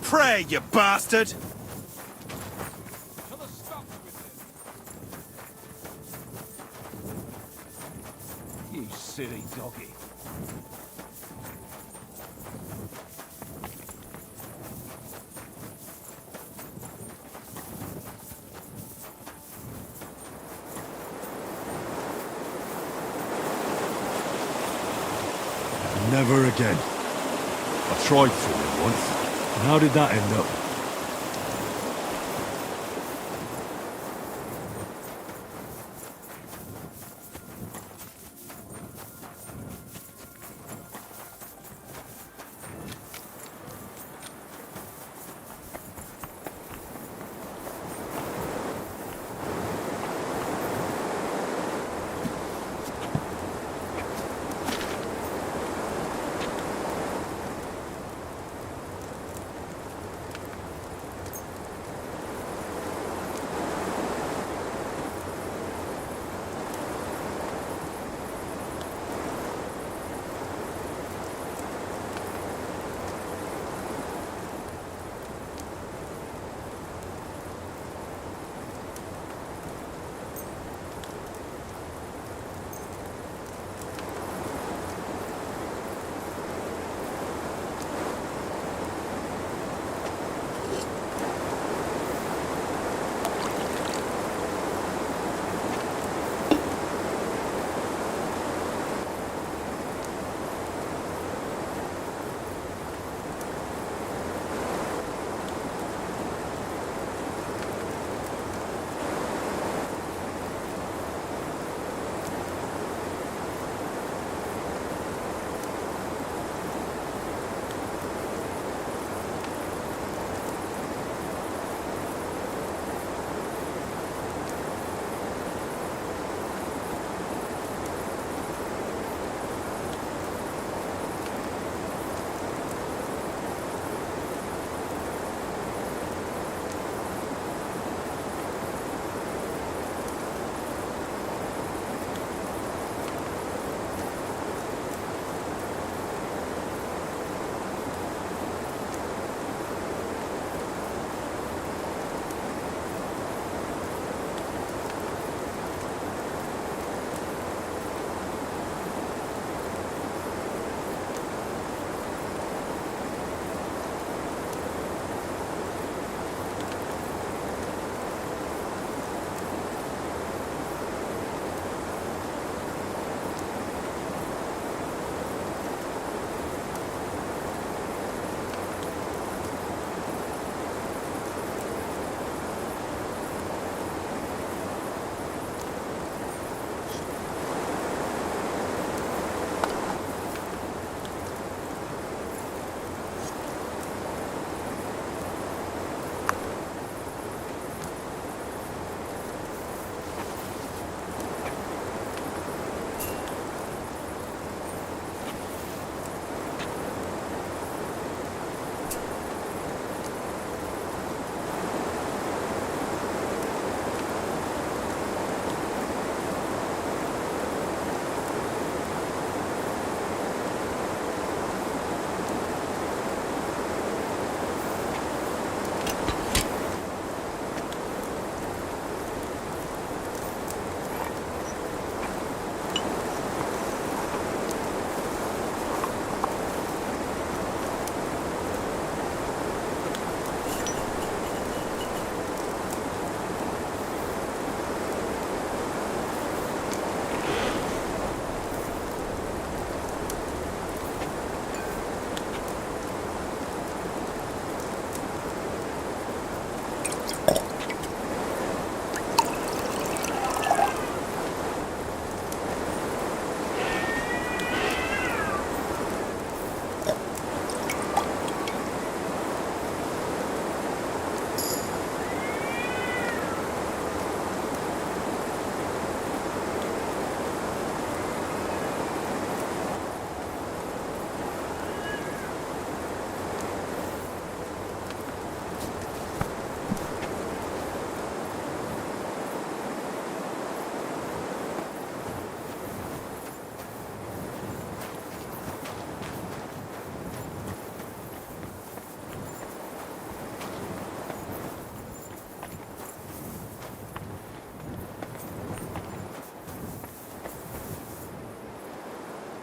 prey, you bastard! You silly doggy. Never again. I tried for it once. And how did that end up?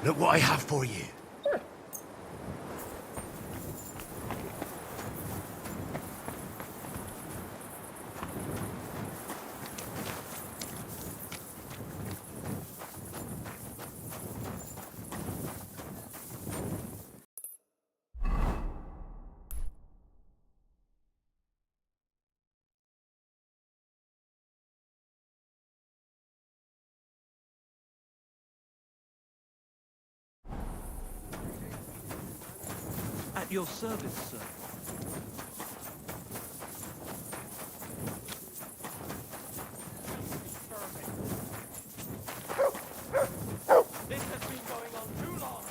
Look what I have for you. At your service, sir. This has been going on too long.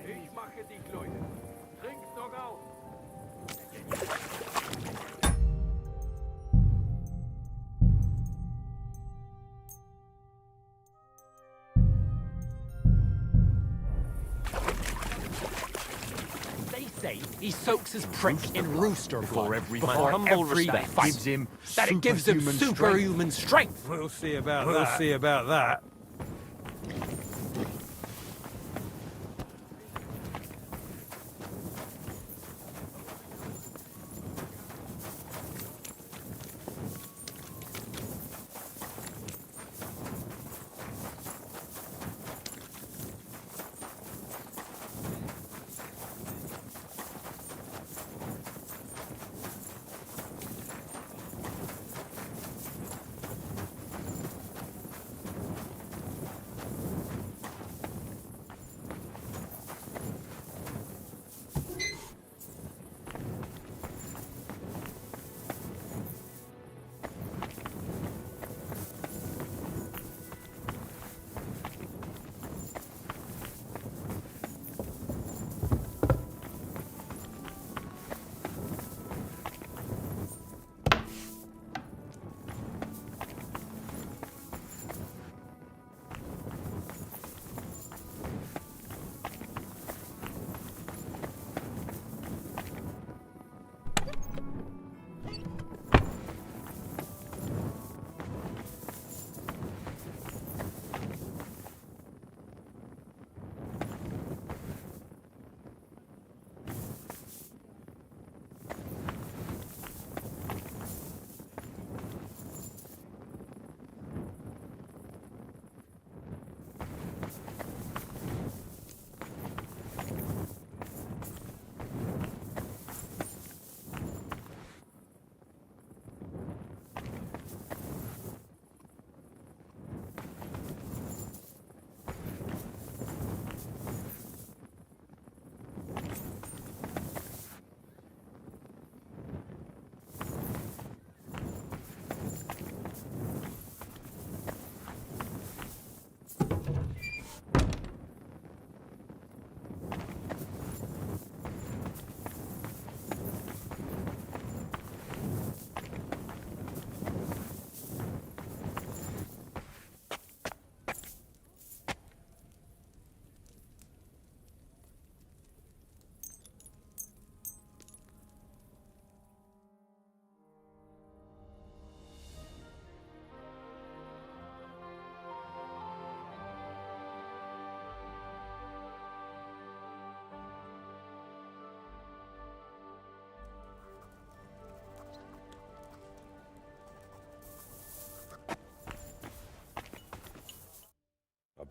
Ich mache dich, Leute. Trinkt noch auf. They say he soaks his prick in rooster blood My humble respect fight. gives him That it gives him superhuman strength. We'll see about that. We'll see about that.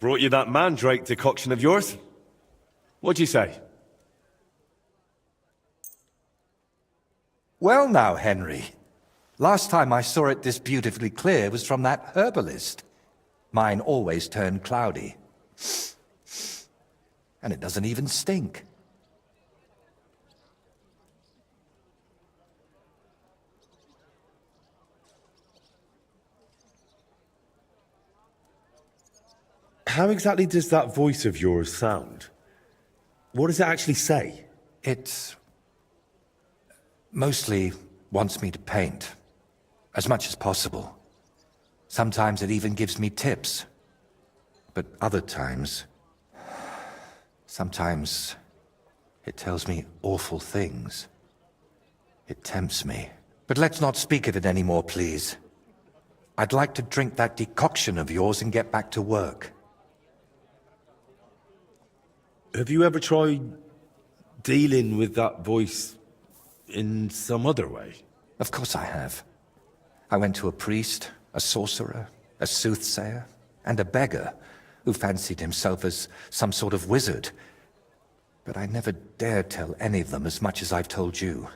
brought you that mandrake decoction of yours. What'd you say? Well now, Henry. Last time I saw it this beautifully clear was from that herbalist. Mine always turned cloudy. And it doesn't even stink. How exactly does that voice of yours sound? What does it actually say? It mostly wants me to paint, as much as possible. Sometimes it even gives me tips. But other times, sometimes it tells me awful things. It tempts me. But let's not speak of it anymore, please. I'd like to drink that decoction of yours and get back to work. Have you ever tried dealing with that voice in some other way? Of course I have. I went to a priest, a sorcerer, a soothsayer, and a beggar who fancied himself as some sort of wizard. But I never dared tell any of them as much as I've told you.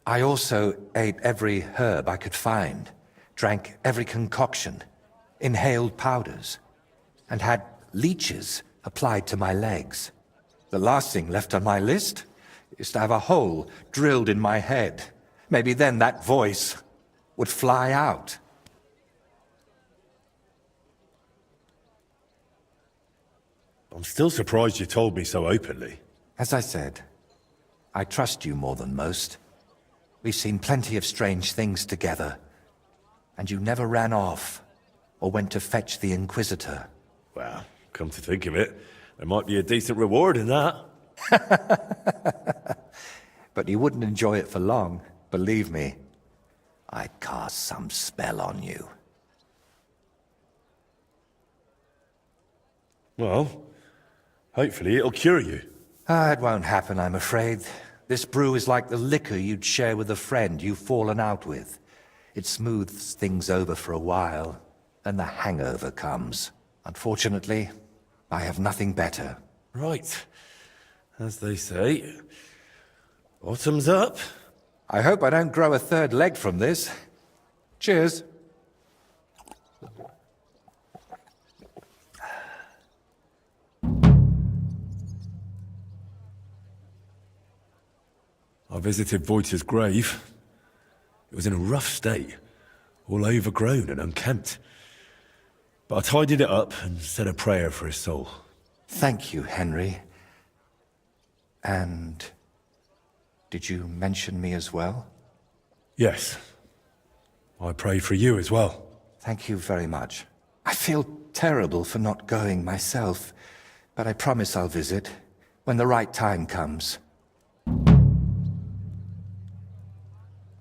I also ate every herb I could find, drank every concoction, inhaled powders, and had leeches applied to my legs. The last thing left on my list is to have a hole drilled in my head. Maybe then that voice would fly out. I'm still surprised you told me so openly. As I said, I trust you more than most. We've seen plenty of strange things together, and you never ran off or went to fetch the Inquisitor. Well, come to think of it, there might be a decent reward in that. But you wouldn't enjoy it for long, believe me. I'd cast some spell on you. Well, hopefully it'll cure you. It won't happen, I'm afraid. This brew is like the liquor you'd share with a friend you've fallen out with. It smooths things over for a while, and the hangover comes. Unfortunately, I have nothing better. Right. As they say, autumn's up. I hope I don't grow a third leg from this. Cheers. I visited Voigt's grave. It was in a rough state, all overgrown and unkempt. But I tidied it up and said a prayer for his soul. Thank you, Henry. And did you mention me as well? Yes. I prayed for you as well. Thank you very much. I feel terrible for not going myself, but I promise I'll visit when the right time comes.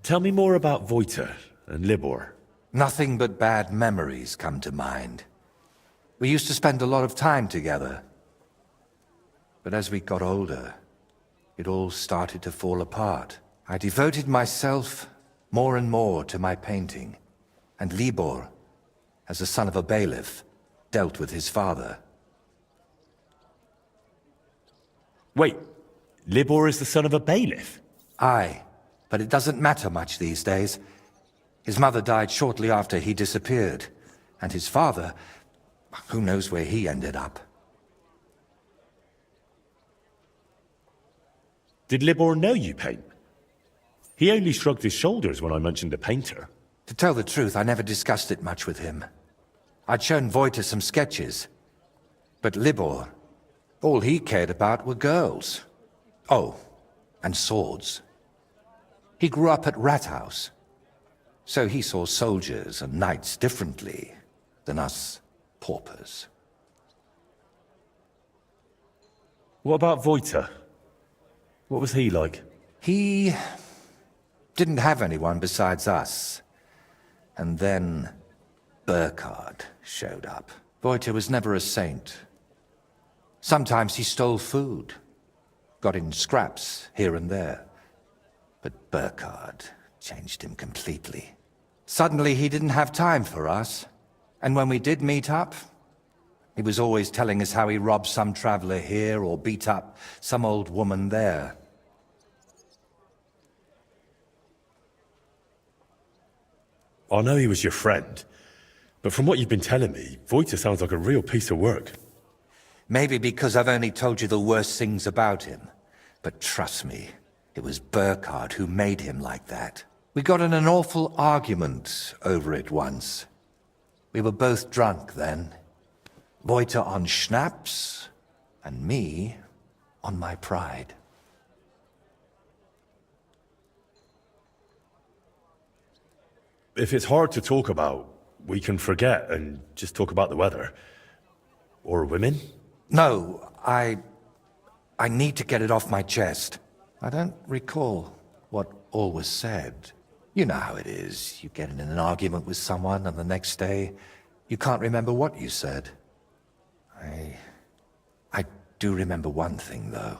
Tell me more about Voigt and Libor. Nothing but bad memories come to mind. We used to spend a lot of time together. But as we got older, it all started to fall apart. I devoted myself more and more to my painting, and Libor, as the son of a bailiff, dealt with his father. Wait, Libor is the son of a bailiff? Aye, but it doesn't matter much these days. His mother died shortly after he disappeared, and his father, who knows where he ended up. Did Libor know you paint? He only shrugged his shoulders when I mentioned a painter. To tell the truth, I never discussed it much with him. I'd shown Voigt some sketches, but Libor, all he cared about were girls. Oh, and swords. He grew up at Rathouse, so he saw soldiers and knights differently than us paupers. What about Voigt? What was he like? He didn't have anyone besides us. And then Burkhard showed up. Voigt was never a saint. Sometimes he stole food, got in scraps here and there. But Burkhard changed him completely. Suddenly he didn't have time for us. And when we did meet up, He was always telling us how he robbed some traveler here or beat up some old woman there. I know he was your friend, but from what you've been telling me, Voita sounds like a real piece of work. Maybe because I've only told you the worst things about him. But trust me, it was Burkhard who made him like that. We got in an awful argument over it once. We were both drunk then. Voita on schnapps, and me on my pride. If it's hard to talk about, we can forget and just talk about the weather. Or women? No, I need to get it off my chest. I don't recall what all was said. You know how it is. You get in an argument with someone and the next day, you can't remember what you said. I do remember one thing, though.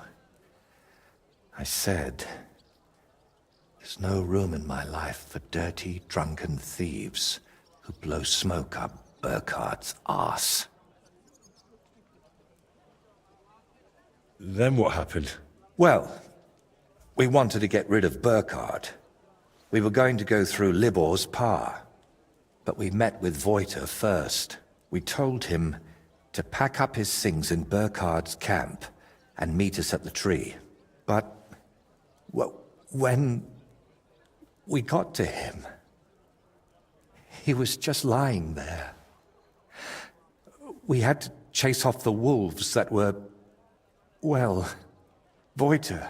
I said, there's no room in my life for dirty, drunken thieves who blow smoke up Burkhard's arse. Then what happened? Well, we wanted to get rid of Burkhard. We were going to go through Libor's pa. But we met with Voita first. We told him to pack up his things in Burkhard's camp and meet us at the tree. But when we got to him, he was just lying there. We had to chase off the wolves that were, well, Voita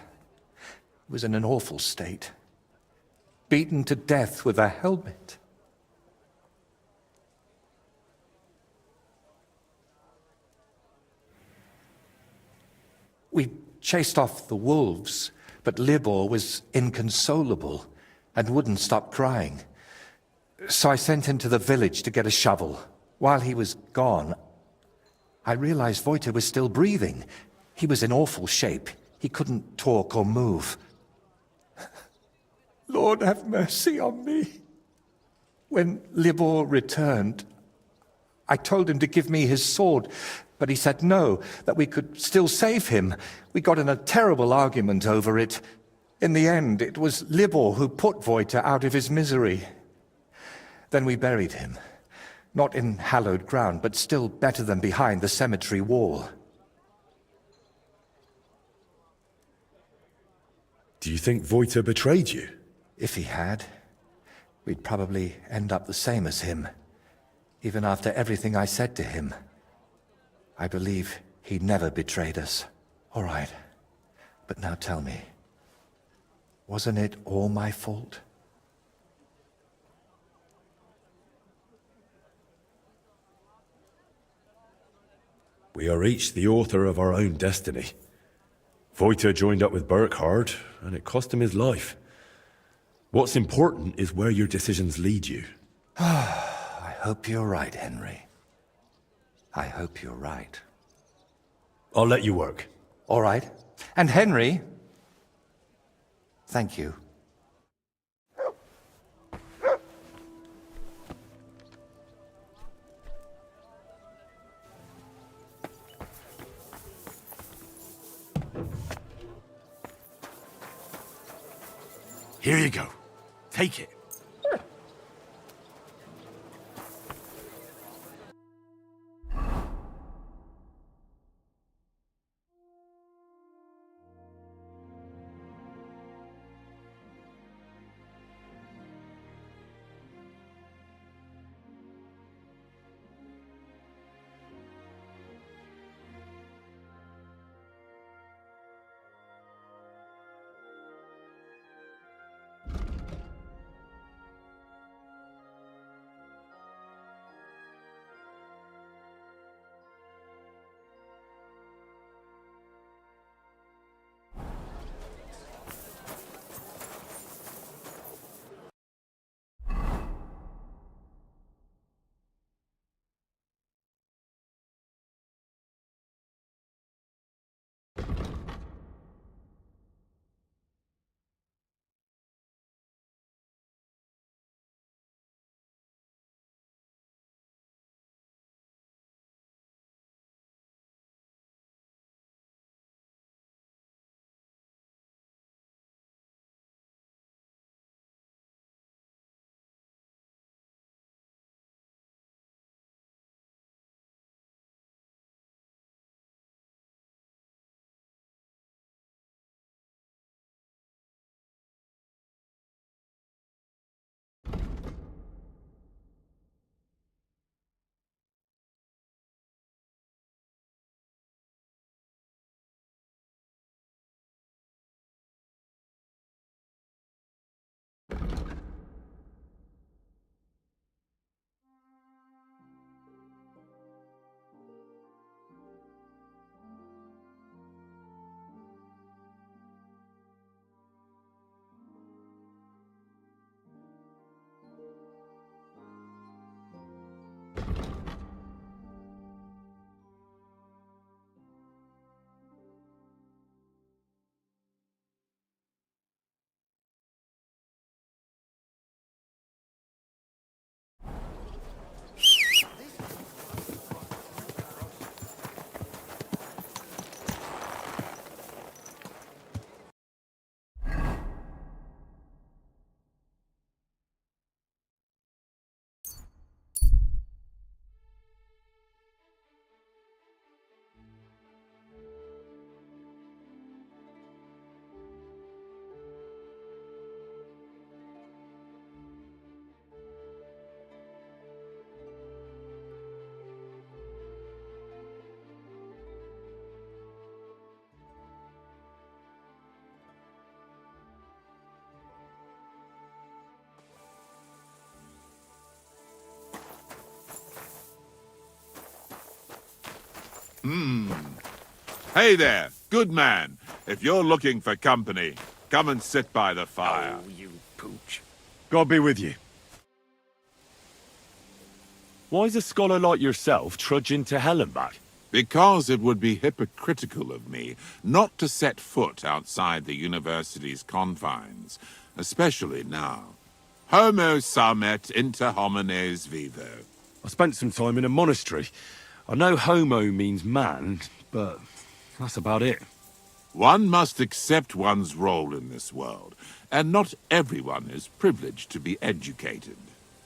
was in an awful state. Beaten to death with a helmet. We chased off the wolves, but Libor was inconsolable and wouldn't stop crying. So I sent him to the village to get a shovel. While he was gone, I realized Voita was still breathing. He was in awful shape. He couldn't talk or move. Lord, have mercy on me. When Libor returned, I told him to give me his sword, but he said no, that we could still save him. We got in a terrible argument over it. In the end, it was Libor who put Voita out of his misery. Then we buried him. Not in hallowed ground, but still better than behind the cemetery wall. Do you think Voita betrayed you? If he had, we'd probably end up the same as him, even after everything I said to him. I believe he never betrayed us. All right, but now tell me, wasn't it all my fault? We are each the author of our own destiny. Voita joined up with Burkhard, and it cost him his life. What's important is where your decisions lead you. I hope you're right, Henry. I hope you're right. I'll let you work. All right. And Henry, thank you. Here you go. Take it. Hey there, good man. If you're looking for company, come and sit by the fire. Oh, you pooch. God be with you. Why's a scholar like yourself trudging to hell and back? Because it would be hypocritical of me not to set foot outside the university's confines, especially now. Homo sumet inter homines vivo. I spent some time in a monastery. I know homo means man, but that's about it. One must accept one's role in this world, and not everyone is privileged to be educated.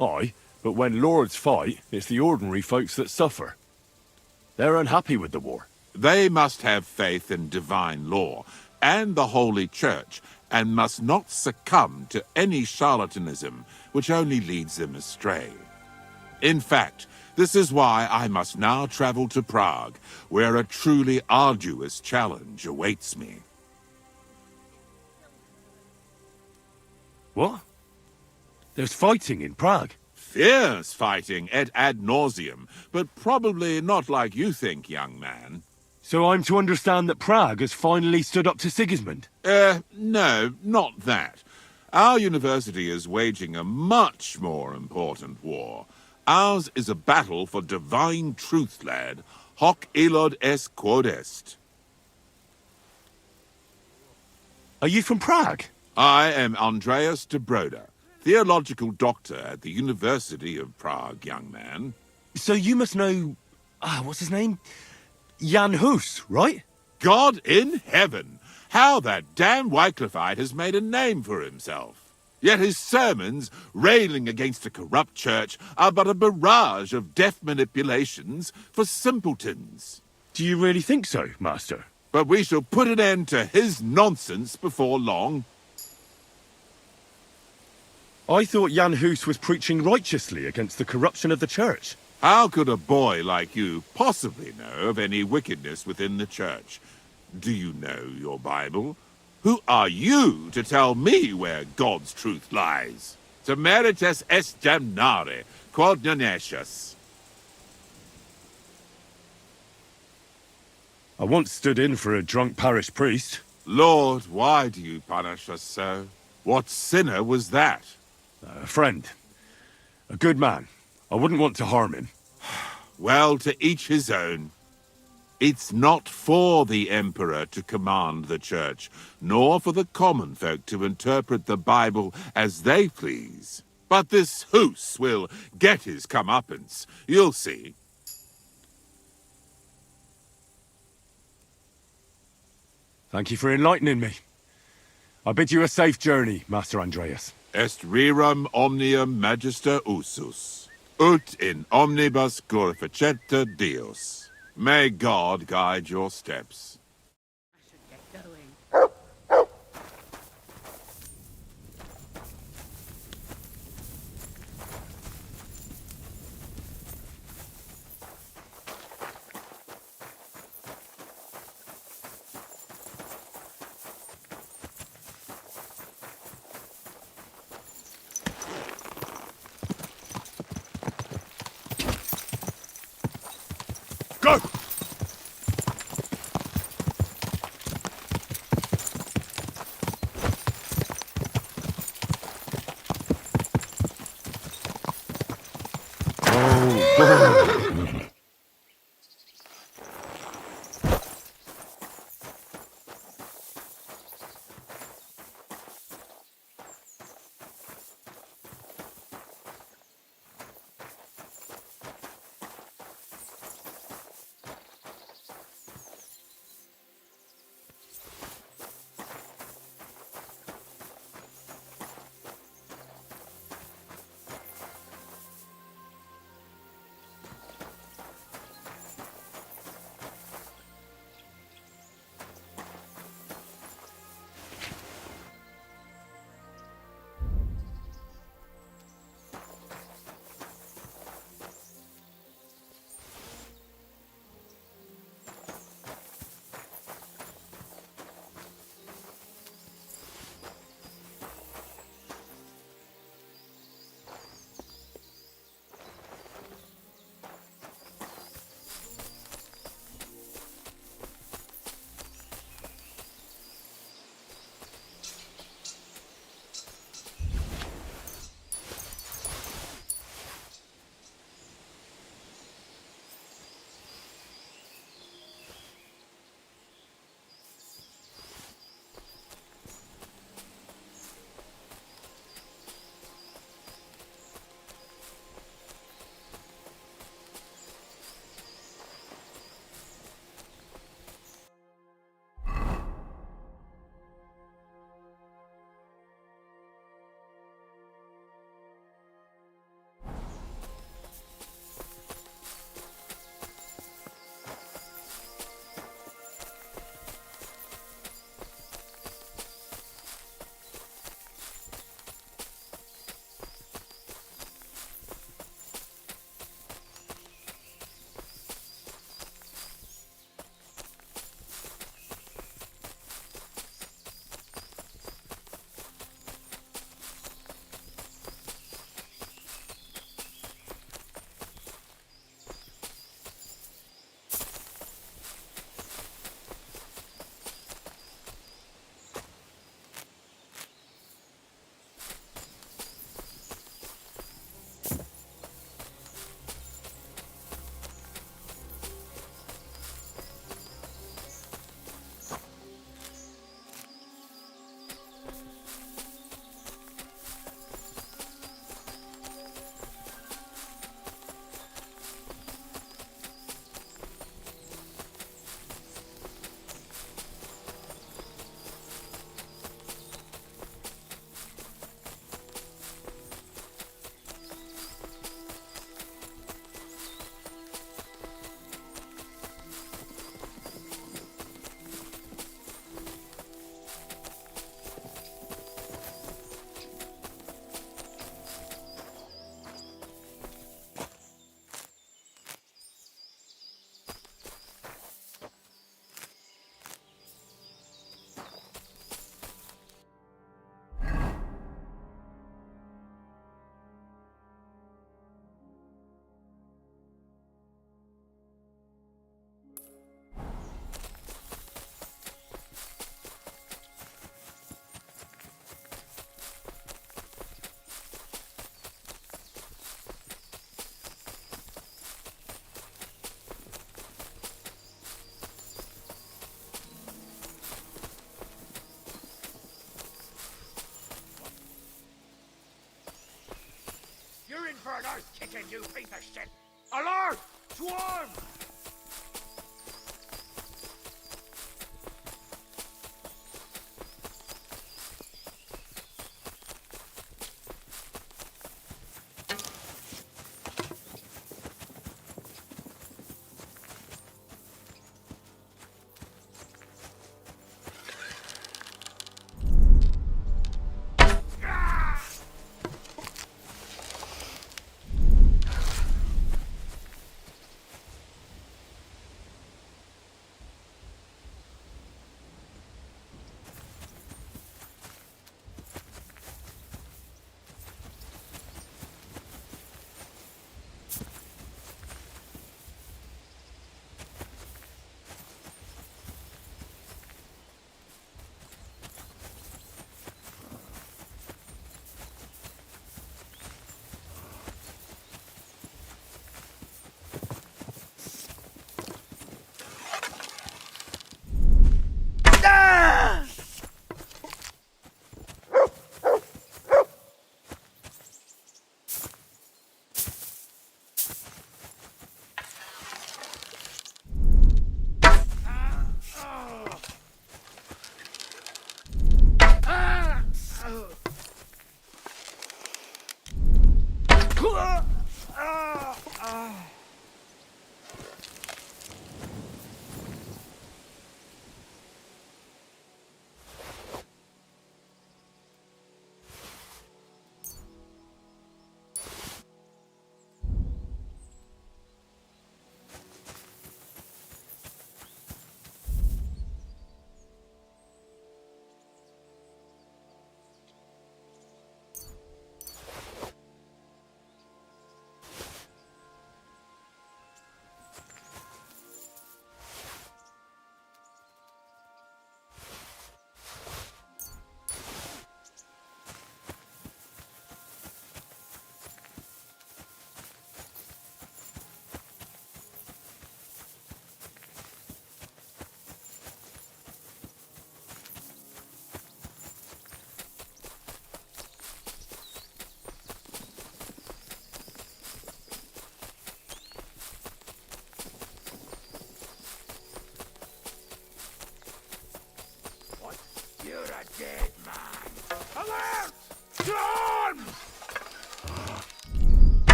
Aye, but when lords fight, it's the ordinary folks that suffer. They're unhappy with the war. They must have faith in divine law and the Holy Church, and must not succumb to any charlatanism which only leads them astray. In fact, this is why I must now travel to Prague, where a truly arduous challenge awaits me. What? There's fighting in Prague? Fierce fighting et ad nauseam, but probably not like you think, young man. So I'm to understand that Prague has finally stood up to Sigismund? No, not that. Our university is waging a much more important war. Ours is a battle for divine truth, lad. Hoc illud est quod est. Are you from Prague? I am Andreas de Broda, theological doctor at the University of Prague, young man. So you must know... what's his name? Jan Hus, right? God in heaven! How that damn Wycliffite has made a name for himself. Yet his sermons, railing against a corrupt church, are but a barrage of deaf manipulations for simpletons. Do you really think so, Master? But we shall put an end to his nonsense before long. I thought Jan Hus was preaching righteously against the corruption of the church. How could a boy like you possibly know of any wickedness within the church? Do you know your Bible? Who are you to tell me where God's truth lies? Temeritas est damnare, quod non escias. I once stood in for a drunk parish priest. Lord, why do you punish us so? What sinner was that? A friend. A good man. I wouldn't want to harm him. Well, to each his own. It's not for the Emperor to command the Church, nor for the common folk to interpret the Bible as they please. But this Hus will get his comeuppance. You'll see. Thank you for enlightening me. I bid you a safe journey, Master Andreas. Est rerum omnium magister usus, ut in omnibus glorificeta Deus. May God guide your steps. Go! for an earth kicking, you piece of shit! Alert! Swarm!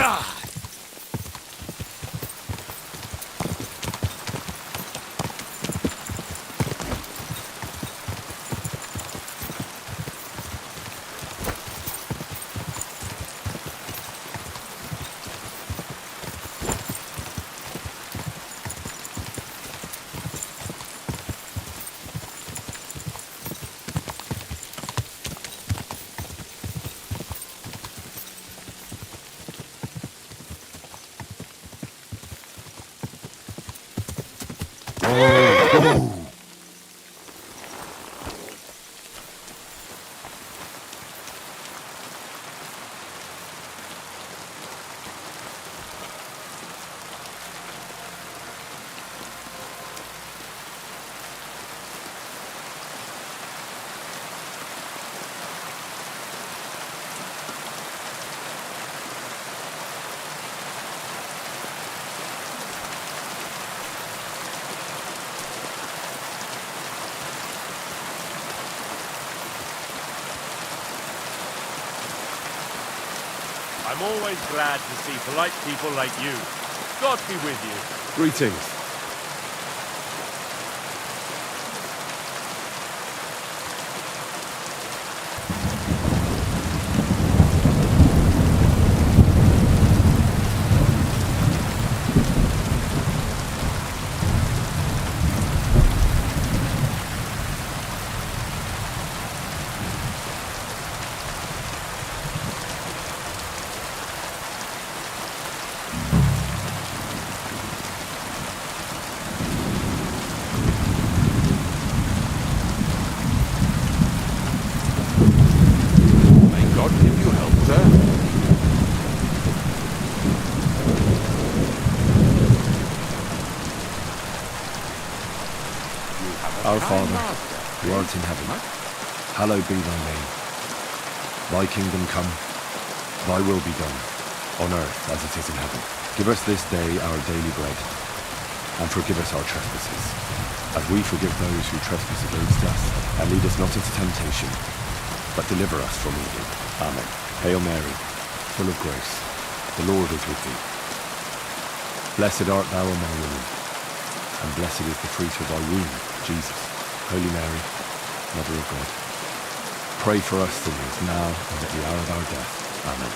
Die! I'm always glad to see polite people like you. God be with you. Greetings. May God give you help, sir. Our Father, who art in heaven, hallowed be thy name. Thy kingdom come, thy will be done, on earth as it is in heaven. Give us this day our daily bread, and forgive us our trespasses, as we forgive those who trespass against us. And lead us not into temptation, but deliver us from evil. Amen. Hail Mary, full of grace, the Lord is with thee. Blessed art thou among women, and blessed is the fruit of thy womb, Jesus. Holy Mary, Mother of God, pray for us sinners now and at the hour of our death. Amen.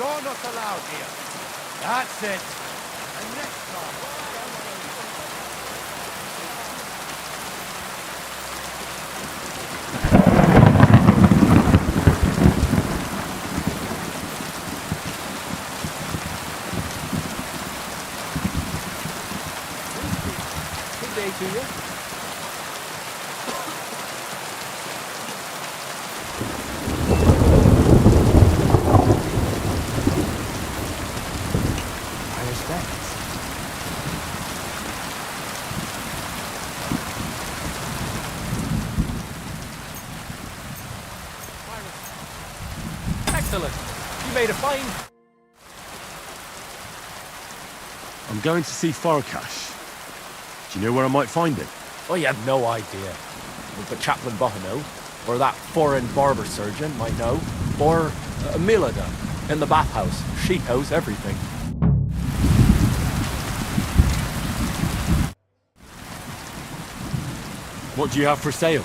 You're not allowed here. That's it. And next time... Good day to you. Where's that? Excellent. You made a find. I'm going to see Farcash. Do you know where I might find him? Oh, you have no idea. But Chaplain Bohemia, or that foreign barber surgeon might know, or Milada in the bathhouse. She knows everything. What do you have for sale?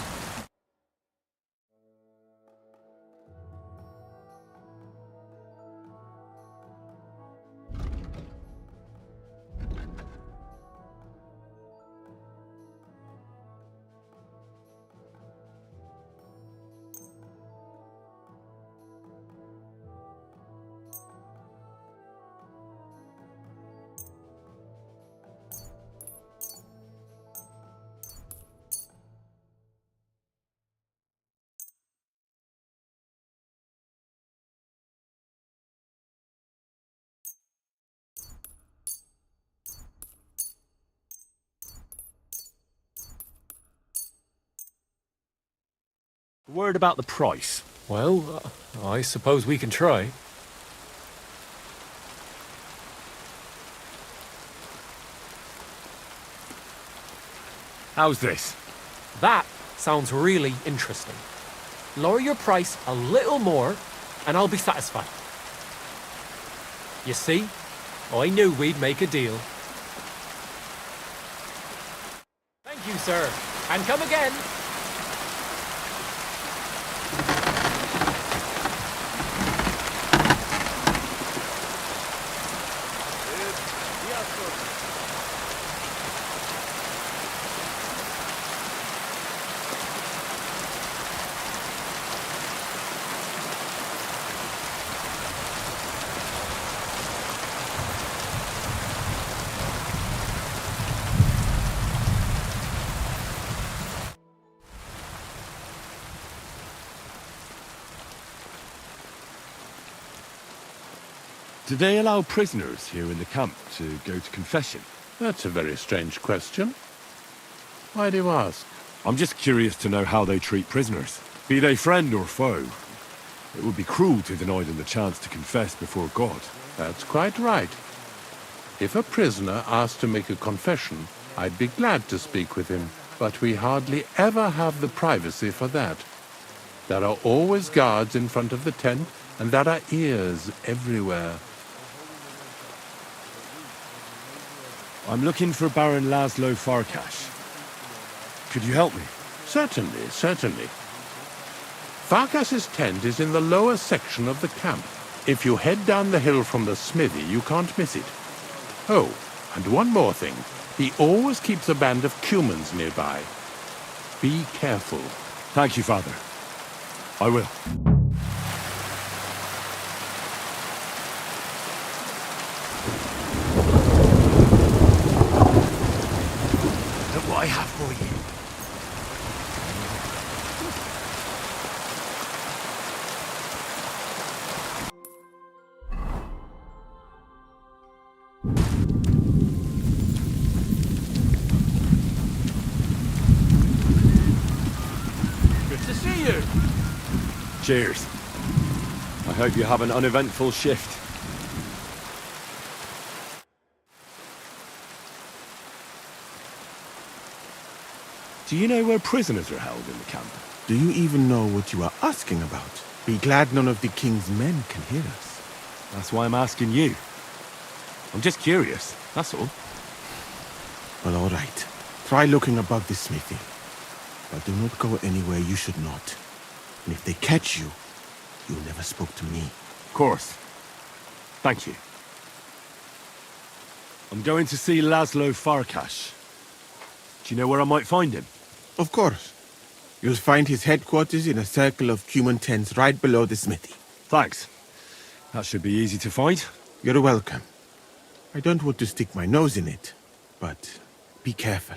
Word about the price. Well, I suppose we can try. How's this? That sounds really interesting. Lower your price a little more, and I'll be satisfied. You see? I knew we'd make a deal. Thank you, sir. And come again. Do they allow prisoners here in the camp to go to confession? That's a very strange question. Why do you ask? I'm just curious to know how they treat prisoners, be they friend or foe. It would be cruel to deny them the chance to confess before God. That's quite right. If a prisoner asked to make a confession, I'd be glad to speak with him, but we hardly ever have the privacy for that. There are always guards in front of the tent, and there are ears everywhere. I'm looking for Baron Llo Farcash. Could you help me? Certainly, certainly. Farcash's tent is in the lower section of the camp. If you head down the hill from the smithy, you can't miss it. Oh, and one more thing. He always keeps a band of Cumans nearby. Be careful. Thank you, Father. I will. Look what I have for you. Good to see you. Cheers. I hope you have an uneventful shift. Do you know where prisoners are held in the camp? Do you even know what you are asking about? Be glad none of the king's men can hear us. That's why I'm asking you. I'm just curious, that's all. Well, all right. Try looking above the smithy. But do not go anywhere you should not. And if they catch you, you never spoke to me. Of course. Thank you. I'm going to see Llo Farcash. Do you know where I might find him? Of course. You'll find his headquarters in a circle of human tents right below the smithy. Thanks. That should be easy to find. You're welcome. I don't want to stick my nose in it, but be careful.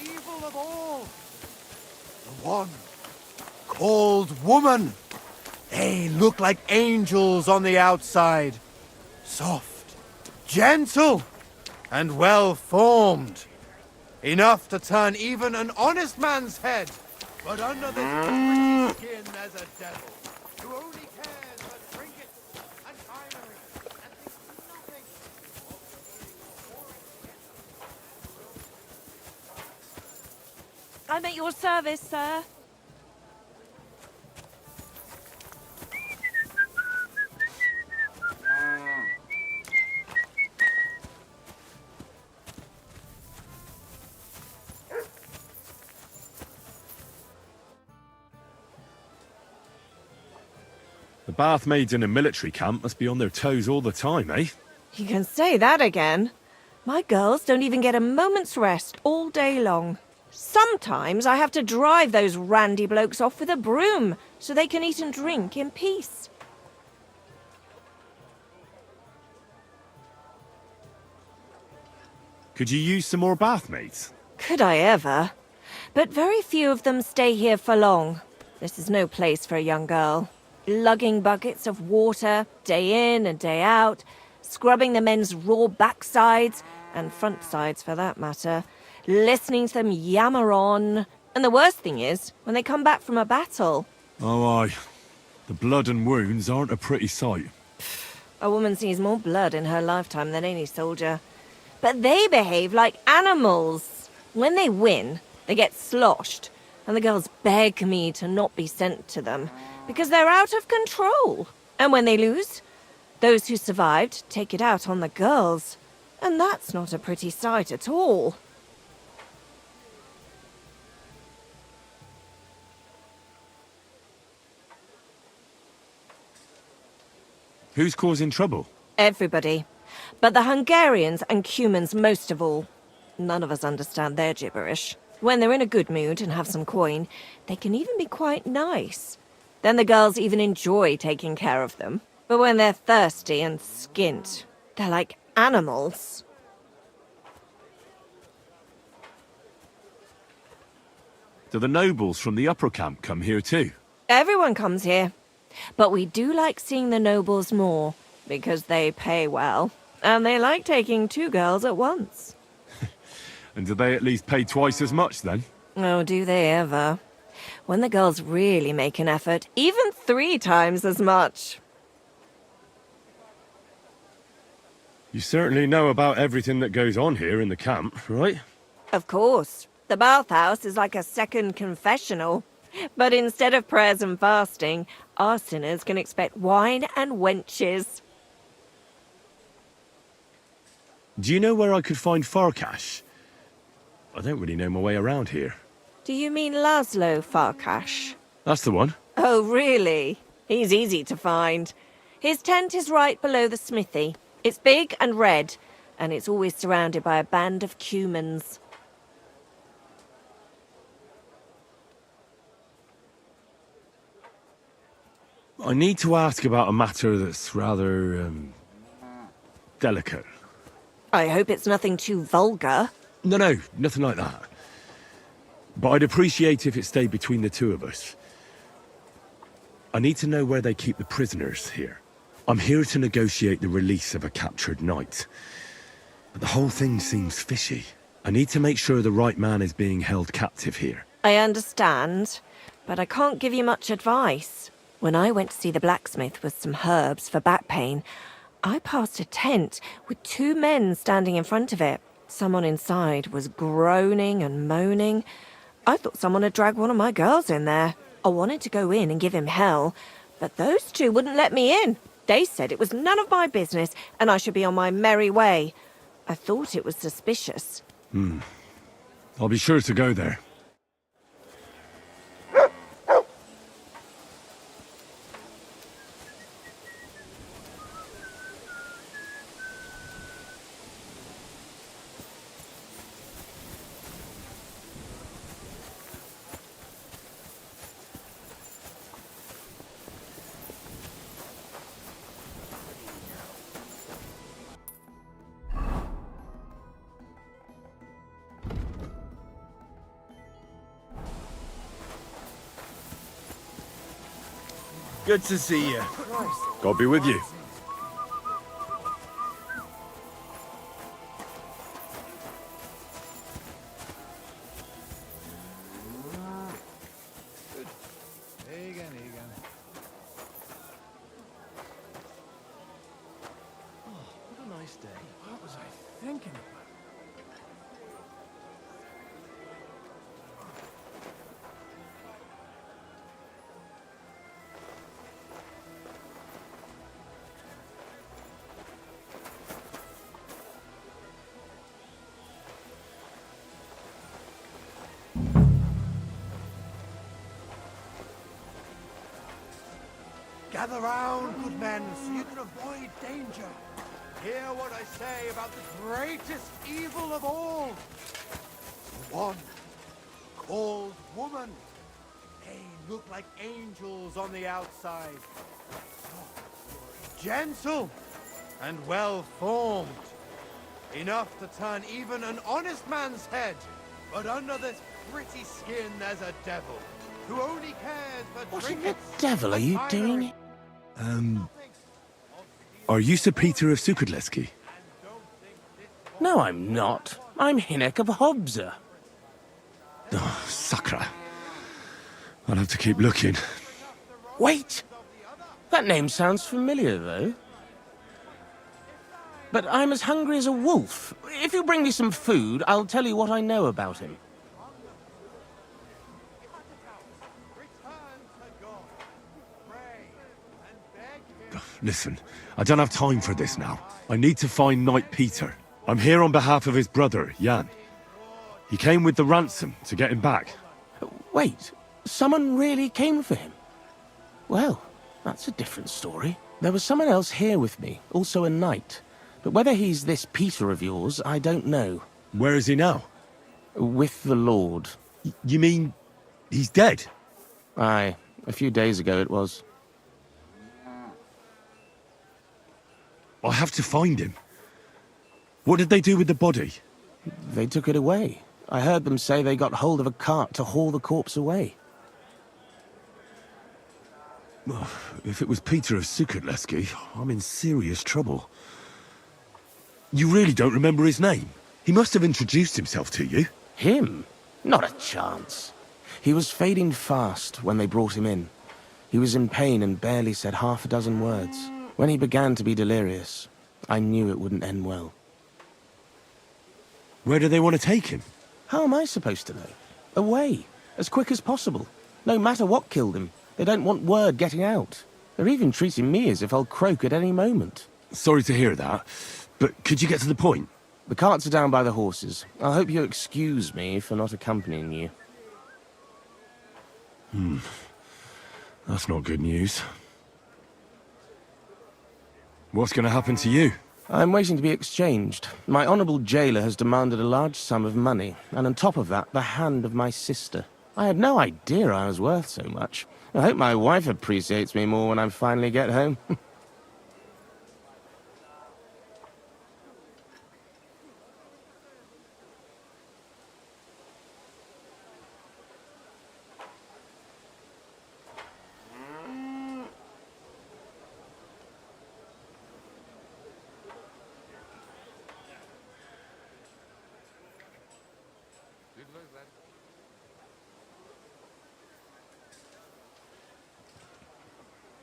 Evil of all. The one called woman. They look like angels on the outside. Soft, gentle, and well formed. Enough to turn even an honest man's head. But under this skin there's a devil who only cares for trinkets and finery and thinks nothing. I'm at your service, sir. The bath maids in a military camp must be on their toes all the time, eh? You can say that again. My girls don't even get a moment's rest all day long. Sometimes I have to drive those randy blokes off with a broom so they can eat and drink in peace. Could you use some more bath maids? Could I ever? But very few of them stay here for long. This is no place for a young girl. Lugging buckets of water, day in and day out, scrubbing the men's raw backsides, and front sides for that matter, listening to them yammer on. And the worst thing is, when they come back from a battle. Oh, aye. The blood and wounds aren't a pretty sight. A woman sees more blood in her lifetime than any soldier. But they behave like animals. When they win, they get sloshed, and the girls beg me to not be sent to them, because they're out of control. And when they lose, those who survived take it out on the girls. And that's not a pretty sight at all. Who's causing trouble? Everybody. But the Hungarians and Cumans most of all. None of us understand their gibberish. When they're in a good mood and have some coin, they can even be quite nice. Then the girls even enjoy taking care of them. But when they're thirsty and skint, they're like animals. Do the nobles from the upper camp come here too? Everyone comes here. But we do like seeing the nobles more, because they pay well. And they like taking two girls at once. And do they at least pay twice as much then? Oh, do they ever? When the girls really make an effort, even 3 times as much. You certainly know about everything that goes on here in the camp, right? Of course. The bathhouse is like a second confessional. But instead of prayers and fasting, our sinners can expect wine and wenches. Do you know where I could find Farcash? I don't really know my way around here. Do you mean Llo Farcash? That's the one. Oh, really? He's easy to find. His tent is right below the smithy. It's big and red, and it's always surrounded by a band of Cumans. I need to ask about a matter that's rather, delicate. I hope it's nothing too vulgar. No, nothing like that. But I'd appreciate if it stayed between the two of us. I need to know where they keep the prisoners here. I'm here to negotiate the release of a captured knight. The whole thing seems fishy. I need to make sure the right man is being held captive here. I understand, but I can't give you much advice. When I went to see the blacksmith with some herbs for back pain, I passed a tent with 2 men standing in front of it. Someone inside was groaning and moaning. I thought someone had dragged one of my girls in there. I wanted to go in and give him hell, but those 2 wouldn't let me in. They said it was none of my business and I should be on my merry way. I thought it was suspicious. I'll be sure to go there. Good to see you. God be with you. Egan. What a nice day. What was I thinking about? Gather round, good men, so you can avoid danger. Hear what I say about the greatest evil of all. The one called woman. They look like angels on the outside. Gentle and well-formed. Enough to turn even an honest man's head. But under this pretty skin there's a devil who only cares for What in the trinkets devil are and you finery. doing? Are you Sir Peter of Sukadleski? No, I'm not. I'm Hinek of Hobza. Oh, Sakra. I'll have to keep looking. Wait! That name sounds familiar, though. But I'm as hungry as a wolf. If you bring me some food, I'll tell you what I know about him. Listen, I don't have time for this now. I need to find Knight Peter. I'm here on behalf of his brother, Jan. He came with the ransom to get him back. Wait, someone really came for him? Well, that's a different story. There was someone else here with me, also a knight. But whether he's this Peter of yours, I don't know. Where is he now? With the Lord. You mean he's dead? Aye, a few days ago it was. I have to find him. What did they do with the body? They took it away. I heard them say they got hold of a cart to haul the corpse away. If it was Peter of Sukadleski, I'm in serious trouble. You really don't remember his name? He must have introduced himself to you. Him? Not a chance. He was fading fast when they brought him in. He was in pain and barely said half a dozen words. When he began to be delirious, I knew it wouldn't end well. Where do they want to take him? How am I supposed to know? Away, as quick as possible. No matter what killed him, they don't want word getting out. They're even treating me as if I'll croak at any moment. Sorry to hear that, but could you get to the point? The carts are down by the horses. I hope you'll excuse me for not accompanying you. That's not good news. What's going to happen to you? I'm waiting to be exchanged. My honourable jailer has demanded a large sum of money, and on top of that, the hand of my sister. I had no idea I was worth so much. I hope my wife appreciates me more when I finally get home.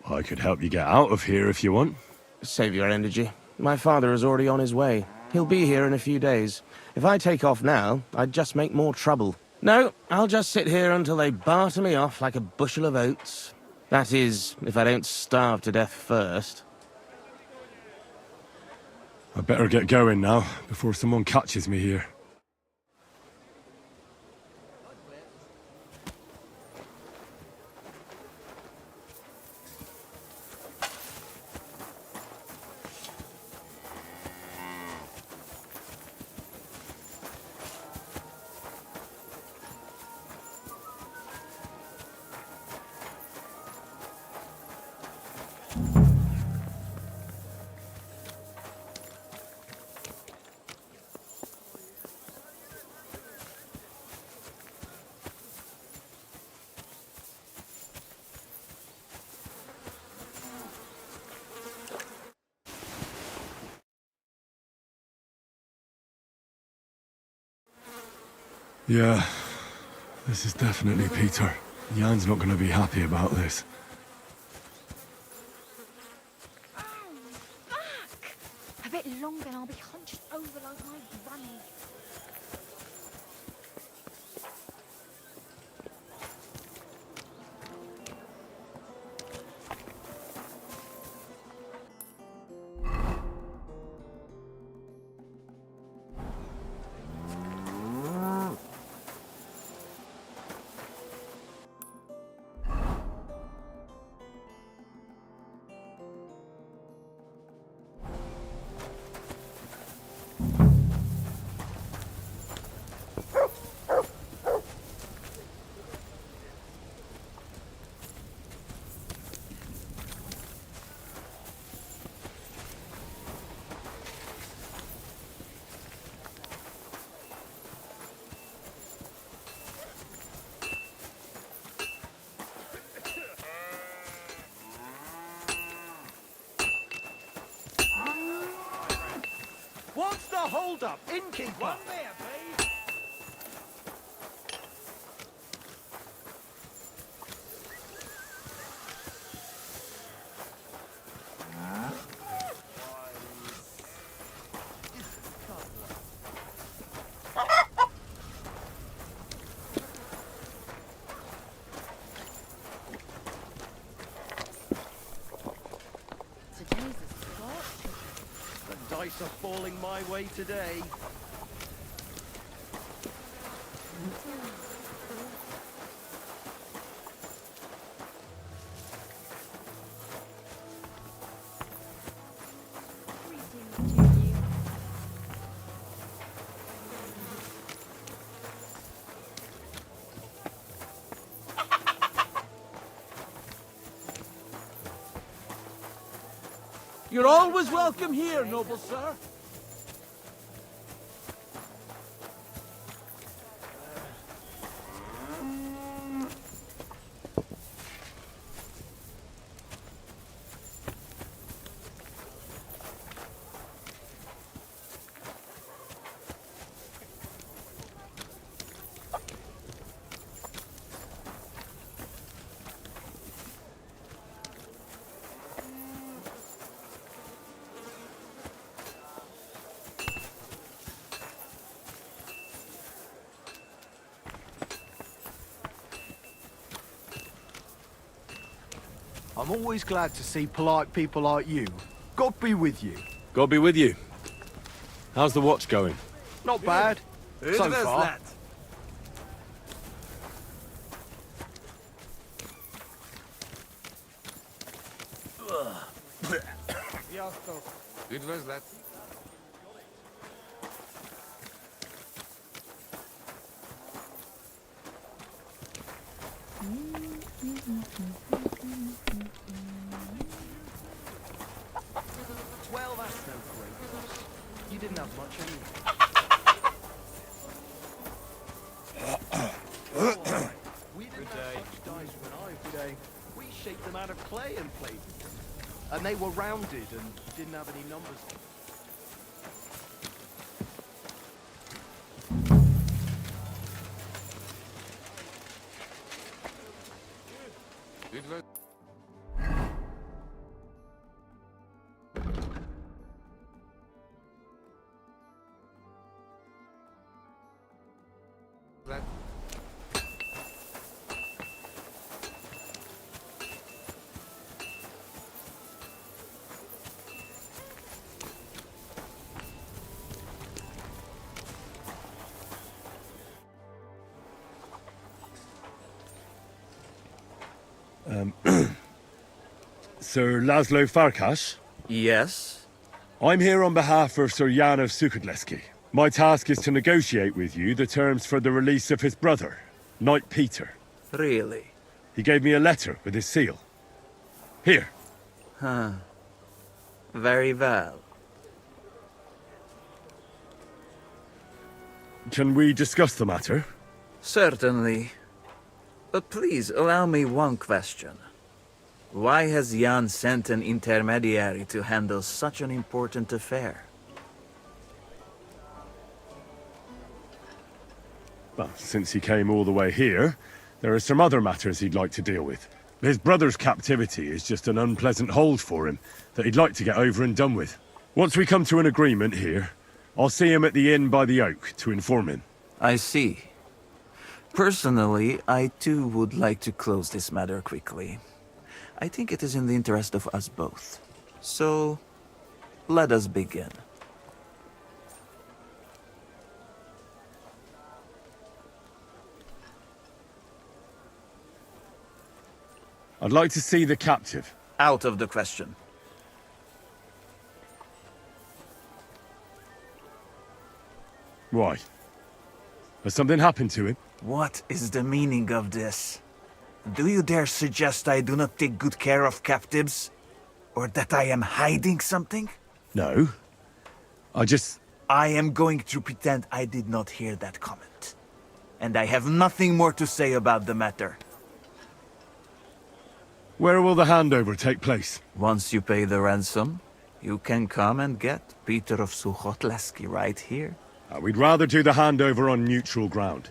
I could help you get out of here if you want. Save your energy. My father is already on his way. He'll be here in a few days. If I take off now, I'd just make more trouble. No, I'll just sit here until they barter me off like a bushel of oats. That is, if I don't starve to death first. I better get going now, before someone catches me here. Yeah, this is definitely Peter. Jan's not going to be happy about this. Ow! Back! A bit longer and I'll be hunched over like my granny. What's the hold-up, innkeeper? One there, please. Today's a scorcher. The dice are falling my way today. Greetings to you. You're always welcome here, noble sir. I'm always glad to see polite people like you. God be with you. God be with you. How's the watch going? Not bad. So far. Well, that's no great loss. You didn't have much anyway. We didn't have such dice when I was today. We shaped them out of clay and played with them. And they were rounded and didn't have any numbers on them. Sir Llo Farcash? Yes? I'm here on behalf of Sir Jan of Sukadleski. My task is to negotiate with you the terms for the release of his brother, Knight Peter. Really? He gave me a letter with his seal. Here. Huh. Very well. Can we discuss the matter? Certainly. But please allow me one question. Why has Jan sent an intermediary to handle such an important affair? Well, since he came all the way here, there are some other matters he'd like to deal with. His brother's captivity is just an unpleasant hold for him that he'd like to get over and done with. Once we come to an agreement here, I'll see him at the inn by the oak to inform him. I see. Personally, I too would like to close this matter quickly. I think it is in the interest of us both. So, let us begin. I'd like to see the captive. Out of the question. Why? Has something happened to him? What is the meaning of this? Do you dare suggest I do not take good care of captives? Or that I am hiding something? No. I am going to pretend I did not hear that comment. And I have nothing more to say about the matter. Where will the handover take place? Once you pay the ransom, you can come and get Peter of Suchotleski right here. We'd rather do the handover on neutral ground.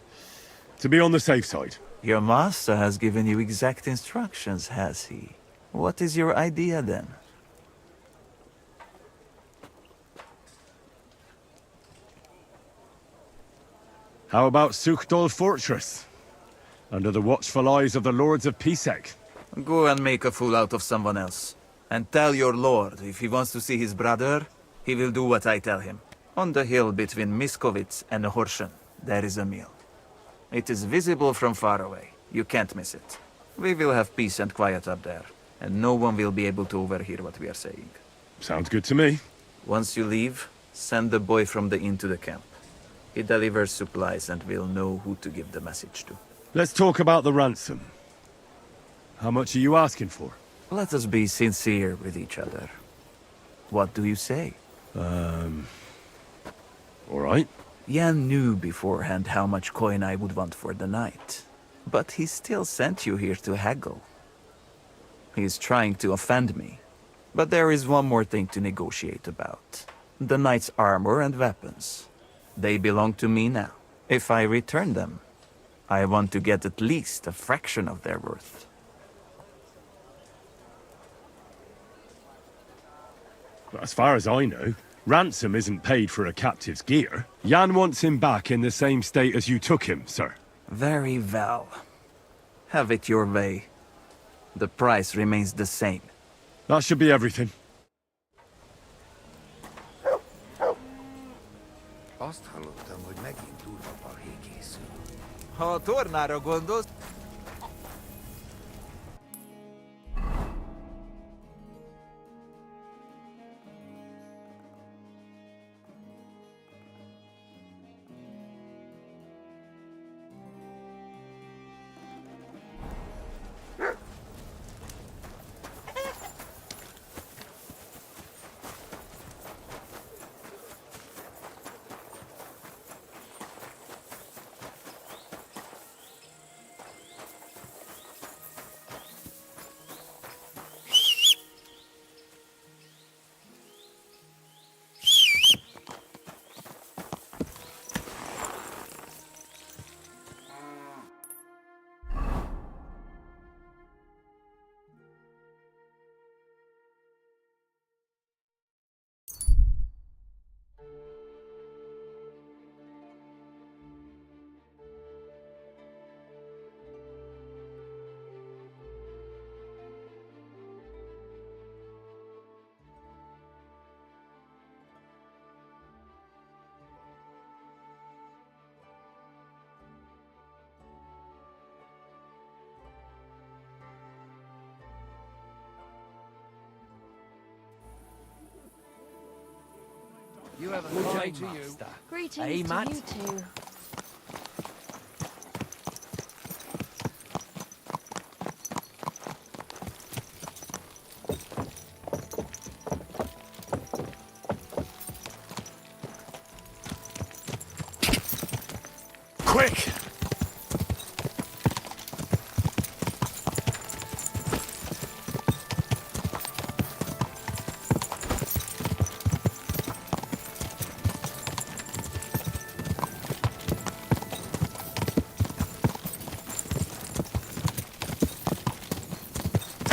To be on the safe side. Your master has given you exact instructions, has he? What is your idea then? How about Suchdol Fortress? Under the watchful eyes of the Lords of Pisek. Go and make a fool out of someone else. And tell your lord if he wants to see his brother, he will do what I tell him. On the hill between Miskovitz and Horshen, there is a mill. It is visible from far away. You can't miss it. We will have peace and quiet up there, and no one will be able to overhear what we are saying. Sounds good to me. Once you leave, send the boy from the inn to the camp. He delivers supplies and will know who to give the message to. Let's talk about the ransom. How much are you asking for? Let us be sincere with each other. What do you say? All right. Jan knew beforehand how much coin I would want for the night. But he still sent you here to haggle. He is trying to offend me. But there is one more thing to negotiate about. The knight's armor and weapons. They belong to me now. If I return them, I want to get at least a fraction of their worth. As far as I know, ransom isn't paid for a captive's gear. Jan wants him back in the same state as you took him, sir. Very well. Have it your way. The price remains the same. That should be everything. Azt hallottam, hogy megint durva készül. Ha tornára gondolsz... You have a good day to you. Greetings Hey, to Matt. you two. Quick!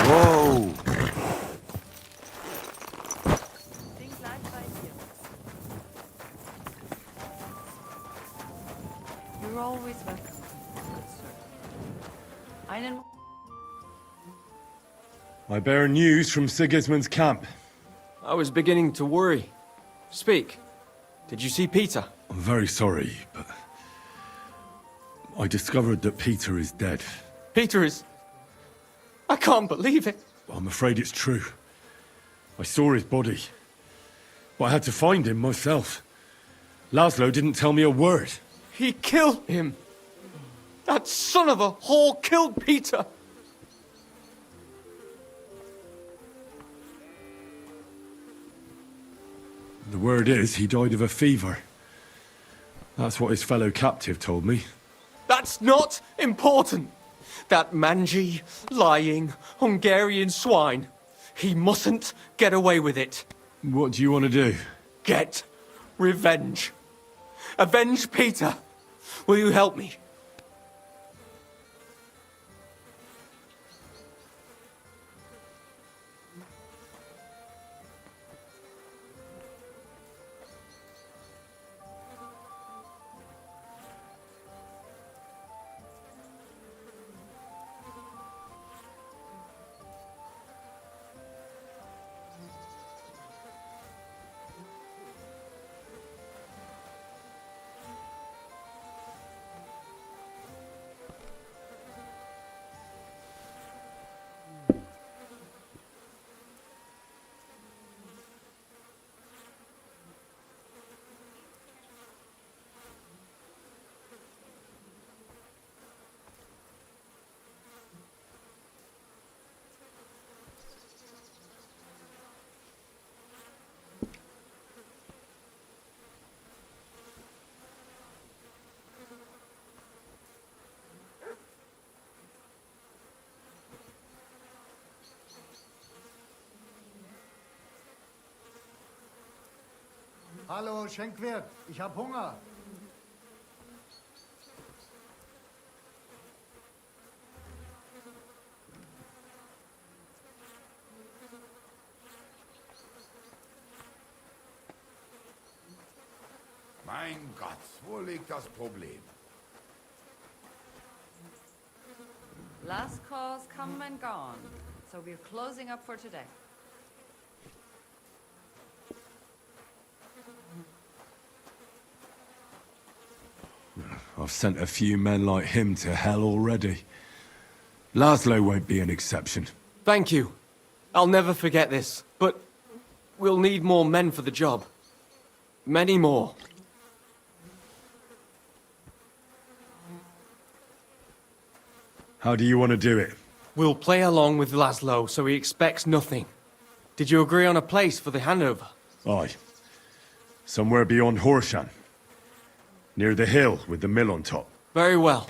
Whoa! You're always welcome, good sir. Einen I bear news from Sigismund's camp. I was beginning to worry. Speak. Did you see Peter? I'm very sorry, but I discovered that Peter is dead. Peter is... I can't believe it. I'm afraid it's true. I saw his body, but I had to find him myself. Laszlo didn't tell me a word. He killed him. That son of a whore killed Peter. The word is he died of a fever. That's what his fellow captive told me. That's not important. That mangy, lying, Hungarian swine. He mustn't get away with it. What do you want to do? Get revenge. Avenge Peter. Will you help me? Hallo, Schenkwirt, ich hab Hunger. Mein Gott, wo liegt das Problem? last calls come and gone, so we're closing up for today. I've sent a few men like him to hell already. Laszlo won't be an exception. Thank you. I'll never forget this, but we'll need more men for the job. Many more. How do you want to do it? We'll play along with Laszlo so he expects nothing. Did you agree on a place for the handover? Aye. Somewhere beyond Horshan. Near the hill with the mill on top. Very well.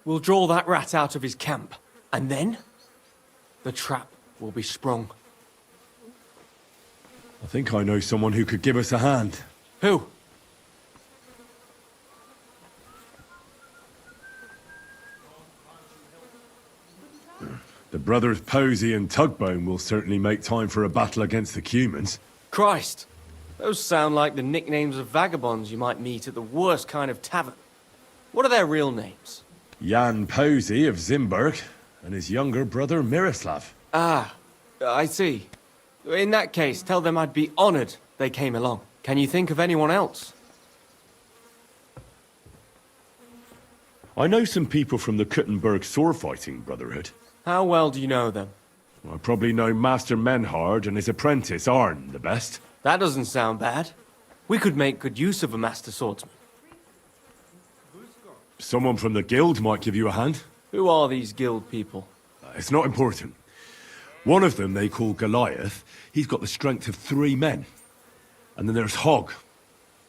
We'll draw that rat out of his camp. And then, the trap will be sprung. I think I know someone who could give us a hand. Who? The brothers Posey and Tugbone will certainly make time for a battle against the Cumans. Christ. Those sound like the nicknames of vagabonds you might meet at the worst kind of tavern. What are their real names? Jan Posey of Zimberg, and his younger brother Miroslav. Ah, I see. In that case, tell them I'd be honored they came along. Can you think of anyone else? I know some people from the Kuttenberg sword-fighting brotherhood. How well do you know them? I probably know Master Menhard and his apprentice Arn the best. That doesn't sound bad. We could make good use of a master swordsman. Someone from the guild might give you a hand. Who are these guild people? It's not important. One of them they call Goliath. He's got the strength of 3 men. And then there's Hog,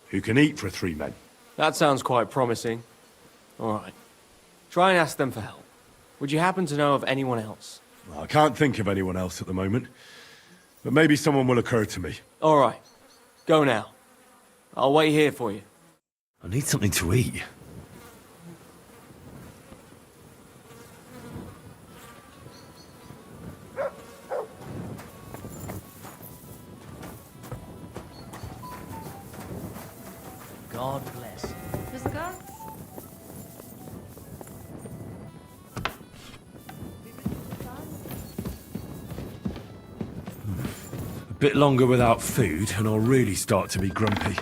who can eat for 3 men. That sounds quite promising. All right. Try and ask them for help. Would you happen to know of anyone else? Well, I can't think of anyone else at the moment. But maybe someone will occur to me. All right. Go now. I'll wait here for you. I need something to eat. God bless. Viscount? A bit longer without food, and I'll really start to be grumpy.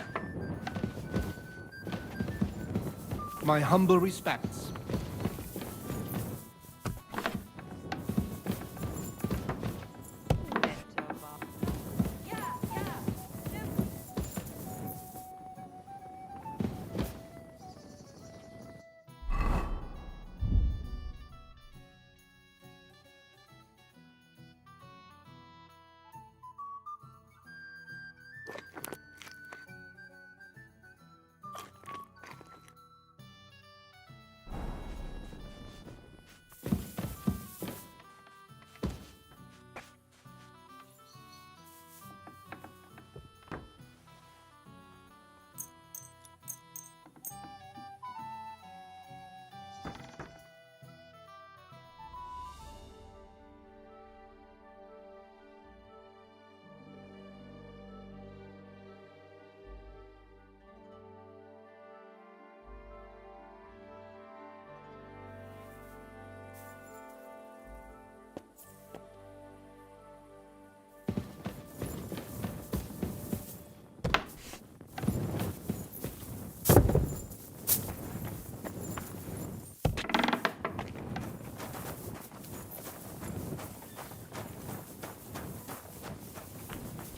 My humble respects.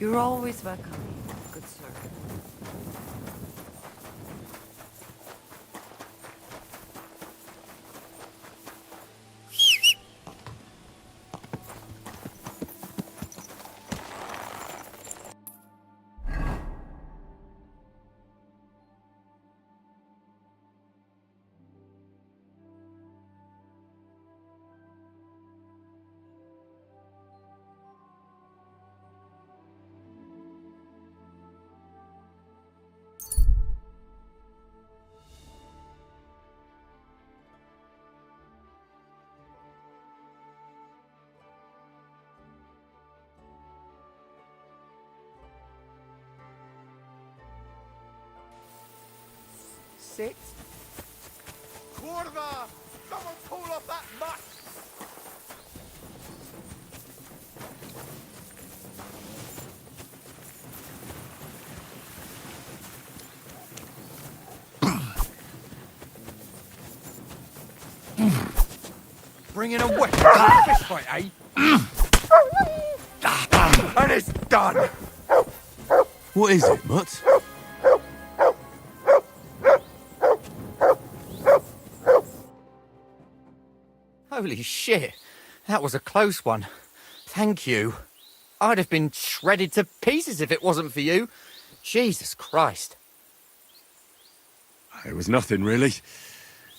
You're always welcome, good sir. Sit. Kurva! Someone pull off that mutt! Bringing a weapon to the fist fight, eh? And it's done! What is it, Mutt? Holy shit. That was a close one. Thank you. I'd have been shredded to pieces if it wasn't for you. Jesus Christ. It was nothing, really.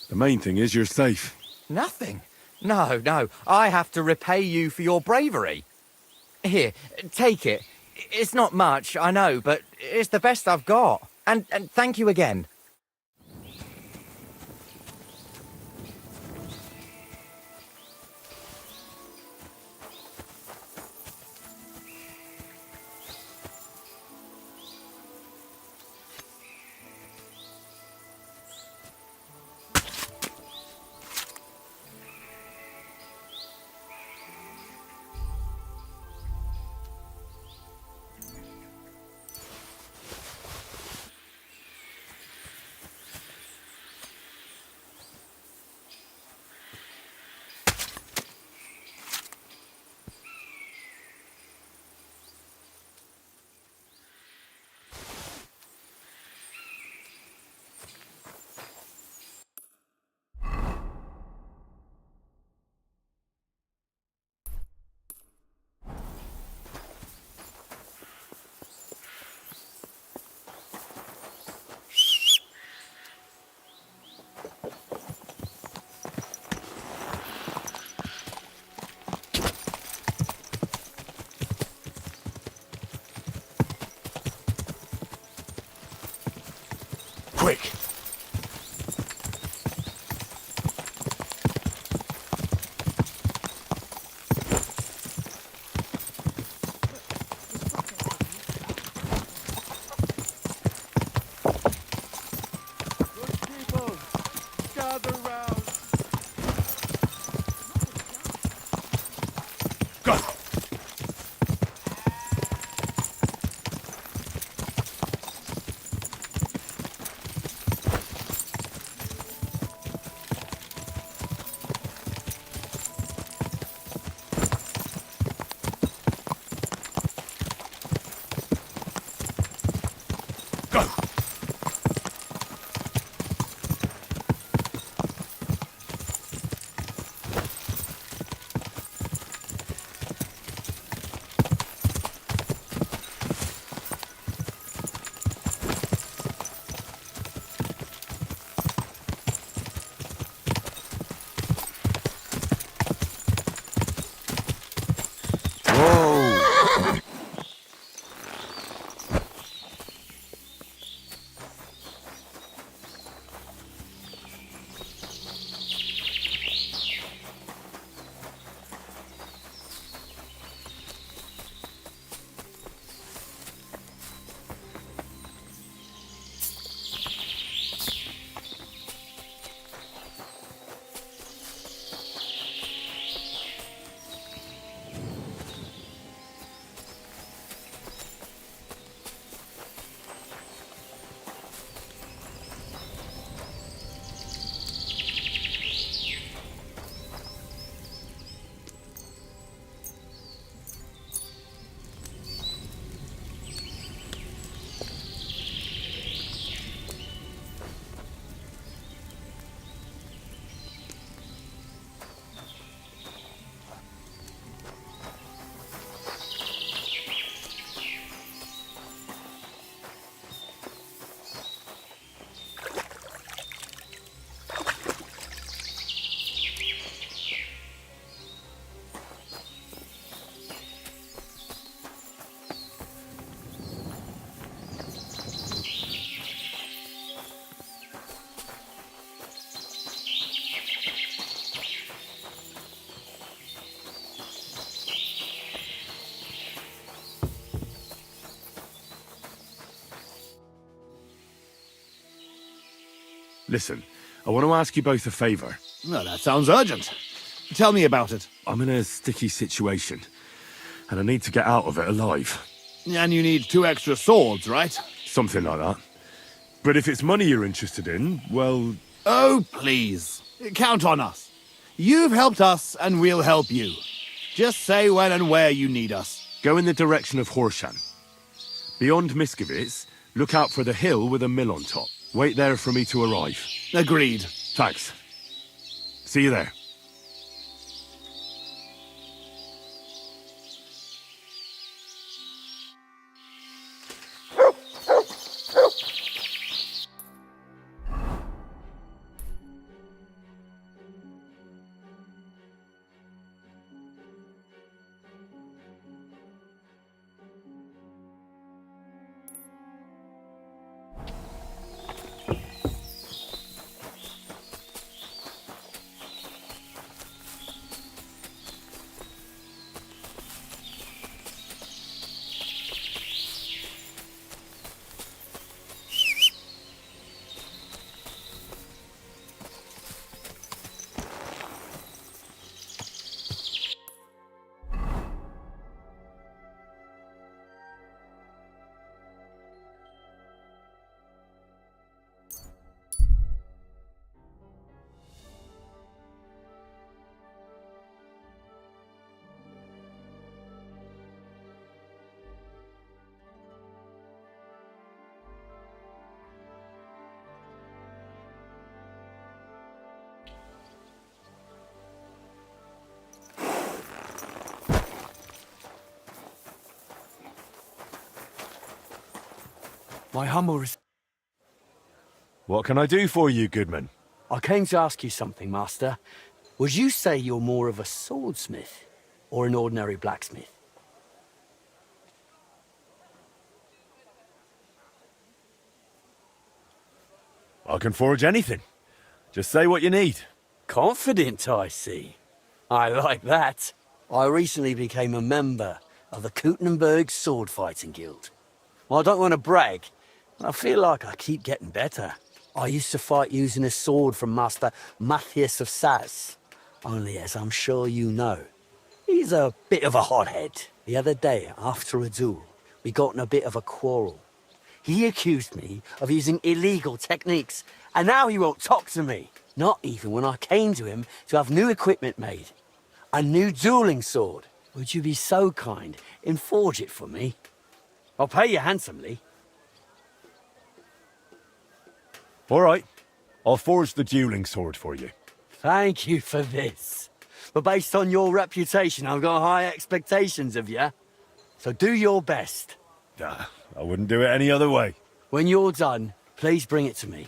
The main thing is you're safe. Nothing? No. I have to repay you for your bravery. Here, take it. It's not much, I know, but it's the best I've got. And thank you again. Listen, I want to ask you both a favor. Well, that sounds urgent. Tell me about it. I'm in a sticky situation, and I need to get out of it alive. And you need 2 extra swords, right? Something like that. But if it's money you're interested in, well... Oh, please. Count on us. You've helped us, and we'll help you. Just say when and where you need us. Go in the direction of Horshan. Beyond Miskovitz, look out for the hill with a mill on top. Wait there for me to arrive. Agreed. Thanks. See you there. My humble What can I do for you, Goodman? I came to ask you something, Master. Would you say you're more of a swordsmith or an ordinary blacksmith? I can forge anything. Just say what you need. Confident, I see. I like that. I recently became a member of the Kuttenberg Sword Fighting Guild. Well, I don't want to brag, but I feel like I keep getting better. I used to fight using a sword from Master Matthias of Saz. Only, as I'm sure you know, He's a bit of a hothead. The other day, after a duel, we got in a bit of a quarrel. He accused me of using illegal techniques, and now he won't talk to me. Not even when I came to him to have new equipment made. A new dueling sword. Would you be so kind and forge it for me? I'll pay you handsomely. All right. I'll forge the dueling sword for you. Thank you for this. But based on your reputation, I've got high expectations of you. So do your best. I wouldn't do it any other way. When you're done, please bring it to me.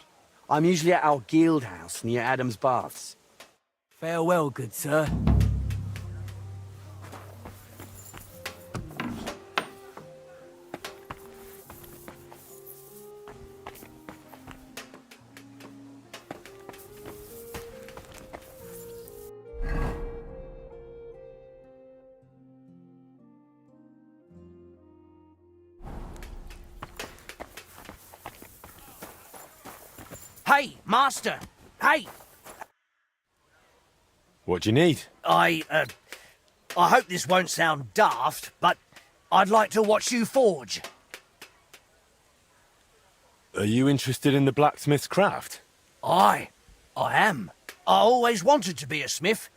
I'm usually at our guild house near Adam's Baths. Farewell, good sir. Hey, master! Hey! What do you need? I hope this won't sound daft, but I'd like to watch you forge. Are you interested in the blacksmith's craft? I am. I always wanted to be a smith.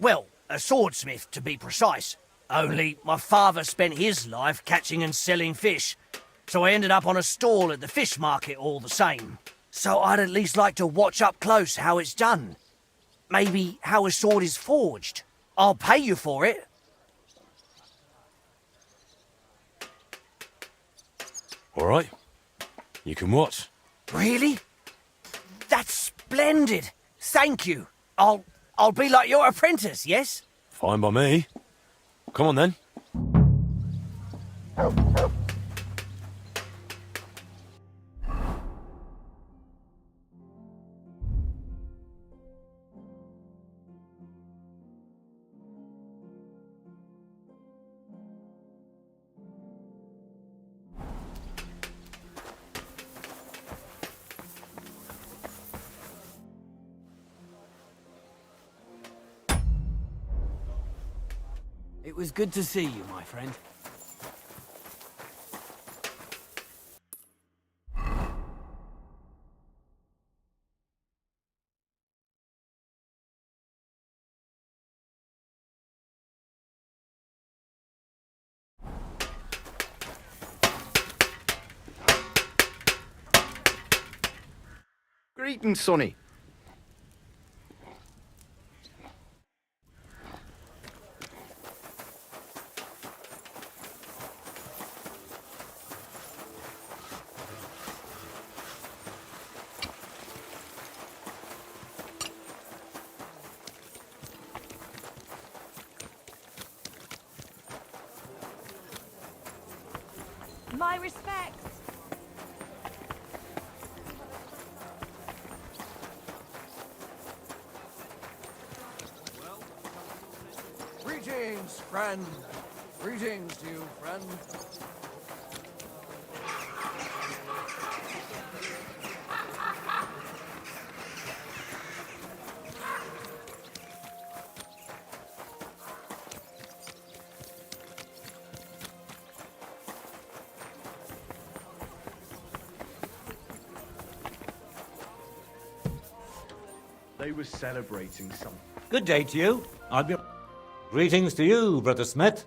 Well, a swordsmith, to be precise. Only my father spent his life catching and selling fish, so I ended up on a stall at the fish market all the same. So I'd at least like to watch up close how it's done. Maybe how a sword is forged. I'll pay you for it. All right. You can watch. Really? That's splendid. Thank you. I'll be like your apprentice, yes? Fine by me. Come on then. It was good to see you, my friend. Greetings, Sonny. My respects. Greetings, friend. Greetings to you, friend. They were celebrating something. Good day to you. I'll be... Greetings to you, Brother Smith.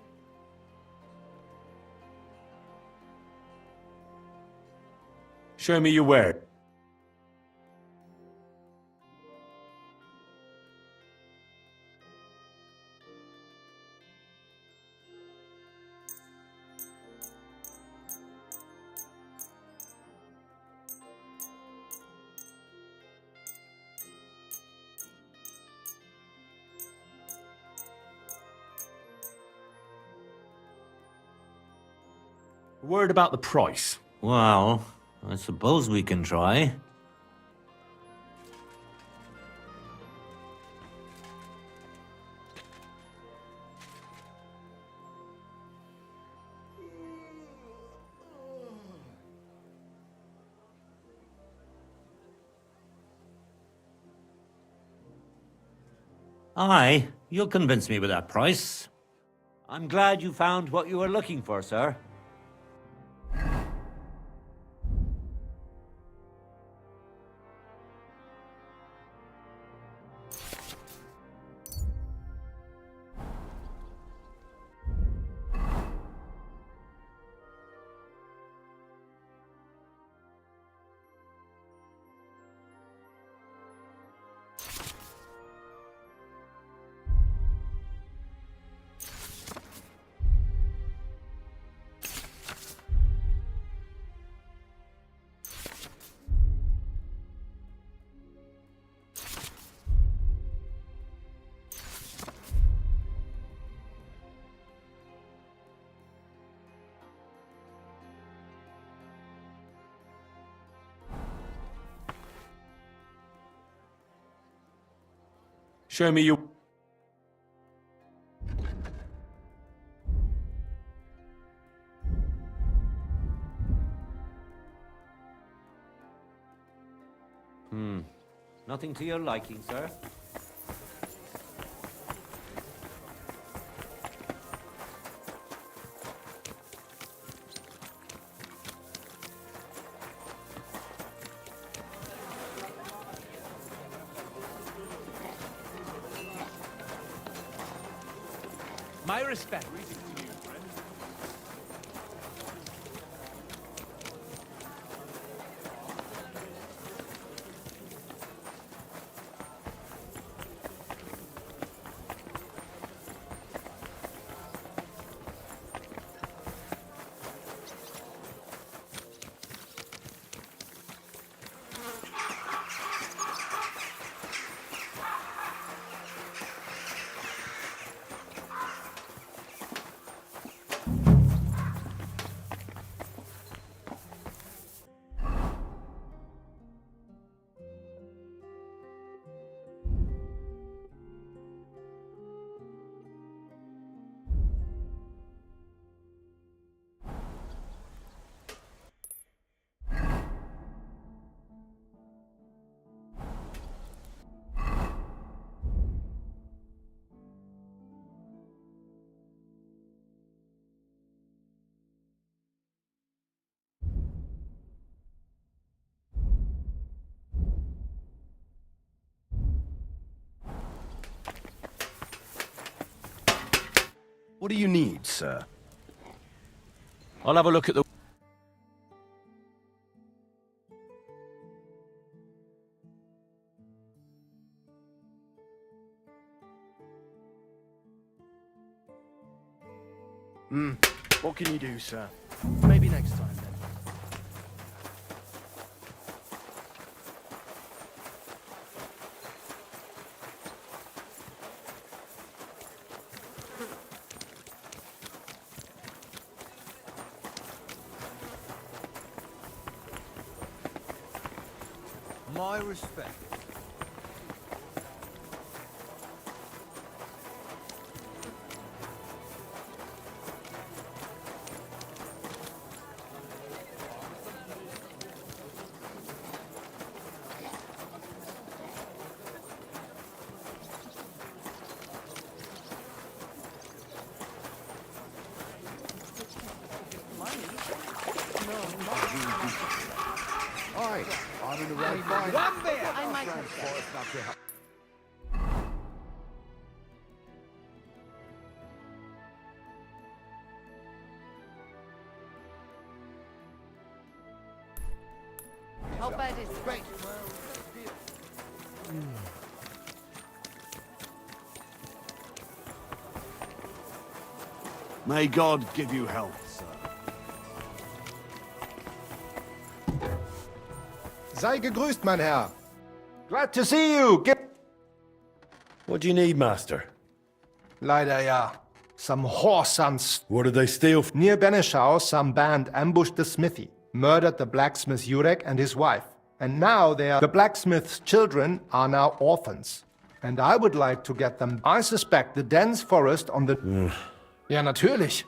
Show me your ware. Word about the price. Well, I suppose we can try. Aye, you'll convince me with that price. I'm glad you found what you were looking for, sir. Show me your... Nothing to your liking, sir. My respect. What do you need, sir? I'll have a look at the... What can you do, sir? Maybe next time, then. My respect. Aye, I'm in the right mind. One beer! I might have How bad is it? May God give you health, sir. Sei gegrüßt, mein Herr. Glad to see you. What do you need, master? Leider ja. Some whoresons. What did they steal? Near Benešov, some band ambushed the smithy, murdered the blacksmith Jurek and his wife. And now the blacksmith's children are now orphans. And I would like to get them. I suspect the dense forest on the... Ja, natürlich.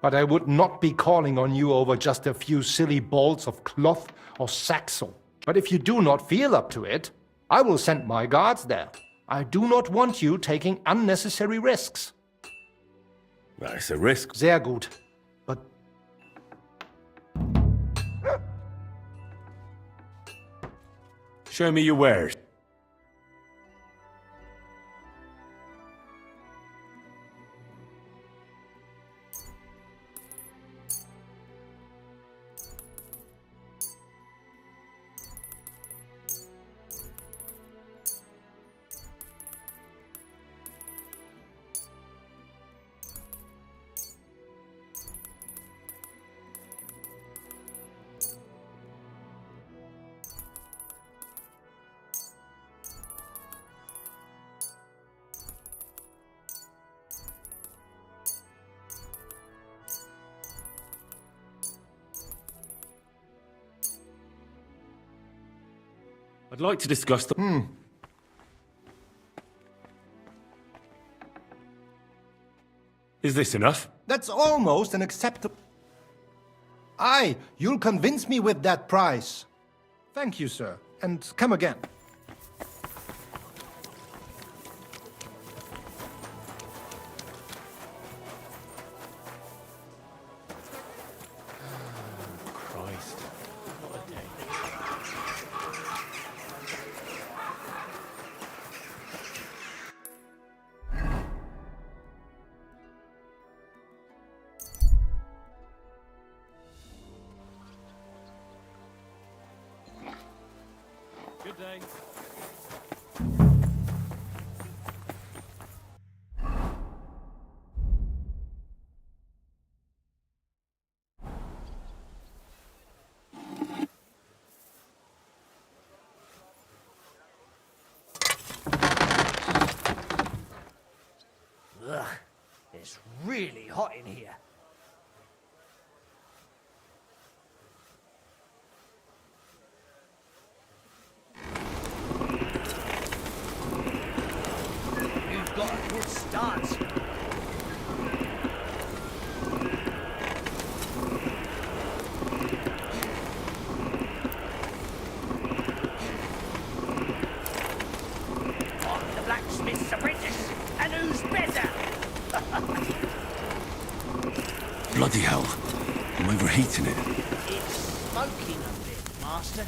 But I would not be calling on you over just a few silly bolts of cloth or saxel. But if you do not feel up to it, I will send my guards there. I do not want you taking unnecessary risks. It's a risk. Sehr gut. But Show me your wares. I'd like to discuss the... Is this enough? that's almost an acceptable... Aye, you'll convince me with that price. Thank you, sir. And come again. Christ. What a day. Good day. Ugh, it's really hot in here. You've got a good start, sir. I'm the blacksmith's apprentice, and who's better? Bloody hell. I'm overheating it. It's smoking a bit, Master,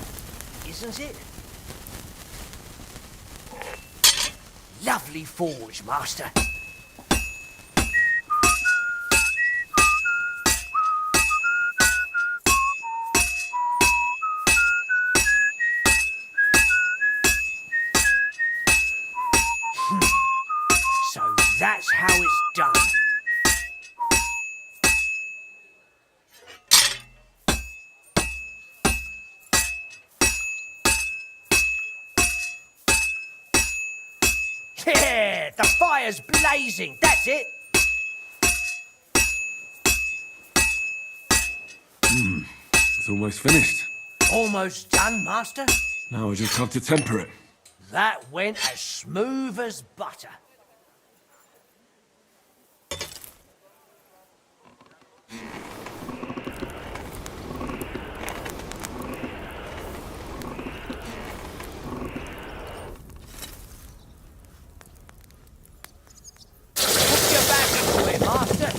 isn't it? Lovely forge, Master. So that's how it's done. Yeah, the fire's blazing. That's it. It's almost finished. Almost done, Master. Now I just have to temper it. That went as smooth as butter. Put your back into it, Master.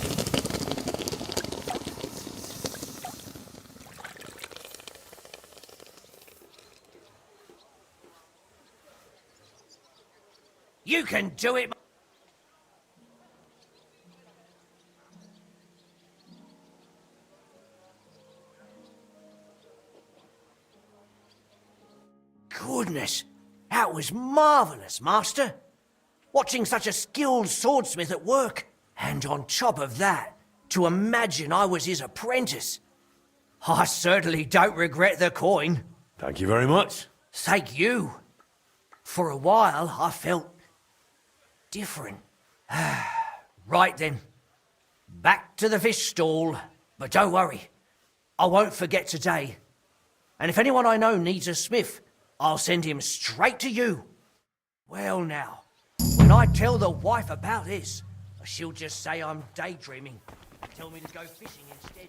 You can do it. Goodness, that was marvellous, Master. Watching such a skilled swordsmith at work. And on top of that, to imagine I was his apprentice. I certainly don't regret the coin. Thank you very much. Thank you. For a while, I felt different. Right then. Back to the fish stall. But don't worry. I won't forget today. And if anyone I know needs a smith, I'll send him straight to you. Well now, when I tell the wife about this, she'll just say I'm daydreaming. Tell me to go fishing instead.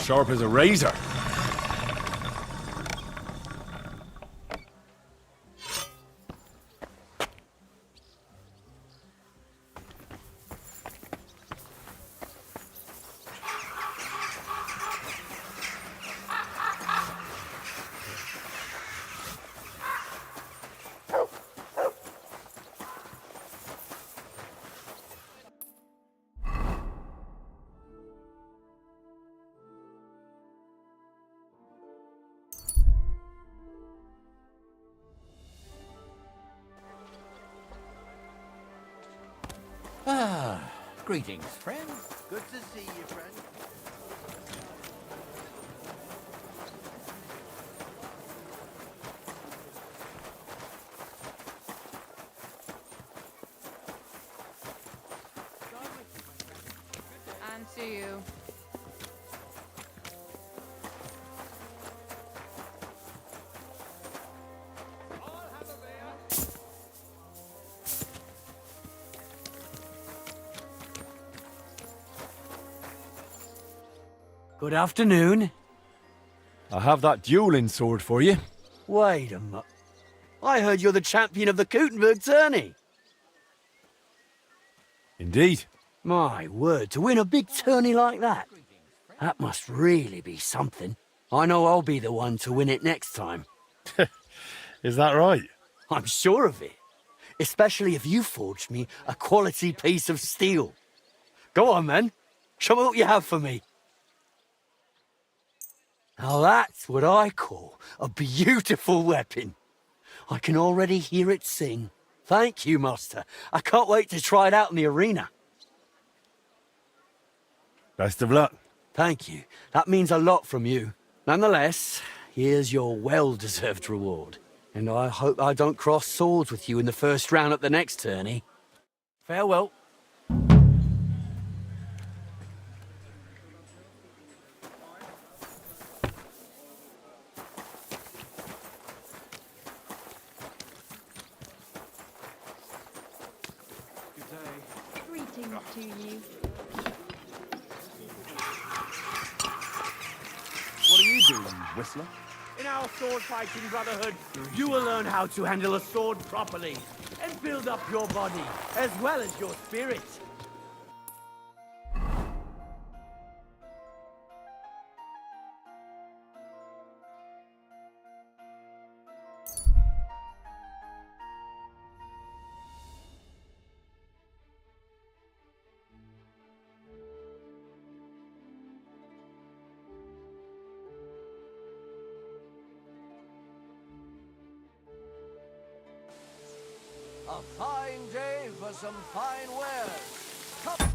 sharp as a razor. Ah, greetings, friend. Good to see you, friend. And to you. Good afternoon. I have that dueling sword for you. Wait a minute. I heard you're the champion of the Kuttenberg tourney. Indeed. My word, to win a big tourney like that. That must really be something. I know I'll be the one to win it next time. Is that right? I'm sure of it. Especially if you forged me a quality piece of steel. Go on, then. Show me what you have for me. Now that's what I call a beautiful weapon. I can already hear it sing. Thank you, Master. I can't wait to try it out in the arena. Best of luck. Thank you. That means a lot from you. Nonetheless, here's your well-deserved reward. And I hope I don't cross swords with you in the first round at the next tourney. Farewell. Greetings to you. What are you doing, Whistler? In our sword-fighting brotherhood, you will learn how to handle a sword properly and build up your body as well as your spirit. A fine day for some fine wares. Come.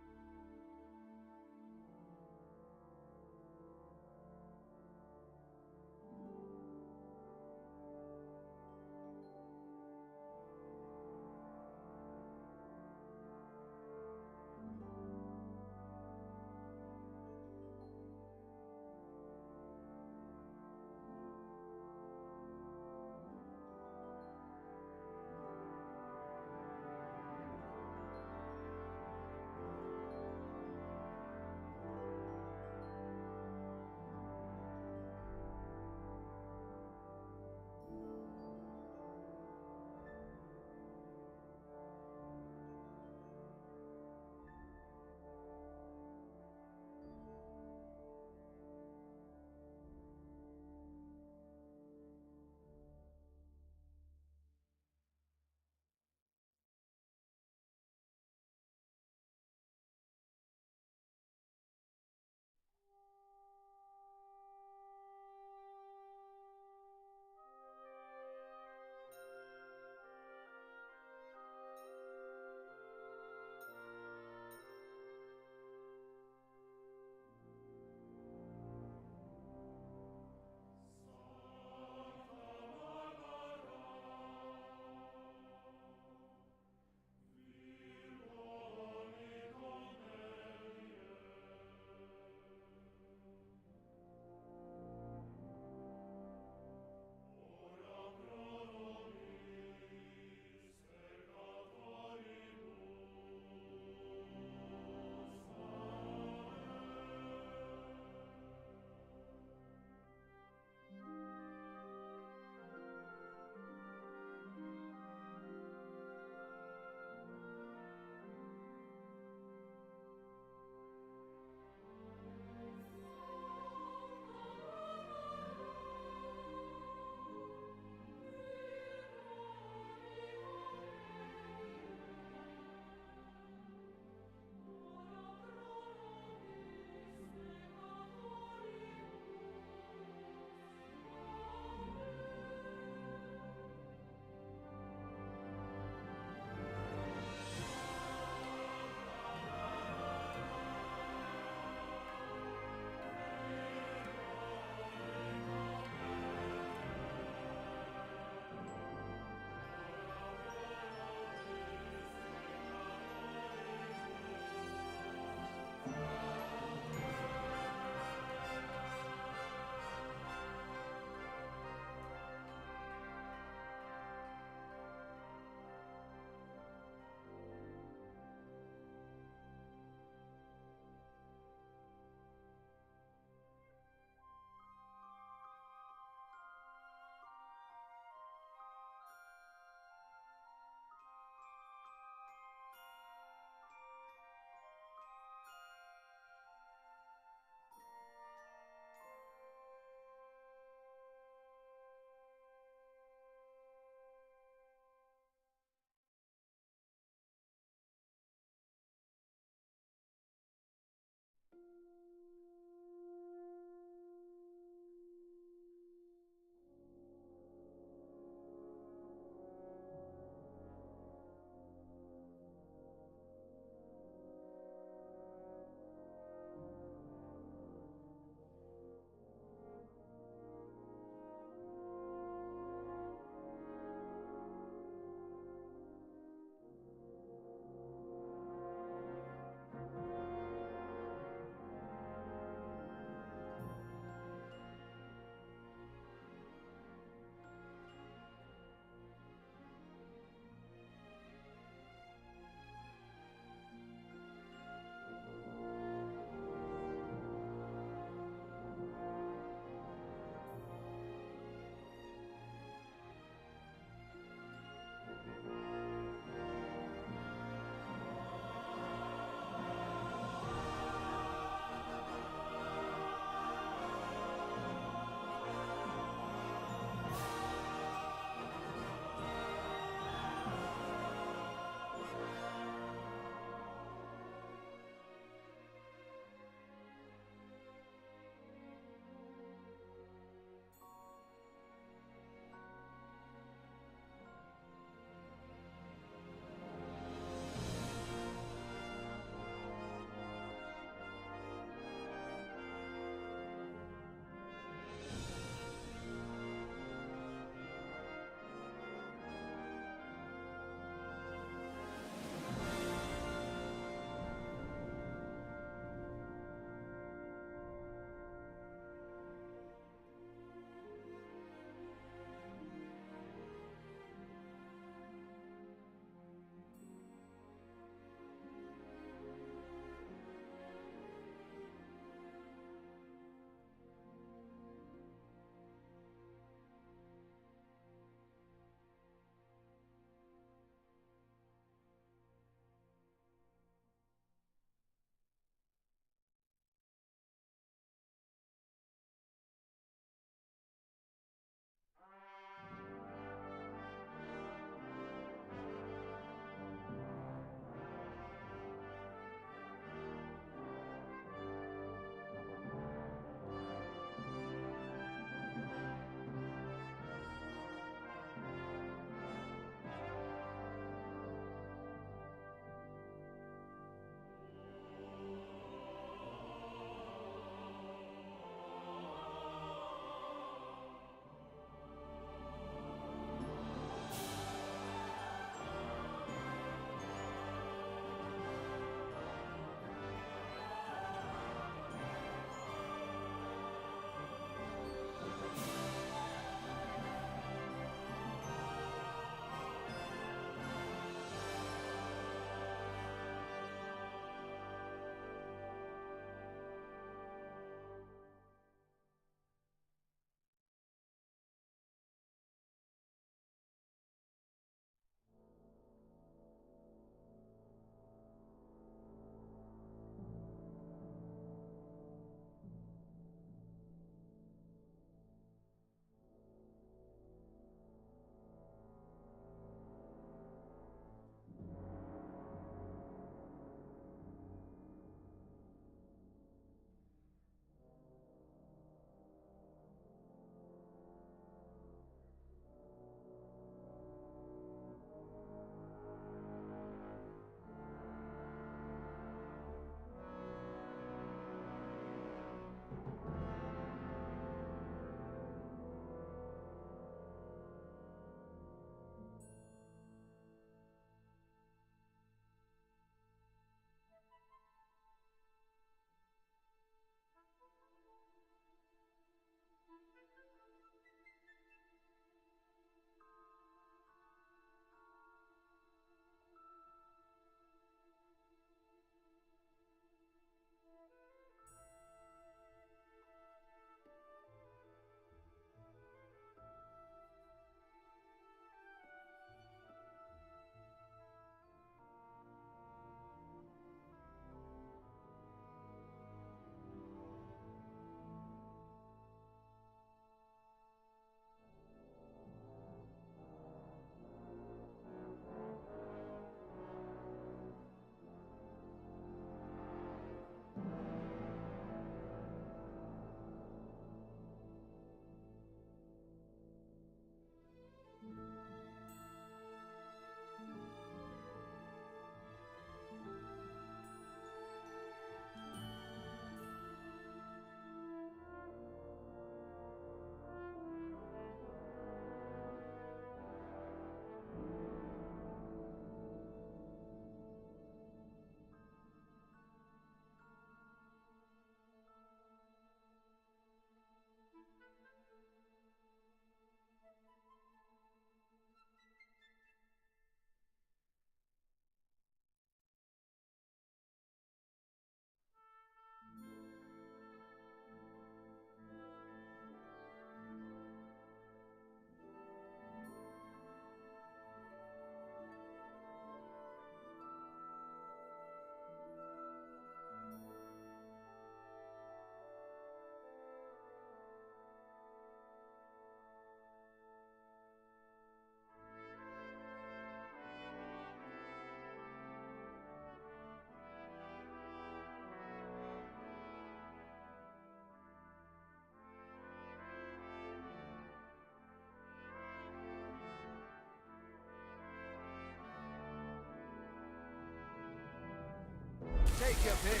get big.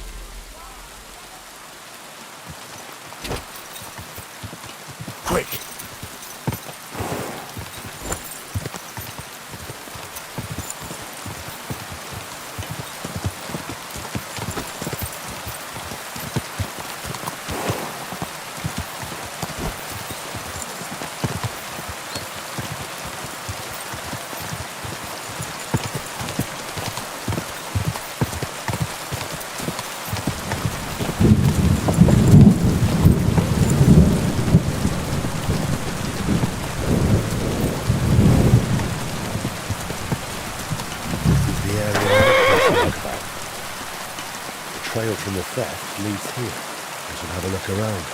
Quick! The area I'm not about. The trail from the theft leads here. I should have a look around.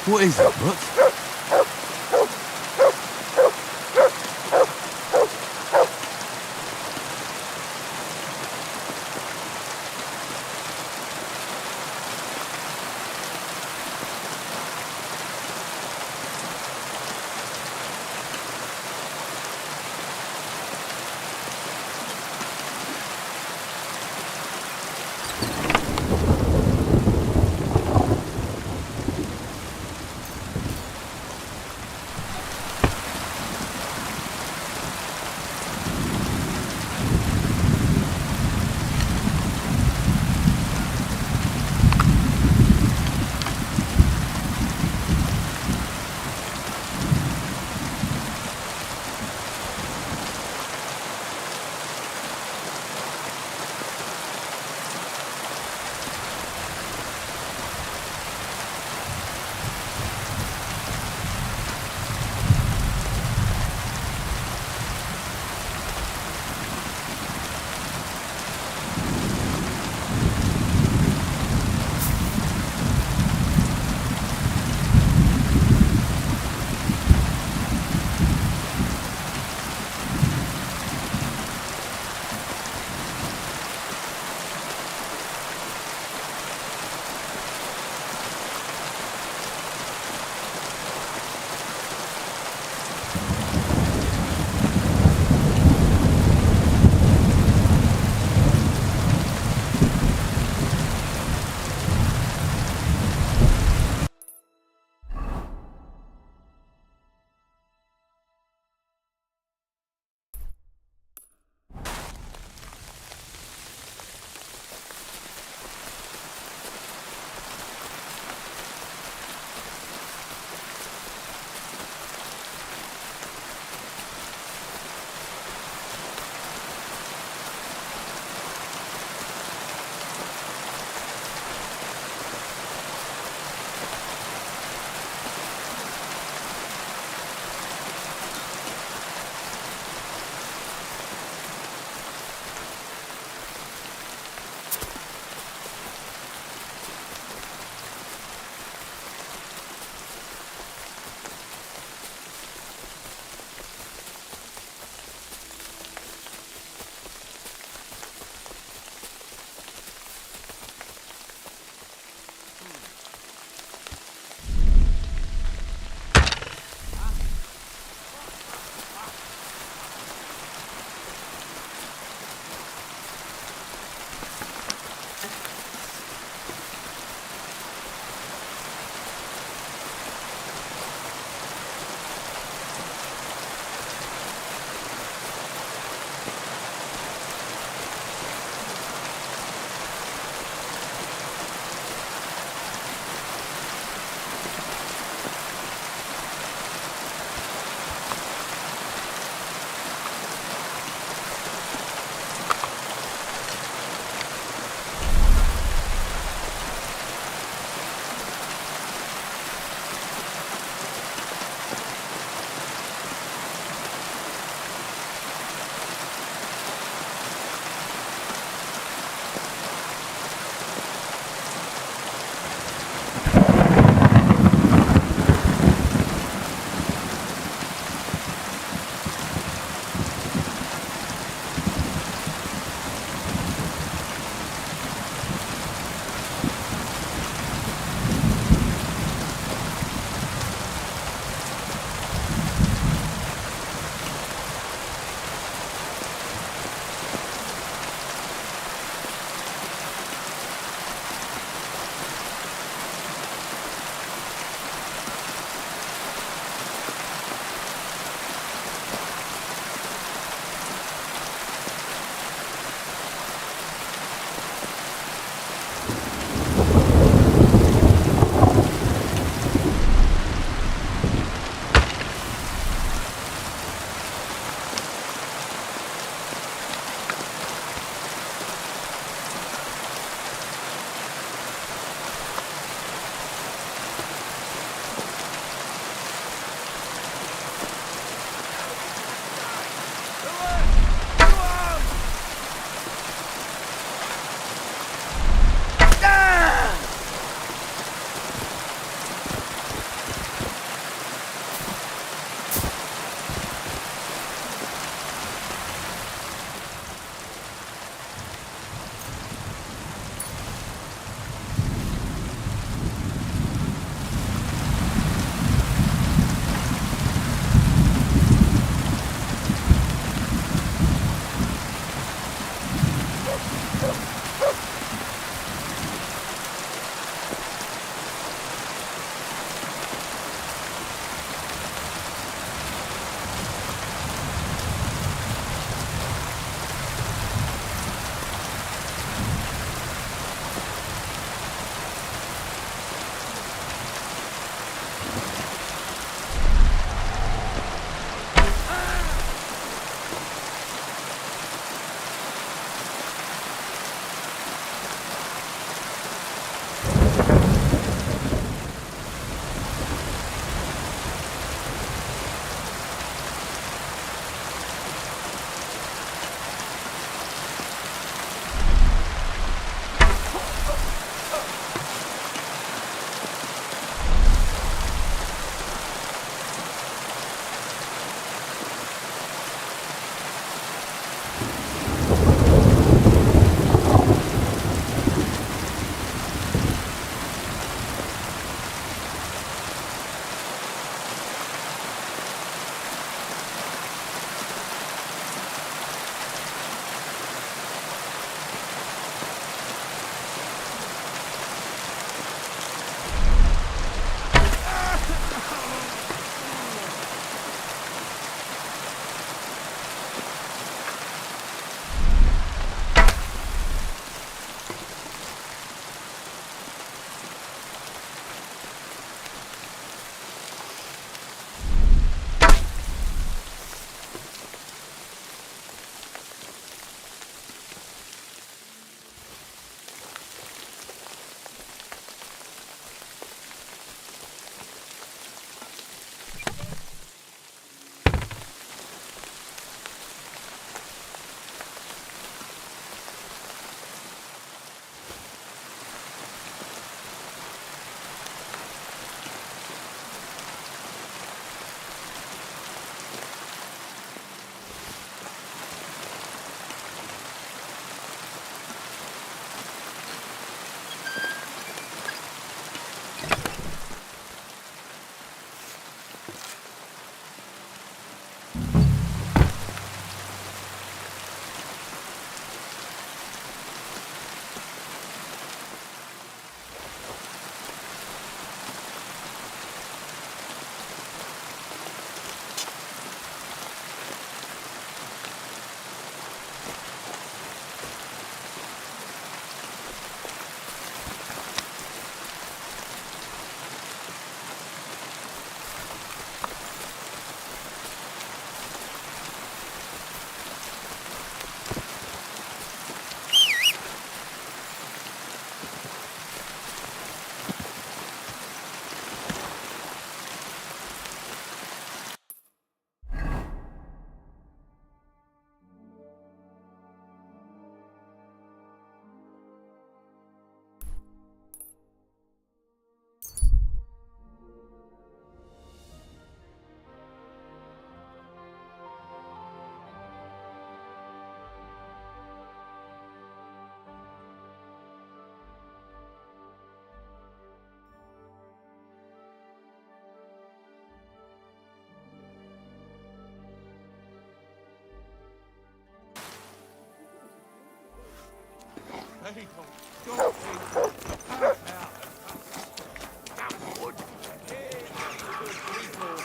What is it, Mutt?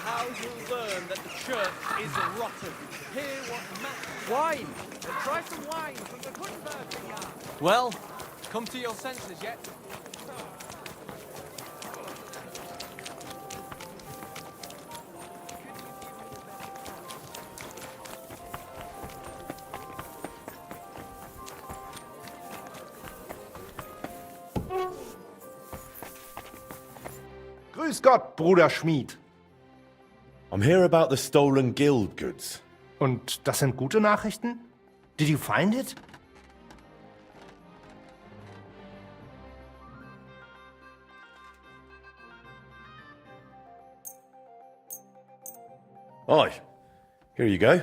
How you'll learn that the church is rotten. Hear what wine! And try some wine from the Gutenberg yard. Well, come to your senses yet? Grüß Gott, Bruder Schmied. I'm here about the stolen guild goods. Und das sind gute Nachrichten? Did you find it? Aye. Here you go.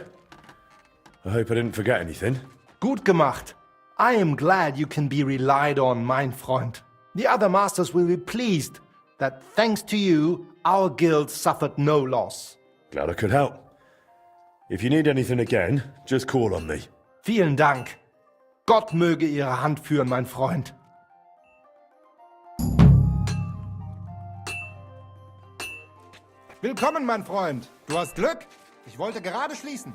I hope I didn't forget anything. Gut gemacht. I am glad you can be relied on, mein Freund. The other masters will be pleased that thanks to you, our guild suffered no loss. Glad I could help. If you need anything again, just call on me. Vielen Dank. Gott möge Ihre Hand führen, mein Freund. Willkommen, mein Freund. Du hast Glück. Ich wollte gerade schließen.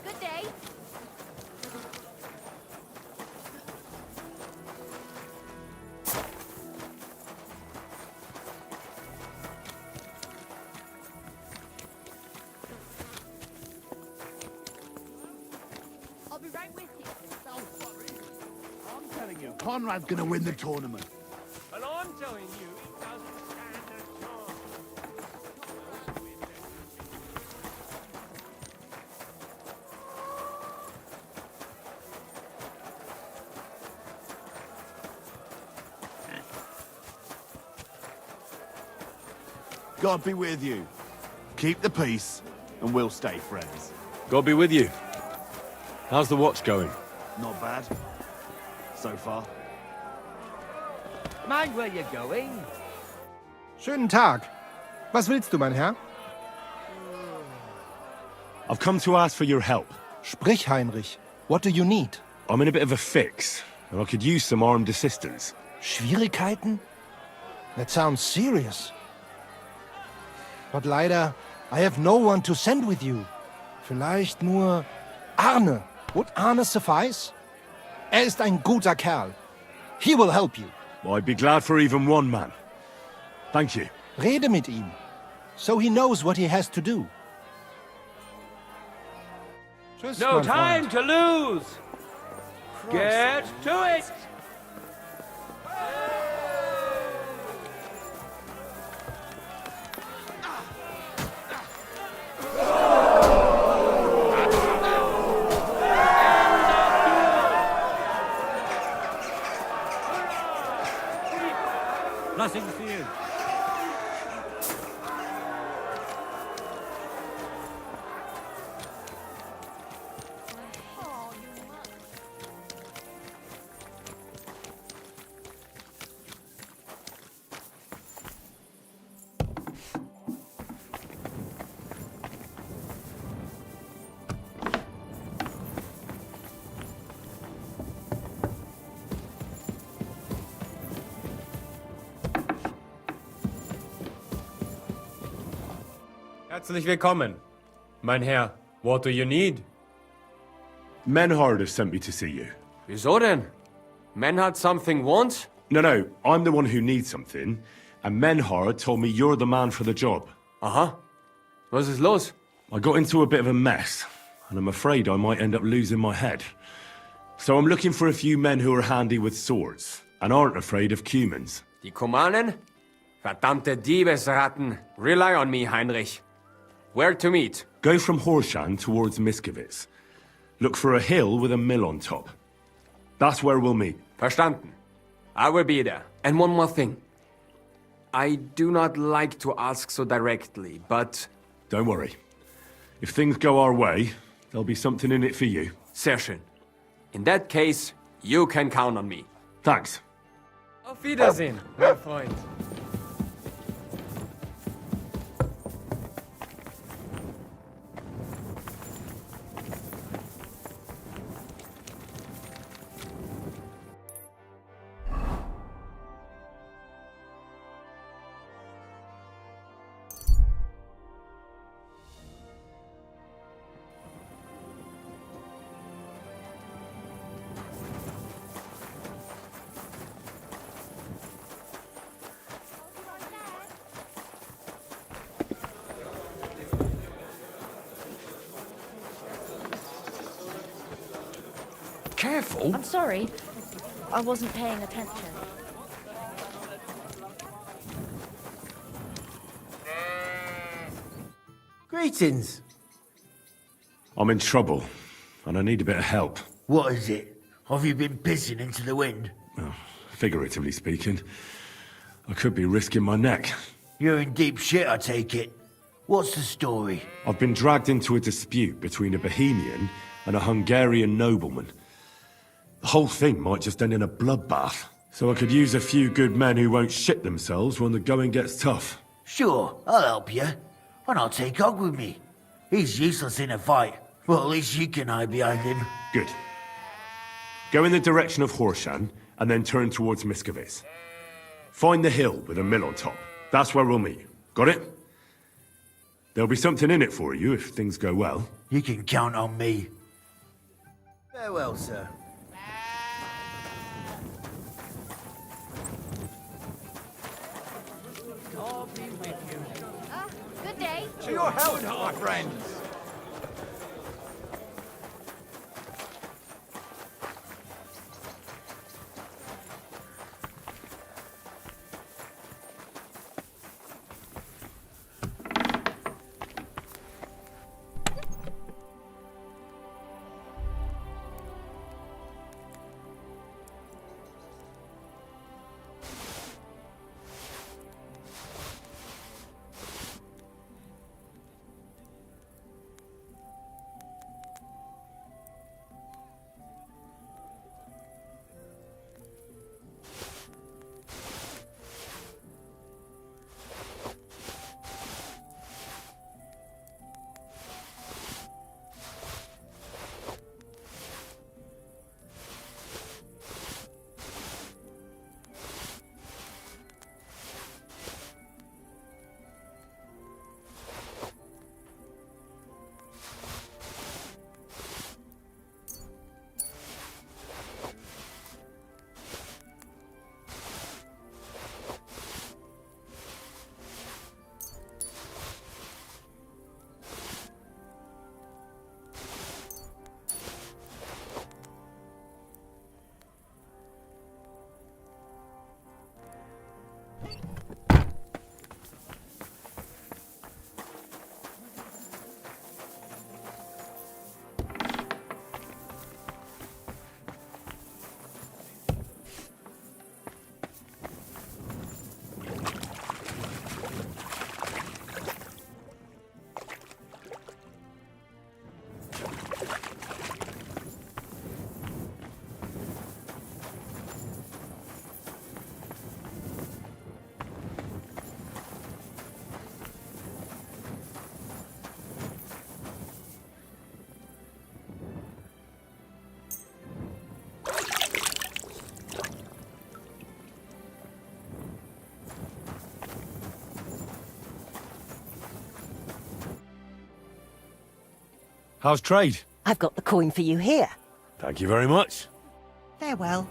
Good day. I'll be right with you. I'm telling you, Conrad's gonna win the tournament. And I'm telling you, it doesn't stand a chance. God be with you. Keep the peace, and we'll stay friends. God be with you. How's the watch going? Not bad. So far. Mind where you're going? Schönen Tag. Was willst du, mein Herr? I've come to ask for your help. Sprich, Heinrich. What do you need? I'm in a bit of a fix, and I could use some armed assistance. Schwierigkeiten? That sounds serious. But leider, I have no one to send with you. Vielleicht nur Arne. Would Arne suffice? Ist ein guter Kerl. He will help you. I'd be glad for even one man. Thank you. Rede mit ihm, so he knows what he has to do. Tschüss, No mein time Freund. to lose! Get to it! Blessings to you. Herzlich willkommen. Mein Herr, what do you need? Menhard has sent me to see you. Wieso denn? Menhard something wants? No, I'm the one who needs something, and Menhard told me you're the man for the job. Aha. Was ist los? I got into a bit of a mess, and I'm afraid I might end up losing my head. So I'm looking for a few men who are handy with swords. and aren't afraid of Cumans. Die Kumanen? Verdammte Diebesratten. Rely on me, Heinrich. Where to meet? Go from Horshan towards Miskovitz. Look for a hill with a mill on top. That's where we'll meet. Verstanden. I will be there. And one more thing. I do not like to ask so directly, but... Don't worry. If things go our way, there'll be something in it for you. Sehr schön. In that case, you can count on me. Thanks. Auf Wiedersehen, mein Freund. Careful. I'm sorry. I wasn't paying attention. Greetings. I'm in trouble, and I need a bit of help. What is it? Have you been pissing into the wind? Well, figuratively speaking, I could be risking my neck. You're in deep shit, I take it. What's the story? I've been dragged into a dispute between a Bohemian and a Hungarian nobleman. The whole thing might just end in a bloodbath. So I could use a few good men who won't shit themselves when the going gets tough. Sure, I'll help you. And I'll take Og with me. He's useless in a fight. Well, at least you can hide behind him. Good. Go in the direction of Horshan, and then turn towards Miskovitz. Find the hill with a mill on top. That's where we'll meet. Got it? There'll be something in it for you if things go well. You can count on me. Farewell, sir. I'll be with you. Good day. To your health, my friends. How's trade? I've got the coin for you here. Thank you very much. Farewell.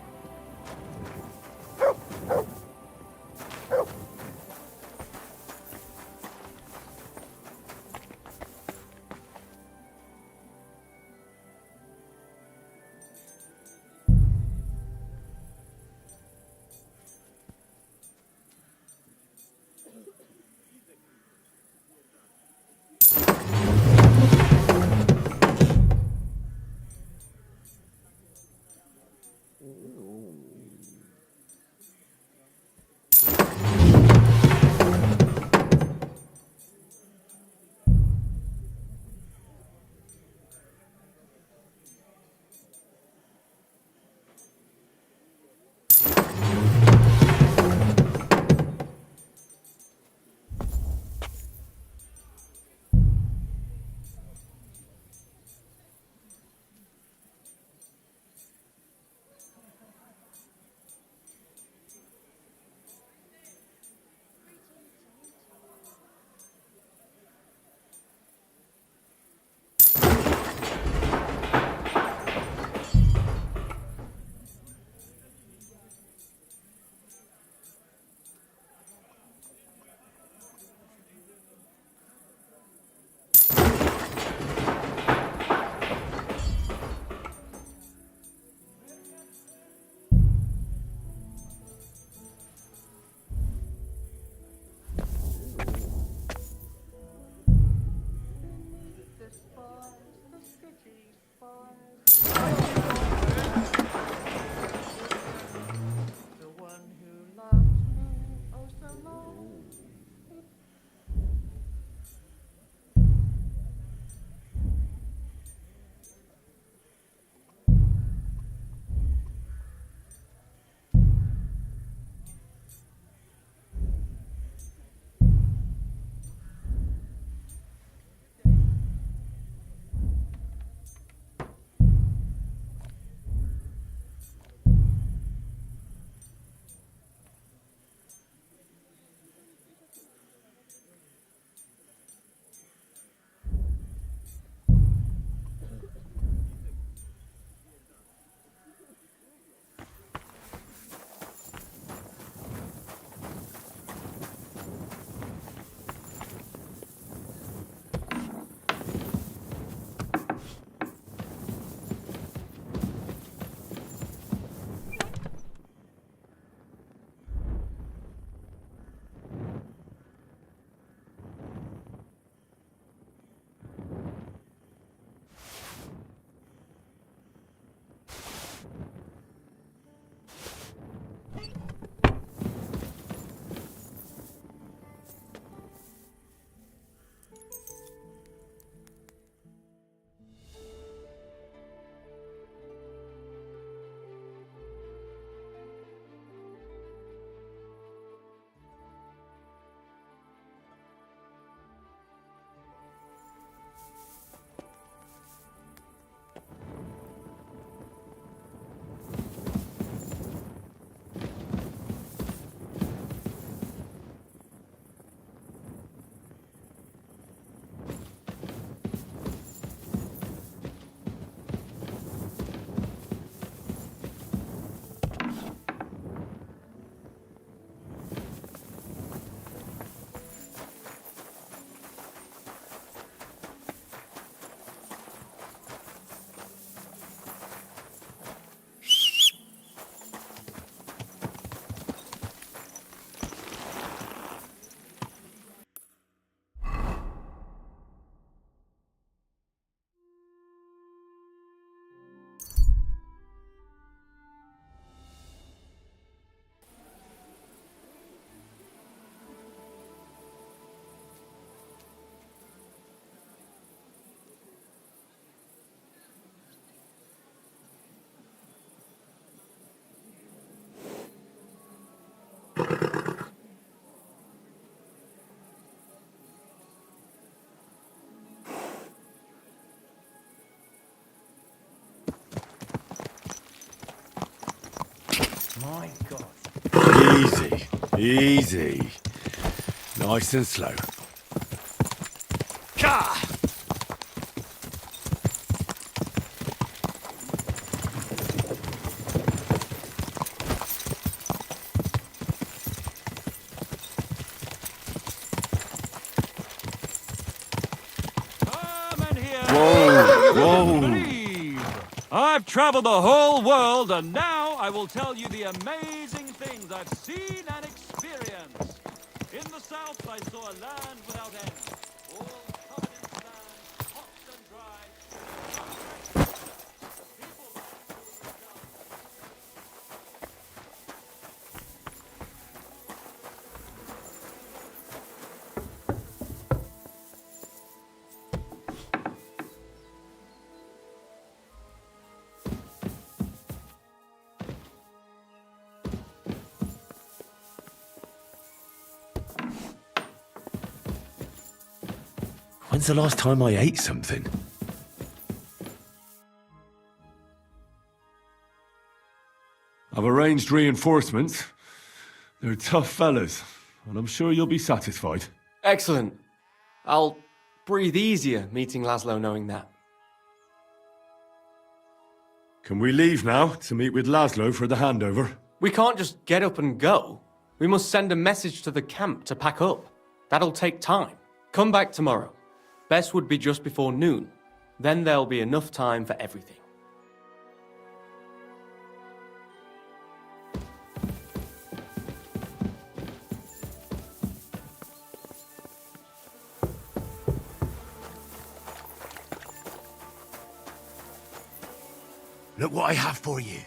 My God. Easy, easy. Nice and slow. Ka! I've traveled the whole world, and now I will tell you the amazing things I've seen and experienced. In the south, I saw a land without end, all covered in sand, hot and dry. When's the last time I ate something? I've arranged reinforcements. They're tough fellas, and I'm sure you'll be satisfied. Excellent. I'll breathe easier meeting Laszlo knowing that. Can we leave now to meet with Laszlo for the handover? We can't just get up and go. We must send a message to the camp to pack up. That'll take time. Come back tomorrow. Best would be just before noon. Then there'll be enough time for everything. Look what I have for you.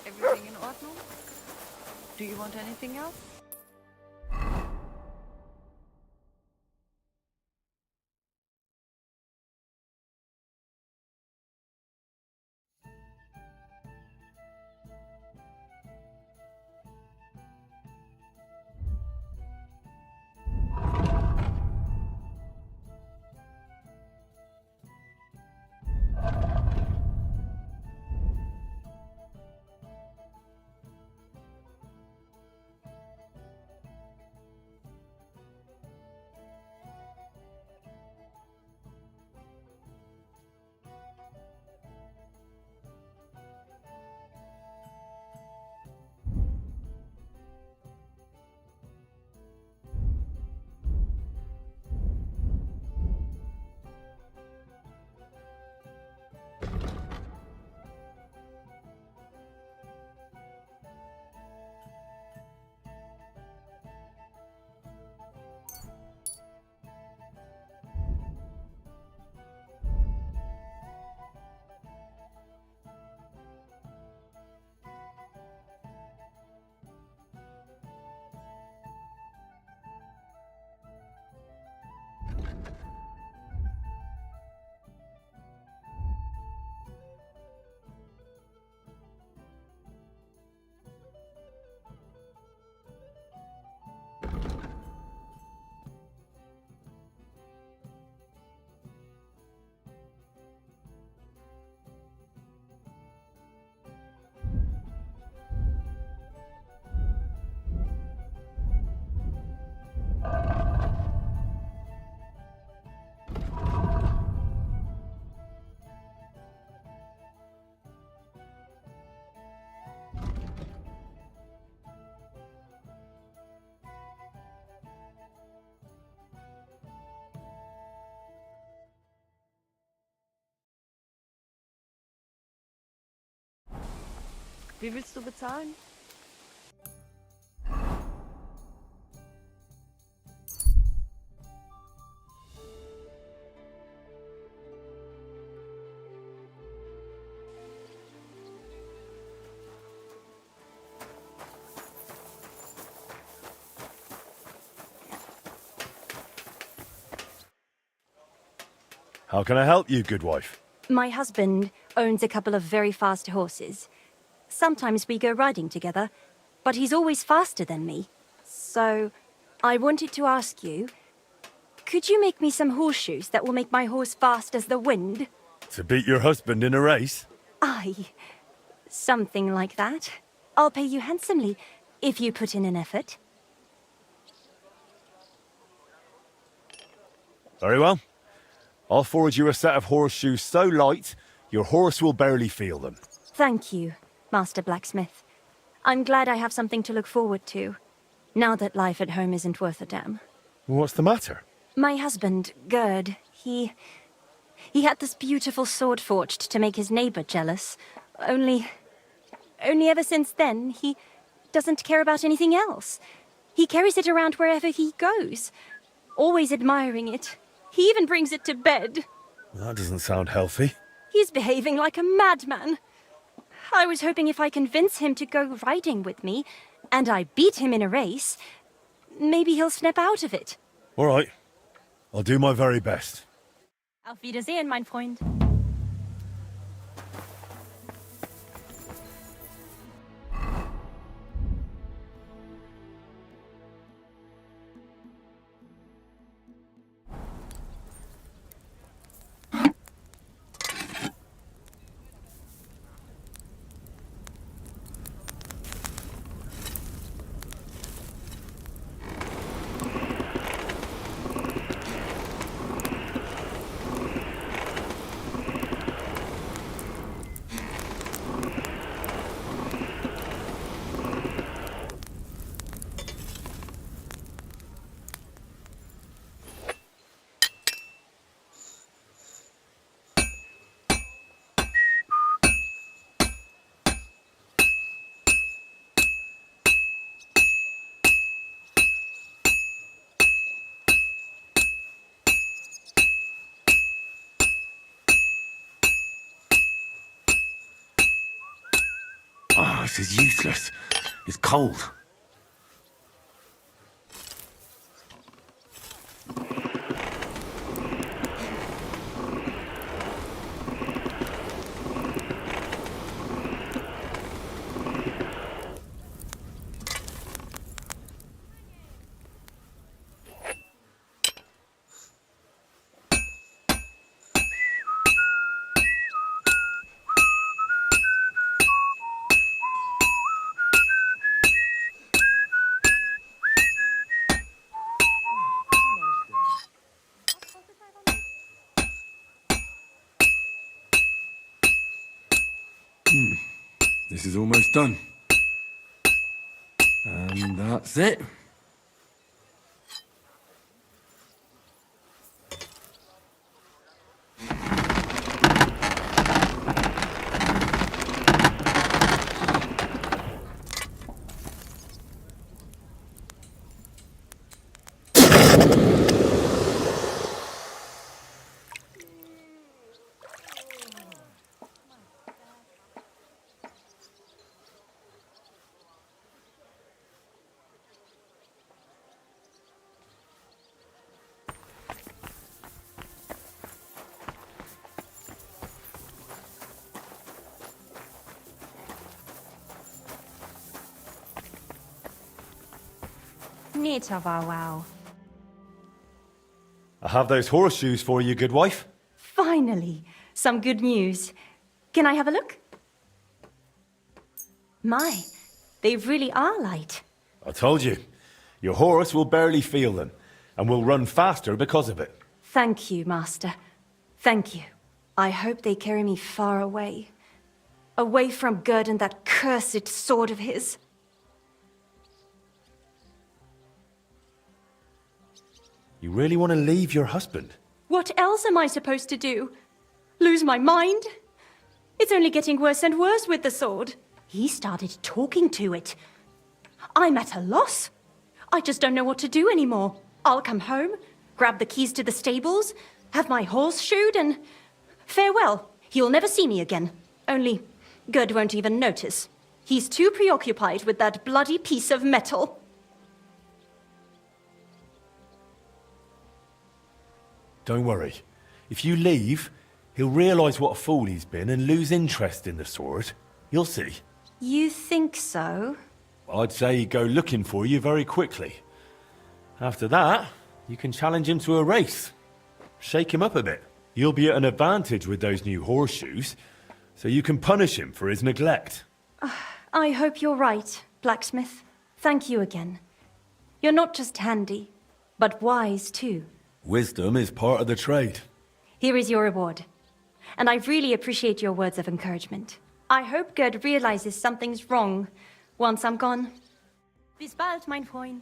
Everything in Ordnung? Do you want anything else? Wie willst du bezahlen? How can I help you, good wife? My husband owns a couple of very fast horses. Sometimes we go riding together, but he's always faster than me. So, I wanted to ask you, could you make me some horseshoes that will make my horse fast as the wind? To beat your husband in a race? Aye, something like that. I'll pay you handsomely if you put in an effort. Very well. I'll forward you a set of horseshoes so light, your horse will barely feel them. Thank you, Master Blacksmith. I'm glad I have something to look forward to, now that life at home isn't worth a damn. What's the matter? My husband, Gerd, he had this beautiful sword forged to make his neighbor jealous. Only ever since then, he doesn't care about anything else. He carries it around wherever he goes, always admiring it. He even brings it to bed. That doesn't sound healthy. He's behaving like a madman. I was hoping if I convince him to go riding with me, and I beat him in a race, maybe he'll snap out of it. All right. I'll do my very best. Auf Wiedersehen, mein Freund. Oh, this is useless. It's cold. This is almost done. And that's it. Wow. I have those horseshoes for you, good wife. Finally, some good news. Can I have a look? My, they really are light. I told you. Your horse will barely feel them, and will run faster because of it. Thank you, Master. Thank you. I hope they carry me far away. Away from Gerd and that cursed sword of his. You really want to leave your husband? What else am I supposed to do? Lose my mind? It's only getting worse and worse with the sword. he started talking to it. I'm at a loss. I just don't know what to do anymore. I'll come home, grab the keys to the stables, have my horse shoed, and farewell. He'll never see me again. Only Gerd won't even notice. He's too preoccupied with that bloody piece of metal. Don't worry. If you leave, he'll realise what a fool he's been and lose interest in the sword. You'll see. You think so? Well, I'd say he'd go looking for you very quickly. After that, you can challenge him to a race. Shake him up a bit. You'll be at an advantage with those new horseshoes, so you can punish him for his neglect. I hope you're right, blacksmith. Thank you again. You're not just handy, but wise too. Wisdom is part of the trade. Here is your reward. And I really appreciate your words of encouragement. I hope Gerd realizes something's wrong once I'm gone. Bis bald, mein Freund.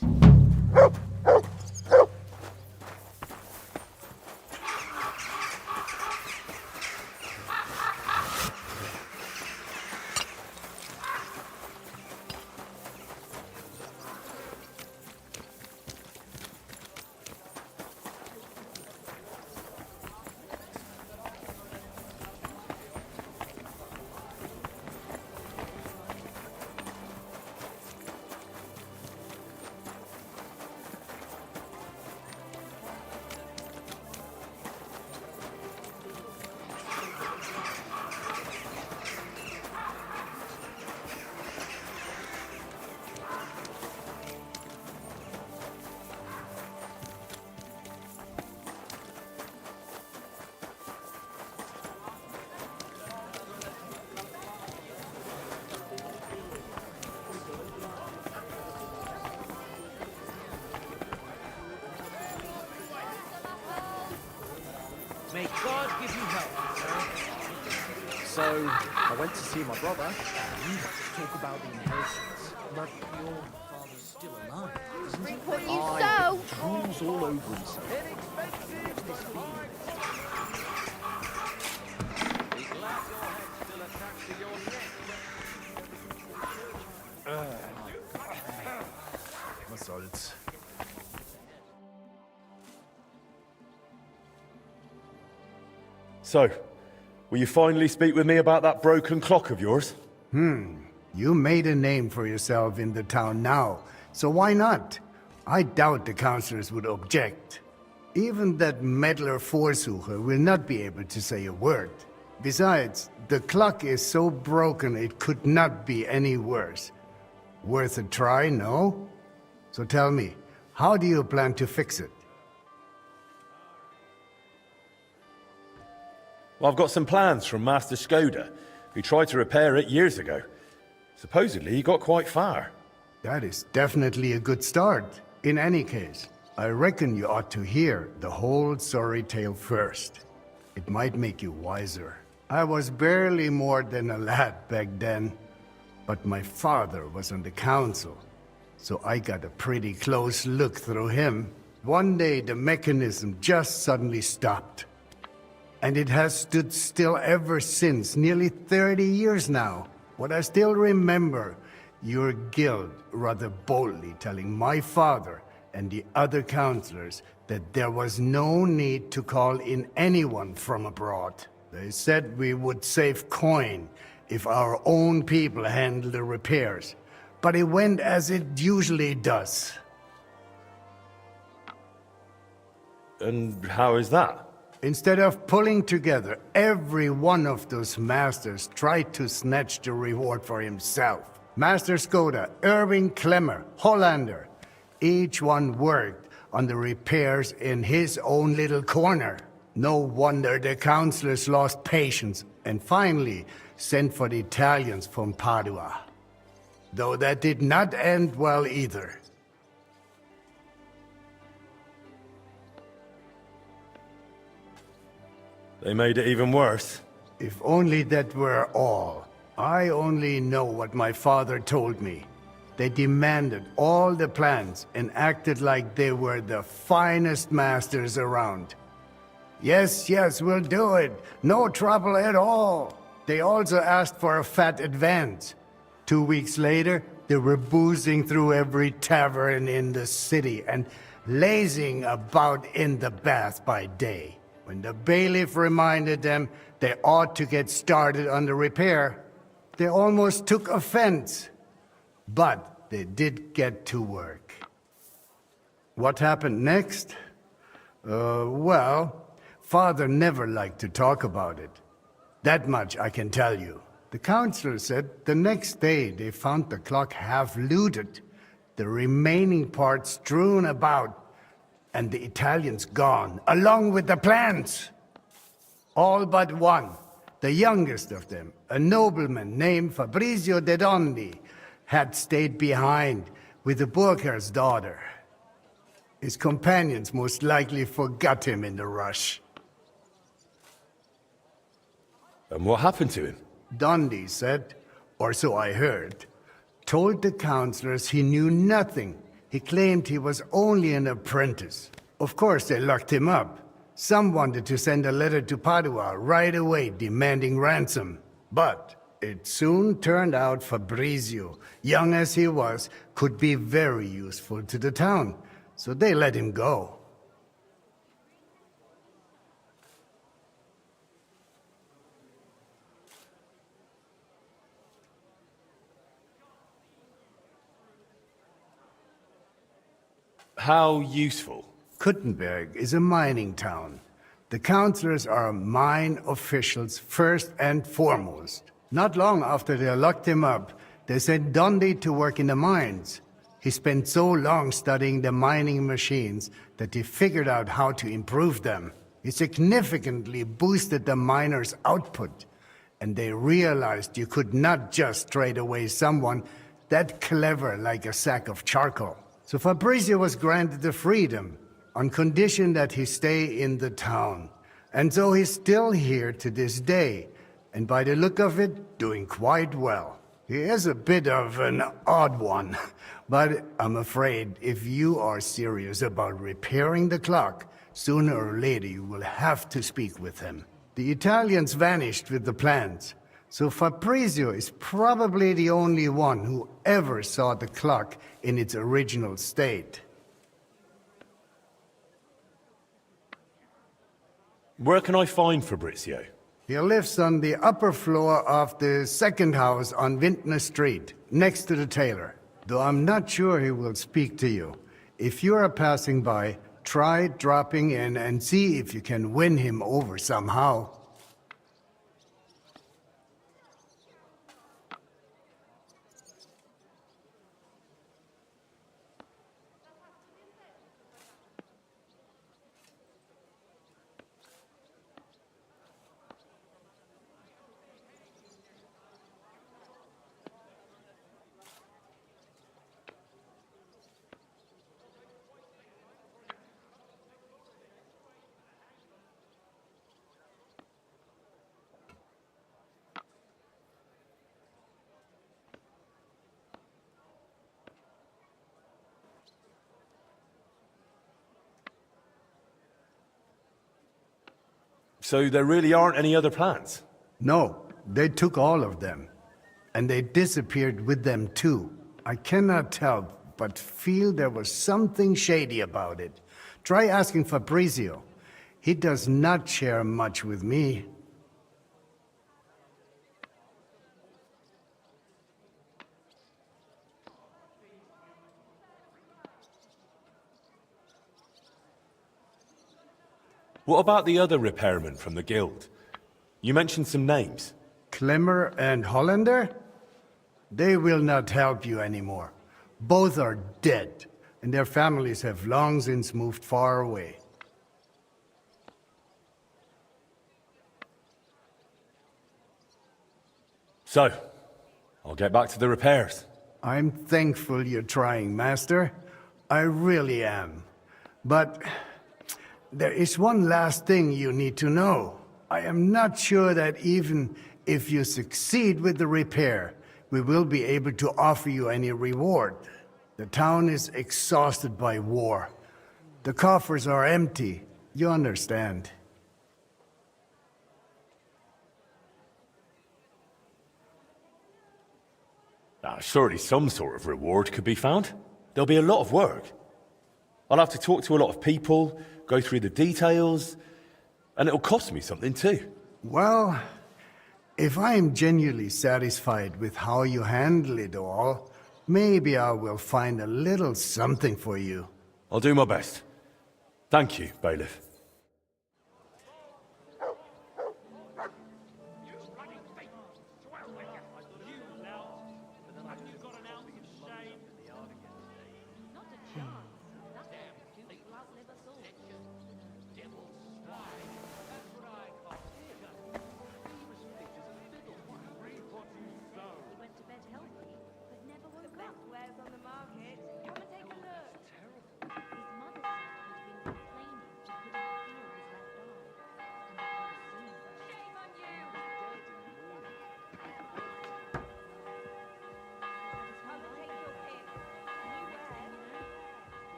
May God give you help, sir. So, I went to see my brother, and talk about the inheritance. But your father's still alive, isn't he? What you Aye, sow. drools all over himself. Was soll's? So, will you finally speak with me about that broken clock of yours? You made a name for yourself in the town now, so why not? I doubt the councillors would object. Even that meddler Vorsucher will not be able to say a word. Besides, the clock is so broken it could not be any worse. Worth a try, no? So tell me, how do you plan to fix it? Well, I've got some plans from Master Skoda, who tried to repair it years ago. Supposedly, he got quite far. That is definitely a good start. In any case, I reckon you ought to hear the whole sorry tale first. It might make you wiser. I was barely more than a lad back then, but my father was on the council, so I got a pretty close look through him. One day, the mechanism just suddenly stopped. And it has stood still ever since, nearly 30 years now. What I still remember, your guild rather boldly telling my father and the other councillors that there was no need to call in anyone from abroad. They said we would save coin if our own people handled the repairs. But it went as it usually does. And how is that? Instead of pulling together, every one of those masters tried to snatch the reward for himself. Master Skoda, Irving Klemmer, Hollander, each one worked on the repairs in his own little corner. No wonder the councillors lost patience and finally sent for the Italians from Padua. Though that did not end well either. They made it even worse. If only that were all. I only know what my father told me. They demanded all the plans and acted like they were the finest masters around. Yes, yes, we'll do it. No trouble at all. They also asked for a fat advance. 2 weeks later, they were boozing through every tavern in the city and lazing about in the bath by day. When the bailiff reminded them they ought to get started on the repair, they almost took offense. But they did get to work. What happened next? Well, Father never liked to talk about it. That much I can tell you. The counselor said the next day they found the clock half looted, the remaining parts strewn about, and the Italians gone, along with the plans. All but one, the youngest of them, a nobleman named Fabrizio de Dondi, had stayed behind with the Burkhar's daughter. His companions most likely forgot him in the rush. And what happened to him? Dondi said, or so I heard, told the counselors he knew nothing. He claimed he was only an apprentice. Of course, they locked him up. Some wanted to send a letter to Padua right away demanding ransom. But it soon turned out Fabrizio, young as he was, could be very useful to the town. So they let him go. How useful? Kuttenberg is a mining town. The counselors are mine officials first and foremost. Not long after they locked him up, they sent Dondi to work in the mines. He spent so long studying the mining machines that he figured out how to improve them. He significantly boosted the miners' output, and they realized you could not just trade away someone that clever like a sack of charcoal. So Fabrizio was granted the freedom, on condition that he stay in the town. And so he's still here to this day, and by the look of it, doing quite well. He is a bit of an odd one, but I'm afraid if you are serious about repairing the clock, sooner or later you will have to speak with him. The Italians vanished with the plans, so Fabrizio is probably the only one who ever saw the clock in its original state. Where can I find Fabrizio? He lives on the upper floor of the second house on Vintner Street, next to the tailor. Though I'm not sure he will speak to you. If you are passing by, try dropping in and see if you can win him over somehow. So there really aren't any other plans? No, they took all of them. And they disappeared with them too. I cannot tell, but feel there was something shady about it. Try asking Fabrizio. He does not share much with me. What about the other repairmen from the guild? You mentioned some names. Klemmer and Hollander? They will not help you anymore. Both are dead, and their families have long since moved far away. So, I'll get back to the repairs. I'm thankful you're trying, Master. I really am. But there is one last thing you need to know. I am not sure that even if you succeed with the repair, we will be able to offer you any reward. The town is exhausted by war. The coffers are empty. You understand. Surely some sort of reward could be found. There'll be a lot of work. I'll have to talk to a lot of people, go through the details, and it'll cost me something too. Well, if I am genuinely satisfied with how you handle it all, maybe I will find a little something for you. I'll do my best. Thank you, Bailiff.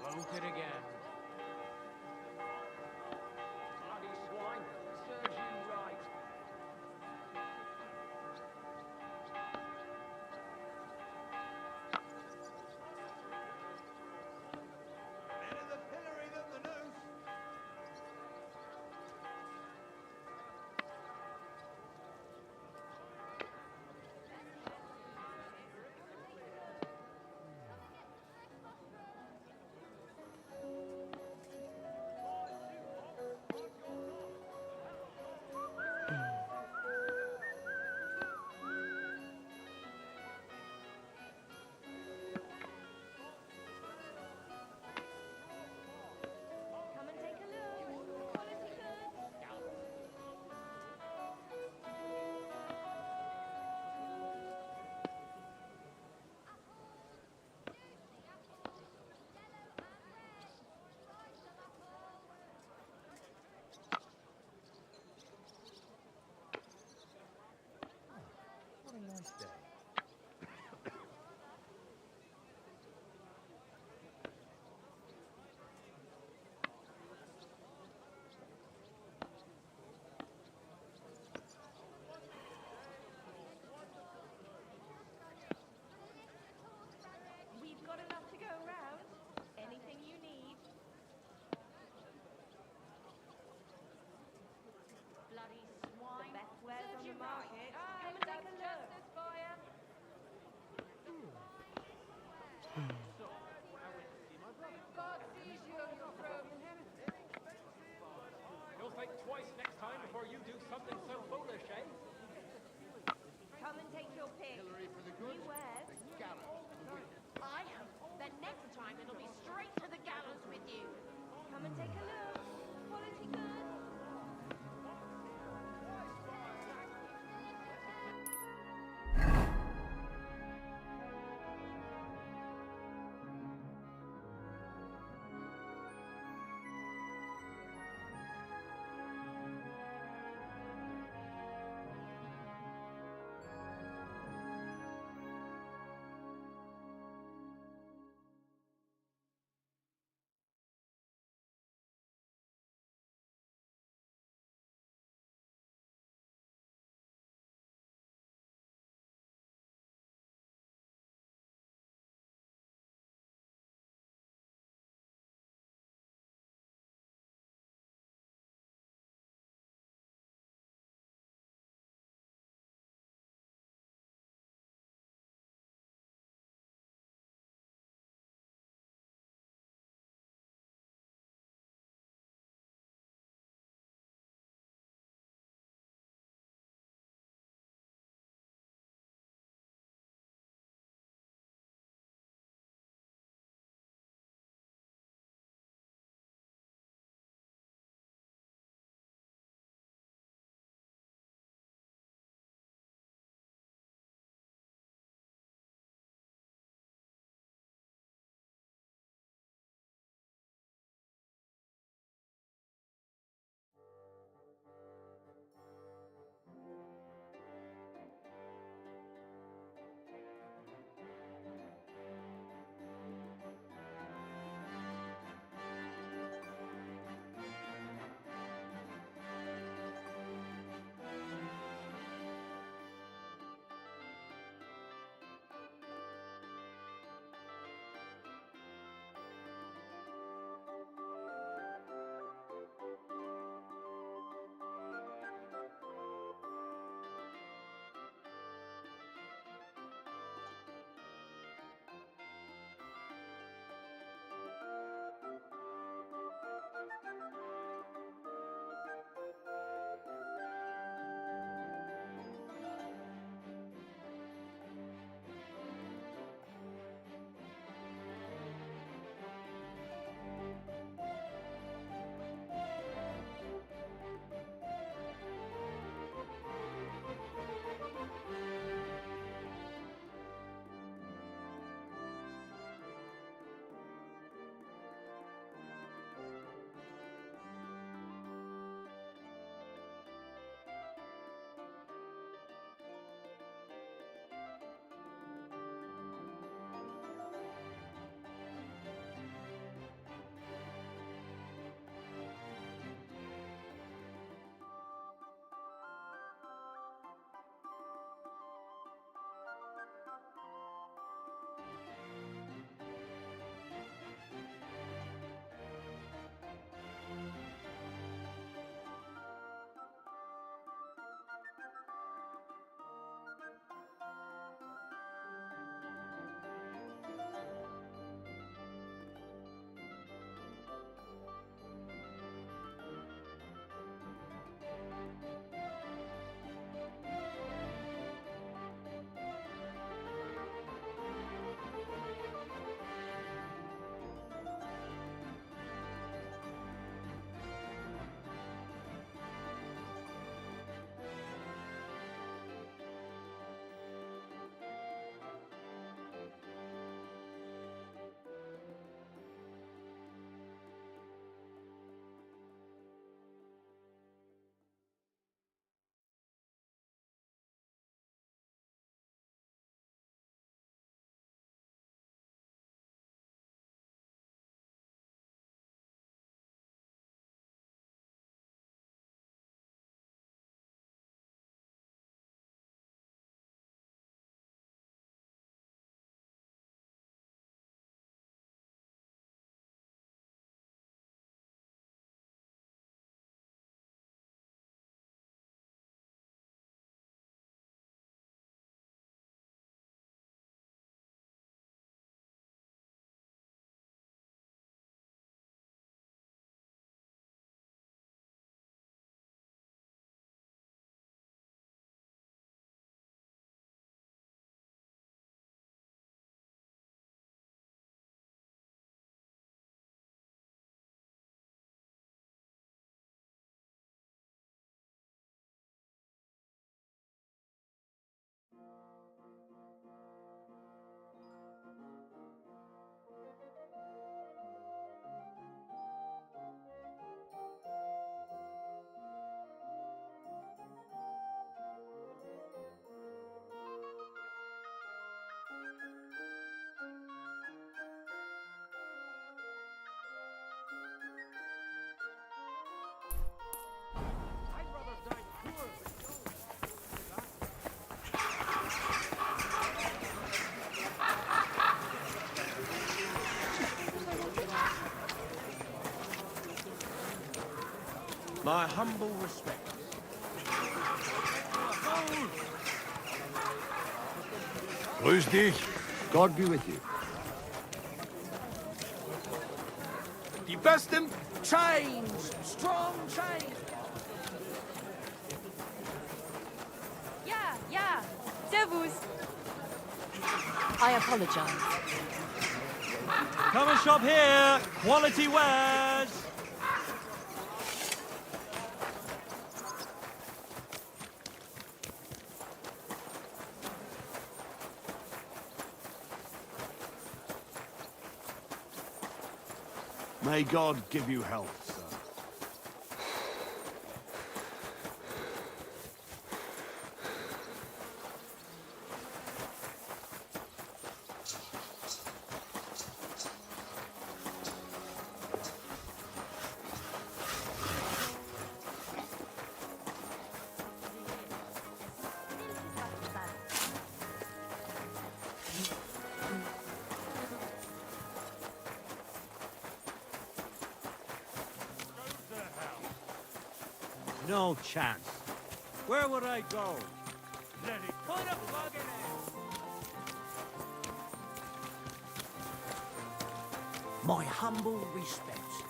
Broke it again. Bloody swine. Serves you right. Better the pillory than the noose. We've got enough to go around. Anything you need. Bloody swine. The best wares on the market. Come and take a look. You'll think twice next time before you do something so foolish, eh? Come and take your pick. New wares. I hope that next time it'll be straight to the gallows with you. Come and take a look. Quality good. My humble respects. Grüß dich. God be with you. Die besten. Chains! Strong chains! Yeah, yeah. Servus. I apologize. Come and shop here. Quality wares. May God give you health, sir. No chance. Where would I go? Let it put a plug in it. My humble respects.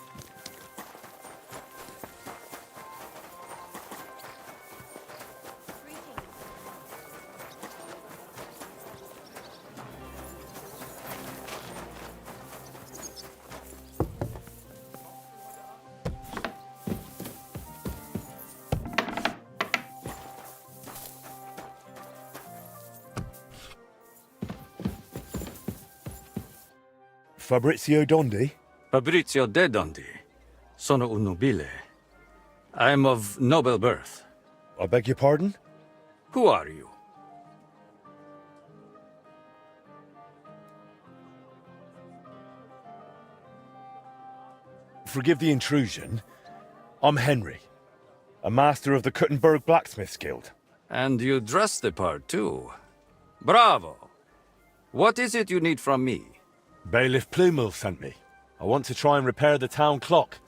Fabrizio Dondi? Fabrizio de Dondi. Sono un nobile. I am of noble birth. I beg your pardon? Who are you? Forgive the intrusion. I'm Henry, a master of the Kuttenberg Blacksmiths Guild. And you dress the part, too. Bravo! What is it you need from me? Bailiff Plumel sent me. I want to try and repair the town clock.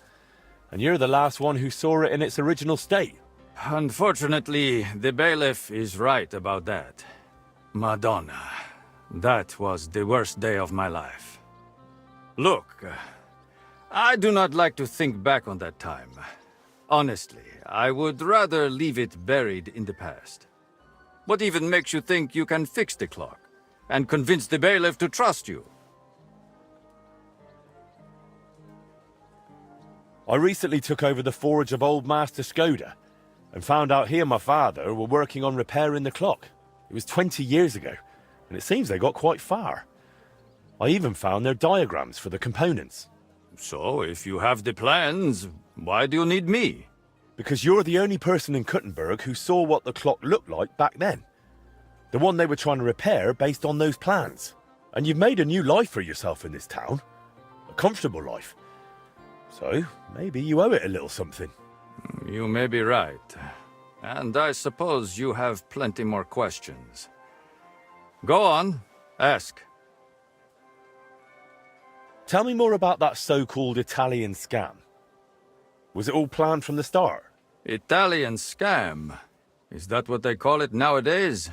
And you're the last one who saw it in its original state. Unfortunately, the bailiff is right about that. Madonna, that was the worst day of my life. Look, I do not like to think back on that time. Honestly, I would rather leave it buried in the past. What even makes you think you can fix the clock and convince the bailiff to trust you? I recently took over the forge of old Master Skoda and found out he and my father were working on repairing the clock. It was 20 years ago, and it seems they got quite far. I even found their diagrams for the components. So, if you have the plans, why do you need me? Because you're the only person in Kuttenberg who saw what the clock looked like back then. The one they were trying to repair based on those plans. And you've made a new life for yourself in this town. A comfortable life. So, maybe you owe it a little something. You may be right. And I suppose you have plenty more questions. Go on, ask. Tell me more about that so-called Italian scam. Was it all planned from the start? Italian scam? Is that what they call it nowadays?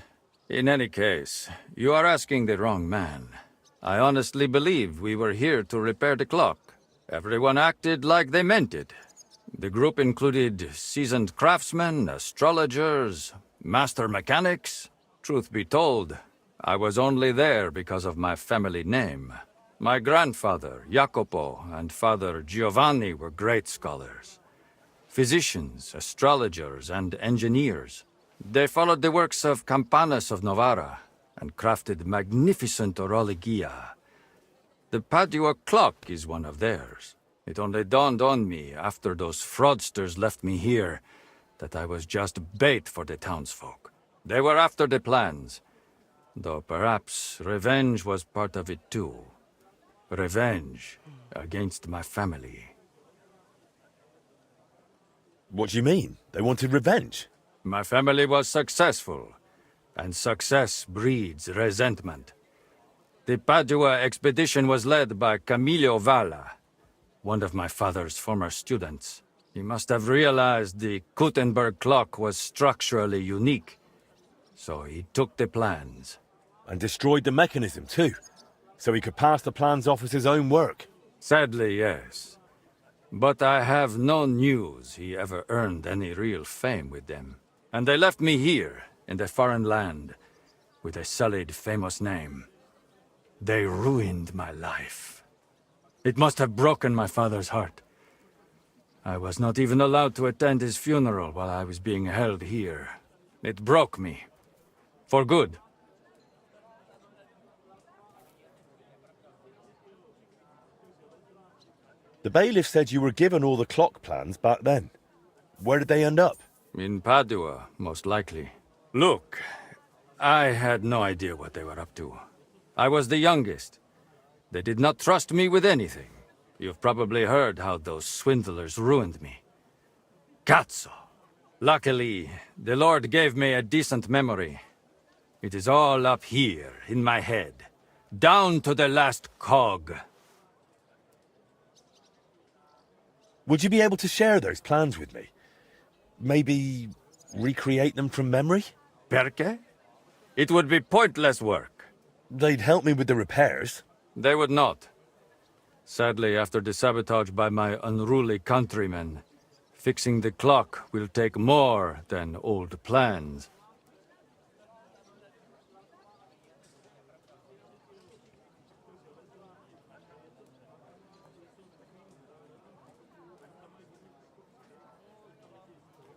In any case, you are asking the wrong man. I honestly believe we were here to repair the clock. Everyone acted like they meant it. The group included seasoned craftsmen, astrologers, master mechanics. Truth be told, I was only there because of my family name. My grandfather, Jacopo, and father Giovanni were great scholars. Physicians, astrologers, and engineers. They followed the works of Campanus of Novara and crafted magnificent orologia. The Padua clock is one of theirs. It only dawned on me after those fraudsters left me here that I was just bait for the townsfolk. They were after the plans, though perhaps revenge was part of it too. Revenge against my family. What do you mean? They wanted revenge? My family was successful, and success breeds resentment. The Padua expedition was led by Camillo Valla, one of my father's former students. He must have realized the Gutenberg clock was structurally unique. So he took the plans. And destroyed the mechanism too, so he could pass the plans off as his own work. Sadly, yes. But I have no news he ever earned any real fame with them. And they left me here, in a foreign land, with a sullied, famous name. They ruined my life. It must have broken my father's heart. I was not even allowed to attend his funeral while I was being held here. It broke me. For good. The bailiff said you were given all the clock plans back then. Where did they end up? In Padua, most likely. Look, I had no idea what they were up to. I was the youngest. They did not trust me with anything. You've probably heard how those swindlers ruined me. Cazzo! Luckily, the Lord gave me a decent memory. It is all up here, in my head. Down to the last cog. Would you be able to share those plans with me? Maybe recreate them from memory? Perché? It would be pointless work. They'd help me with the repairs. They would not. Sadly, after the sabotage by my unruly countrymen, fixing the clock will take more than old plans.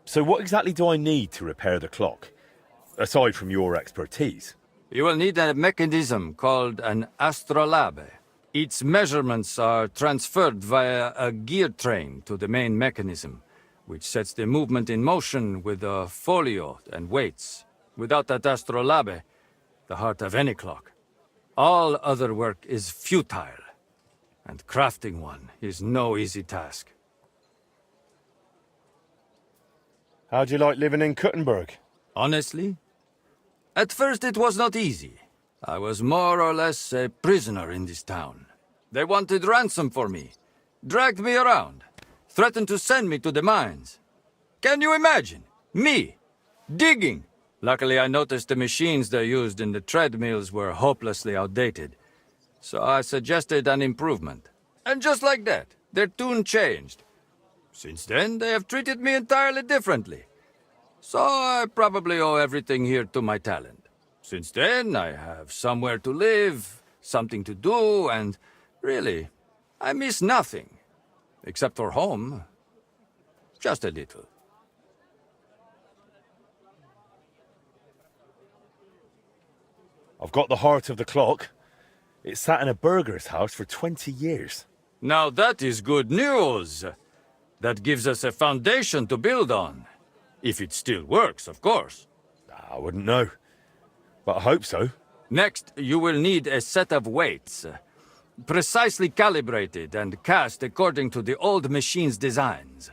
So what exactly do I need to repair the clock? Aside from your expertise. You will need a mechanism called an astrolabe. Its measurements are transferred via a gear train to the main mechanism, which sets the movement in motion with a folio and weights. Without that astrolabe, the heart of any clock, all other work is futile, and crafting one is no easy task. How'd you like living in Gutenberg? Honestly? At first it was not easy. I was more or less a prisoner in this town. They wanted ransom for me, dragged me around, threatened to send me to the mines. Can you imagine? Me, digging. Luckily I noticed the machines they used in the treadmills were hopelessly outdated. So I suggested an improvement. And just like that, their tune changed. Since then, they have treated me entirely differently. So I probably owe everything here to my talent. Since then, I have somewhere to live, something to do, and really, I miss nothing. Except for home. Just a little. I've got the heart of the clock. It sat in a burgher's house for 20 years. Now that is good news. That gives us a foundation to build on. If it still works, of course. I wouldn't know. But I hope so. Next, you will need a set of weights. Precisely calibrated and cast according to the old machine's designs.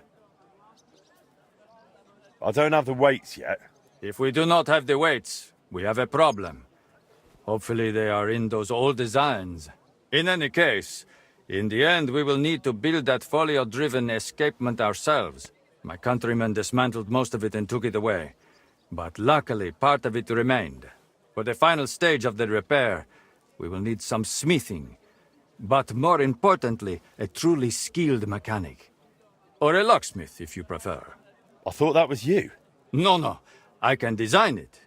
I don't have the weights yet. If we do not have the weights, we have a problem. Hopefully they are in those old designs. In any case, in the end we will need to build that folio-driven escapement ourselves. My countrymen dismantled most of it and took it away. But luckily, part of it remained. For the final stage of the repair, we will need some smithing. But more importantly, a truly skilled mechanic. Or a locksmith, if you prefer. I thought that was you. No. I can design it,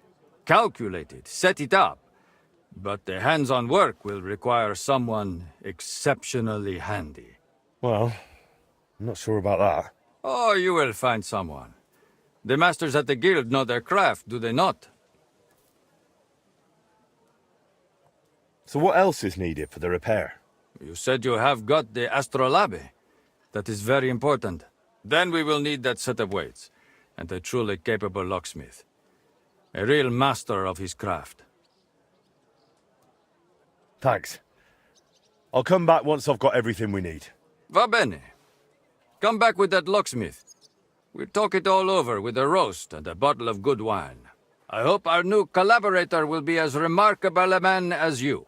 calculate it, set it up. But the hands-on work will require someone exceptionally handy. Well, I'm not sure about that. Oh, you will find someone. The masters at the guild know their craft, do they not? So what else is needed for the repair? You said you have got the astrolabe. That is very important. Then we will need that set of weights, and a truly capable locksmith. A real master of his craft. Thanks. I'll come back once I've got everything we need. Va bene. Come back with that locksmith. We'll talk it all over with a roast and a bottle of good wine. I hope our new collaborator will be as remarkable a man as you.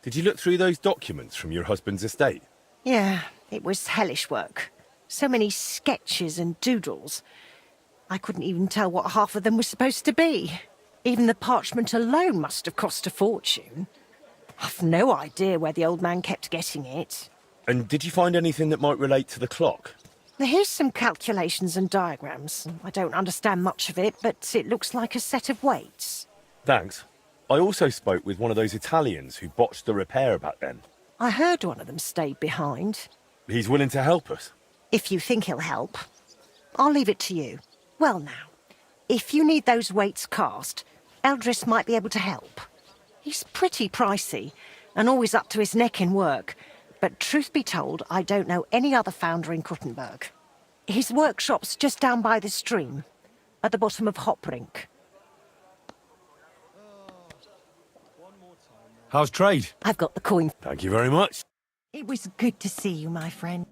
Did you look through those documents from your husband's estate? Yeah, it was hellish work. So many sketches and doodles. I couldn't even tell what half of them were supposed to be. Even the parchment alone must have cost a fortune. I've no idea where the old man kept getting it. And did you find anything that might relate to the clock? Here's some calculations and diagrams. I don't understand much of it, but it looks like a set of weights. Thanks. I also spoke with one of those Italians who botched the repair back then. I heard one of them stayed behind. He's willing to help us. If you think he'll help. I'll leave it to you. Well now, if you need those weights cast, Eldris might be able to help. He's pretty pricey, and always up to his neck in work. But truth be told, I don't know any other founder in Kuttenberg. His workshop's just down by the stream, at the bottom of Hoprink. How's trade? I've got the coin. Thank you very much. It was good to see you, my friend.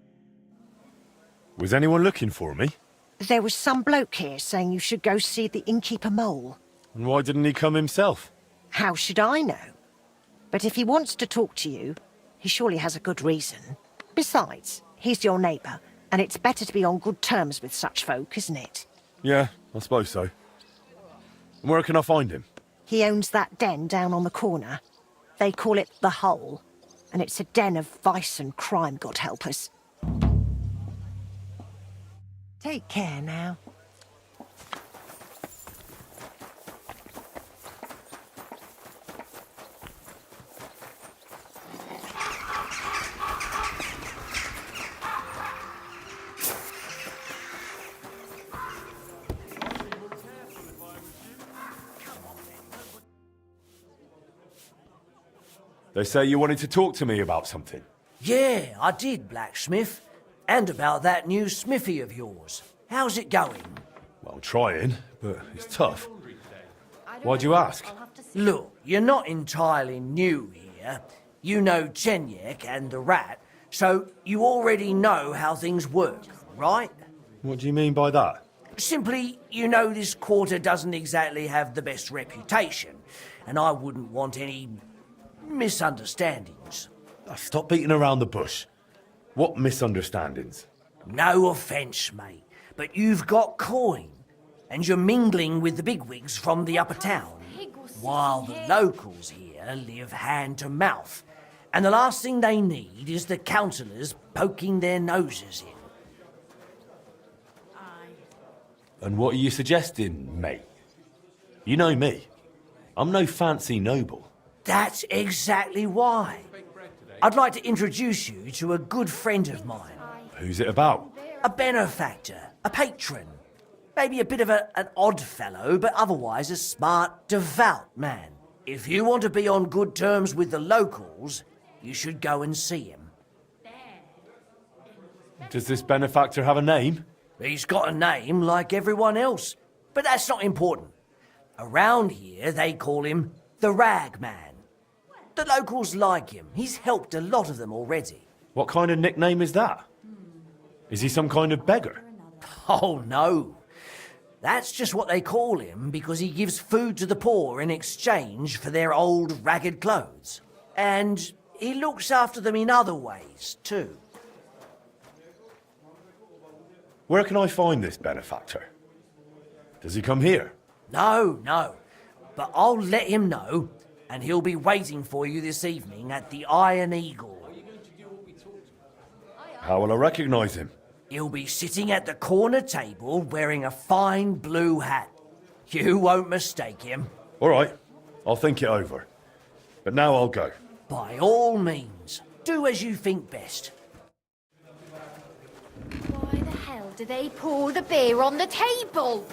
Was anyone looking for me? There was some bloke here saying you should go see the innkeeper mole. And why didn't he come himself? How should I know? But if he wants to talk to you, he surely has a good reason. Besides, he's your neighbour, and it's better to be on good terms with such folk, isn't it? Yeah, I suppose so. And where can I find him? He owns that den down on the corner. They call it the Hole, and it's a den of vice and crime, God help us. Take care now. They say you wanted to talk to me about something. Yeah, I did, blacksmith. And about that new smithy of yours. How's it going? Well, trying, but it's tough. Why'd you ask? Look, you're not entirely new here. You know Chenyek and the rat, so you already know how things work, right? What do you mean by that? Simply, you know this quarter doesn't exactly have the best reputation, and I wouldn't want any misunderstandings. Stop beating around the bush. What misunderstandings? No offence, mate, but you've got coin, and you're mingling with the bigwigs from the upper town, while the locals here live hand to mouth, and the last thing they need is the councillors poking their noses in. And what are you suggesting, mate? You know me. I'm no fancy noble. That's exactly why. I'd like to introduce you to a good friend of mine. Who's it about? A benefactor, a patron. Maybe a bit of an odd fellow, but otherwise a smart, devout man. If you want to be on good terms with the locals, you should go and see him. Does this benefactor have a name? He's got a name like everyone else, but that's not important. Around here, they call him the Rag Man. The locals like him. He's helped a lot of them already. What kind of nickname is that? Is he some kind of beggar? Oh, no. That's just what they call him because he gives food to the poor in exchange for their old ragged clothes. And he looks after them in other ways, too. Where can I find this benefactor? Does he come here? No. But I'll let him know, and he'll be waiting for you this evening at the Iron Eagle. How will I recognise him? He'll be sitting at the corner table wearing a fine blue hat. You won't mistake him. All right, I'll think it over. But now I'll go. By all means, do as you think best. Why the hell do they pour the beer on the table?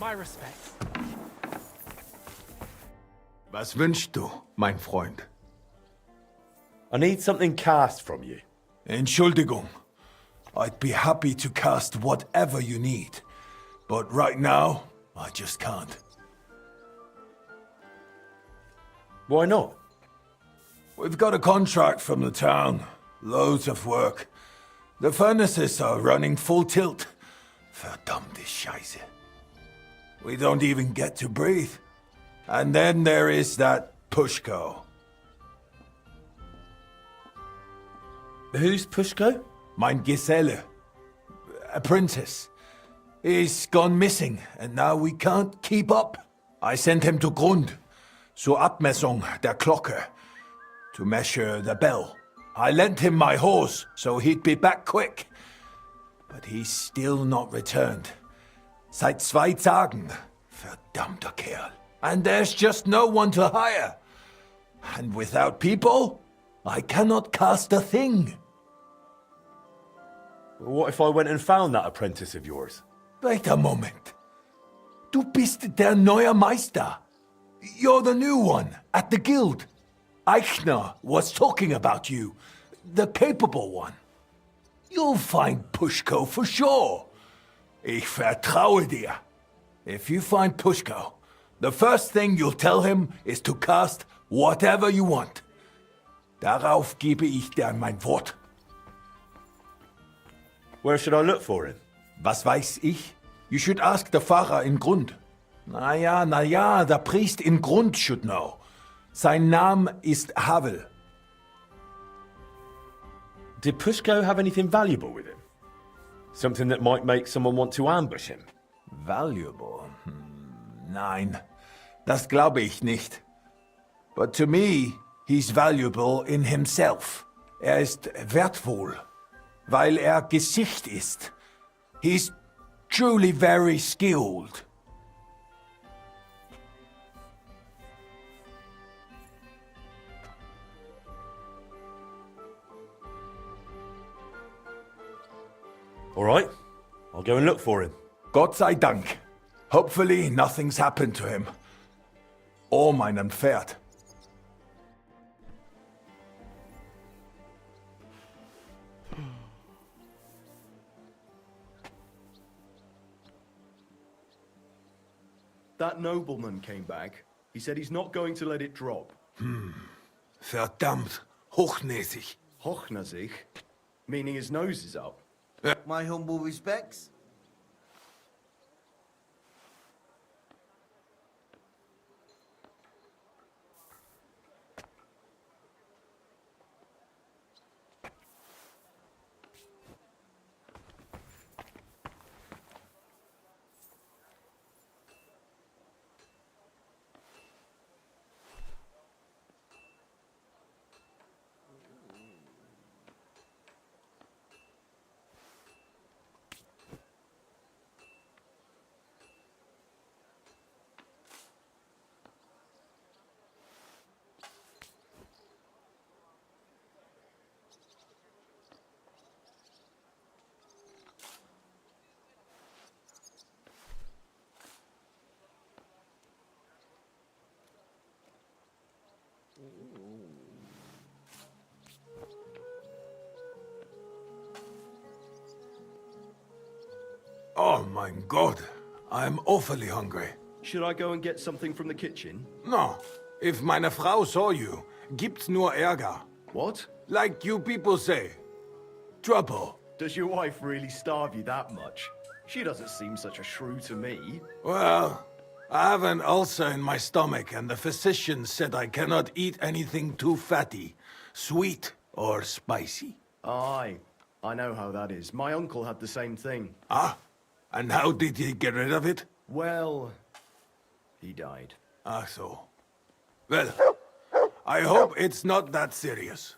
My respects. Was wünschst du, mein Freund? I need something cast from you. Entschuldigung. I'd be happy to cast whatever you need. But right now, I just can't. Why not? We've got a contract from the town. Loads of work. The furnaces are running full tilt. Verdammte Scheiße. We don't even get to breathe. And then there is that Pushko. Who's Pushko? Mein Geselle. A princess. He's gone missing, and now we can't keep up. I sent him to Grund, zur Abmessung der Glocke, to measure the bell. I lent him my horse, so he'd be back quick. But he's still not returned. Seit 2 Tagen. Verdammter Kerl. And there's just no one to hire. And without people, I cannot cast a thing. What if I went and found that apprentice of yours? Wait a moment. Du bist der neue Meister. You're the new one at the guild. Eichner was talking about you. The capable one. You'll find Pushko for sure. Ich vertraue dir. If you find Pushko, the first thing you'll tell him is to cast whatever you want. Darauf gebe ich dir mein Wort. Where should I look for him? Was weiß ich? You should ask the Pfarrer in Grund. Na ja, der Priest in Grund should know. Sein Name ist Havel. Did Pushko have anything valuable with him? Something that might make someone want to ambush him? Valuable? Nein, das glaube ich nicht. But to me, he's valuable in himself. Er ist wertvoll, weil er Gesicht ist. He's truly very skilled. All right, I'll go and look for him. Gott sei Dank. Hopefully nothing's happened to him. Or meinem Pferd. That nobleman came back. He said he's not going to let it drop. Verdammt, hochnäsig. Hochnäsig? Meaning his nose is up. My humble respects. Oh mein Gott, I'm awfully hungry. Should I go and get something from the kitchen? No, if meine Frau saw you, gibt's nur Ärger. What? Like you people say. Trouble. Does your wife really starve you that much? She doesn't seem such a shrew to me. Well, I have an ulcer in my stomach and the physician said I cannot eat anything too fatty, sweet or spicy. Aye, I know how that is. My uncle had the same thing. Ah? And how did he get rid of it? Well, he died. Ah, so. Well, I hope it's not that serious.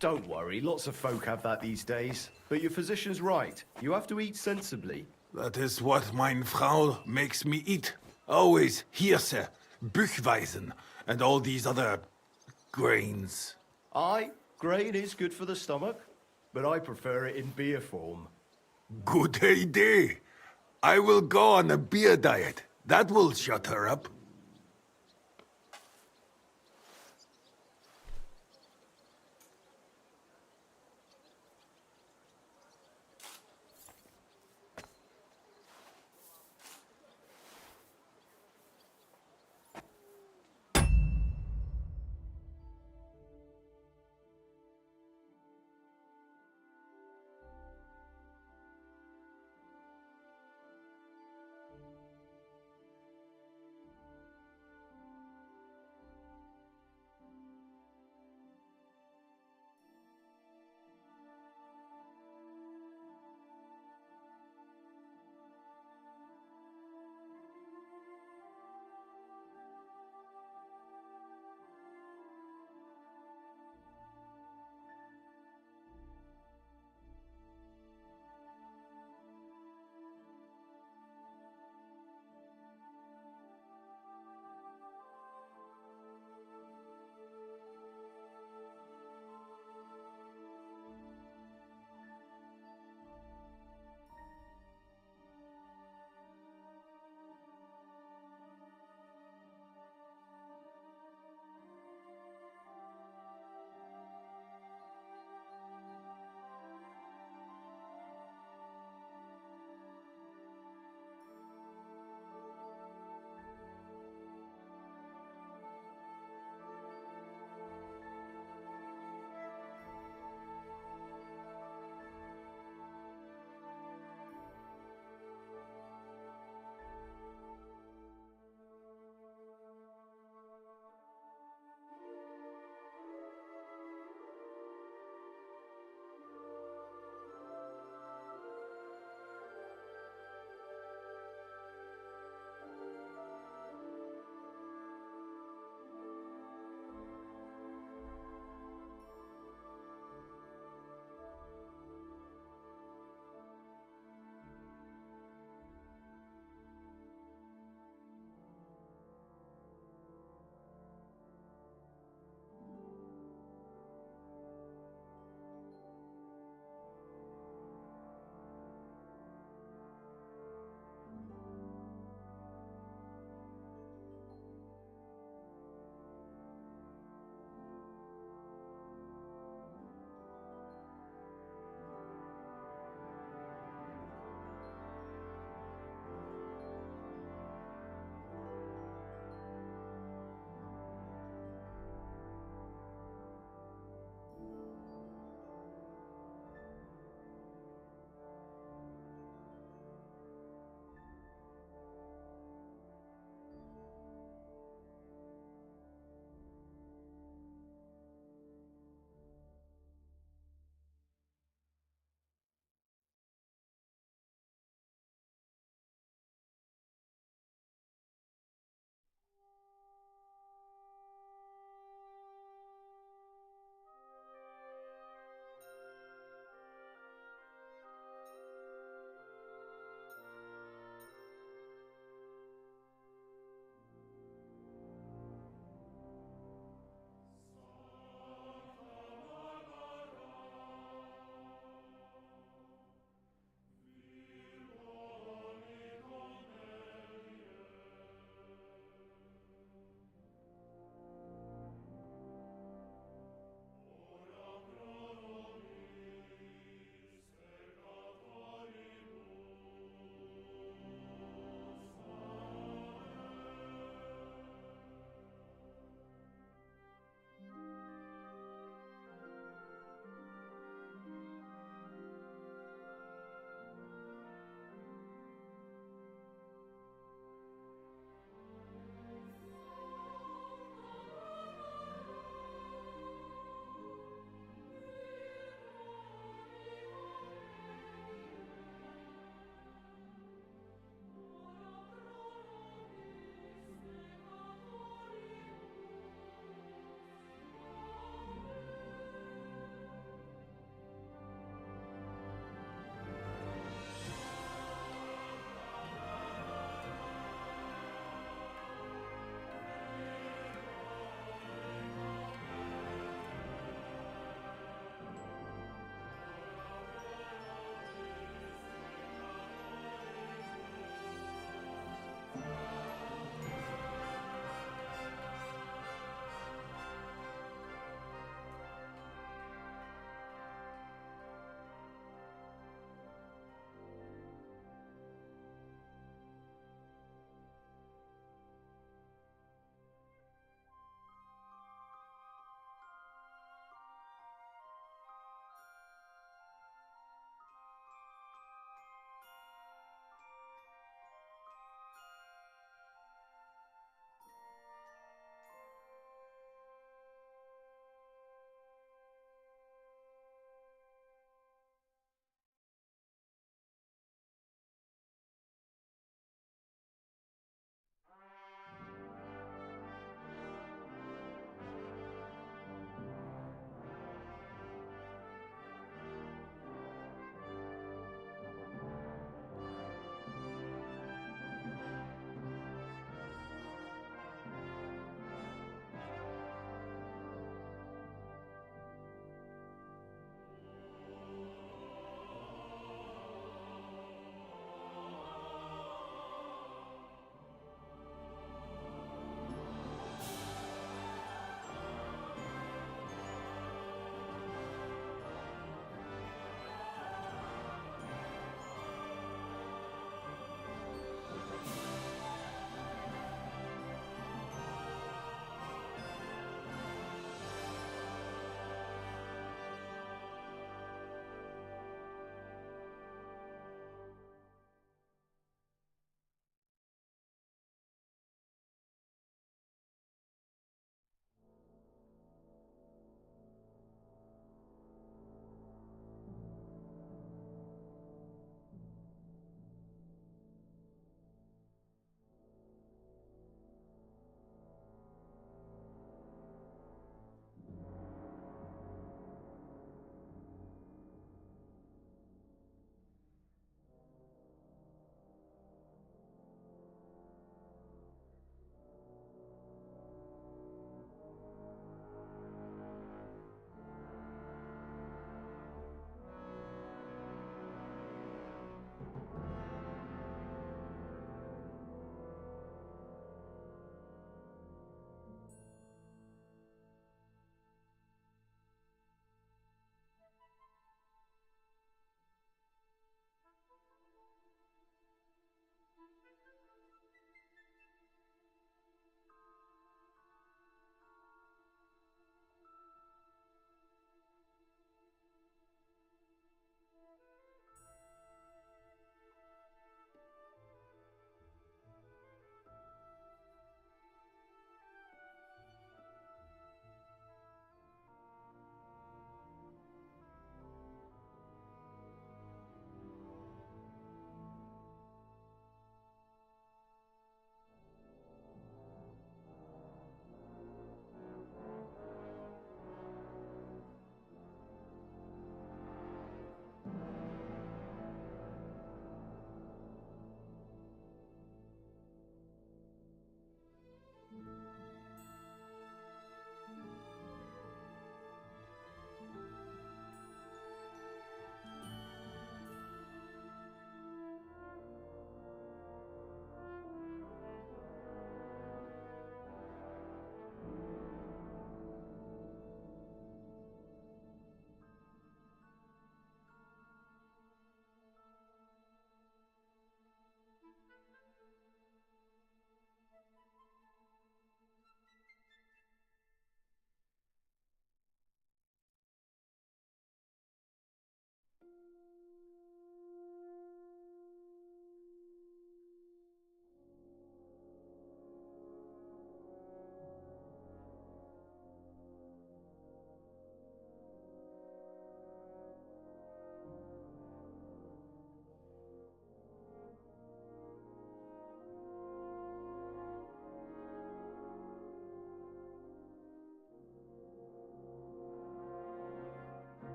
Don't worry, lots of folk have that these days. But your physician's right. You have to eat sensibly. That is what meine Frau makes me eat. Always Hirse, Büchweisen, and all these other grains. Aye, grain is good for the stomach, but I prefer it in beer form. Good idea. I will go on a beer diet. That will shut her up.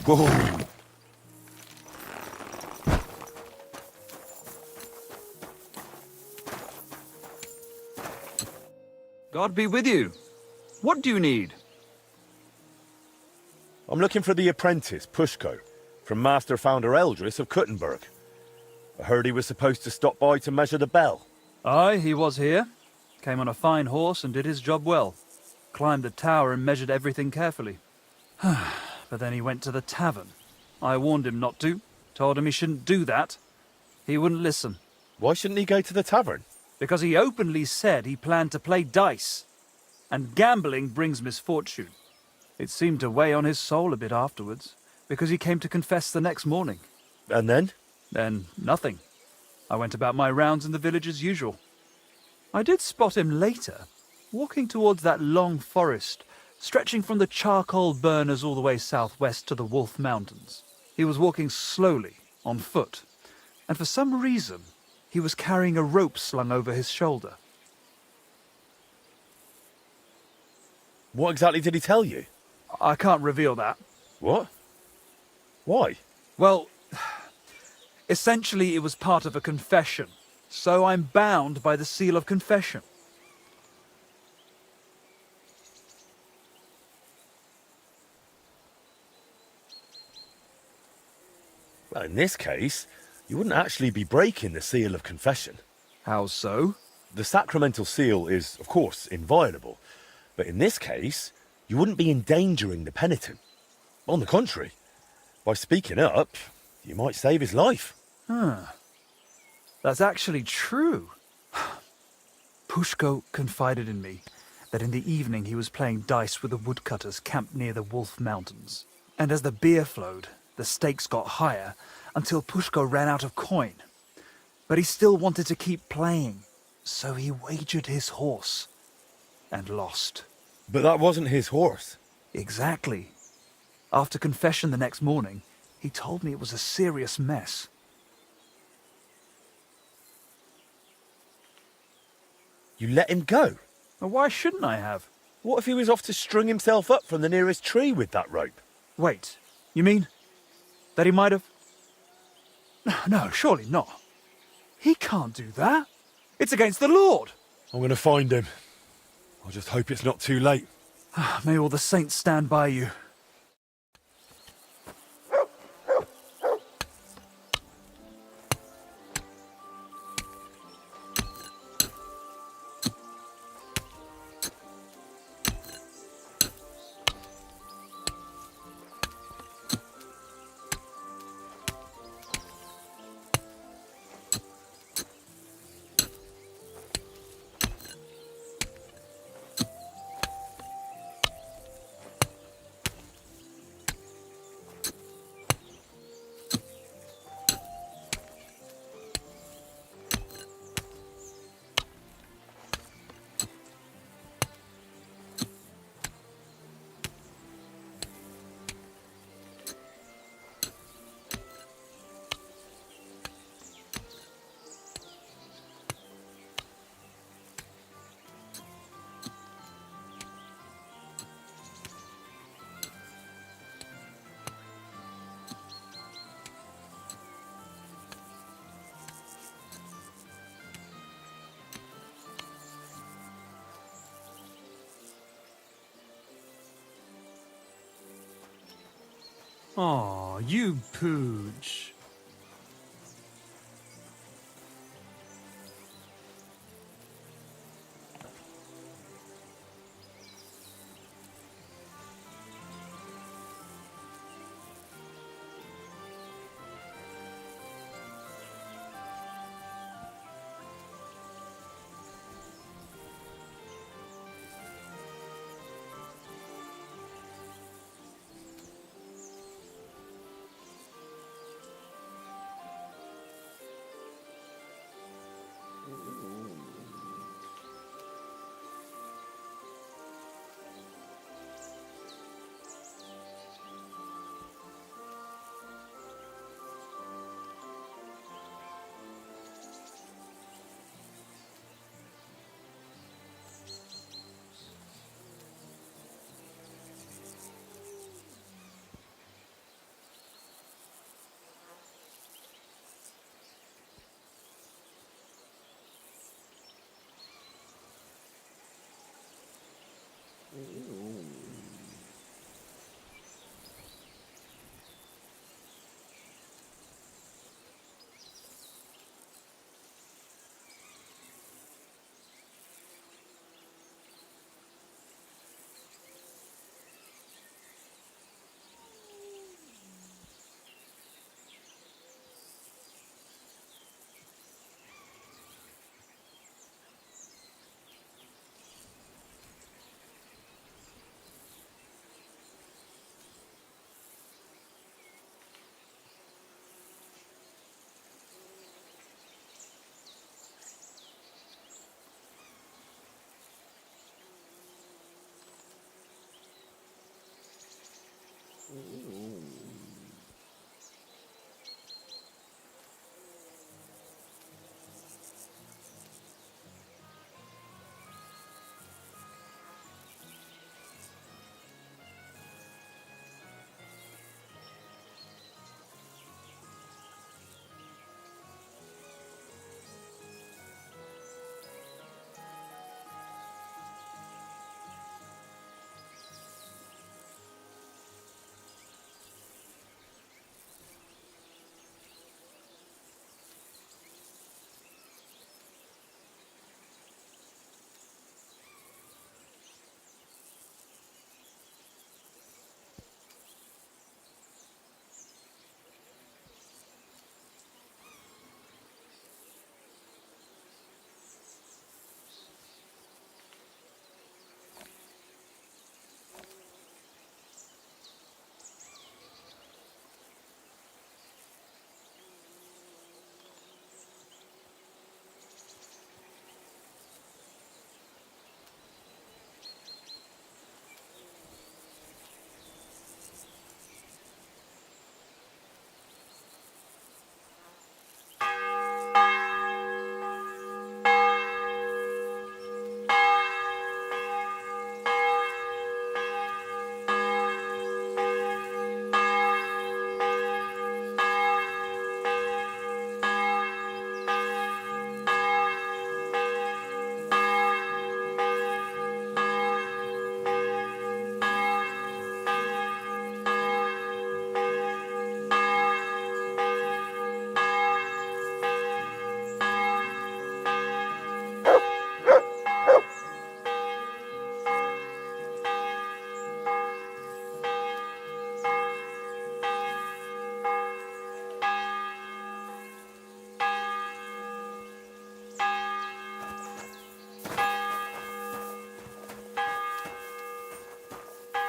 Whoa, whoa. God be with you. What do you need? I'm looking for the apprentice, Pushko, from Master Founder Eldris of Kuttenberg. I heard he was supposed to stop by to measure the bell. Aye, he was here. Came on a fine horse and did his job well. Climbed the tower and measured everything carefully. But then he went to the tavern. I warned him not to. Told him he shouldn't do that. He wouldn't listen. Why shouldn't he go to the tavern? Because he openly said he planned to play dice. And gambling brings misfortune. It seemed to weigh on his soul a bit afterwards, because he came to confess the next morning. And then? Then nothing. I went about my rounds in the village as usual. I did spot him later, walking towards that long forest, stretching from the charcoal burners all the way southwest to the Wolf Mountains. He was walking slowly, on foot, and for some reason, he was carrying a rope slung over his shoulder. What exactly did he tell you? I can't reveal that. What? Why? Well, essentially it was part of a confession, so I'm bound by the seal of confession. Well, in this case, you wouldn't actually be breaking the seal of confession. How so? The sacramental seal is, of course, inviolable. But in this case, you wouldn't be endangering the penitent. On the contrary, by speaking up, you might save his life. That's actually true. Pushko confided in me that in the evening he was playing dice with the woodcutters camped near the Wolf Mountains. And as the beer flowed, the stakes got higher until Pushko ran out of coin. But he still wanted to keep playing, so he wagered his horse and lost. But that wasn't his horse. Exactly. After confession the next morning, he told me it was a serious mess. You let him go? Well, why shouldn't I have? What if he was off to string himself up from the nearest tree with that rope? Wait, you mean that he might have... No, surely not. He can't do that. It's against the Lord. I'm going to find him. I just hope it's not too late. May all the saints stand by you. Aw, you pooch.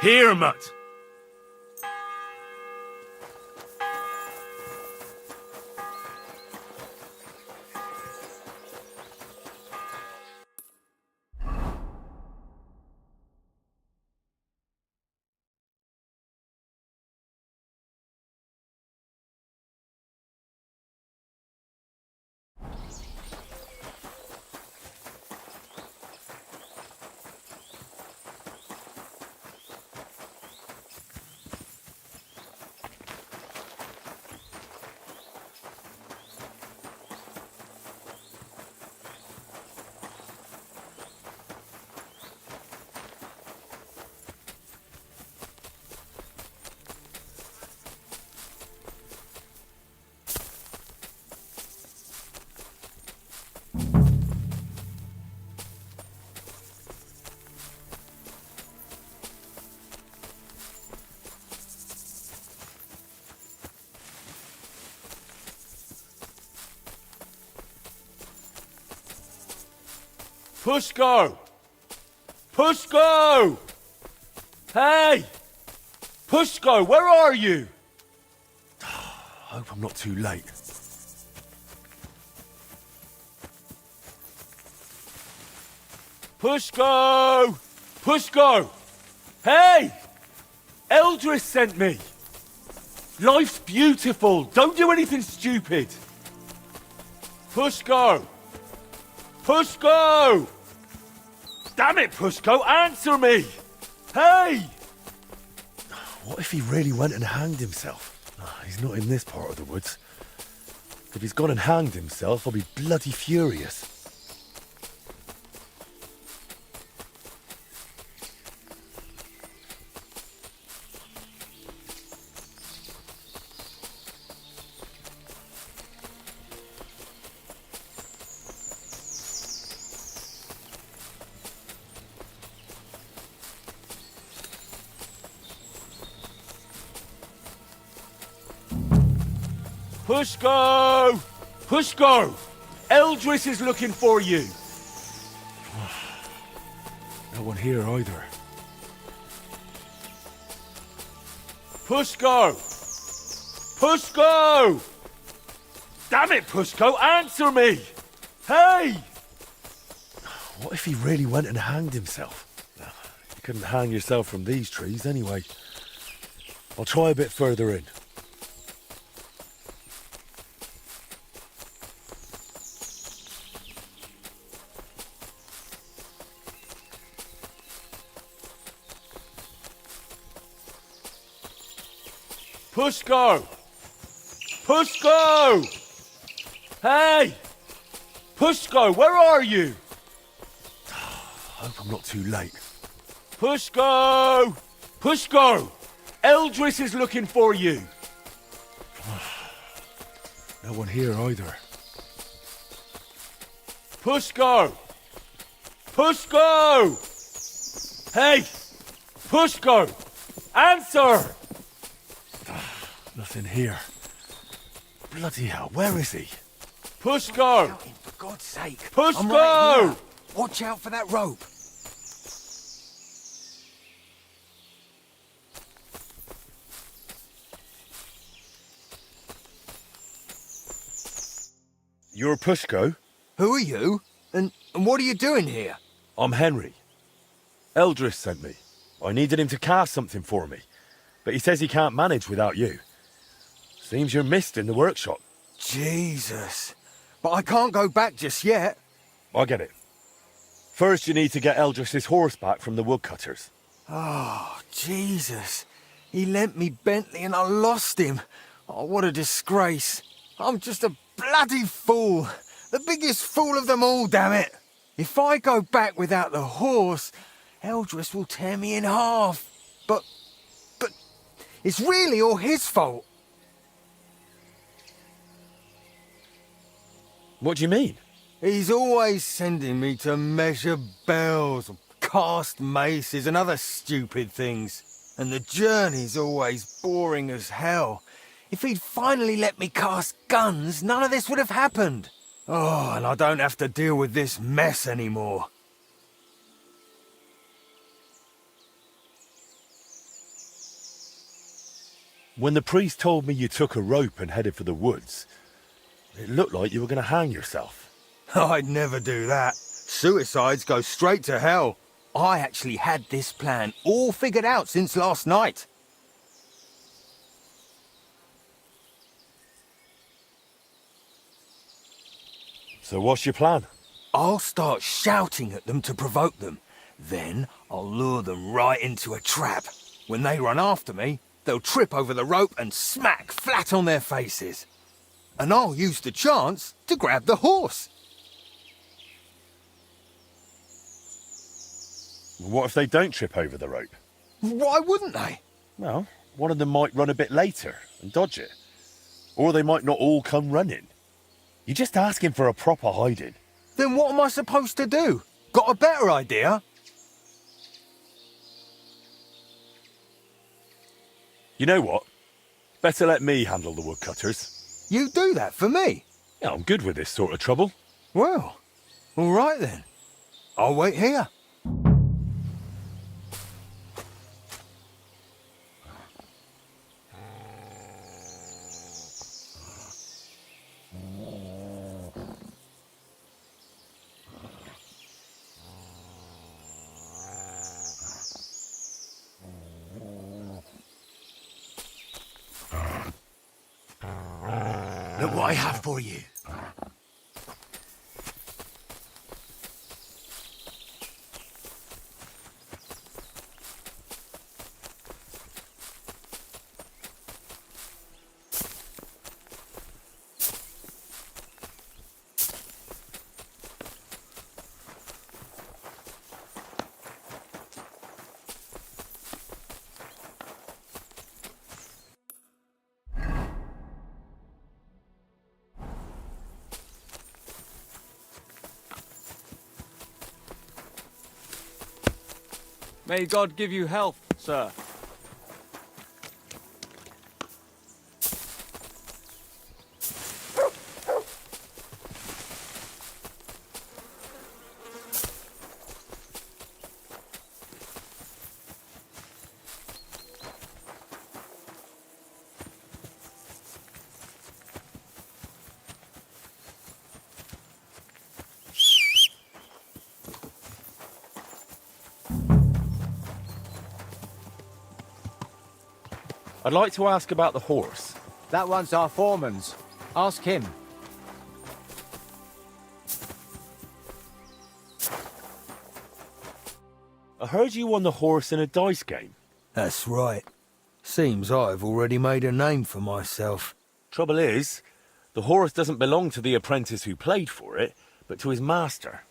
here, mutt. Pushko! Pushko! Hey! Pushko, where are you? I hope I'm not too late. Pushko! Pushko! Hey! Eldris sent me! Life's beautiful. Don't do anything stupid. Pushko! Pushko! Damn it, Pushko, answer me! Hey! What if he really went and hanged himself? He's not in this part of the woods. If he's gone and hanged himself, I'll be bloody furious. Pushko! Pushko! Eldris is looking for you! No one here either. Pushko! Pushko! Damn it, Pushko, answer me! Hey! What if he really went and hanged himself? You couldn't hang yourself from these trees anyway. I'll try a bit further in. Pushko! Pushko! Hey! Pushko, where are you? I hope I'm not too late. Pushko! Pushko! Eldris is looking for you! No one here either. Pushko! Pushko! Hey! Pushko! Answer! Nothing here. Bloody hell, where is he? Pushko! For God's sake. Pushko! I'm right here. Watch out for that rope. You're Pushko? Who are you? And what are you doing here? I'm Henry. Eldris sent me. I needed him to cast something for me, but he says he can't manage without you. Seems you're missed in the workshop. Jesus. But I can't go back just yet. I get it. First you need to get Eldris's horse back from the woodcutters. Oh, Jesus. He lent me Bentley and I lost him. Oh, what a disgrace. I'm just a bloody fool. The biggest fool of them all, damn it. If I go back without the horse, Eldris will tear me in half. But it's really all his fault. What do you mean? He's always sending me to measure bells, cast maces and other stupid things. And the journey's always boring as hell. If he'd finally let me cast guns, none of this would have happened. Oh, and I don't have to deal with this mess anymore. When the priest told me you took a rope and headed for the woods, it looked like you were going to hang yourself. I'd never do that. Suicides go straight to hell. I actually had this plan all figured out since last night. So what's your plan? I'll start shouting at them to provoke them. Then I'll lure them right into a trap. When they run after me, they'll trip over the rope and smack flat on their faces. And I'll use the chance to grab the horse. What if they don't trip over the rope? Why wouldn't they? Well, one of them might run a bit later and dodge it. Or they might not all come running. You're just asking for a proper hiding. Then what am I supposed to do? Got a better idea? You know what? Better let me handle the woodcutters. You do that for me? Yeah, I'm good with this sort of trouble. Well, all right then. I'll wait here. Look what I have for you. May God give you health, sir. I'd like to ask about the horse. That one's our foreman's. Ask him. I heard you won the horse in a dice game. That's right. Seems I've already made a name for myself. Trouble is, the horse doesn't belong to the apprentice who played for it, but to his master.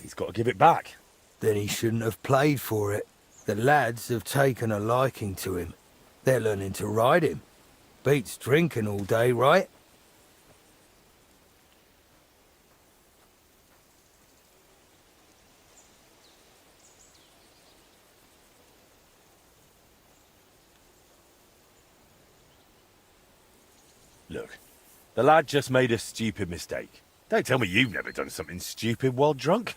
He's got to give it back. Then he shouldn't have played for it. The lads have taken a liking to him. They're learning to ride him. Beats drinking all day, right? Look, the lad just made a stupid mistake. Don't tell me you've never done something stupid while drunk.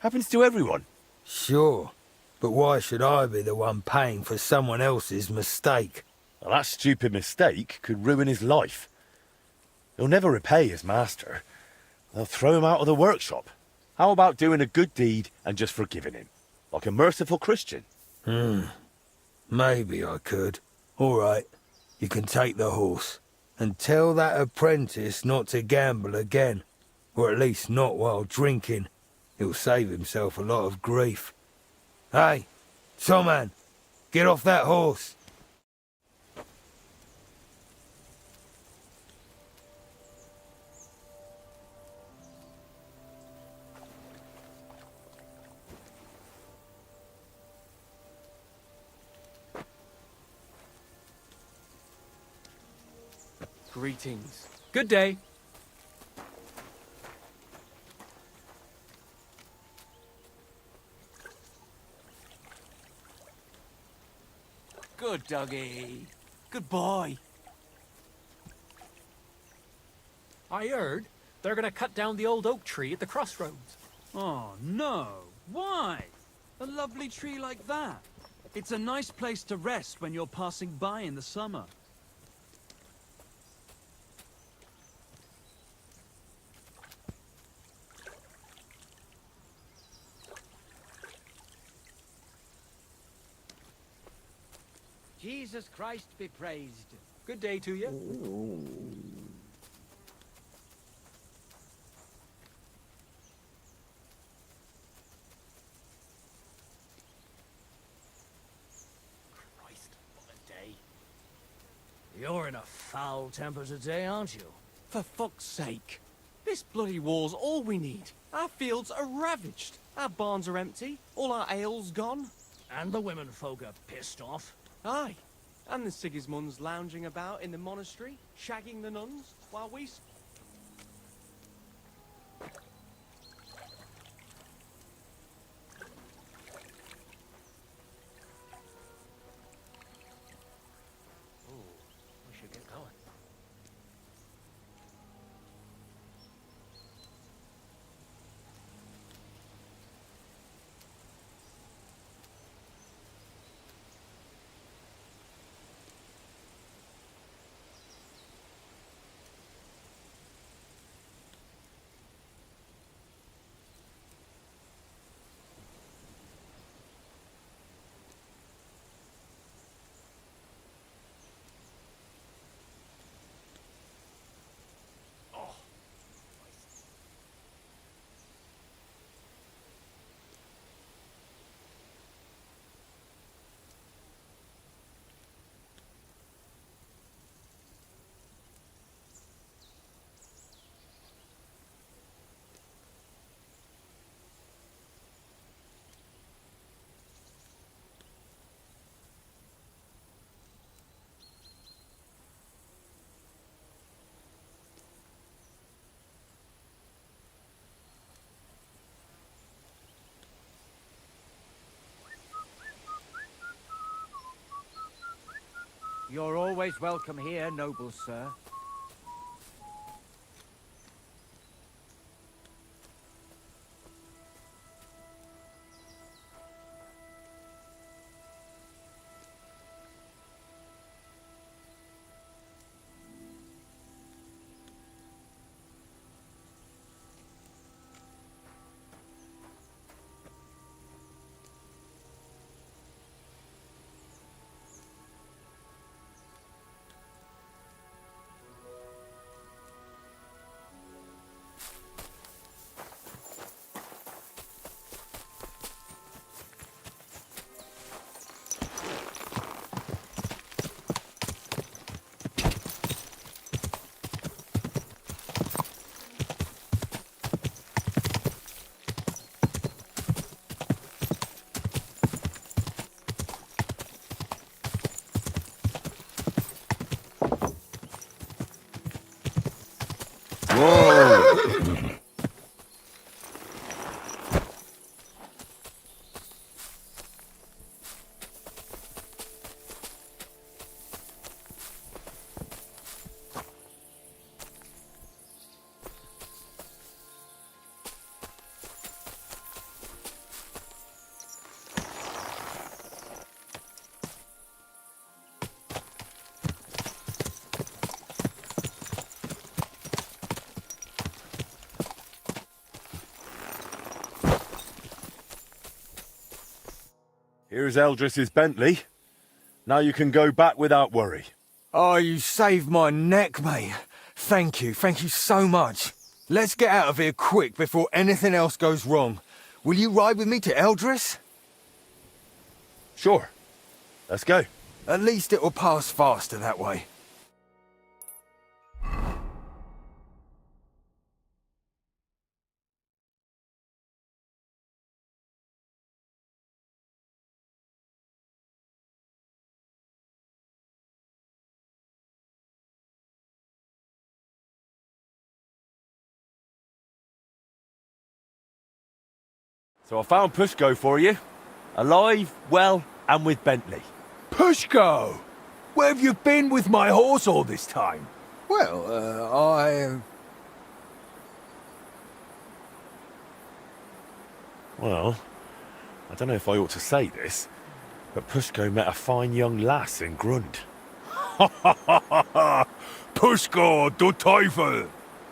Happens to everyone. Sure. But why should I be the one paying for someone else's mistake? Well, that stupid mistake could ruin his life. He'll never repay his master. They'll throw him out of the workshop. How about doing a good deed and just forgiving him? Like a merciful Christian. Maybe I could. All right, you can take the horse. And tell that apprentice not to gamble again. Or at least not while drinking. He'll save himself a lot of grief. Hey, Toman, get off that horse. Greetings. Good day. Good doggy. Good boy. I heard they're going to cut down the old oak tree at the crossroads. Oh, no. Why? A lovely tree like that. It's a nice place to rest when you're passing by in the summer. Jesus Christ be praised. Good day to you. Christ, what a day. You're in a foul temper today, aren't you? For fuck's sake. This bloody war's all we need. Our fields are ravaged. Our barns are empty. All our ale's gone. And the women folk are pissed off. Aye. And the Sigismunds lounging about in the monastery, shagging the nuns, while we... We should get going. You're always welcome here, noble sir. Here's Eldris's Bentley. Now you can go back without worry. Oh, you saved my neck, mate. Thank you so much. Let's get out of here quick before anything else goes wrong. Will you ride with me to Eldris? Sure. Let's go. At least it will pass faster that way. So I found Pushko for you. Alive, well, and with Bentley. Pushko! Where have you been with my horse all this time? Well, Well, I don't know if I ought to say this, But Pushko met a fine young lass in Grund. Pushko, du Teufel!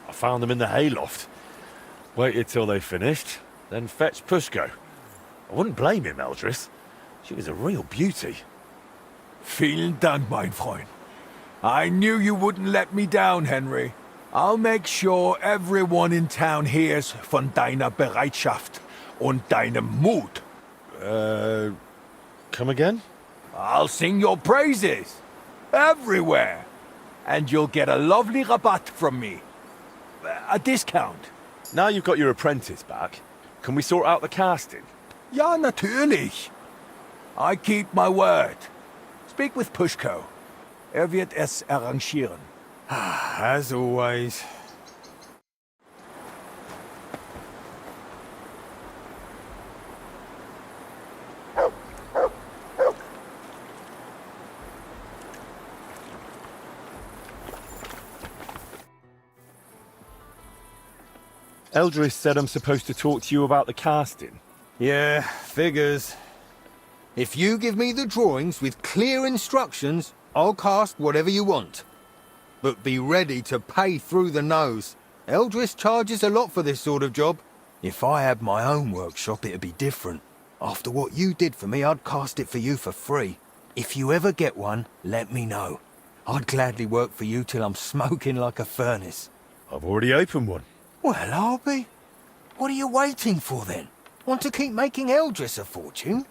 I found them in the hayloft. Waited till they finished, then fetched Pushko. I wouldn't blame him, Eldris. She was a real beauty. Vielen Dank, mein Freund. I knew you wouldn't let me down, Henry. I'll make sure everyone in town hears von deiner Bereitschaft und deinem Mut. Come again? I'll sing your praises. Everywhere. And you'll get a lovely rabatt from me. A discount. Now you've got your apprentice back, can we sort out the casting? Ja, natürlich. I keep my word. Speak with Pushko. Wird es arrangieren. As always. Eldris said I'm supposed to talk to you about the casting. Yeah, figures. If you give me the drawings with clear instructions, I'll cast whatever you want. But be ready to pay through the nose. Eldris charges a lot for this sort of job. If I had my own workshop, it'd be different. After what you did for me, I'd cast it for you for free. If you ever get one, let me know. I'd gladly work for you till I'm smoking like a furnace. I've already opened one. Well, I'll be. What are you waiting for then? Want to keep making Eldris a fortune?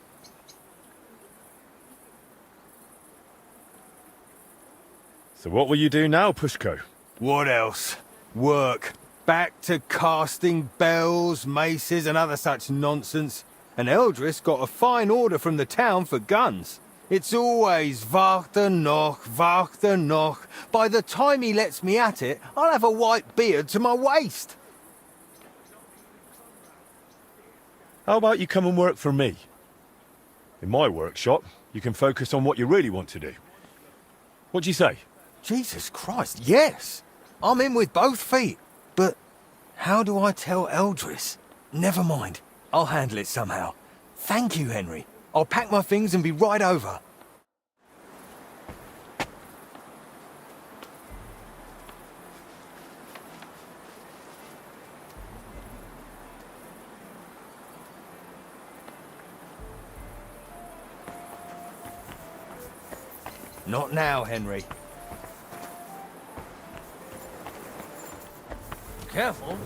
So what will you do now, Pushko? What else? Work. Back to casting bells, maces and other such nonsense. And Eldris got a fine order from the town for guns. It's always warte noch, warte noch. By the time he lets me at it, I'll have a white beard to my waist. How about you come and work for me? In my workshop, you can focus on what you really want to do. What do you say? Jesus Christ, yes! I'm in with both feet. But how do I tell Eldris? Never mind. I'll handle it somehow. Thank you, Henry. I'll pack my things and be right over. Not now, Henry. Careful.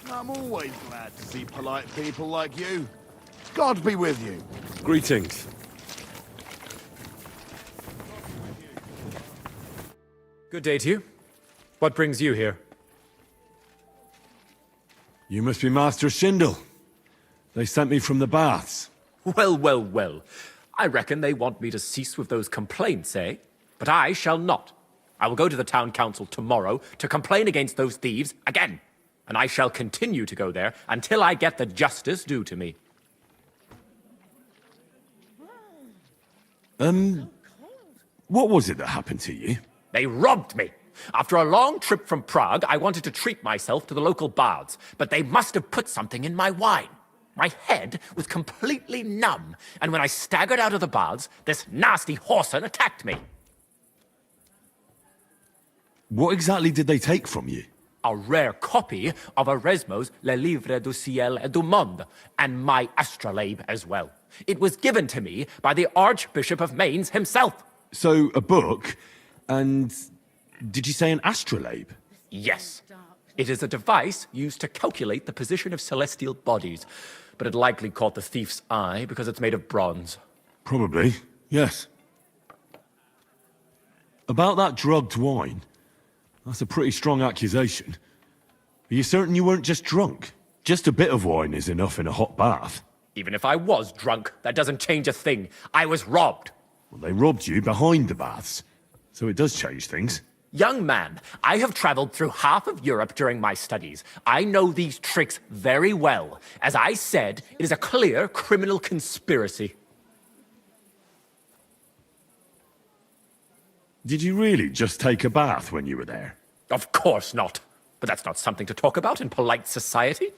I'm always glad to see polite people like you. God be with you. Greetings. Good day to you. What brings you here? You must be Master Schindel. They sent me from the baths. Well, well, well. I reckon they want me to cease with those complaints, eh? But I shall not. I will go to the town council tomorrow to complain against those thieves again. And I shall continue to go there until I get the justice due to me. What was it that happened to you? They robbed me. After a long trip from Prague, I wanted to treat myself to the local baths, but they must have put something in my wine. My head was completely numb, and when I staggered out of the baths, this nasty whoreson attacked me. What exactly did they take from you? A rare copy of Erasmo's Le Livre du Ciel et du Monde, and my astrolabe as well. It was given to me by the Archbishop of Mainz himself. So, a book And did you say an astrolabe? Yes. It is a device used to calculate the position of celestial bodies, but it likely caught the thief's eye because it's made of bronze. Probably, yes. About that drugged wine, that's a pretty strong accusation. Are you certain you weren't just drunk? Just a bit of wine is enough in a hot bath. Even if I was drunk, that doesn't change a thing. I was robbed. Well, they robbed you behind the baths, so it does change things. Young man, I have traveled through half of Europe during my studies. I know these tricks very well. As I said, it is a clear criminal conspiracy. Did you really just take a bath when you were there? Of course not. But that's not something to talk about in polite society.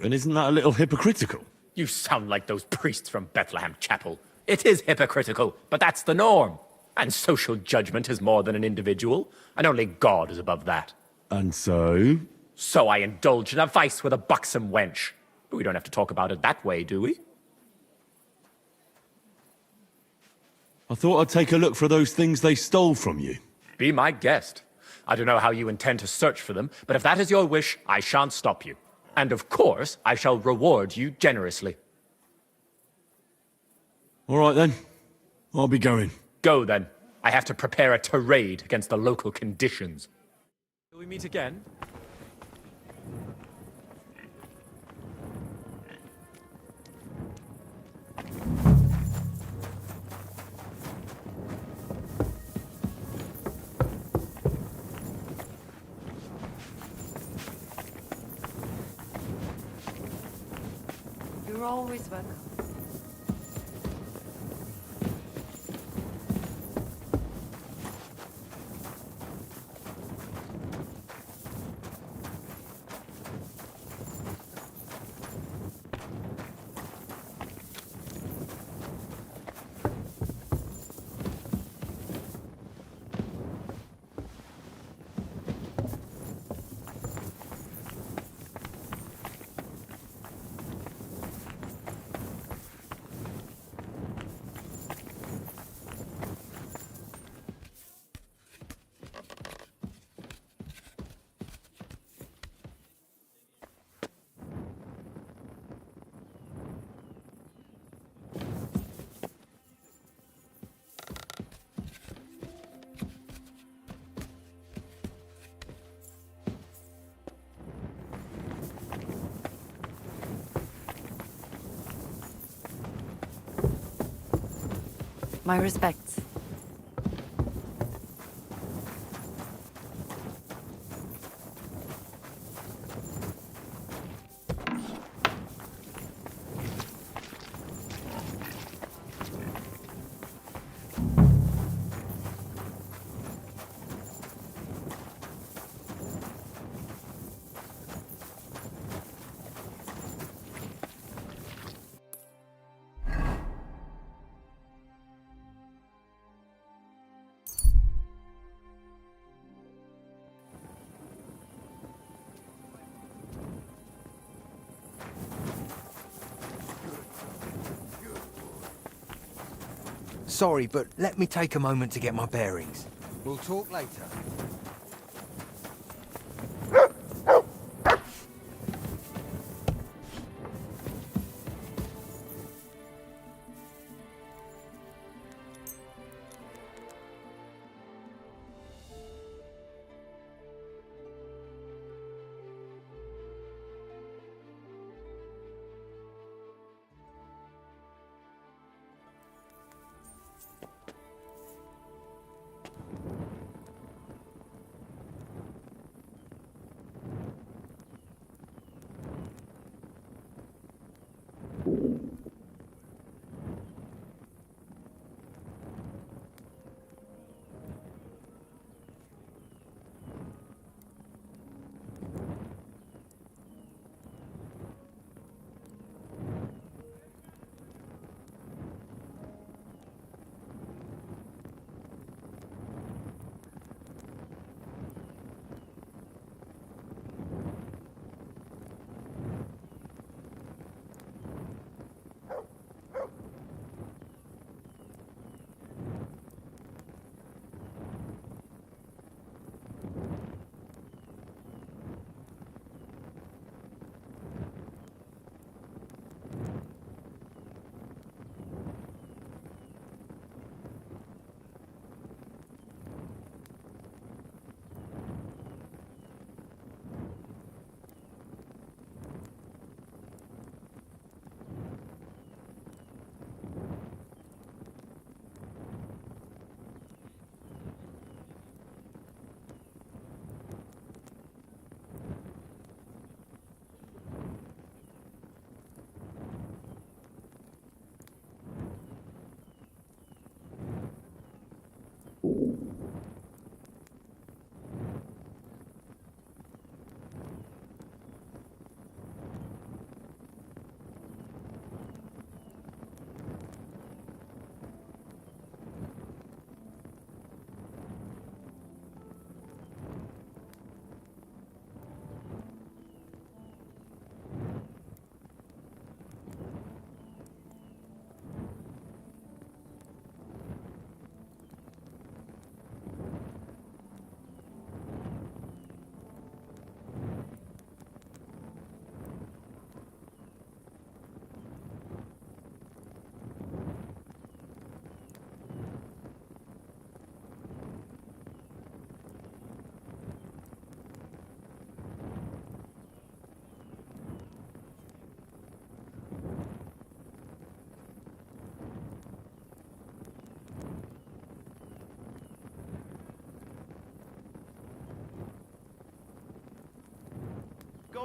And isn't that a little hypocritical? You sound like those priests from Bethlehem Chapel. It is hypocritical, but that's the norm. And social judgment is more than an individual, and only God is above that. And so? So I indulge in a vice with a buxom wench. But we don't have to talk about it that way, do we? I thought I'd take a look for those things they stole from you. Be my guest. I don't know how you intend to search for them, but if that is your wish, I shan't stop you. And of course, I shall reward you generously. All right then. I'll be going. Go then. I have to prepare a tirade against the local conditions. Will we meet again? You're always welcome. My respects. Sorry, but let me take a moment to get my bearings. We'll talk later.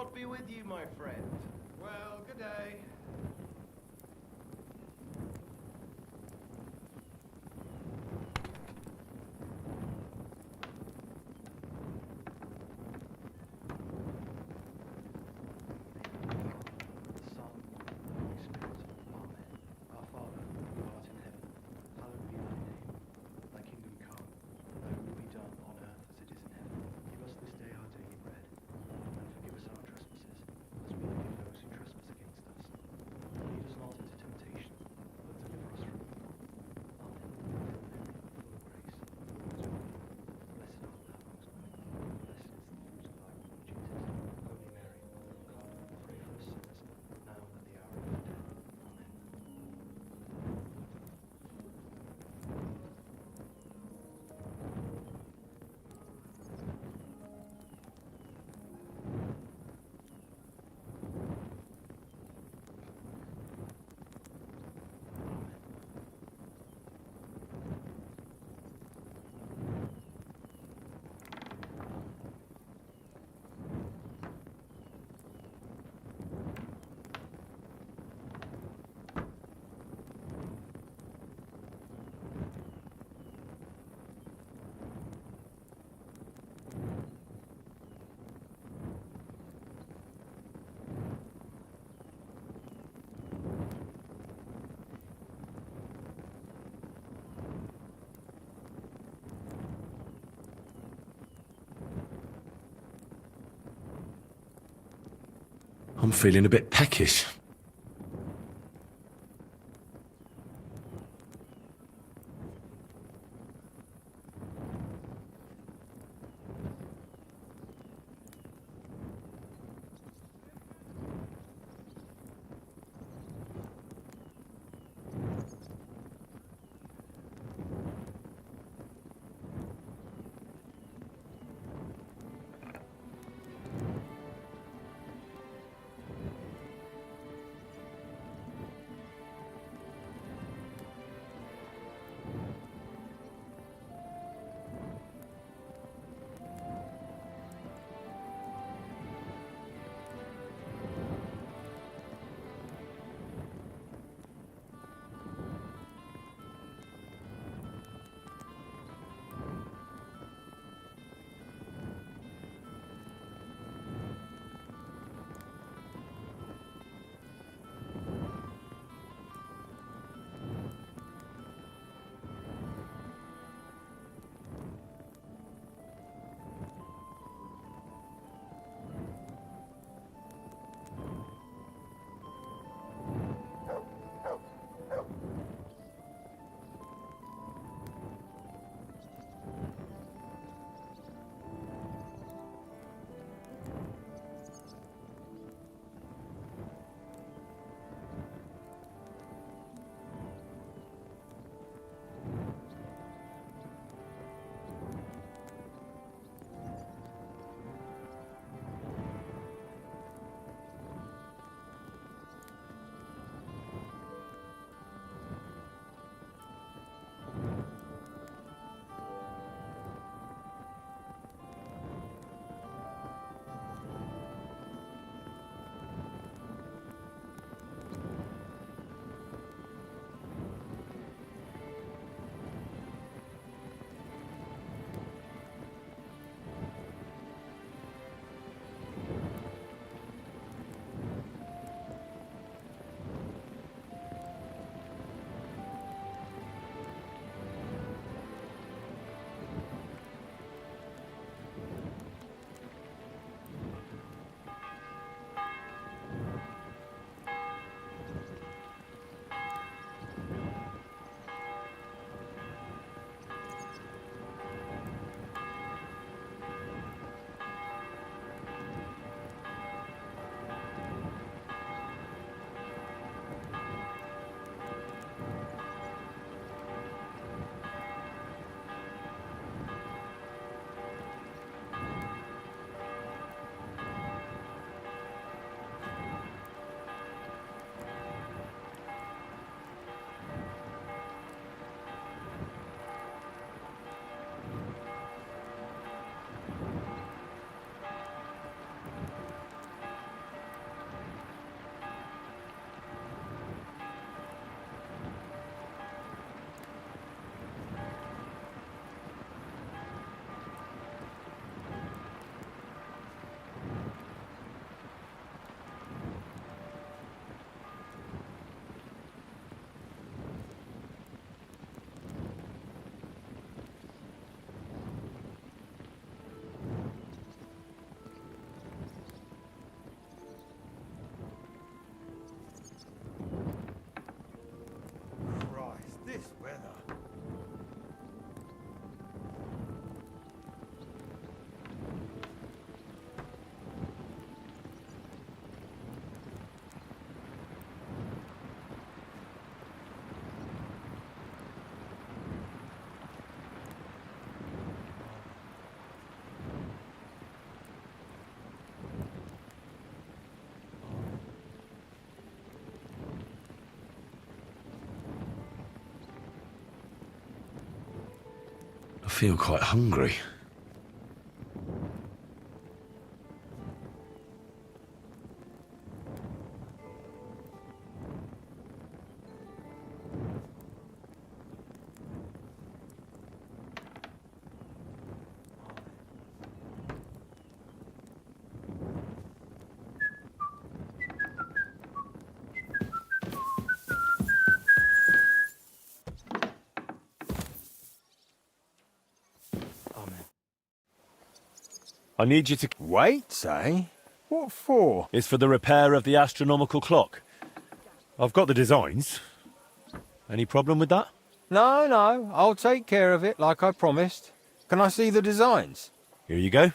God be with you, my friend. Well, good day. I'm feeling a bit peckish. feel quite hungry. I need you to... Wait, eh? What for? It's for the repair of the astronomical clock. I've got the designs. Any problem with that? No, no, I'll take care of it like I promised. Can I see the designs? Here you go.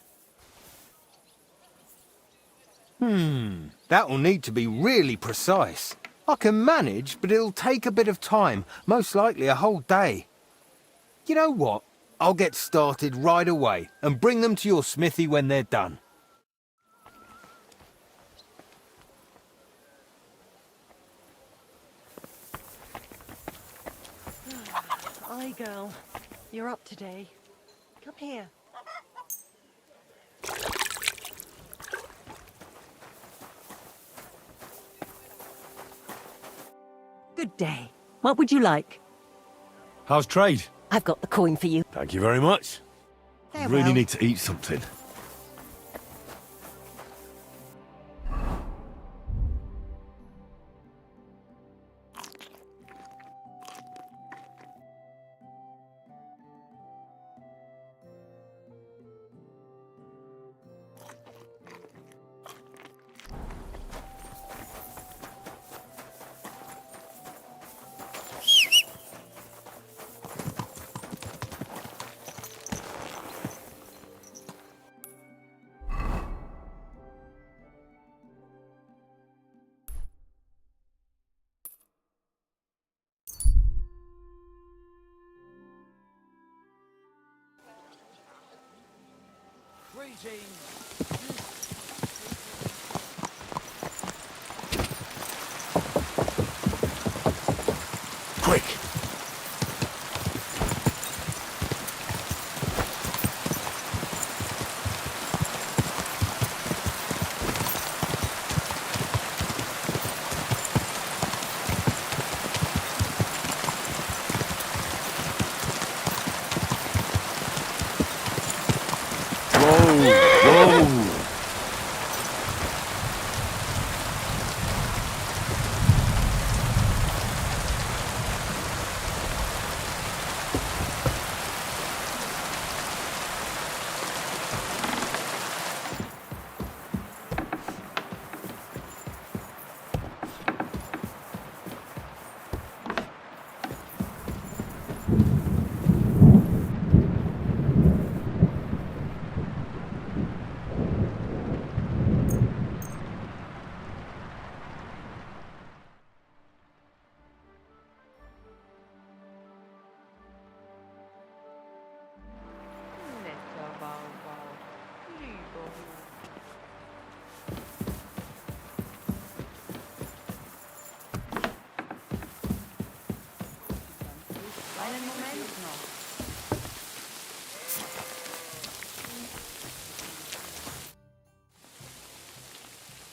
That'll need to be really precise. I can manage, but it'll take a bit of time, most likely a whole day. You know what? I'll get started right away and bring them to your smithy when they're done. Aye, girl. You're up today. Come here. Good day. What would you like? How's trade? I've got the coin for you. Thank you very much. I really Farewell. need to eat something. Quick! Whoa!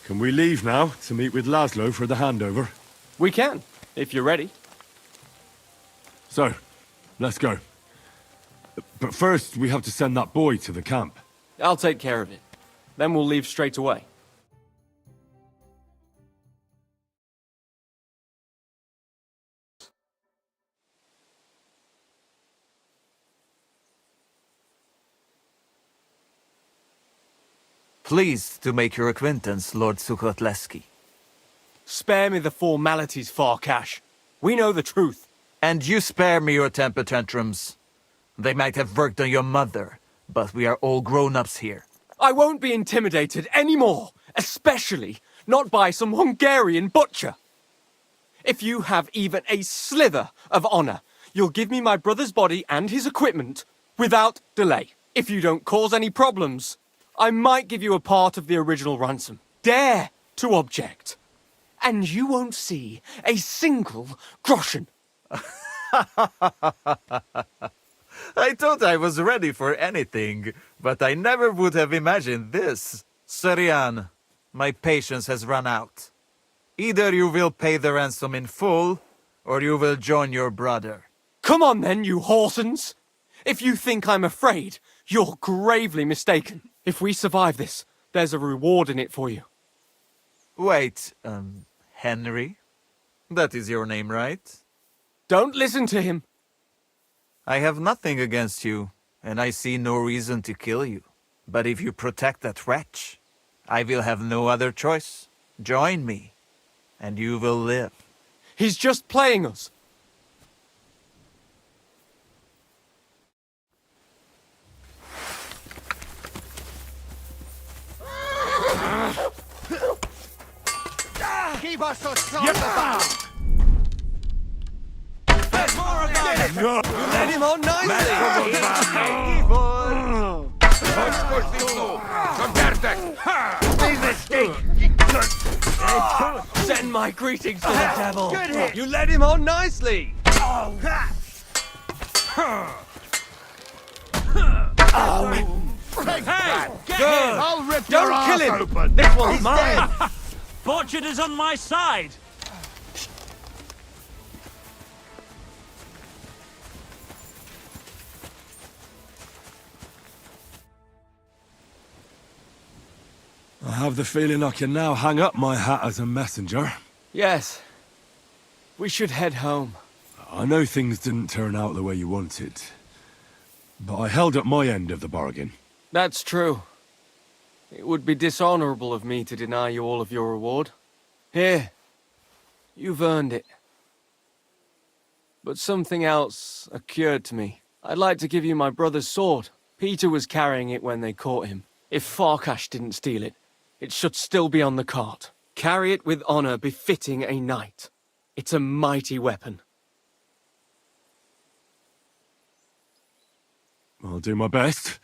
Can we leave now to meet with Laszlo for the handover? We can, if you're ready. So, let's go. But first, we have to send that boy to the camp. I'll take care of it. Then we'll leave straight away. Pleased to make your acquaintance, Lord Sukotleski. Spare me the formalities, Farcash. We know the truth. And you spare me your temper tantrums. They might have worked on your mother, but we are all grown-ups here. I won't be intimidated anymore, especially not by some Hungarian butcher. If you have even a slither of honor, you'll give me my brother's body and his equipment without delay. If you don't cause any problems, I might give you a part of the original ransom. Dare to object, and you won't see a single groschen. I thought I was ready for anything, but I never would have imagined this. Sarian, my patience has run out. Either you will pay the ransom in full, or you will join your brother. Come on then, you horsens! If you think I'm afraid, you're gravely mistaken. If we survive this, there's a reward in it for you. Wait, Henry? That is your name, right? Don't listen to him. I have nothing against you, and I see no reason to kill you. But if you protect that wretch, I will have no other choice. Join me, and you will live. He's just playing us. Keep us so There's more of them! You led him on nicely! Send my greetings to the devil! Good hit. You led him on nicely! Hey! Get Good. him! I'll rip Don't your kill ass him! open. This one's mine! Fortune is on my side! I have the feeling I can now hang up my hat as a messenger. Yes. We should head home. I know things didn't turn out the way you wanted, but I held up my end of the bargain. That's true. It would be dishonorable of me to deny you all of your reward. Here. You've earned it. But something else occurred to me. I'd like to give you my brother's sword. Peter was carrying it when they caught him. If Farcash didn't steal it, it should still be on the cart. Carry it with honor befitting a knight. It's a mighty weapon. I'll do my best.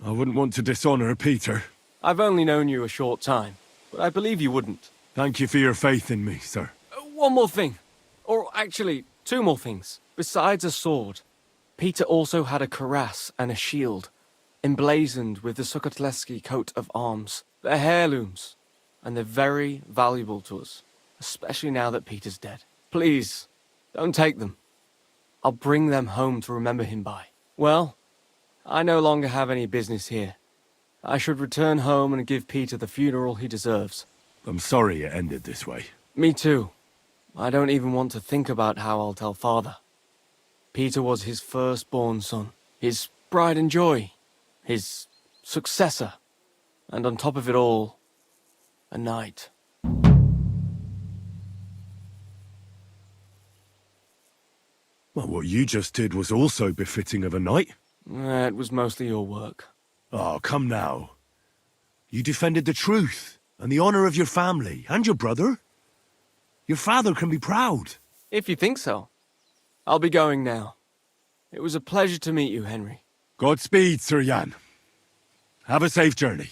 I wouldn't want to dishonor Peter. I've only known you a short time, but I believe you wouldn't. Thank you for your faith in me, sir. One more thing. Or actually, two more things. Besides a sword, Peter also had a cuirass and a shield, emblazoned with the Sukotleski coat of arms. They're heirlooms, and they're very valuable to us, especially now that Peter's dead. Please, don't take them. I'll bring them home to remember him by. Well, I no longer have any business here. I should return home and give Peter the funeral he deserves. I'm sorry it ended this way. Me too. I don't even want to think about how I'll tell Father. Peter was his firstborn son, his pride and joy, his successor, and on top of it all, a knight. Well, what you just did was also befitting of a knight. It was mostly your work. Oh, come now. You defended the truth and the honor of your family and your brother. Your father can be proud. If you think so. I'll be going now. It was a pleasure to meet you, Henry. Godspeed, Sir Jan. Have a safe journey.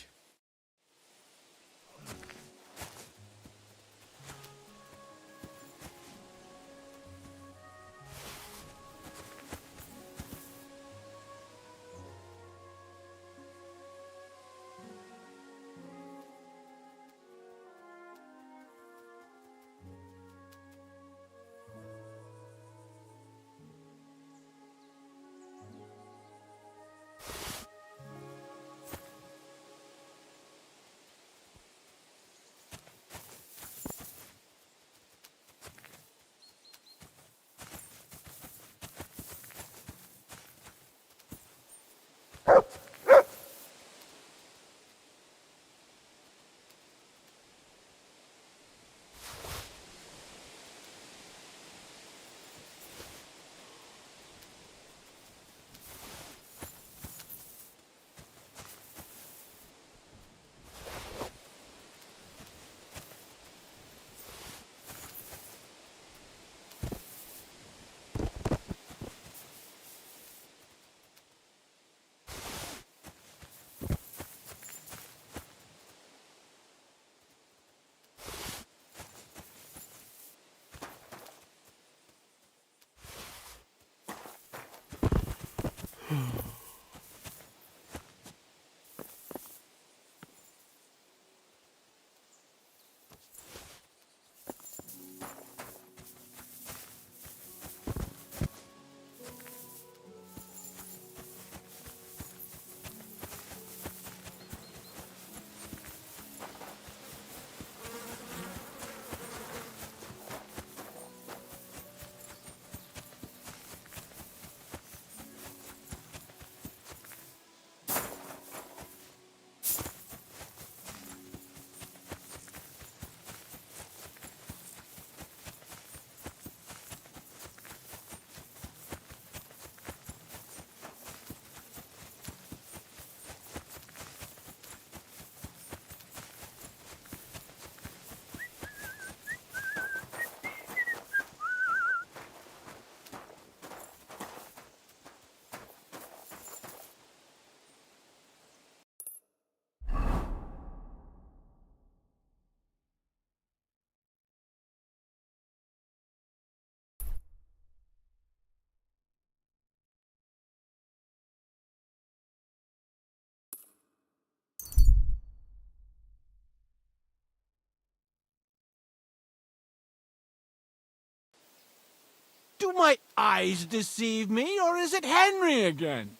Do my eyes deceive me, or is it Henry again?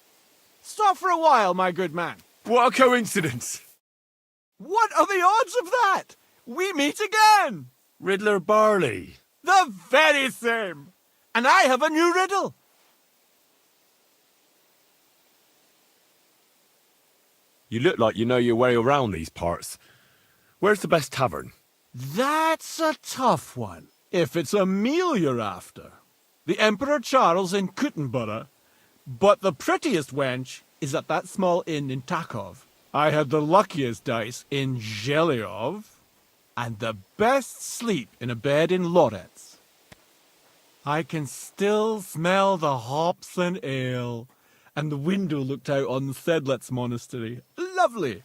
Stop for a while, my good man. What a coincidence! What are the odds of that? We meet again! Riddler Barley. The very same! And I have a new riddle. You look like you know your way around these parts. Where's the best tavern? That's a tough one, if it's a meal you're after. The Emperor Charles in Kuttenborough, but the prettiest wench is at that small inn in Takov. I had the luckiest dice in Zhelyov, and the best sleep in a bed in Lorets. I can still smell the hops and ale, and the window looked out on the Sedlets Monastery. Lovely!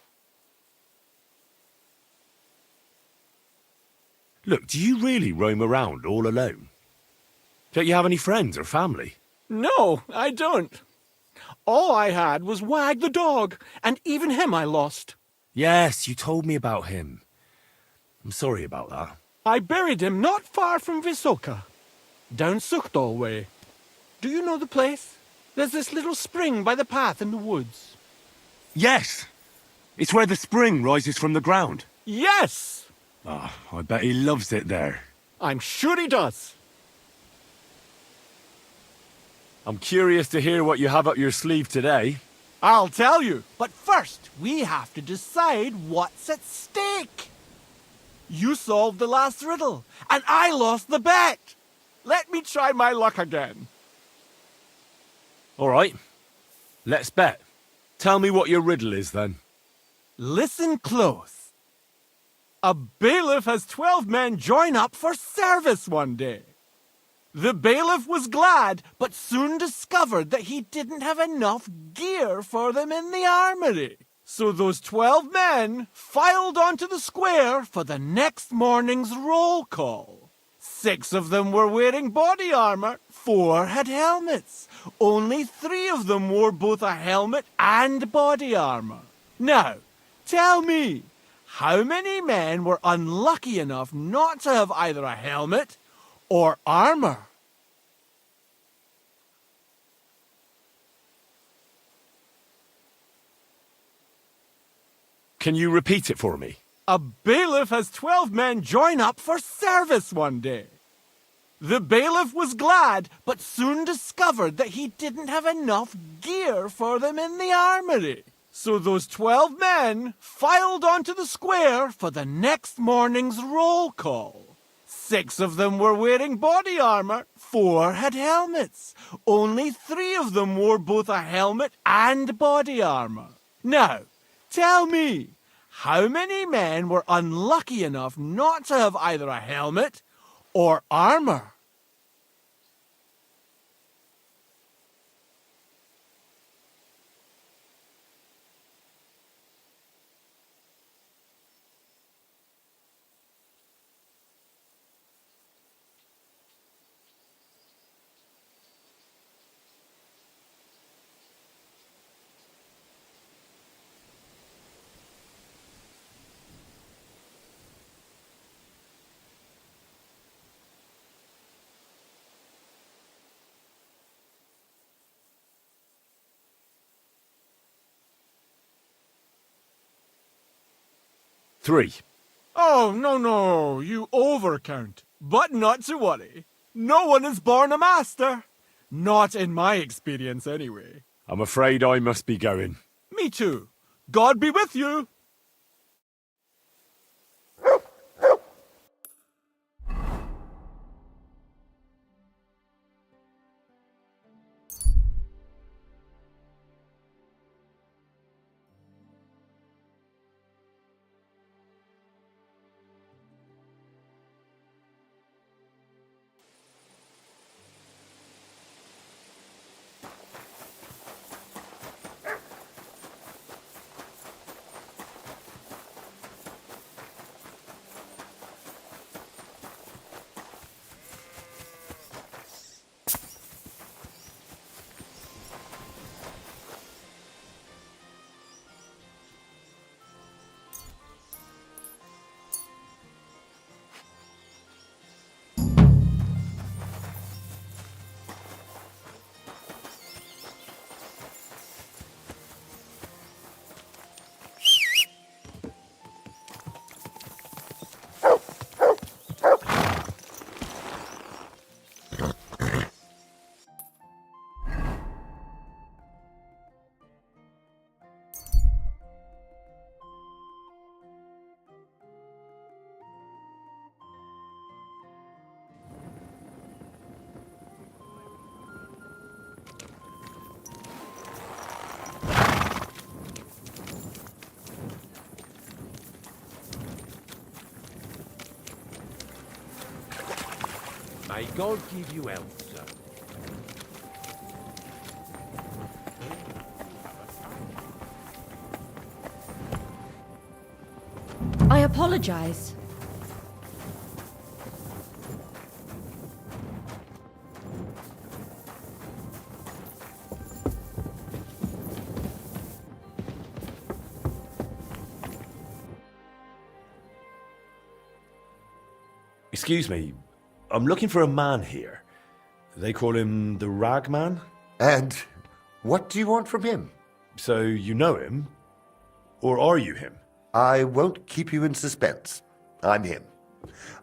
Look, do you really roam around all alone? Don't you have any friends or family? No, I don't. All I had was Wag the dog, and even him I lost. Yes, you told me about him. I'm sorry about that. I buried him not far from Vysoka, down Suchdol way. Do you know the place? There's this little spring by the path in the woods. Yes! It's where the spring rises from the ground. Yes! Ah, I bet he loves it there. I'm sure he does. I'm curious to hear what you have up your sleeve today. I'll tell you, but first we have to decide what's at stake. You solved the last riddle, and I lost the bet. Let me try my luck again. All right, let's bet. Tell me what your riddle is, then. Listen close. A bailiff has 12 men join up for service one day. The bailiff was glad, but soon discovered that he didn't have enough gear for them in the armory. So those 12 men filed onto the square for the next morning's roll call. 6 of them were wearing body armor, 4 had helmets. Only 3 of them wore both a helmet and body armor. Now, tell me, how many men were unlucky enough not to have either a helmet or armor? Can you repeat it for me? A bailiff has 12 men join up for service one day. The bailiff was glad, but soon discovered that he didn't have enough gear for them in the armory. So those 12 men filed onto the square for the next morning's roll call. 6 of them were wearing body armor, 4 had helmets. Only 3 of them wore both a helmet and body armor. Now, tell me, how many men were unlucky enough not to have either a helmet or armor? 3. Oh, no, you overcount. But not to worry. No one is born a master. Not in my experience, anyway. I'm afraid I must be going. Me too. God be with you. May God give you health, sir. I apologize. Excuse me, I'm looking for a man here. They call him the Rag Man? And what do you want from him? So you know him? Or are you him? I won't keep you in suspense. I'm him.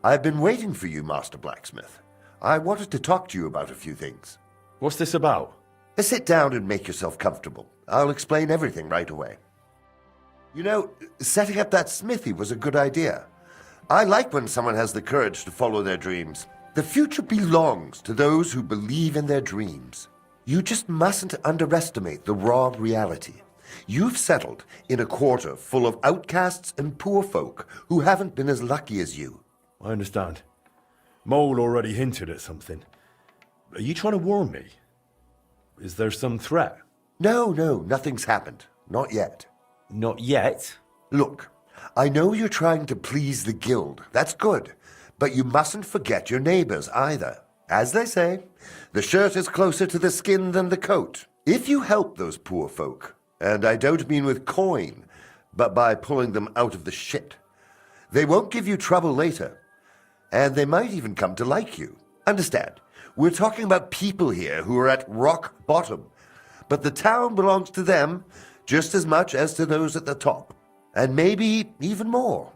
I've been waiting for you, Master Blacksmith. I wanted to talk to you about a few things. What's this about? Sit down and make yourself comfortable. I'll explain everything right away. You know, setting up that smithy was a good idea. I like when someone has the courage to follow their dreams. The future belongs to those who believe in their dreams. You just mustn't underestimate the raw reality. You've settled in a quarter full of outcasts and poor folk who haven't been as lucky as you. I understand. Mole already hinted at something. Are you trying to warn me? Is there some threat? No, nothing's happened. Not yet. Not yet? Look, I know you're trying to please the guild. That's good. But you mustn't forget your neighbors either. As they say, the shirt is closer to the skin than the coat. If you help those poor folk, and I don't mean with coin, but by pulling them out of the shit, they won't give you trouble later. And they might even come to like you. Understand, we're talking about people here who are at rock bottom. But the town belongs to them just as much as to those at the top. And maybe even more.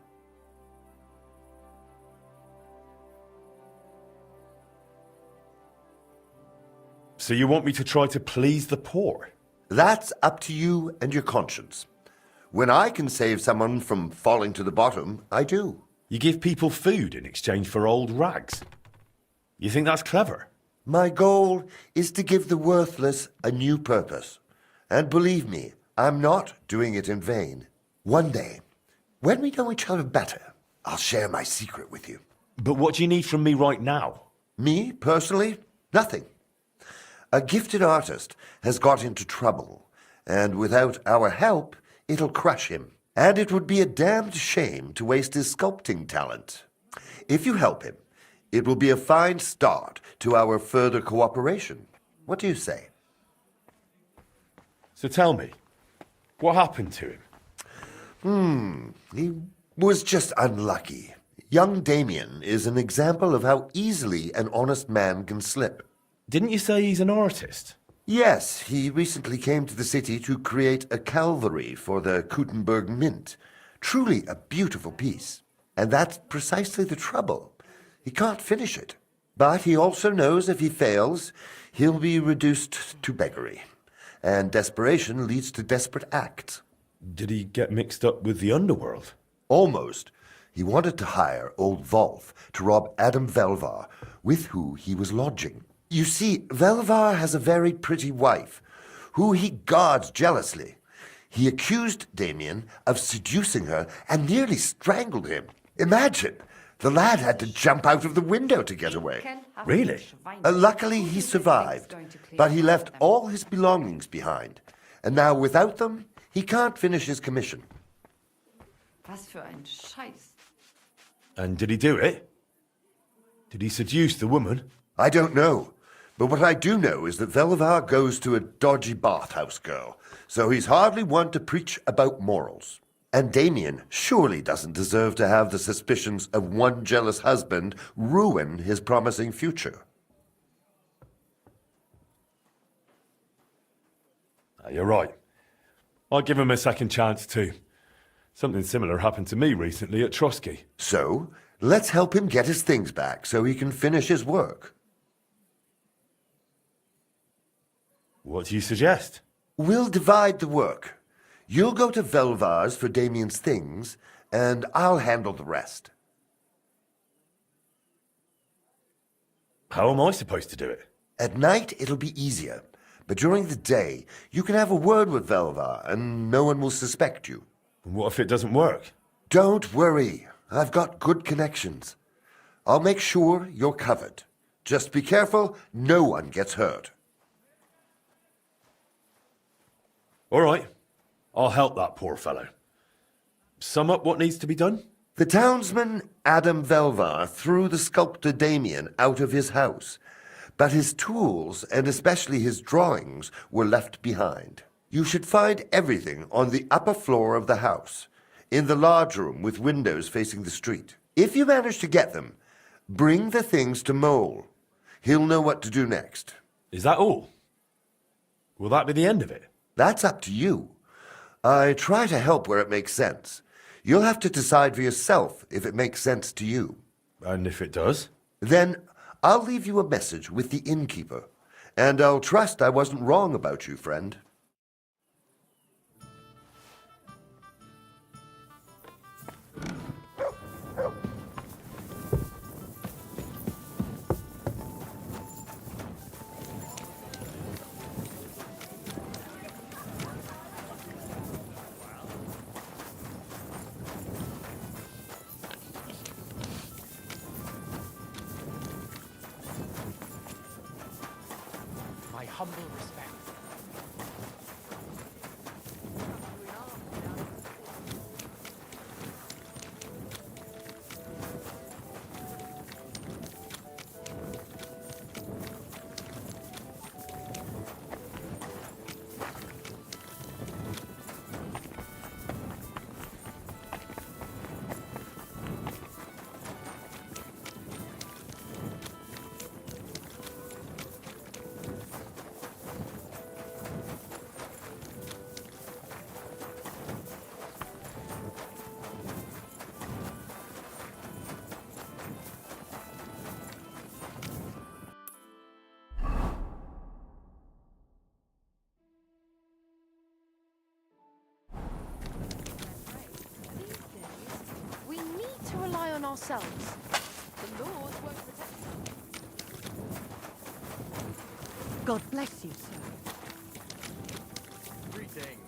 So you want me to try to please the poor? That's up to you and your conscience. When I can save someone from falling to the bottom, I do. You give people food in exchange for old rags. You think that's clever? My goal is to give the worthless a new purpose. And believe me, I'm not doing it in vain. One day, when we know each other better, I'll share my secret with you. But what do you need from me right now? Me, personally? Nothing. A gifted artist has got into trouble, and without our help, it'll crush him. And it would be a damned shame to waste his sculpting talent. If you help him, it will be a fine start to our further cooperation. What do you say? So tell me, what happened to him? He was just unlucky. Young Damien is an example of how easily an honest man can slip. Didn't you say he's an artist? Yes, he recently came to the city to create a calvary for the Kuttenberg Mint, Truly a beautiful piece. And that's precisely the trouble. He can't finish it. But he also knows if he fails, he'll be reduced to beggary. And desperation leads to desperate acts. Did he get mixed up with the underworld? Almost. He wanted to hire old Volf to rob Adam Velvar, with who he was lodging. You see, Velvar has a very pretty wife, who he guards jealously. He accused Damien of seducing her and nearly strangled him. Imagine! The lad had to jump out of the window to get away. Really? Luckily, he survived, but he left all his belongings behind. And now, without them, he can't finish his commission. Was für ein Scheiß. And did he do it? Did he seduce the woman? I don't know. But what I do know is that Velvar goes to a dodgy bathhouse girl, so he's hardly one to preach about morals. And Damien surely doesn't deserve to have the suspicions of one jealous husband ruin his promising future. You're right. I'll give him a second chance too. Something similar happened to me recently at Trotsky. So, let's help him get his things back so he can finish his work. What do you suggest? We'll divide the work. You'll go to Velvar's for Damien's things, and I'll handle the rest. How am I supposed to do it? At night, it'll be easier. But during the day, you can have a word with Velvar, and no one will suspect you. What if it doesn't work? Don't worry. I've got good connections. I'll make sure you're covered. Just be careful no one gets hurt. All right. I'll help that poor fellow. Sum up what needs to be done? The townsman Adam Velvar threw the sculptor Damien out of his house, but his tools, and especially his drawings, were left behind. You should find everything on the upper floor of the house, in the large room with windows facing the street. If you manage to get them, bring the things to Mole. He'll know what to do next. Is that all? Will that be the end of it? That's up to you. I try to help where it makes sense. You'll have to decide for yourself if it makes sense to you. And if it does? Then I'll leave you a message with the innkeeper, and I'll trust I wasn't wrong about you, friend. My humble respect. We need to rely on ourselves. The laws won't protect us. God bless you, sir. Greetings.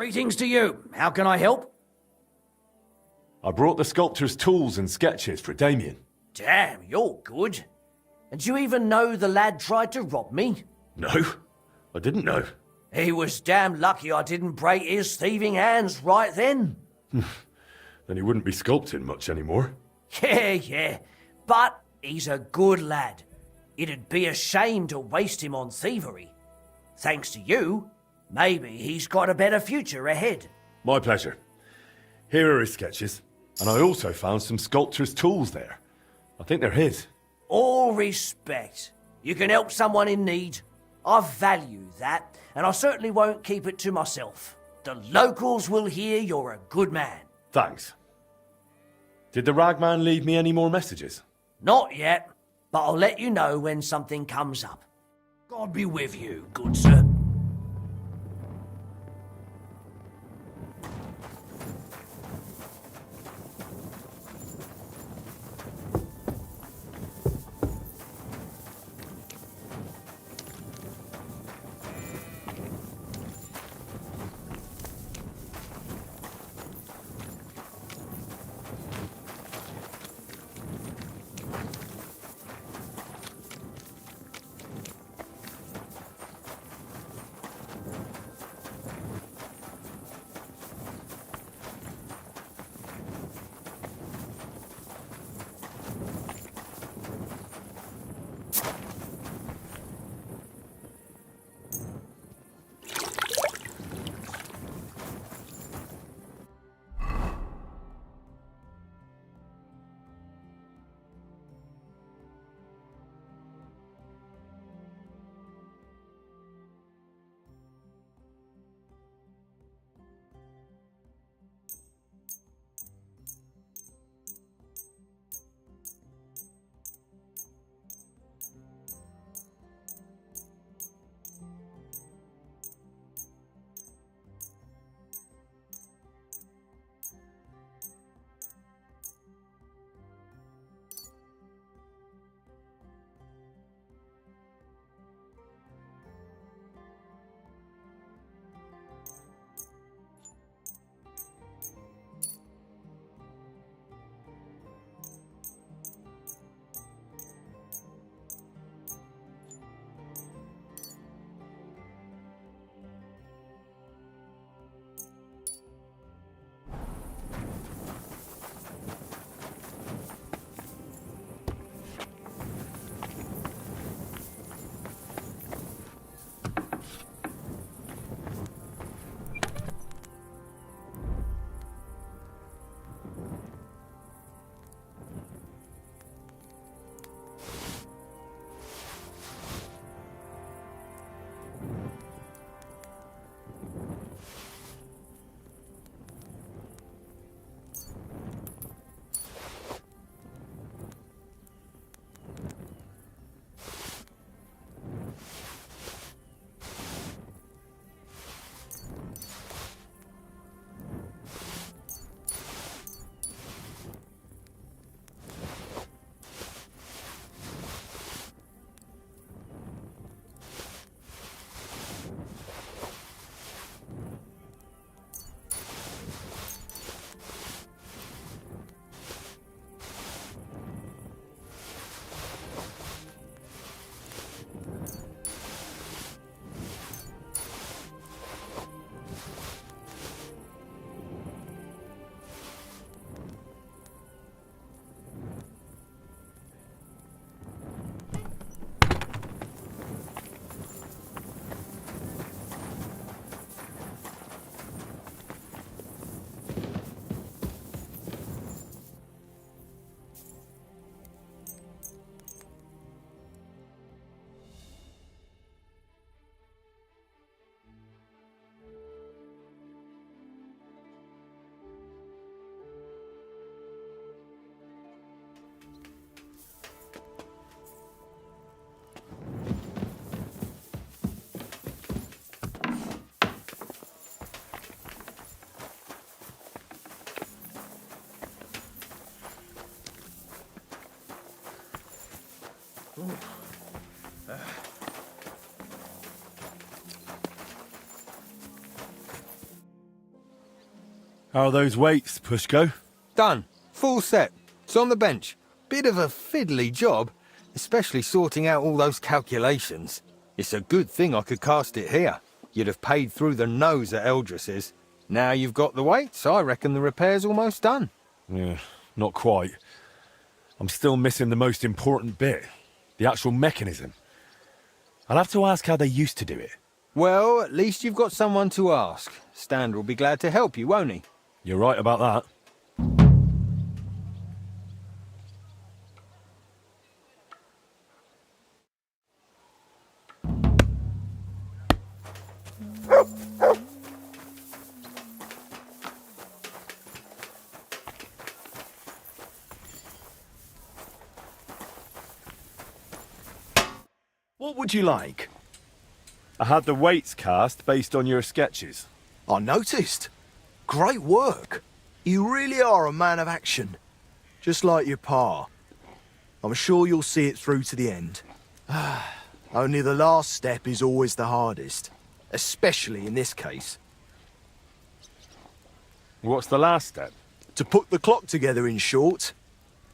Greetings to you. How can I help? I brought the sculptor's tools and sketches for Damien. Damn, you're good. And do you even know the lad tried to rob me? No, I didn't know. He was damn lucky I didn't break his thieving hands right then. Then he wouldn't be sculpting much anymore. Yeah. But he's a good lad. It'd be a shame to waste him on thievery. Thanks to you, maybe he's got a better future ahead. My pleasure. Here are his sketches. And I also found some sculptor's tools there. I think they're his. All respect. You can help someone in need. I value that, and I certainly won't keep it to myself. The locals will hear you're a good man. Thanks. Did the ragman leave me any more messages? Not yet, but I'll let you know when something comes up. God be with you, good sir. How are those weights, Pushko? Done. Full set. It's on the bench. Bit of a fiddly job, especially sorting out all those calculations. It's a good thing I could cast it here. You'd have paid through the nose at Eldris's. Now you've got the weights, I reckon the repair's almost done. Yeah, not quite. I'm still missing the most important bit. The actual mechanism. I'll have to ask how they used to do it. Well, at least you've got someone to ask. Stan will be glad to help you, won't he? You're right about that. What would you like? I had the weights cast based on your sketches. I noticed. Great work. You really are a man of action. Just like your pa. I'm sure you'll see it through to the end. Only the last step is always the hardest. Especially in this case. What's the last step? To put the clock together, in short.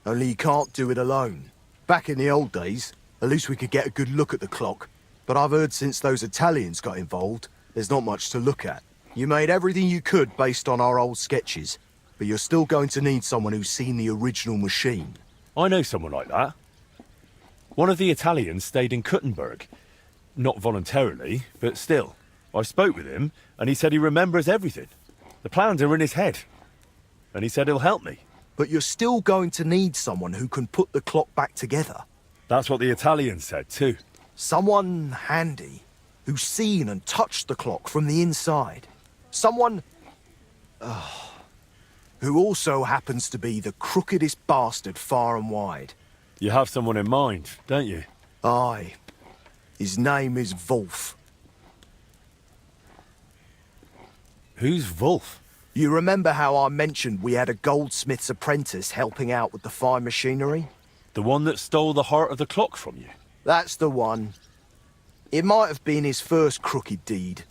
Only you can't do it alone. Back in the old days, at least we could get a good look at the clock. But I've heard since those Italians got involved, there's not much to look at. You made everything you could based on our old sketches, but you're still going to need someone who's seen the original machine. I know someone like that. One of the Italians stayed in Kuttenberg. Not voluntarily, but still. I spoke with him, and he said he remembers everything. The plans are in his head. And he said he'll help me. But you're still going to need someone who can put the clock back together. That's what the Italian said, too. Someone handy, who's seen and touched the clock from the inside. Someone... who also happens to be the crookedest bastard far and wide. You have someone in mind, don't you? Aye. His name is Wolf. Who's Wolf? You remember how I mentioned we had a goldsmith's apprentice helping out with the fine machinery? The one that stole the heart of the clock from you? That's the one. It might have been his first crooked deed,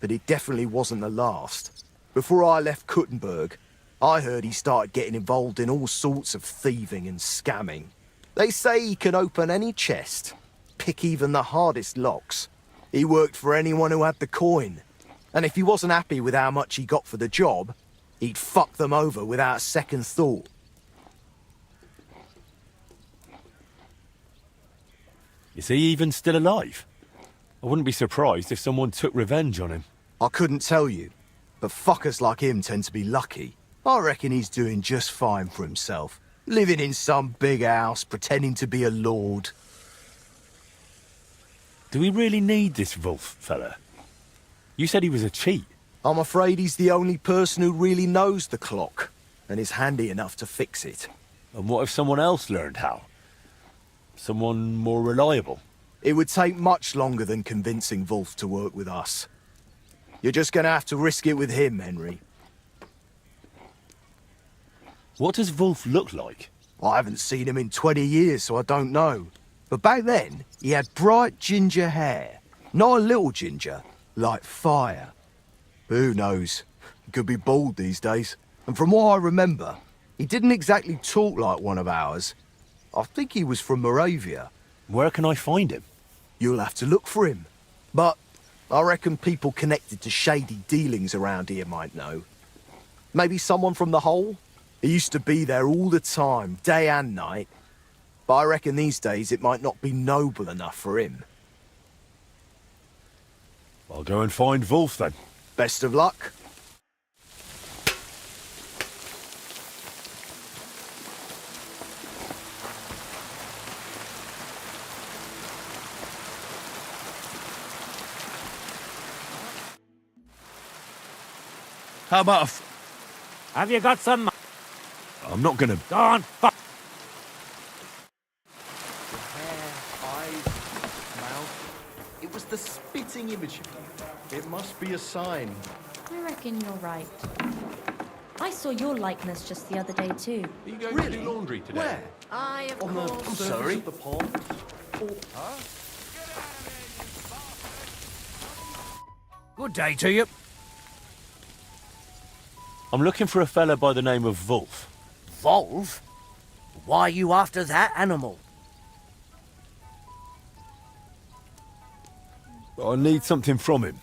but it definitely wasn't the last. Before I left Kuttenberg, I heard he started getting involved in all sorts of thieving and scamming. They say he can open any chest, pick even the hardest locks. He worked for anyone who had the coin. And if he wasn't happy with how much he got for the job, he'd fuck them over without a second thought. Is he even still alive? I wouldn't be surprised if someone took revenge on him. I couldn't tell you, but fuckers like him tend to be lucky. I reckon he's doing just fine for himself. Living in some big house, pretending to be a lord. Do we really need this Wolf fella? You said he was a cheat. I'm afraid he's the only person who really knows the clock, and is handy enough to fix it. And what if someone else learned how? Someone more reliable? It would take much longer than convincing Wolf to work with us. You're just gonna have to risk it with him, Henry. What does Wolf look like? I haven't seen him in 20 years, so I don't know. But back then, he had bright ginger hair. Not a little ginger, like fire. Who knows? He could be bald these days. And from what I remember, he didn't exactly talk like one of ours. I think he was from Moravia. Where can I find him? You'll have to look for him. But I reckon people connected to shady dealings around here might know. Maybe someone from the Hole? He used to be there all the time, day and night. But I reckon these days it might not be noble enough for him. I'll go and find Wolf then. Best of luck. How about Have you got some... I'm not gonna... Go on, fuck. Eyes, mouth. It was the spitting image of you. It must be a sign. I reckon you're right. I saw your likeness just the other day too. Are you going to do laundry today? Where? I, of On the course. surface of the pond? Good day to you. I'm looking for a fella by the name of Wolf. Wolf? Why are you after that animal? I need something from him.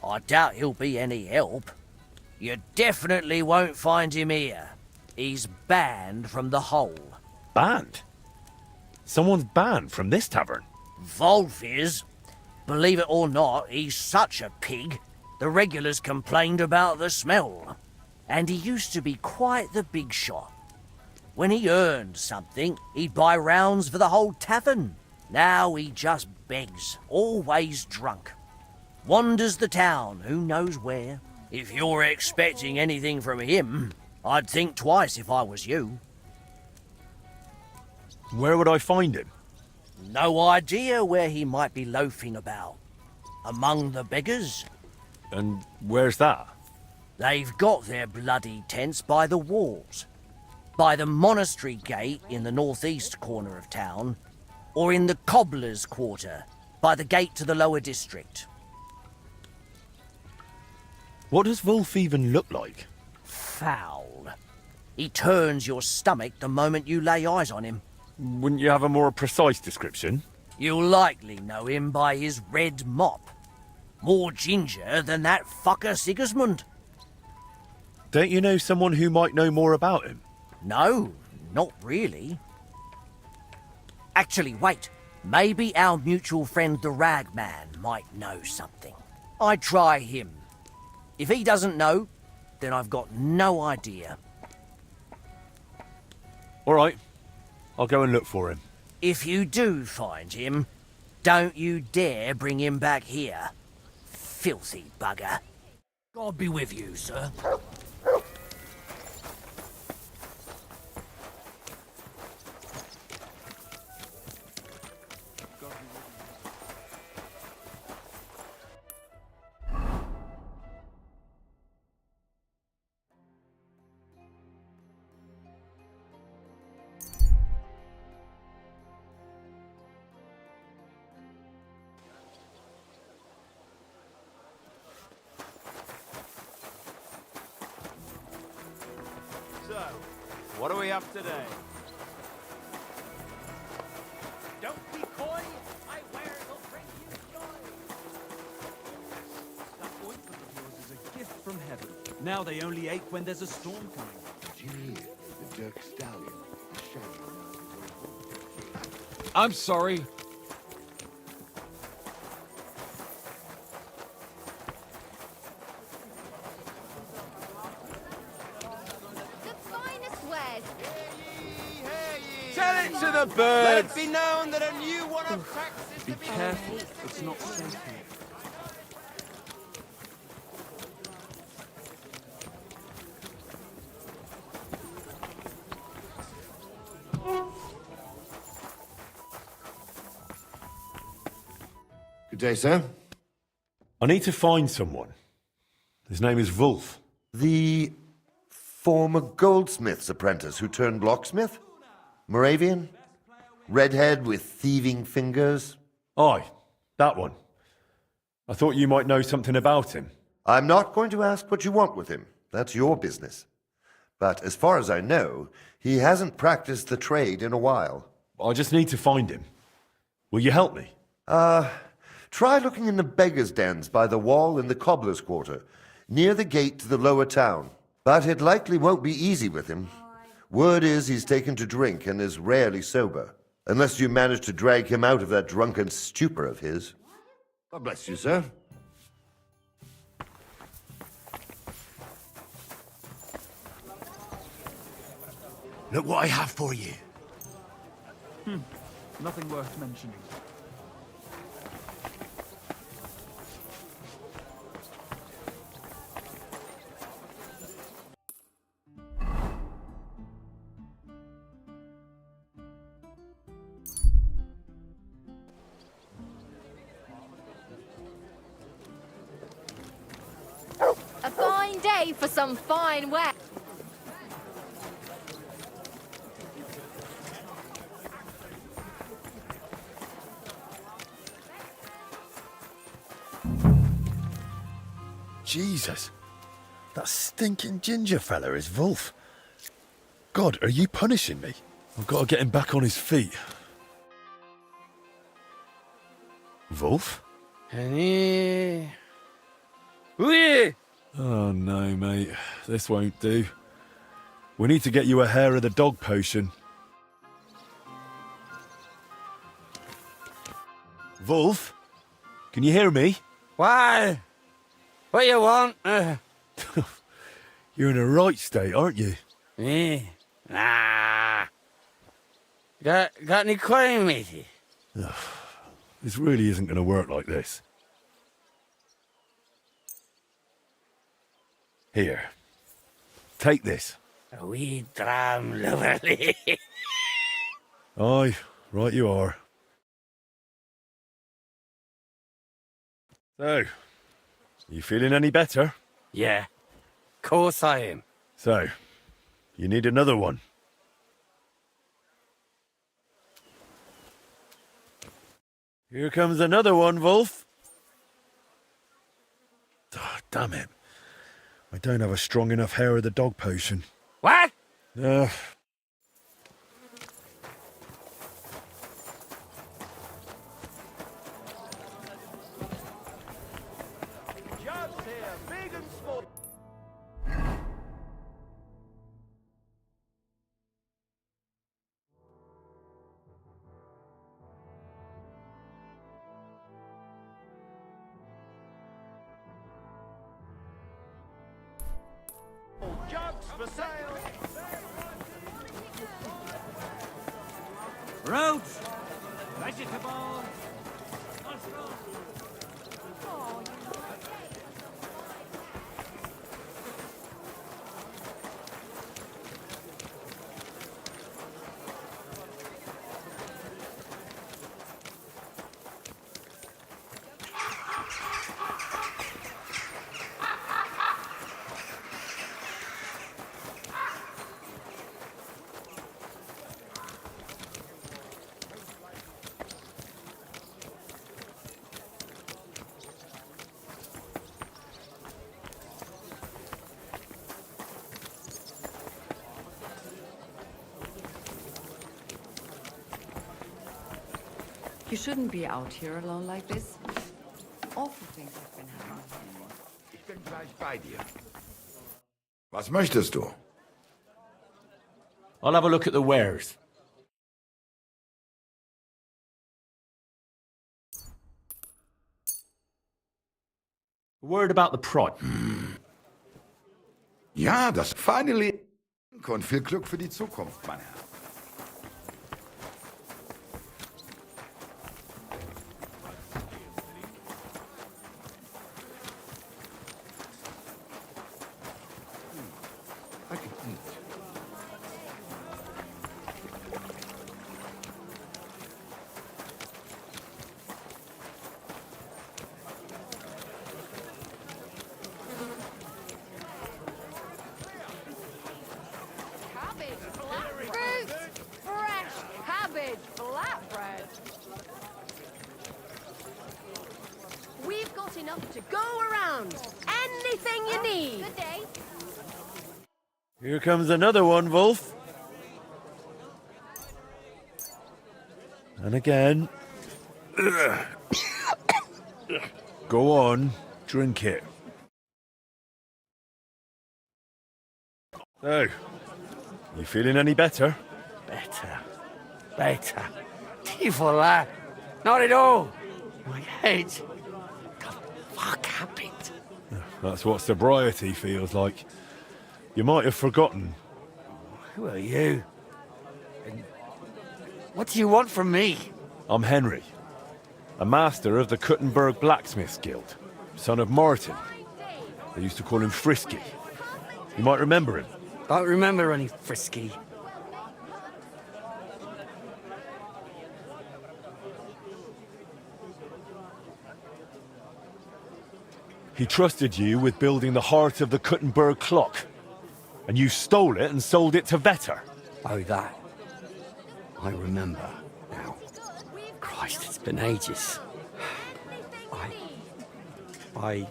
I doubt he'll be any help. You definitely won't find him here. He's banned from the hole. Banned? Someone's banned from this tavern? Wolf is. Believe it or not, he's such a pig. The regulars complained about the smell. And he used to be quite the big shot. When he earned something, he'd buy rounds for the whole tavern. Now he just begs, always drunk. Wanders the town, who knows where. If you're expecting anything from him, I'd think twice if I was you. Where would I find him? No idea where he might be loafing about. Among the beggars. And where's that? They've got their bloody tents by the walls. By the monastery gate in the northeast corner of town, or in the cobbler's quarter, by the gate to the lower district. What does Wolf even look like? Foul. He turns your stomach the moment you lay eyes on him. Wouldn't you have a more precise description? You'll likely know him by his red mop. More ginger than that fucker Sigismund. Don't you know someone who might know more about him? No, not really. Actually, wait. Maybe our mutual friend the Ragman might know something. I'd try him. If he doesn't know, then I've got no idea. All right. I'll go and look for him. If you do find him, don't you dare bring him back here. Filthy bugger. God be with you, sir. So, what do we have today? Don't be coy. My wares will bring you joy. That ointment of yours is a gift from heaven. Now they only ache when there's a storm coming. Did you hear? The Dirk Stallion is shouting now. I'm sorry. Tell it to the birds! Let it be known that a new one of tracks is Be to be careful. It's not safe here. Good day, sir. I need to find someone. His name is Wolf. The former goldsmith's apprentice who turned locksmith? Moravian? Redhead with thieving fingers? Aye, that one. I thought you might know something about him. I'm not going to ask what you want with him. That's your business. But as far as I know, he hasn't practiced the trade in a while. I just need to find him. Will you help me? Try looking in the beggars' dens by the wall in the cobbler's quarter, near the gate to the lower town. But it likely won't be easy with him. Word is he's taken to drink and is rarely sober. Unless you manage to drag him out of that drunken stupor of his. God bless you, sir. Look what I have for you. Nothing worth mentioning. A fine day for some fine wear. Jesus. That stinking ginger fella is Wolf. God, are you punishing me? I've got to get him back on his feet. Wolf? Oui. Oh no, mate. This won't do. We need to get you a hair of the dog potion. Wolf? Can you hear me? Why? What you want? You're in a right state, aren't you? Me? Nah. Got any coin, matey? This really isn't going to work like this. Here. Take this. A wee dram lovely. Aye, right you are. So, you feeling any better? Yeah, course I am. So, you need another one. Here comes another one, Wolf. Oh, damn it. I don't have a strong enough hair of the dog potion. What? Jugs here, big and small. Jugs for sale. Roots! Vegetables! You shouldn't be out here alone like this. Awful things have been happening. Ich bin gleich bei dir. Was möchtest du? I'll have a look at the wares. A word about the price. Ja, das feine Leben und viel Glück für die Zukunft, mein Herr. I can eat. Cabbage, fruit, fresh cabbage, flatbread. We've got enough to go around. Anything you need. Good day. Here comes another one, Wolf. And again. Go on, drink it. So, you feeling any better? Better. Tifola. Not at all. My head. God, fuck happened? That's what sobriety feels like. You might have forgotten. Who are you? And what do you want from me? I'm Henry, a master of the Kuttenberg Blacksmiths Guild, son of Martin. They used to call him Frisky. You might remember him. Don't remember any Frisky. He trusted you with building the heart of the Kuttenberg clock. And you stole it and sold it to Vetter. Oh, that. I remember now. Christ, it's been ages. I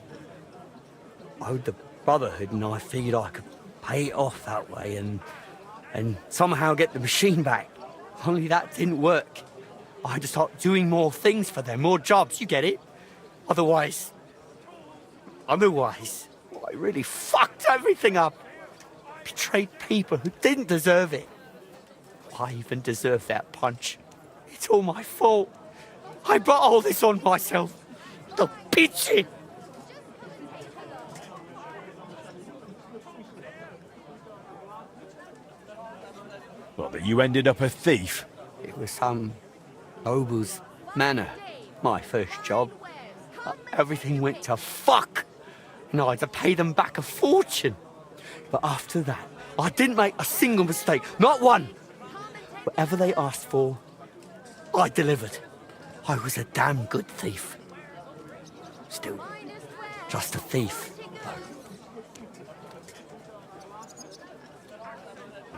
owed the brotherhood, and I figured I could pay it off that way and somehow get the machine back. Only that didn't work. I had to start doing more things for them, more jobs, you get it? Otherwise, I really fucked everything up. Betrayed people who didn't deserve it. I even deserve that punch. It's all my fault. I brought all this on myself. The bitch! Well, but you ended up a thief? It was some noble's manor, my first job. Everything went to fuck, and I had to pay them back a fortune. But after that, I didn't make a single mistake, not one. Whatever they asked for, I delivered. I was a damn good thief. Still, just a thief.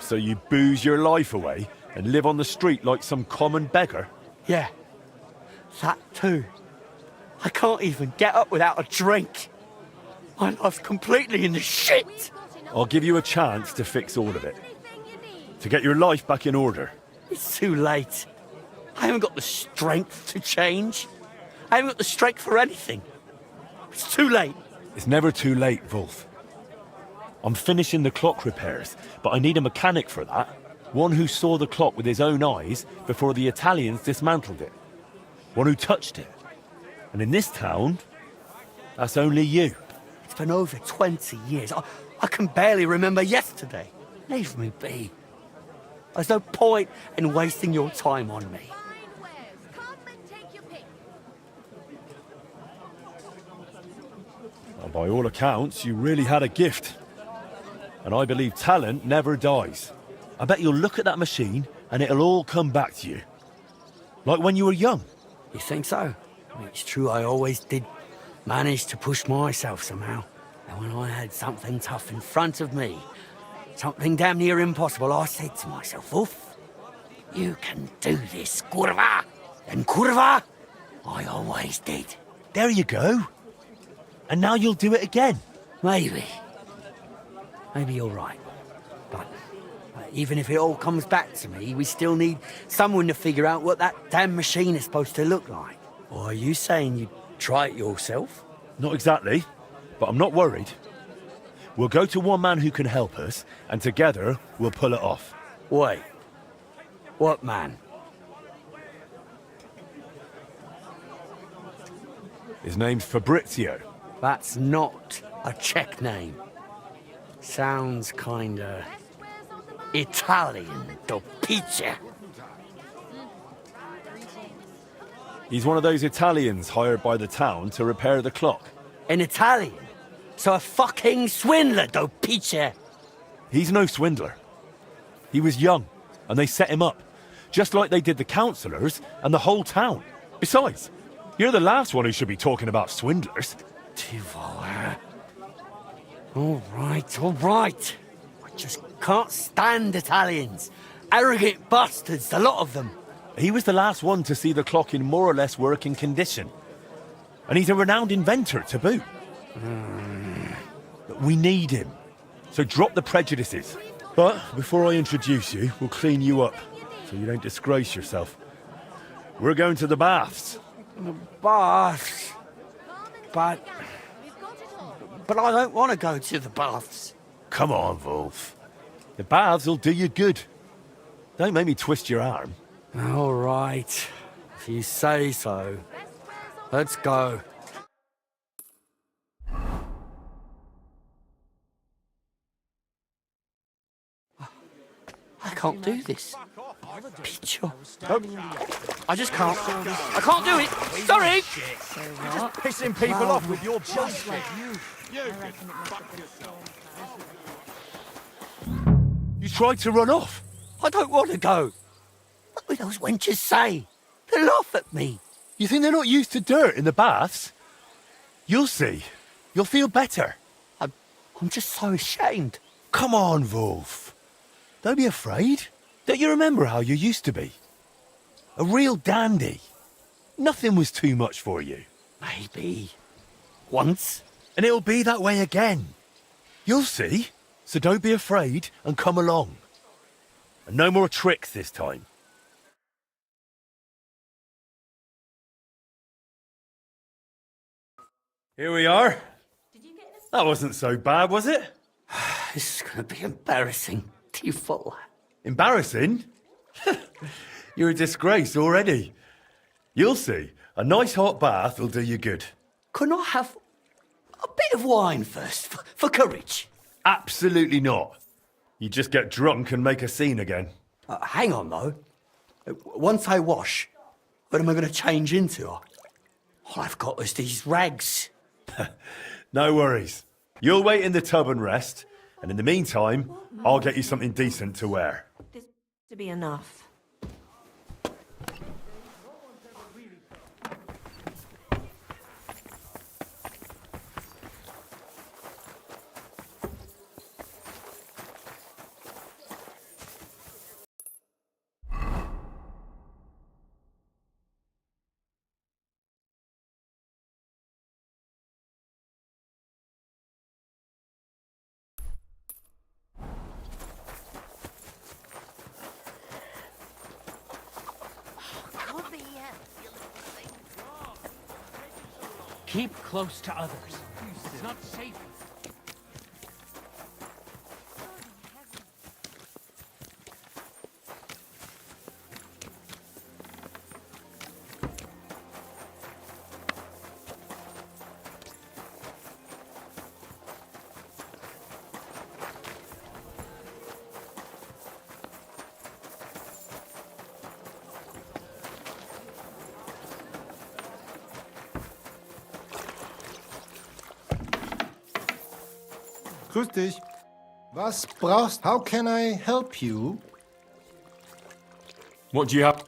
So you booze your life away and live on the street like some common beggar? Yeah, that too. I can't even get up without a drink. My life's completely in the shit. I'll give you a chance to fix all of it. To get your life back in order. It's too late. I haven't got the strength to change. I haven't got the strength for anything. It's too late. It's never too late, Wolf. I'm finishing the clock repairs, but I need a mechanic for that. One who saw the clock with his own eyes before the Italians dismantled it. One who touched it. And in this town, that's only you. It's been over 20 years. I can barely remember yesterday. Leave me be. There's no point in wasting your time on me. Well, by all accounts, you really had a gift. And I believe talent never dies. I bet you'll look at that machine and it'll all come back to you. Like when you were young. You think so? It's true, I always did manage to push myself somehow. And when I had something tough in front of me, something damn near impossible, I said to myself, Wolf, you can do this, curva. And curva, I always did. There you go. And now you'll do it again. Maybe. Maybe you're right. But even if it all comes back to me, we still need someone to figure out what that damn machine is supposed to look like. Or are you saying you'd try it yourself? Not exactly, but I'm not worried. We'll go to one man who can help us, and together we'll pull it off. Wait. What man? His name's Fabrizio. That's not a Czech name. Sounds kinda Italian, do pizza. He's one of those Italians hired by the town to repair the clock. An Italian? So a fucking swindler, do pizza. He's no swindler. He was young, and they set him up, just like they did the councillors and the whole town. Besides, you're the last one who should be talking about swindlers. All right. I just can't stand Italians. Arrogant bastards, the lot of them. He was the last one to see the clock in more or less working condition. And he's a renowned inventor to boot. But we need him. So drop the prejudices. But before I introduce you, we'll clean you up, so you don't disgrace yourself. We're going to the baths. The baths? But I don't want to go to the baths. Come on, Wolf. The baths will do you good. Don't make me twist your arm. All right. If you say so. Let's go. I can't do this. Picho. I just can't. I can't do it. Sorry. You're just pissing people off with your bullshit. You tried to run off. I don't want to go. What will those wenches say? They laugh at me. You think they're not used to dirt in the baths? You'll see. You'll feel better. I'm just so ashamed. Come on, Wolf. Don't be afraid. Don't you remember how you used to be? A real dandy. Nothing was too much for you. Maybe. Once. And it'll be that way again. You'll see. So don't be afraid and come along. And no more tricks this time. Here we are. That wasn't so bad, was it? This is going to be embarrassing. Do you follow? Embarrassing? You're a disgrace already. You'll see. A nice hot bath will do you good. Couldn't I have a bit of wine first, for courage? Absolutely not. You just get drunk and make a scene again. Hang on, though. Once I wash, what am I going to change into? All I've got is these rags. No worries. You'll wait in the tub and rest, and in the meantime, I'll get you something decent to wear. This to be enough. Keep close to others. It's not safe. Grüß dich. Was brauchst? How can I help you? What do you have?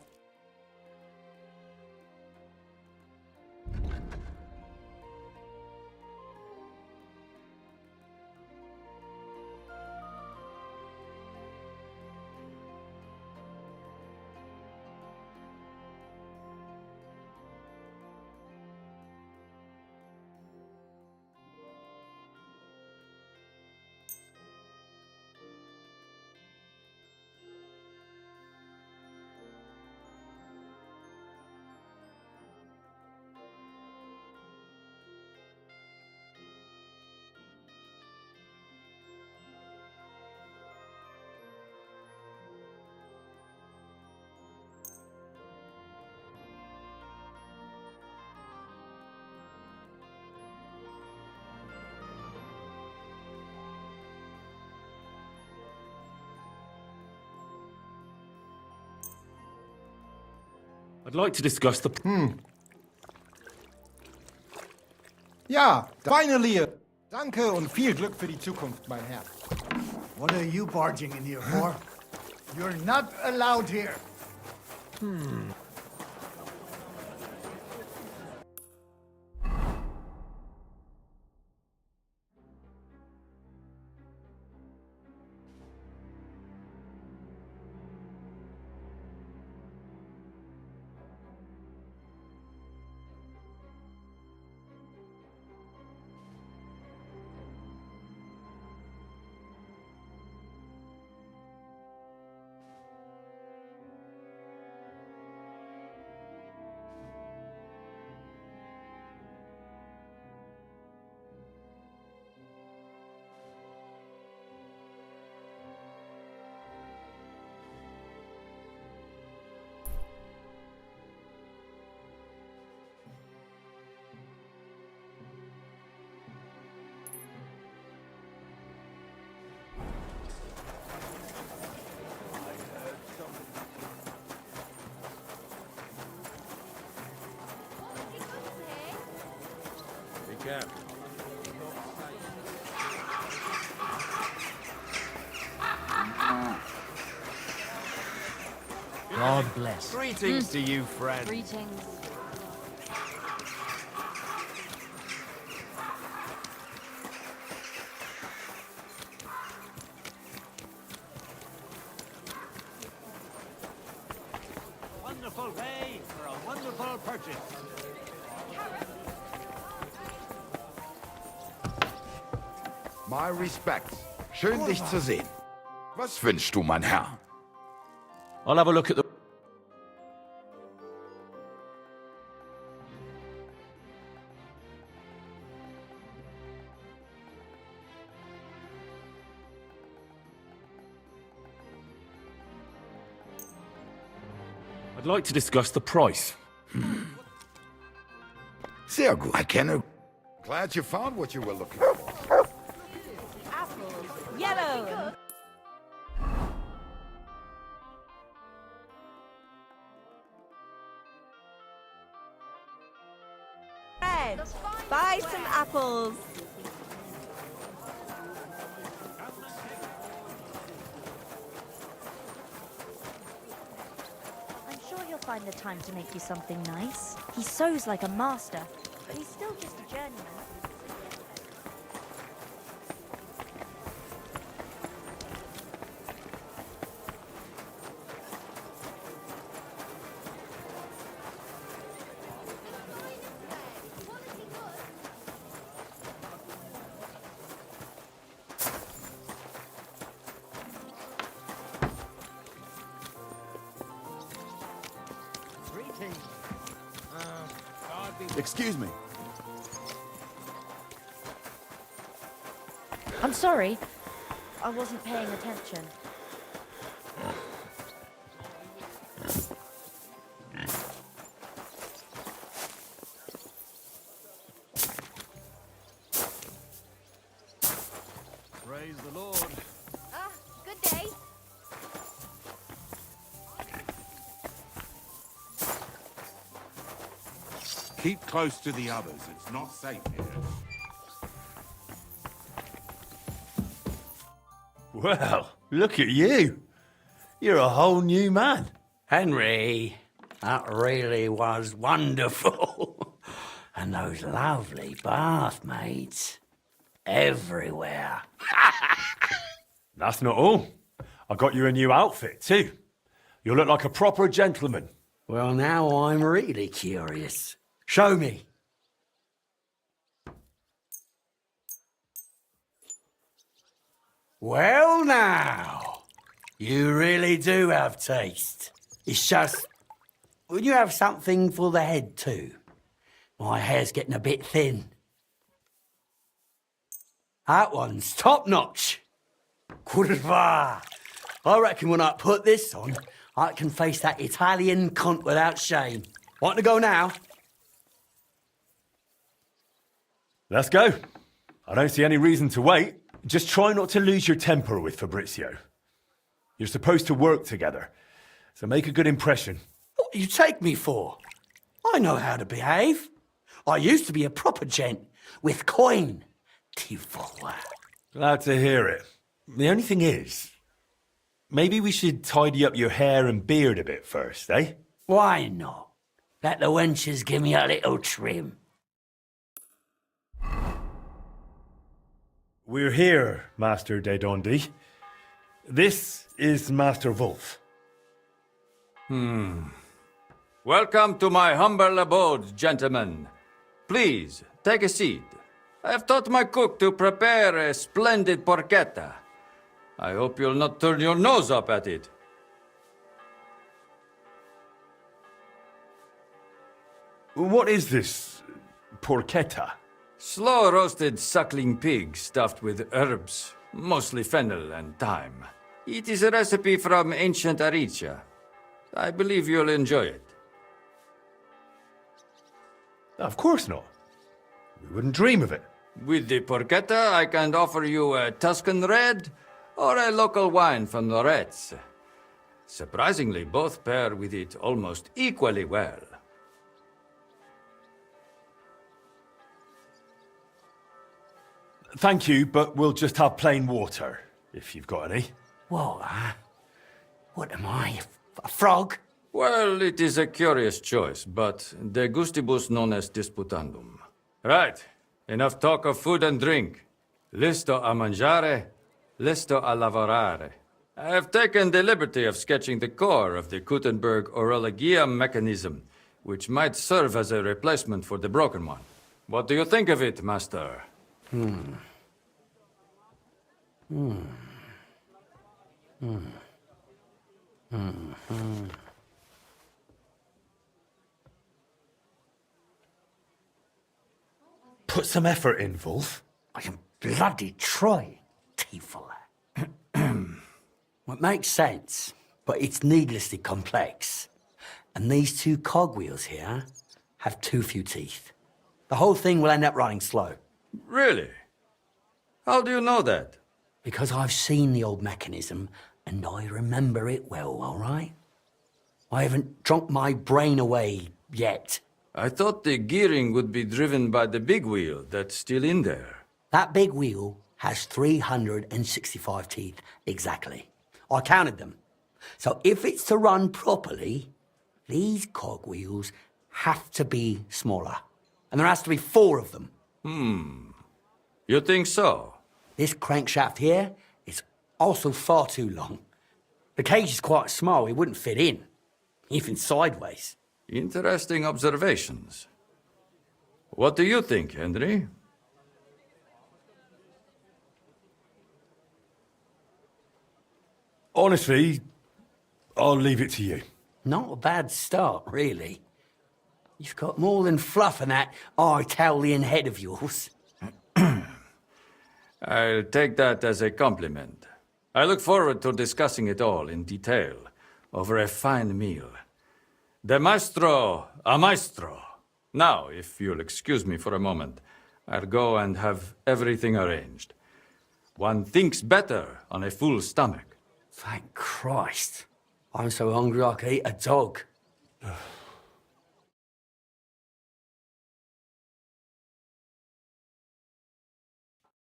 I'd like to discuss the... Ja, finally. Danke und viel Glück für die Zukunft, mein Herr. What are you barging in here for? You're not allowed here. God bless. Greetings to you, friend. Greetings. Wonderful day for a wonderful purchase. My respects. Schön, dich zu sehen. Was wünschst du, mein Herr? I'll have a look at the... I'd like to discuss the price. Sehr gut. I can. Glad you found what you were looking for. Yellow! Red! Buy some apples! I'm sure he'll find the time to make you something nice. He sews like a master, but he's still just a journeyman. Excuse me. I'm sorry. I wasn't paying attention. Praise the Lord. Good day. Keep close to the others. It's not safe here. Well, look at you. You're a whole new man. Henry, that really was wonderful. And those lovely bathmaids. Everywhere. That's not all. I got you a new outfit, too. You look like a proper gentleman. Well, now I'm really curious. Show me. Well, now. You really do have taste. It's just, would you have something for the head, too? My hair's getting a bit thin. That one's top-notch. Curva. I reckon when I put this on, I can face that Italian cunt without shame. Want to go now? Let's go. I don't see any reason to wait. Just try not to lose your temper with Fabrizio. You're supposed to work together, so make a good impression. What do you take me for? I know how to behave. I used to be a proper gent with coin. Glad to hear it. The only thing is, maybe we should tidy up your hair and beard a bit first, eh? Why not? Let the wenches give me a little trim. We're here, Master de Dondi. This is Master Wolf. Welcome to my humble abode, gentlemen. Please, take a seat. I have taught my cook to prepare a splendid porchetta. I hope you'll not turn your nose up at it. What is this porchetta? Slow-roasted suckling pig stuffed with herbs, mostly fennel and thyme. It is a recipe from ancient Aricia. I believe you'll enjoy it. Of course not. We wouldn't dream of it. With the porchetta, I can offer you a Tuscan red or a local wine from Loretz. Surprisingly, both pair with it almost equally well. Thank you, but we'll just have plain water, if you've got any. What, What am I, a frog? Well, it is a curious choice, but de gustibus non est disputandum. Right, enough talk of food and drink. Listo a mangiare, listo a lavorare. I have taken the liberty of sketching the core of the Gutenberg Orologia mechanism, which might serve as a replacement for the broken one. What do you think of it, Master? Put some effort in, Wolf. I can bloody try, Tiefel. It makes sense, but it's needlessly complex. And these two cogwheels here have too few teeth. The whole thing will end up running slow. Really? How do you know that? Because I've seen the old mechanism, and I remember it well, all right? I haven't drunk my brain away yet. I thought the gearing would be driven by the big wheel that's still in there. That big wheel has 365 teeth, exactly. I counted them. So if it's to run properly, these cogwheels have to be smaller. And there has to be 4 of them. You think so? This crankshaft here is also far too long. The cage is quite small, it wouldn't fit in, even sideways. Interesting observations. What do you think, Henry? Honestly, I'll leave it to you. Not a bad start, really. You've got more than fluff in that Italian head of yours. I'll take that as a compliment. I look forward to discussing it all in detail over a fine meal. De maestro a maestro. Now, if you'll excuse me for a moment, I'll go and have everything arranged. One thinks better on a full stomach. Thank Christ. I'm so hungry I could eat a dog.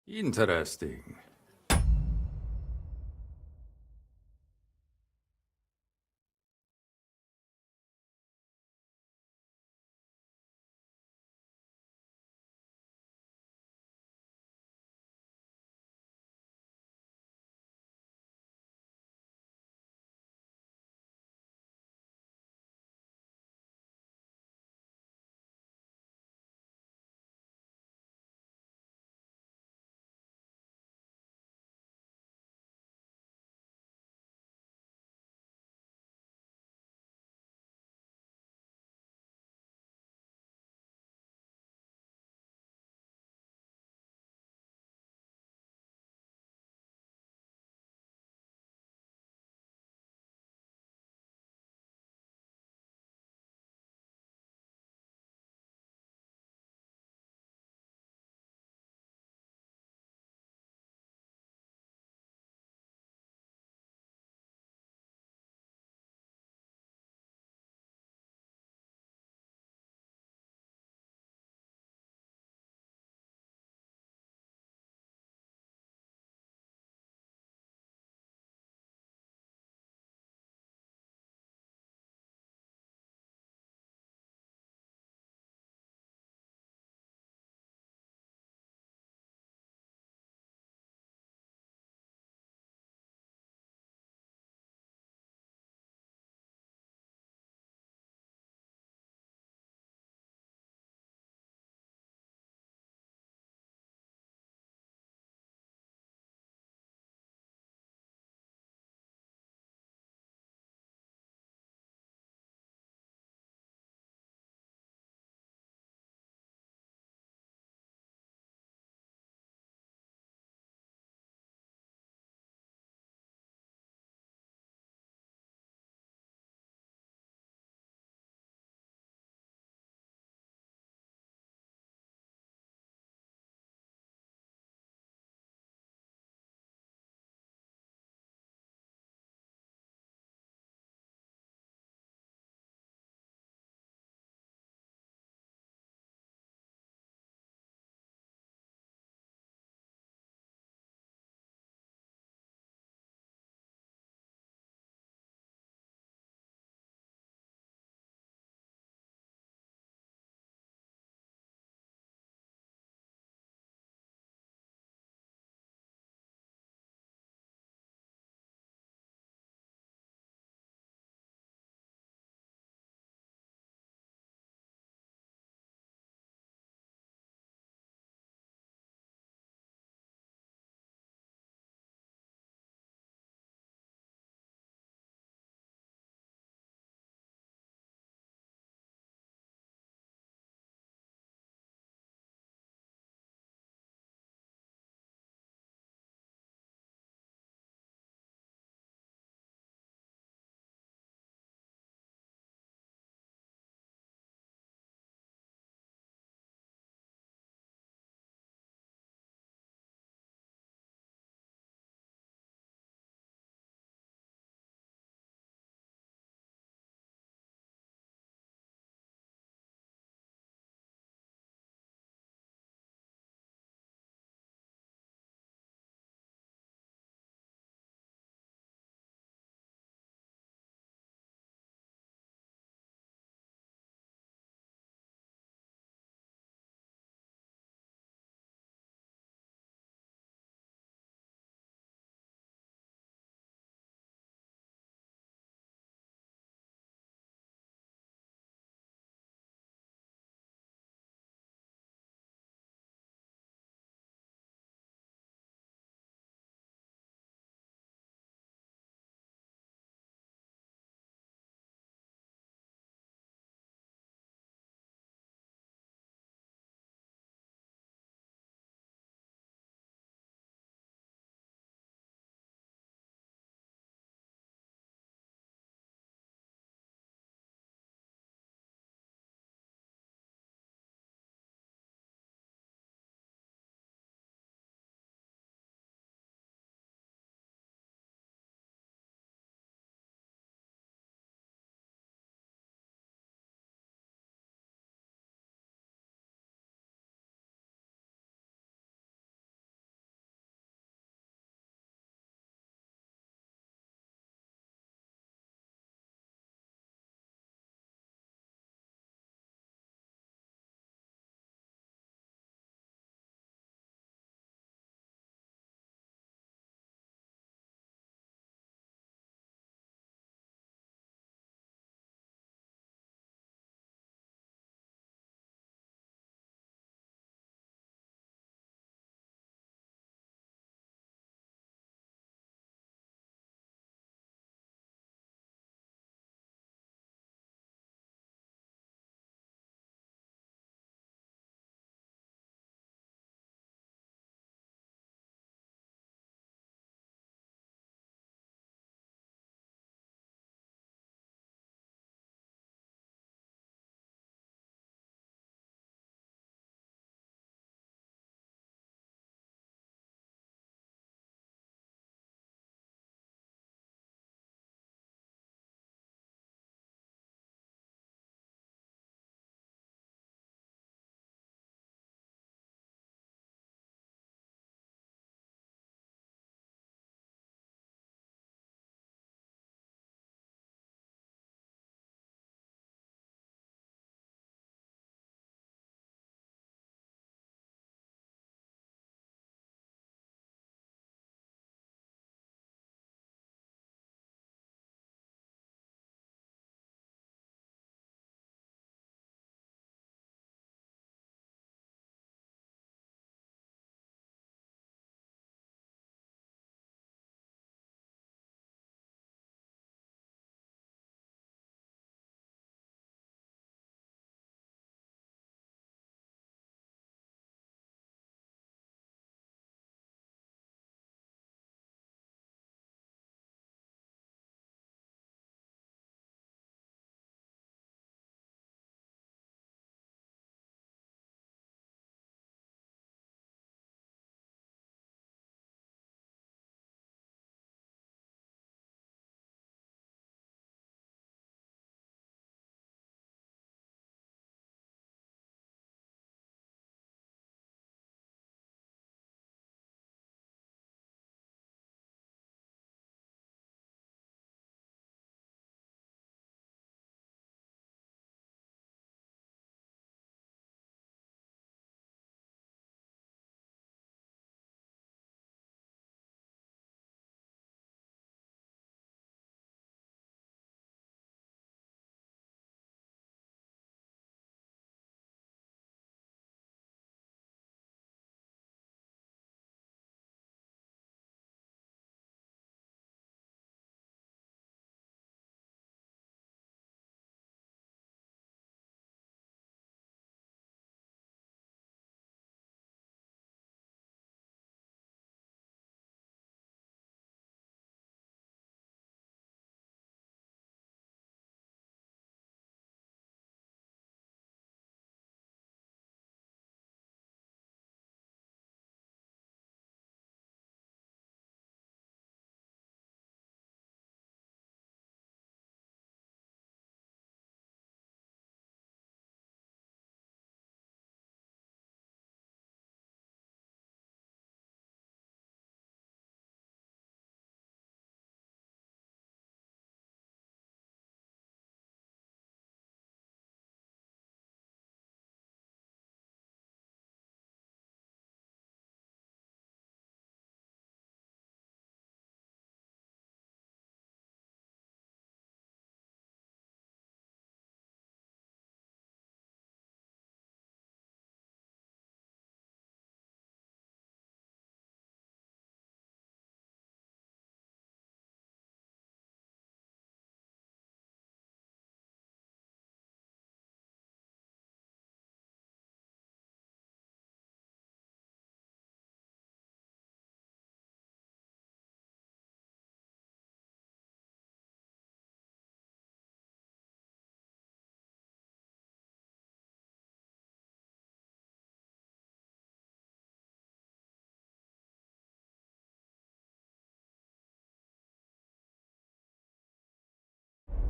Interesting.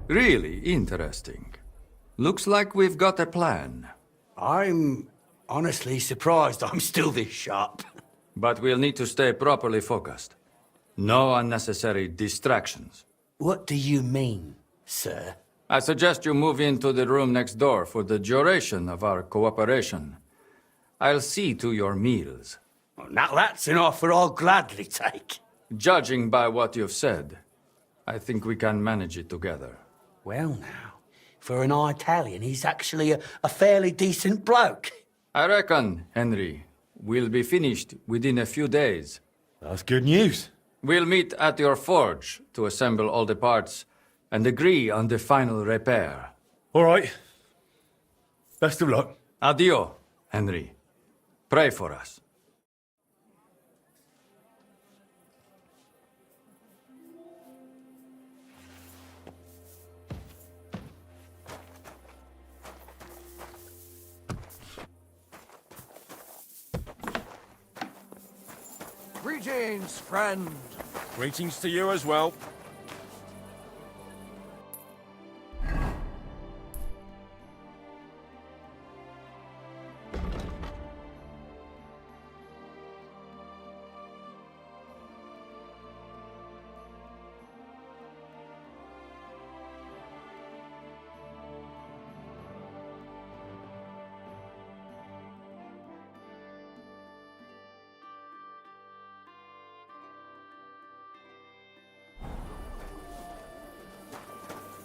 Really interesting. Looks like we've got a plan. I'm honestly surprised I'm still this sharp. But we'll need to stay properly focused. No unnecessary distractions. What do you mean, sir? I suggest you move into the room next door for the duration of our cooperation. I'll see to your meals. Well, now that's an offer I'll gladly take. Judging by what you've said, I think we can manage it together. Well now, for an Italian, he's actually a fairly decent bloke. I reckon, Henry, we'll be finished within a few days. That's good news. We'll meet at your forge to assemble all the parts and agree on the final repair. All right. Best of luck. Addio, Henry. Pray for us. Greetings, friend. Greetings to you as well.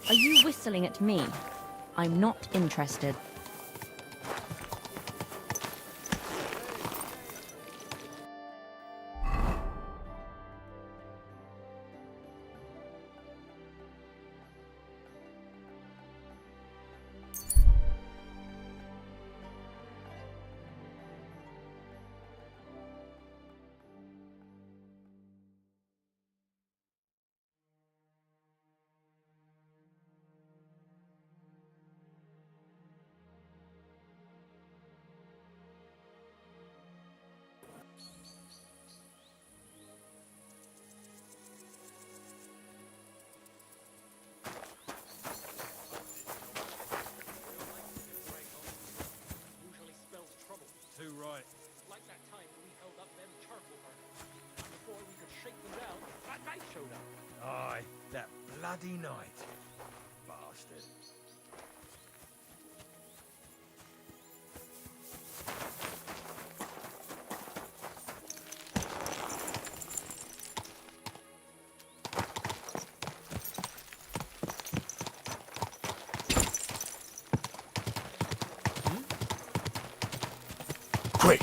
Are you whistling at me? I'm not interested. Too right. Like that time when we held up them charcoal burners. And before we could shake them down, that night showed up. Aye, that bloody night. Bastard. Quick!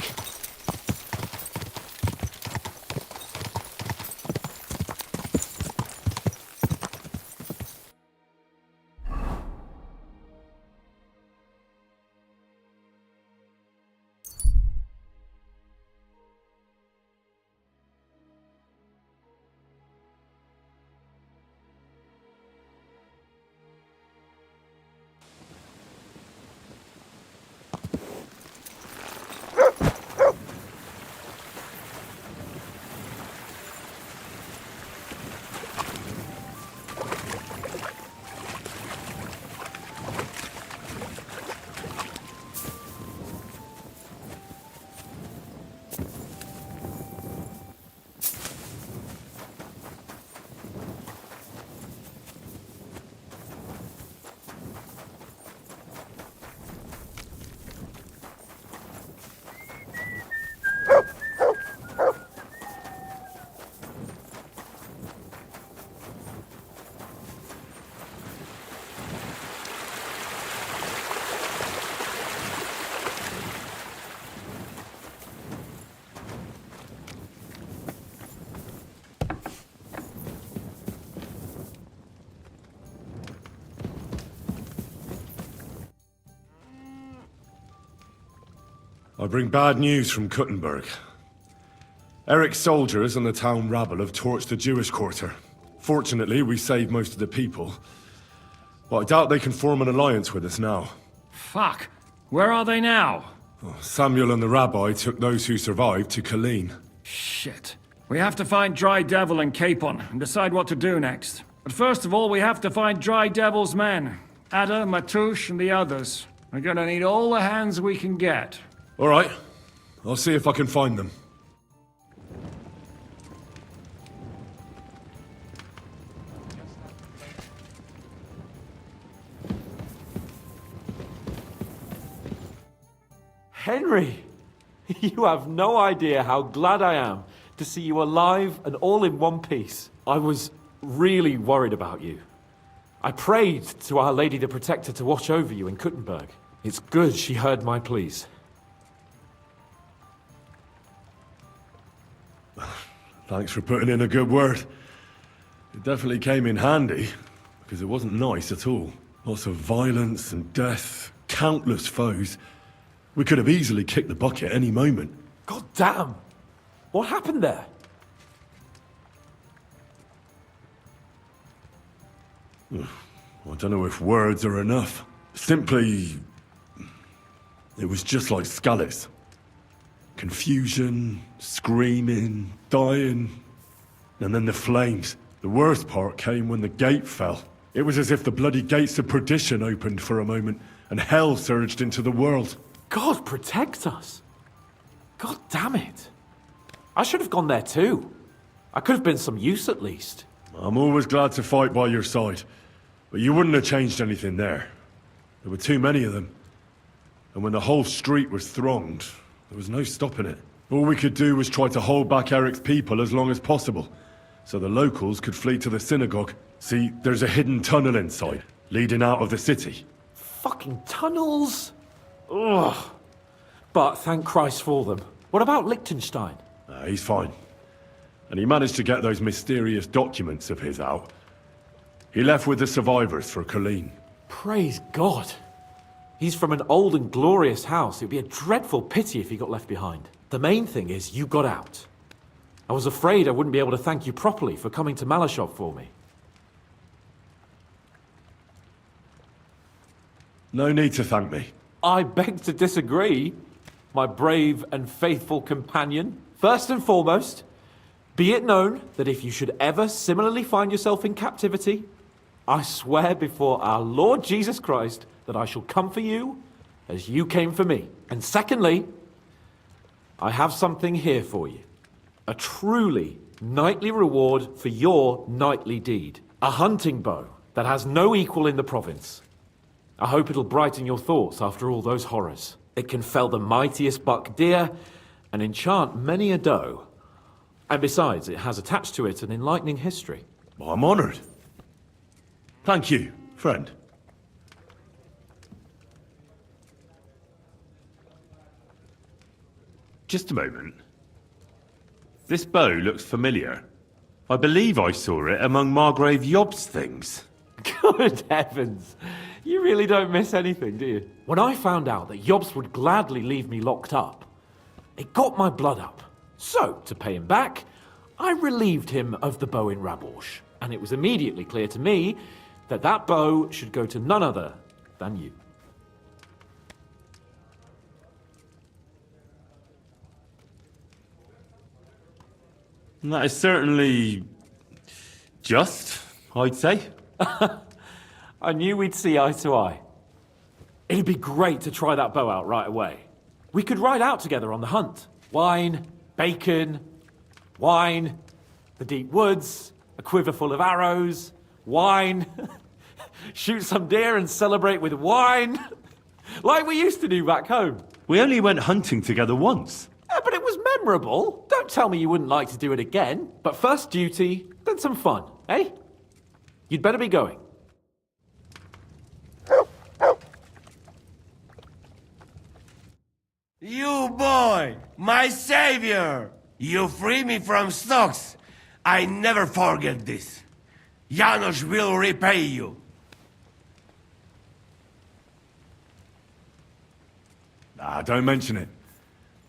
I bring bad news from Kuttenberg. Eric's soldiers and the town rabble have torched the Jewish quarter. Fortunately, we saved most of the people. But I doubt they can form an alliance with us now. Fuck! Where are they now? Samuel and the rabbi took those who survived to Colleen. Shit. We have to find Dry Devil and Capon and decide what to do next. But first of all, we have to find Dry Devil's men. Ada, Matouche, and the others. We're gonna need all the hands we can get. All right. I'll see if I can find them. Henry! You have no idea how glad I am to see you alive and all in one piece. I was really worried about you. I prayed to Our Lady the Protector to watch over you in Kuttenberg. It's good she heard my pleas. Thanks for putting in a good word. It definitely came in handy, because it wasn't nice at all. Lots of violence and death, countless foes. We could have easily kicked the bucket any moment. God damn! What happened there? I don't know if words are enough. Simply... it was just like Scallis. Confusion, screaming, dying, and then the flames. The worst part came when the gate fell. It was as if the bloody gates of perdition opened for a moment, and hell surged into the world. God protect us! God damn it! I should have gone there too. I could have been some use at least. I'm always glad to fight by your side, but you wouldn't have changed anything there. There were too many of them. And when the whole street was thronged, there was no stopping it. All we could do was try to hold back Eric's people as long as possible, so the locals could flee to the synagogue. See, there's a hidden tunnel inside, leading out of the city. Fucking tunnels! Ugh. But thank Christ for them. What about Liechtenstein? He's fine. And he managed to get those mysterious documents of his out. He left with the survivors for Colleen. Praise God. He's from an old and glorious house. It'd be a dreadful pity if he got left behind. The main thing is you got out. I was afraid I wouldn't be able to thank you properly for coming to Malashov for me. No need to thank me. I beg to disagree, my brave and faithful companion. First and foremost, be it known that if you should ever similarly find yourself in captivity, I swear before our Lord Jesus Christ that I shall come for you as you came for me. And secondly, I have something here for you. A truly knightly reward for your knightly deed. A hunting bow that has no equal in the province. I hope it'll brighten your thoughts after all those horrors. It can fell the mightiest buck deer and enchant many a doe. And besides, it has attached to it an enlightening history. Well, I'm honored. Thank you, friend. Just a moment. This bow looks familiar. I believe I saw it among Margrave Yob's things. Good heavens. You really don't miss anything, do you? When I found out that Yobs would gladly leave me locked up, it got my blood up. So, to pay him back, I relieved him of the bow in Raborsh. And it was immediately clear to me that that bow should go to none other than you. That is certainly just, I'd say. I knew we'd see eye to eye. It'd be great to try that bow out right away. We could ride out together on the hunt. Wine, bacon, wine, the deep woods, a quiver full of arrows, wine, shoot some deer and celebrate with wine, like we used to do back home. We only went hunting together once. But it was memorable. Don't tell me you wouldn't like to do it again. But first duty, then some fun, eh? You'd better be going. You boy, my savior! You free me from stocks. I never forget this. Janos will repay you. Nah, don't mention it.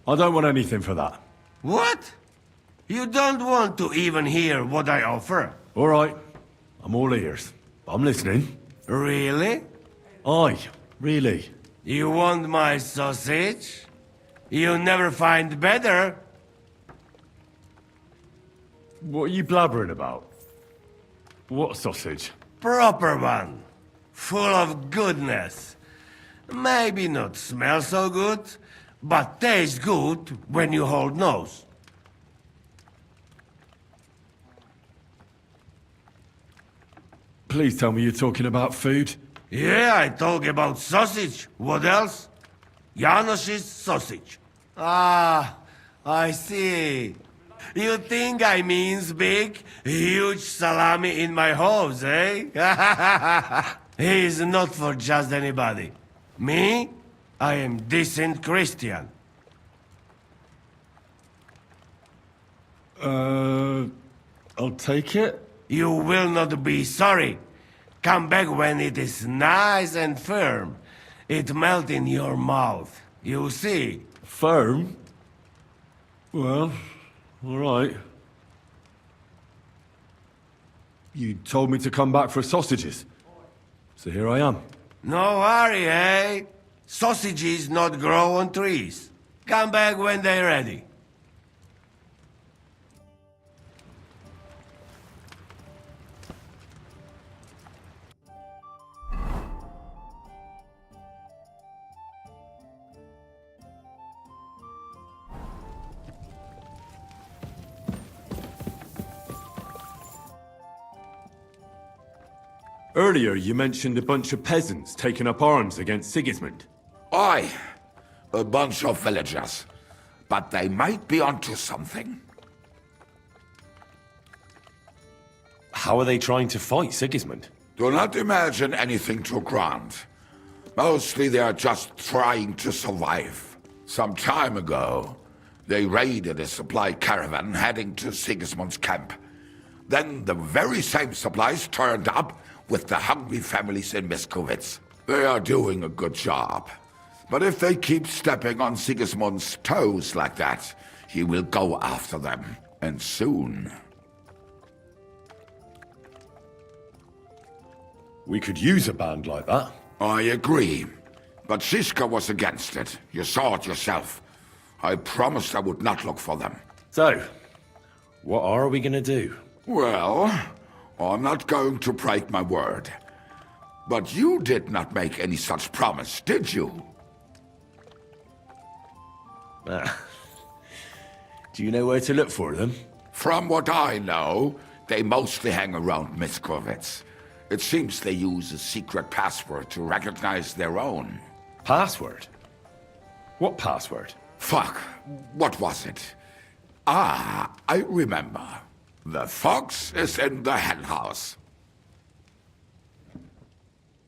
I don't want anything for that. What? You don't want to even hear what I offer? All right. I'm all ears. I'm listening. Really? Aye, really. You want my sausage? You'll never find better. What are you blabbering about? What sausage? Proper one. Full of goodness. Maybe not smell so good, but taste good when you hold nose. Please tell me you're talking about food. Yeah, I talk about sausage. What else? Janos's sausage. Ah, I see. You think I means big, huge salami in my hose, eh? He's not for just anybody. Me? I am decent Christian. I'll take it. You will not be sorry. Come back when it is nice and firm. It melt in your mouth. You see. Firm? Well, all right. You told me to come back for sausages. So here I am. No hurry, eh? Sausages not grow on trees. Come back when they're ready. Earlier, you mentioned a bunch of peasants taking up arms against Sigismund. Aye, a bunch of villagers. But they might be onto something. How are they trying to fight Sigismund? Do not imagine anything too grand. Mostly they are just trying to survive. Some time ago, they raided a supply caravan heading to Sigismund's camp. Then the very same supplies turned up with the hungry families in Miskovitz. They are doing a good job. But if they keep stepping on Sigismund's toes like that, he will go after them. And soon. We could use a band like that. I agree. But Shiska was against it. You saw it yourself. I promised I would not look for them. So, what are we gonna do? Well, I'm not going to break my word. But you did not make any such promise, did you? Do you know where to look for them? From what I know, they mostly hang around Miskovitz. It seems they use a secret password to recognize their own. Password? What password? Fuck. What was it? Ah, I remember. The fox is in the henhouse.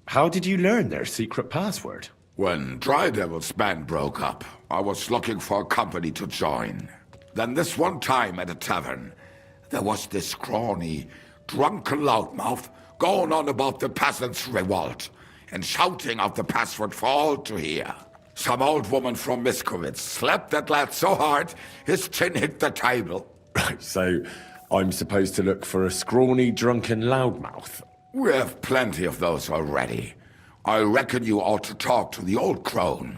How did you learn their secret password? When Dry Devil's band broke up, I was looking for a company to join. Then this one time at a tavern, there was this scrawny, drunken loudmouth going on about the peasants' revolt and shouting out the password for all to hear. Some old woman from Miskovitz slapped that lad so hard, his chin hit the table. Right, so I'm supposed to look for a scrawny, drunken loudmouth. We have plenty of those already. I reckon you ought to talk to the old crone.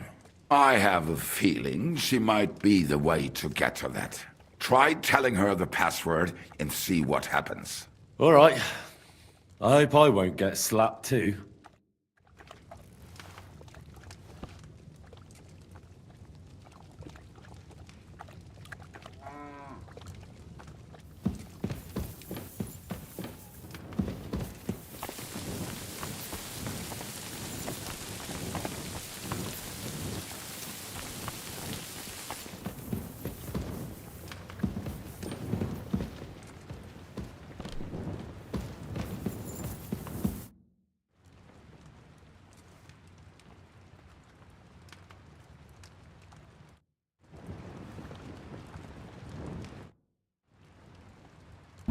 I have a feeling she might be the way to get to that. Try telling her the password and see what happens. All right. I hope I won't get slapped too.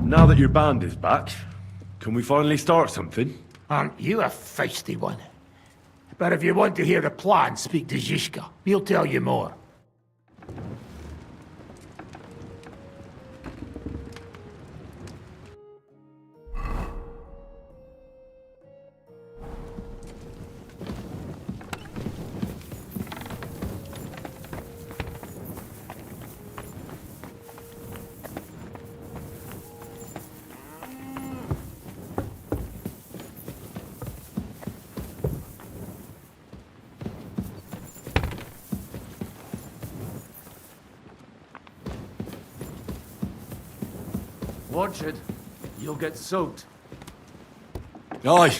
Now that your band is back, can we finally start something? Aren't you a feisty one? But if you want to hear the plan, speak to Zizka. He'll tell you more. Watch it. You'll get soaked. Aye,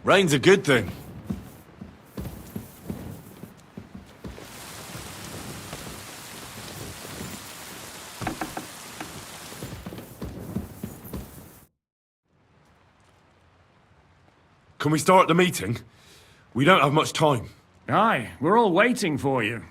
rain's a good thing. Can we start the meeting? We don't have much time. Aye, we're all waiting for you.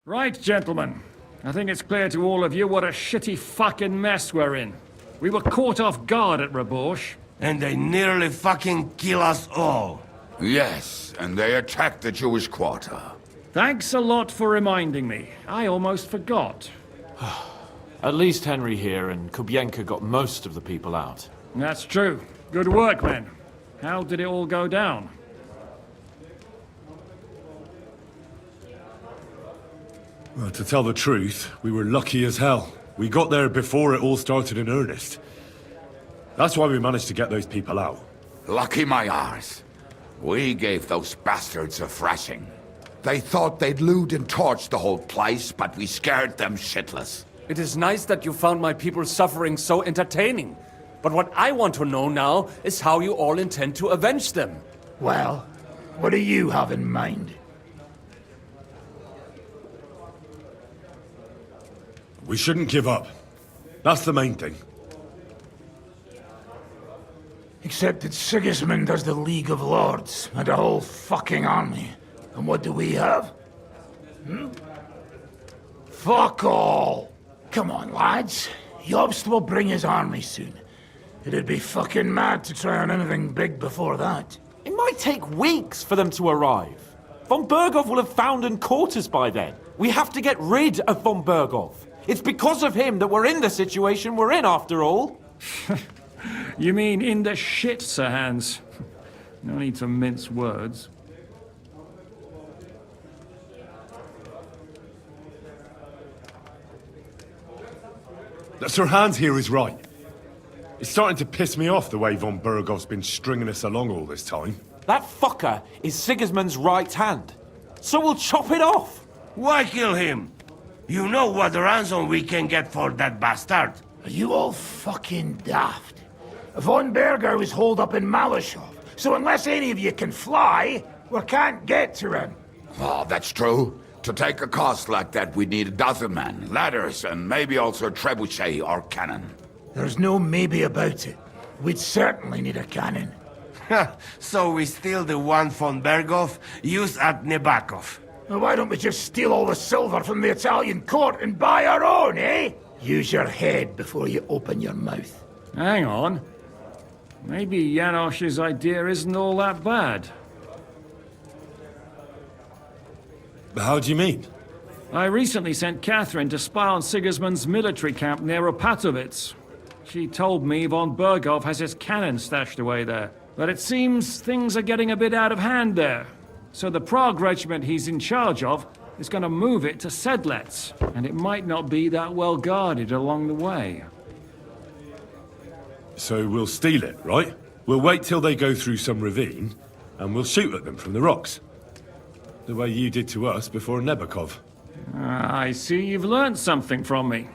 Right, gentlemen. I think it's clear to all of you what a shitty fucking mess we're in. We were caught off guard at Rabosh. And they nearly fucking kill us all. Yes, and they attacked the Jewish quarter. Thanks a lot for reminding me. I almost forgot. At least Henry here and Kubienka got most of the people out. That's true. Good work, men. How did it all go down? Well, to tell the truth, we were lucky as hell. We got there before it all started in earnest. That's why we managed to get those people out. Lucky my arse. We gave those bastards a thrashing. They thought they'd loot and torch the whole place, but we scared them shitless. It is nice that you found my people's suffering so entertaining. But what I want to know now is how you all intend to avenge them. Well, what do you have in mind? We shouldn't give up. That's the main thing. Except that Sigismund has the League of Lords and a whole fucking army. And what do we have? Fuck all! Come on, lads. Jobst will bring his army soon. It'd be fucking mad to try on anything big before that. It might take weeks for them to arrive. Von Berghoff will have found and caught us by then. We have to get rid of Von Berghoff. It's because of him that we're in the situation we're in, after all. You mean in the shit, Sir Hans? No need to mince words. Sir Hans here is right. It's starting to piss me off the way Von Berghoff's been stringing us along all this time. That fucker is Sigismund's right hand. So we'll chop it off. Why kill him? You know what ransom we can get for that bastard. Are you all fucking daft? Von Berger was holed up in Malashov, so unless any of you can fly, we can't get to him. Oh, that's true. To take a cost like that, we'd need a dozen men, ladders, and maybe also a trebuchet or cannon. There's no maybe about it. We'd certainly need a cannon. So we steal the one von Berghoff, use at Nebakov. Well, why don't we just steal all the silver from the Italian court and buy our own, eh? Use your head before you open your mouth. Hang on. Maybe Janosch's idea isn't all that bad. How do you mean? I recently sent Catherine to spy on Sigismund's military camp near Opatovitz. She told me Von Berghoff has his cannon stashed away there. But it seems things are getting a bit out of hand there. So the Prague regiment he's in charge of is going to move it to Sedlets. And it might not be that well guarded along the way. So we'll steal it, right? We'll wait till they go through some ravine, and we'll shoot at them from the rocks. The way you did to us before Nebakov. I see you've learned something from me.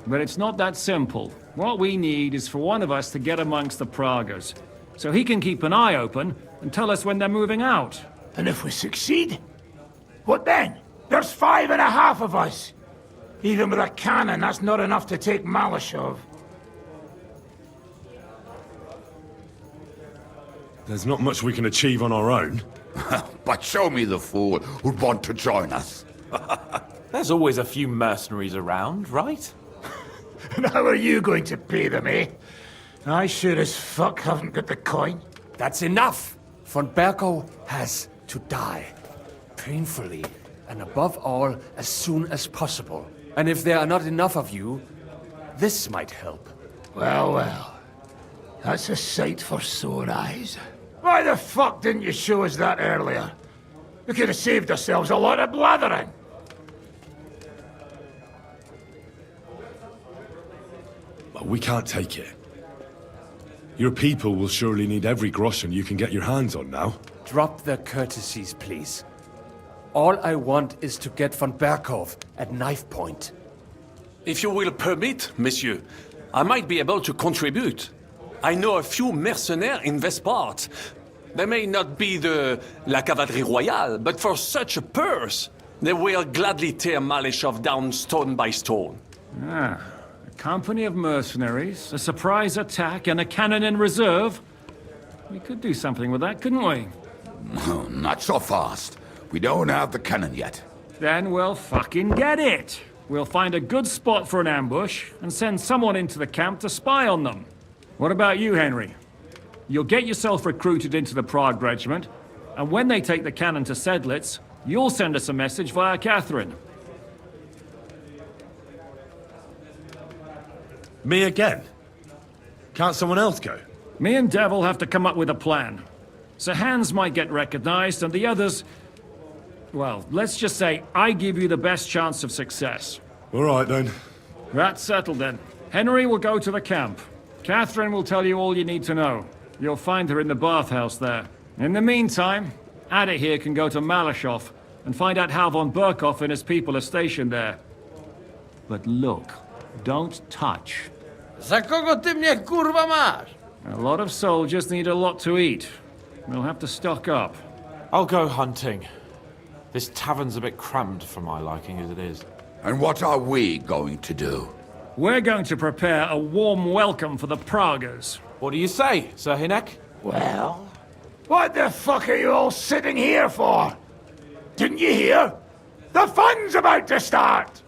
But it's not that simple. What we need is for one of us to get amongst the Praguers, so he can keep an eye open and tell us when they're moving out. And if we succeed? What then? There's 5.5 of us. Even with a cannon, that's not enough to take Malashov. There's not much we can achieve on our own. But show me the fool who'd want to join us. There's always a few mercenaries around, right? And how are you going to pay them, eh? I sure as fuck haven't got the coin. That's enough! Von Berghoff has to die. Painfully, and above all, as soon as possible. And if there are not enough of you, this might help. Well, well. That's a sight for sore eyes. Why the fuck didn't you show us that earlier? We could have saved ourselves a lot of blathering. But we can't take it. Your people will surely need every groschen you can get your hands on now. Drop the courtesies, please. All I want is to get von Berghoff at knife point. If you will permit, monsieur, I might be able to contribute. I know a few mercenaires in this part. They may not be la cavalerie royale, but for such a purse, they will gladly tear Malishov down stone by stone. Ah, a company of mercenaries, a surprise attack, and a cannon in reserve. We could do something with that, couldn't we? No, not so fast. We don't have the cannon yet. Then we'll fucking get it. We'll find a good spot for an ambush and send someone into the camp to spy on them. What about you, Henry? You'll get yourself recruited into the Prague Regiment, and when they take the cannon to Sedlitz, you'll send us a message via Catherine. Me again? Can't someone else go? Me and Devil have to come up with a plan. Sir Hans might get recognized, and the others... Well, let's just say I give you the best chance of success. All right, then. That's settled, then. Henry will go to the camp. Catherine will tell you all you need to know. You'll find her in the bathhouse there. In the meantime, Ada here can go to Malishov and find out how von Burkhoff and his people are stationed there. But look, don't touch. Za kogo ty mnie kurwa masz? A lot of soldiers need a lot to eat. We'll have to stock up. I'll go hunting. This tavern's a bit crammed for my liking as it is. And what are we going to do? We're going to prepare a warm welcome for the Praguers. What do you say, Sir Hinek? Well, what the fuck are you all sitting here for? Didn't you hear? The fun's about to start!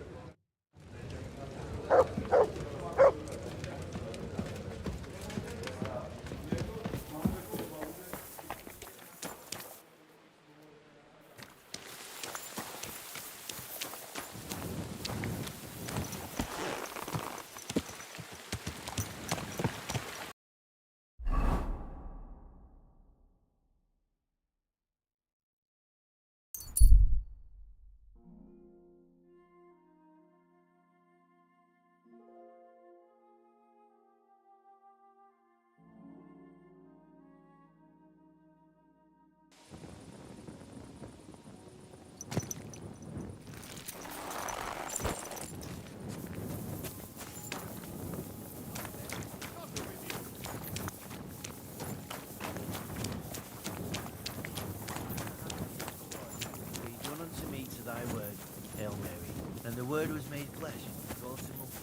Thy word, Hail Mary, and the word was made flesh. And dwelt among us.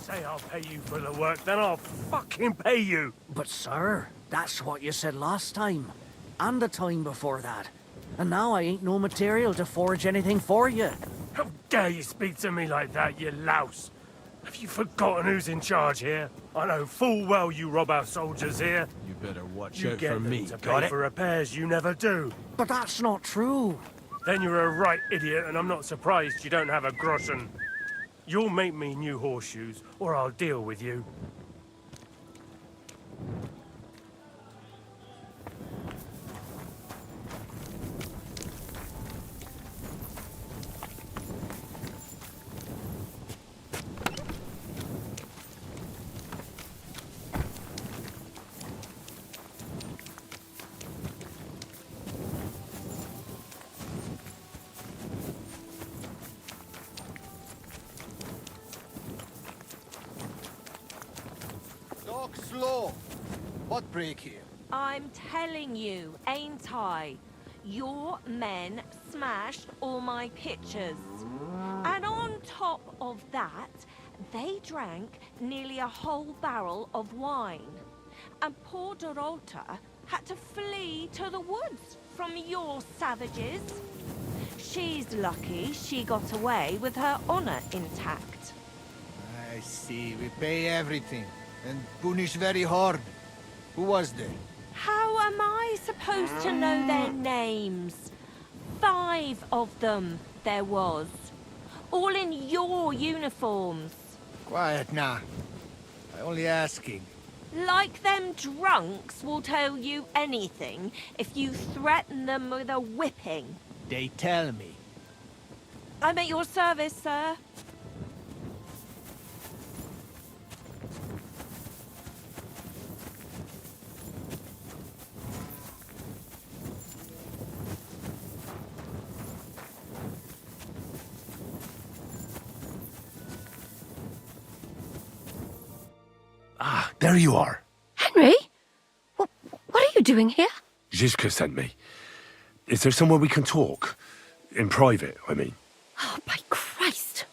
Say I'll pay you for the work, then I'll fucking pay you. But sir, that's what you said last time. And the time before that. And now I ain't no material to forge anything for you. How dare you speak to me like that, you louse? Have you forgotten who's in charge here? I know full well you rob our soldiers here. You better watch You out get for them me, to got pay it? for repairs you never do. But that's not true. Then you're a right idiot, and I'm not surprised you don't have a groschen. You'll make me new horseshoes, or I'll deal with you. Talk slow. What break here? I'm telling you, ain't I? Your men smashed all my pictures. And on top of that, they drank nearly a whole barrel of wine. And poor Dorota had to flee to the woods from your savages. She's lucky she got away with her honor intact. I see. We pay everything and punish very hard. Who was there? How am I supposed to know their names? 5 of them there was. All in your uniforms. Quiet now. I only asking. Like them drunks will tell you anything if you threaten them with a whipping. They tell me. I'm at your service, sir. Ah, there you are. Henry? What are you doing here? Zizka sent me. Is there somewhere we can talk? In private, I mean. Oh, by Christ.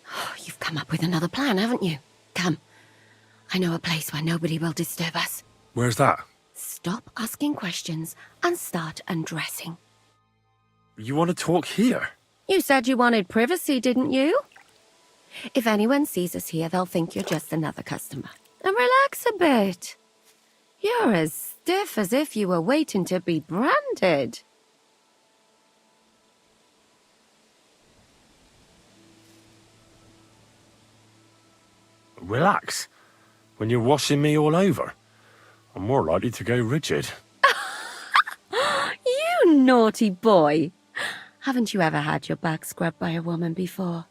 Oh, you've come up with another plan, haven't you? Come. I know a place where nobody will disturb us. Where's that? Stop asking questions and start undressing. You want to talk here? You said you wanted privacy, didn't you? If anyone sees us here, they'll think you're just another customer. And relax a bit. You're as stiff as if you were waiting to be branded. Relax. When you're washing me all over, I'm more likely to go rigid. You naughty boy. Haven't you ever had your back scrubbed by a woman before?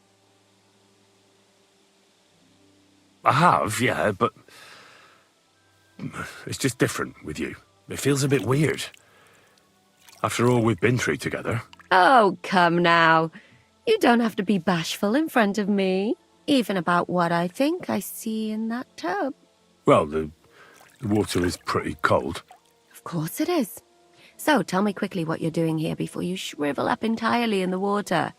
I have, yeah, but it's just different with you. It feels a bit weird. After all we've been through together. Oh, come now. You don't have to be bashful in front of me. Even about what I think I see in that tub. Well, the water is pretty cold. Of course it is. So tell me quickly what you're doing here before you shrivel up entirely in the water.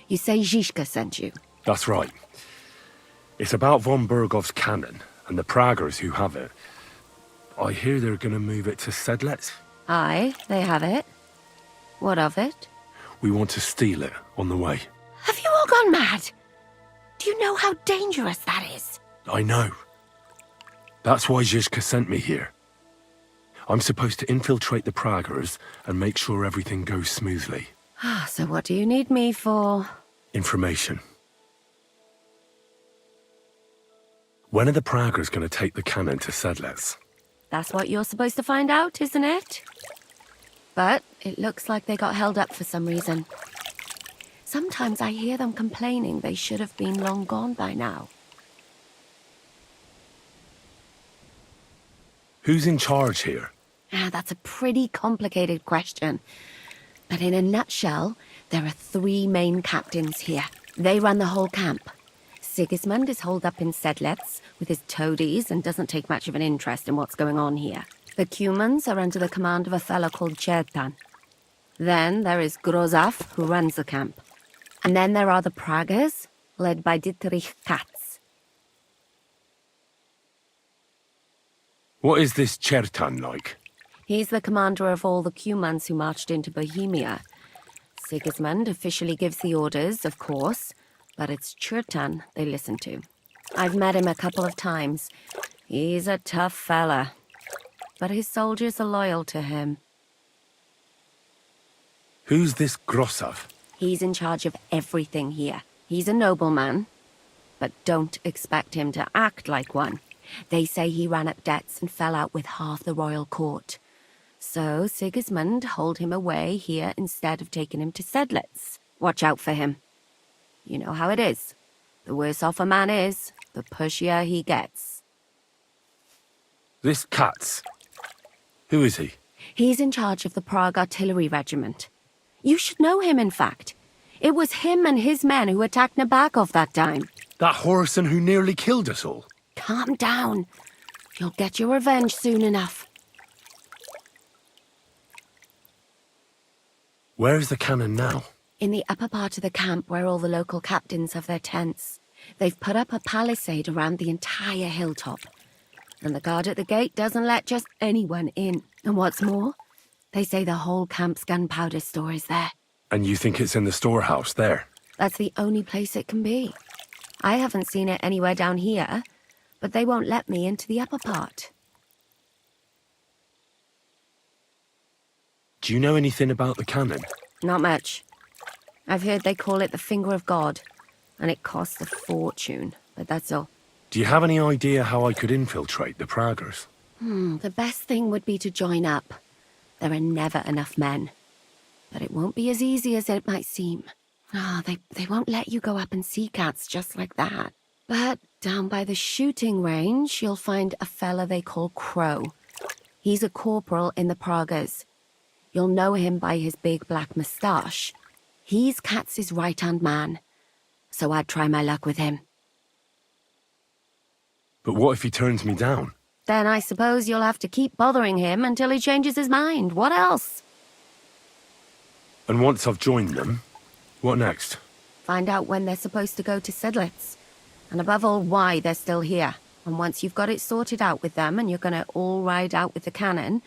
You say Zizka sent you? That's right. It's about von Bergov's cannon and the Praggers who have it. I hear they're going to move it to Sedlec. Aye, they have it. What of it? We want to steal it on the way. Have you all gone mad? Do you know how dangerous that is? I know. That's why Zizka sent me here. I'm supposed to infiltrate the Praggers and make sure everything goes smoothly. So what do you need me for? Information. When are the Praggers going to take the cannon to Sedlec? That's what you're supposed to find out, isn't it? But it looks like they got held up for some reason. Sometimes I hear them complaining they should have been long gone by now. Who's in charge here? That's a pretty complicated question. But in a nutshell, there are 3 main captains here. They run the whole camp. Sigismund is holed up in Sedlec with his toadies and doesn't take much of an interest in what's going on here. The Cumans are under the command of a fellow called Chertan. Then there is Grozaf, who runs the camp. And then there are the Praggers, led by Dietrich Katz. What is this Chertan like? He's the commander of all the Cumans who marched into Bohemia. Sigismund officially gives the orders, of course, but it's Chertan they listen to. I've met him a couple of times. He's a tough fella, but his soldiers are loyal to him. Who's this Grossav? He's in charge of everything here. He's a nobleman, but don't expect him to act like one. They say he ran up debts and fell out with half the royal court. So Sigismund holed him away here instead of taking him to Sedlec. Watch out for him. You know how it is. The worse off a man is, the pushier he gets. This Katz. Who is he? He's in charge of the Prague Artillery Regiment. You should know him, in fact. It was him and his men who attacked Nabakov that time. That Horson who nearly killed us all. Calm down. You'll get your revenge soon enough. Where's the cannon now? In the upper part of the camp where all the local captains have their tents. They've put up a palisade around the entire hilltop. And the guard at the gate doesn't let just anyone in. And what's more, they say the whole camp's gunpowder store is there. And you think it's in the storehouse there? That's the only place it can be. I haven't seen it anywhere down here, but they won't let me into the upper part. Do you know anything about the cannon? Not much. I've heard they call it the Finger of God, and it costs a fortune, but that's all. Do you have any idea how I could infiltrate the Praggers? The best thing would be to join up. There are never enough men. But it won't be as easy as it might seem. They won't let you go up and see cats just like that. But down by the shooting range, you'll find a fella they call Crow. He's a corporal in the Praggers. You'll know him by his big black moustache. He's Katz's right-hand man. So I'd try my luck with him. But what if he turns me down? Then I suppose you'll have to keep bothering him until he changes his mind. What else? And once I've joined them, what next? Find out when they're supposed to go to Sedlitz. And above all, why they're still here. And once you've got it sorted out with them and you're gonna all ride out with the cannon,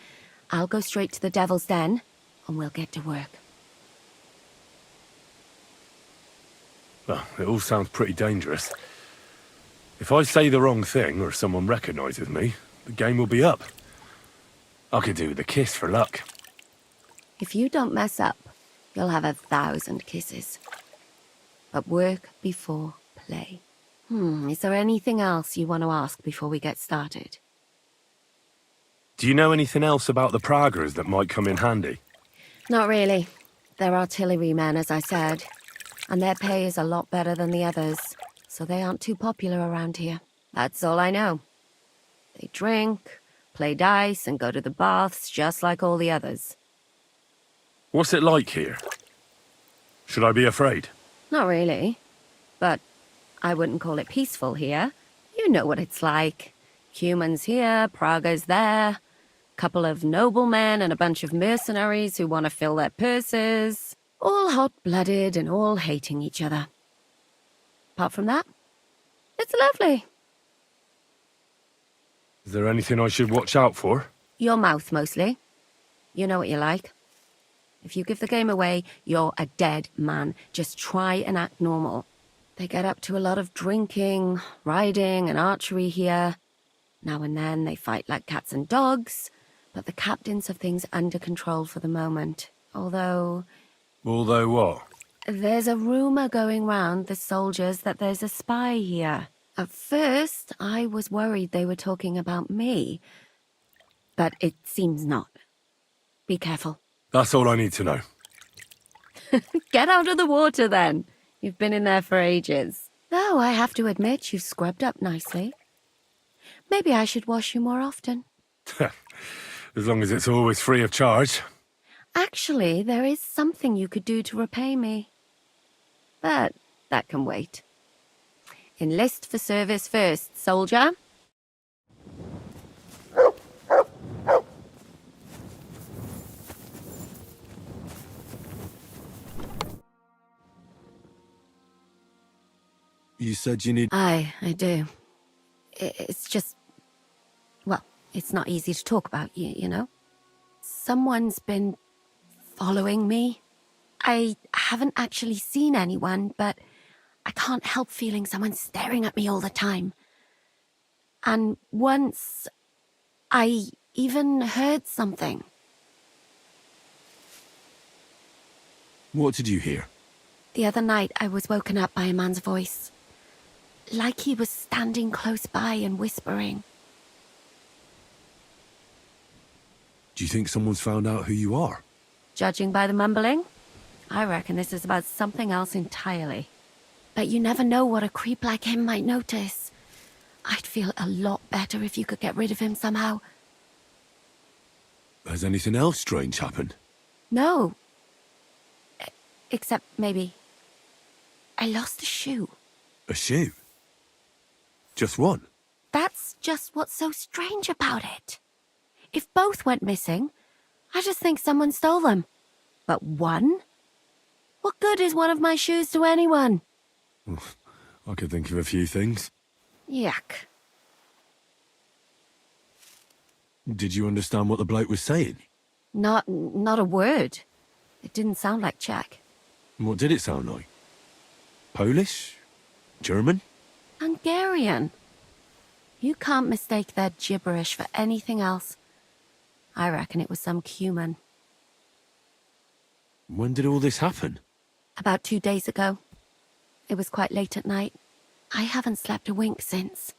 I'll go straight to the Devil's Den and we'll get to work. Well, it all sounds pretty dangerous. If I say the wrong thing or someone recognizes me, the game will be up. I could do with a kiss for luck. If you don't mess up, you'll have 1,000 kisses. But work before play. Is there anything else you want to ask before we get started? Do you know anything else about the Praggers that might come in handy? Not really. They're artillerymen, as I said. And their pay is a lot better than the others, so they aren't too popular around here. That's all I know. They drink, play dice, and go to the baths just like all the others. What's it like here? Should I be afraid? Not really. But I wouldn't call it peaceful here. You know what it's like. Humans here, Praggers there. Couple of noblemen and a bunch of mercenaries who want to fill their purses. All hot-blooded and all hating each other. Apart from that, it's lovely. Is there anything I should watch out for? Your mouth, mostly. You know what you like. If you give the game away, you're a dead man. Just try and act normal. They get up to a lot of drinking, riding, and archery here. Now and then they fight like cats and dogs, but the captains have things under control for the moment. Although what? There's a rumor going round the soldiers that there's a spy here. At first, I was worried they were talking about me, but it seems not. Be careful. That's all I need to know. Get out of the water, then. You've been in there for ages. Though I have to admit you've scrubbed up nicely. Maybe I should wash you more often. As long as it's always free of charge. Actually, there is something you could do to repay me. But that can wait. Enlist for service first, soldier. You said you need... I do. It's just... Well, it's not easy to talk about, you know? Someone's been following me. I haven't actually seen anyone, but I can't help feeling someone staring at me all the time. And once, I even heard something. What did you hear? The other night, I was woken up by a man's voice. Like he was standing close by and whispering. Do you think someone's found out who you are? Judging by the mumbling, I reckon this is about something else entirely. But you never know what a creep like him might notice. I'd feel a lot better if you could get rid of him somehow. Has anything else strange happened? No. Except maybe... I lost a shoe. A shoe? Just one? That's just what's so strange about it. If both went missing, I just think someone stole them. But one? What good is one of my shoes to anyone? I could think of a few things. Yuck. Did you understand what the bloke was saying? Not a word. It didn't sound like Czech. What did it sound like? Polish? German? Hungarian. You can't mistake their gibberish for anything else. I reckon it was some Cuman. When did all this happen? About 2 days ago. It was quite late at night. I haven't slept a wink since.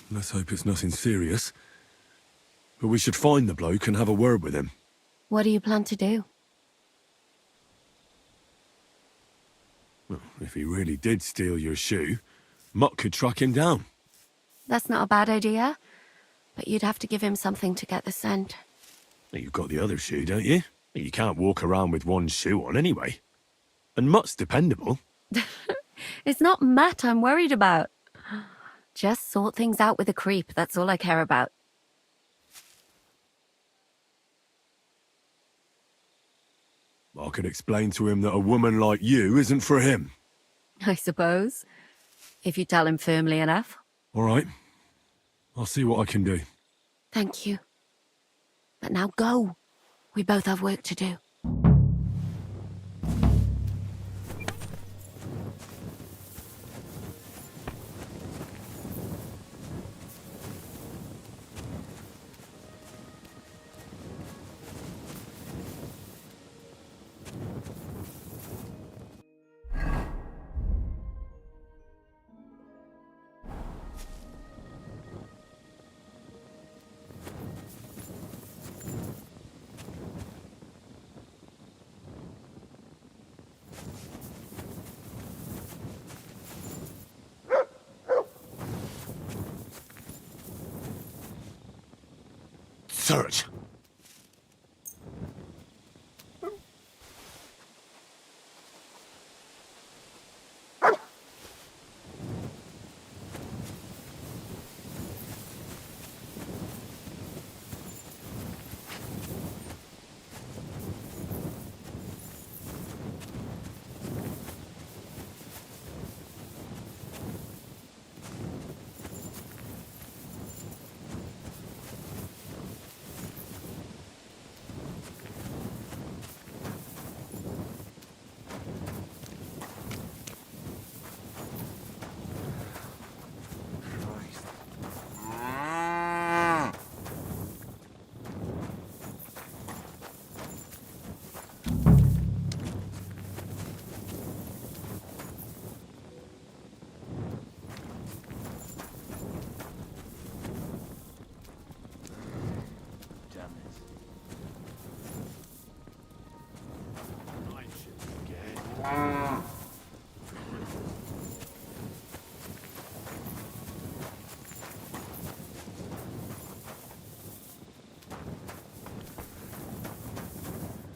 Let's hope it's nothing serious. But we should find the bloke and have a word with him. What do you plan to do? Well, if he really did steal your shoe, Mutt could track him down. That's not a bad idea. But you'd have to give him something to get the scent. You've got the other shoe, don't you? You can't walk around with one shoe on anyway. And Mutt's dependable. It's not Matt I'm worried about. Just sort things out with a creep, that's all I care about. I could explain to him that a woman like you isn't for him. I suppose. If you tell him firmly enough. All right. I'll see what I can do. Thank you. But now go. We both have work to do. Search.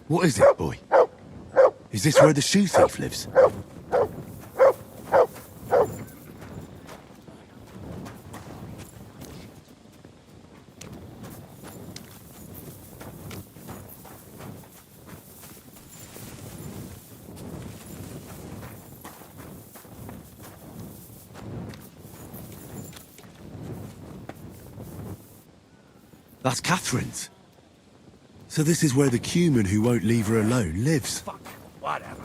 What is it, boy? Is this where the shoe thief lives? That's Catherine's. So this is where the Cuman who won't leave her alone lives. Fuck, whatever.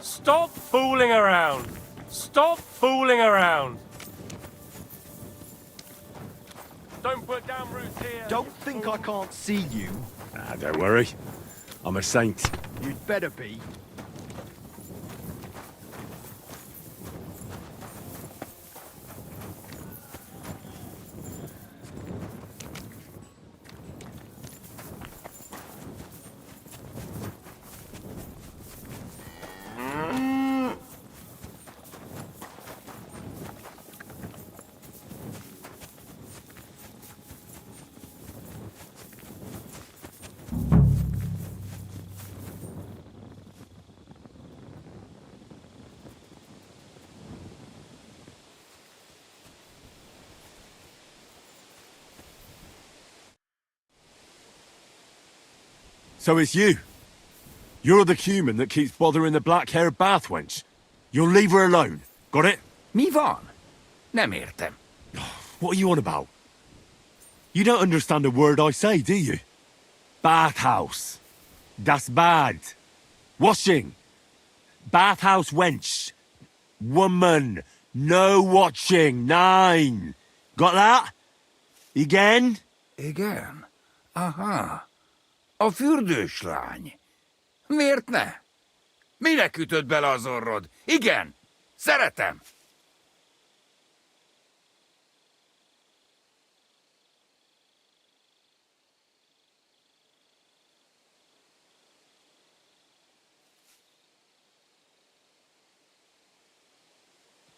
Stop fooling around! Stop fooling around! Don't put down roots here! Don't think I can't see you. Don't worry. I'm a saint. You'd better be. So it's you. You're the human that keeps bothering the black-haired bath wench. You'll leave her alone. Got it? Mi van? Nem értem. What are you on about? You don't understand a word I say, do you? Bathhouse. Das Bad. Washing. Bathhouse wench. Woman. No watching. 9. Got that? Again? Igen? Aha. A fürdős lány. Miért ne? Minek ütöd bele az orrod? Igen, szeretem.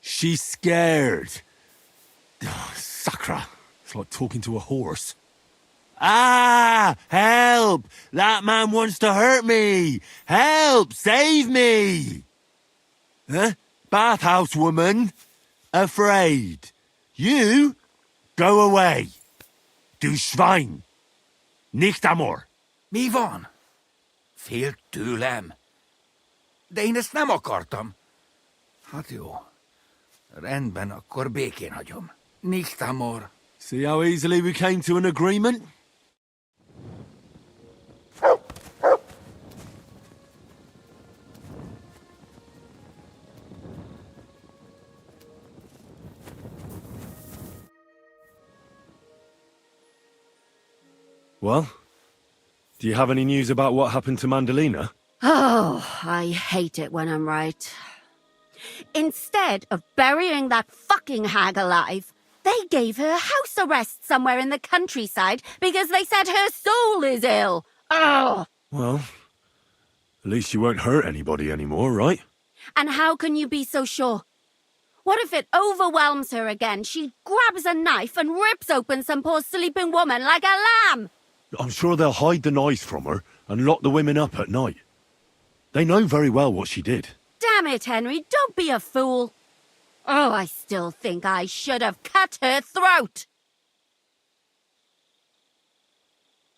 She's scared. Sakra. It's like talking to a horse. Ah! Help! That man wants to hurt me! Help! Save me! Huh? Bathhouse woman? Afraid. You? Go away. Du Schwein. Nicht amor. Mi van? Félt tőlem? De én ezt nem akartam. Hát jó. Rendben, akkor békén hagyom. Nicht amor. See how easily we came to an agreement? Well, do you have any news about what happened to Mandalina? Oh, I hate it when I'm right. Instead of burying that fucking hag alive, they gave her house arrest somewhere in the countryside because they said her soul is ill. Oh! Well, at least she won't hurt anybody anymore, right? And how can you be so sure? What if it overwhelms her again? She grabs a knife and rips open some poor sleeping woman like a lamb. I'm sure they'll hide the knives from her and lock the women up at night. They know very well what she did. Damn it, Henry, don't be a fool. Oh, I still think I should have cut her throat.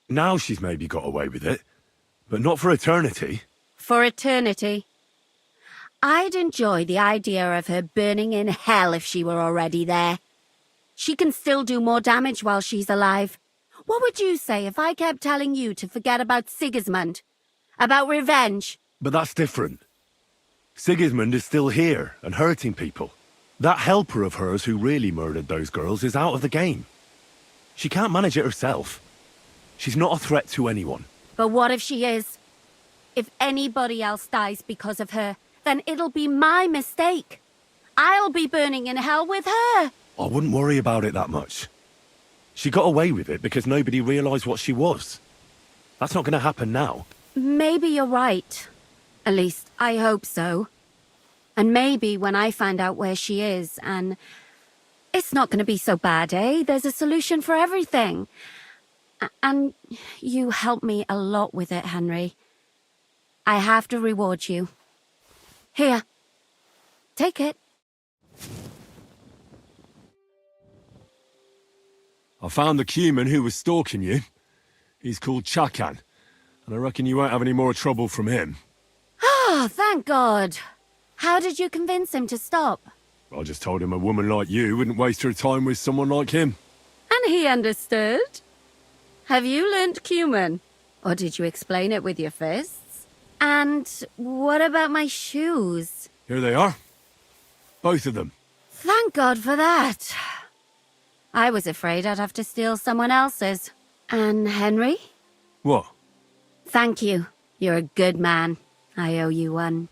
Now she's maybe got away with it, but not for eternity. For eternity. I'd enjoy the idea of her burning in hell if she were already there. She can still do more damage while she's alive. What would you say if I kept telling you to forget about Sigismund? About revenge? But that's different. Sigismund is still here and hurting people. That helper of hers who really murdered those girls is out of the game. She can't manage it herself. She's not a threat to anyone. But what if she is? If anybody else dies because of her, then it'll be my mistake. I'll be burning in hell with her. I wouldn't worry about it that much. She got away with it because nobody realized what she was. That's not going to happen now. Maybe you're right. At least, I hope so. And maybe when I find out where she is, and... It's not going to be so bad, eh? There's a solution for everything. And you helped me a lot with it, Henry. I have to reward you. Here. Take it. I found the Cuman who was stalking you. He's called Chakan, and I reckon you won't have any more trouble from him. Oh, thank God. How did you convince him to stop? I just told him a woman like you wouldn't waste her time with someone like him. And he understood? Have you learnt Cuman? Or did you explain it with your fists? And what about my shoes? Here they are. Both of them. Thank God for that. I was afraid I'd have to steal someone else's. And Henry? What? Thank you. You're a good man. I owe you one.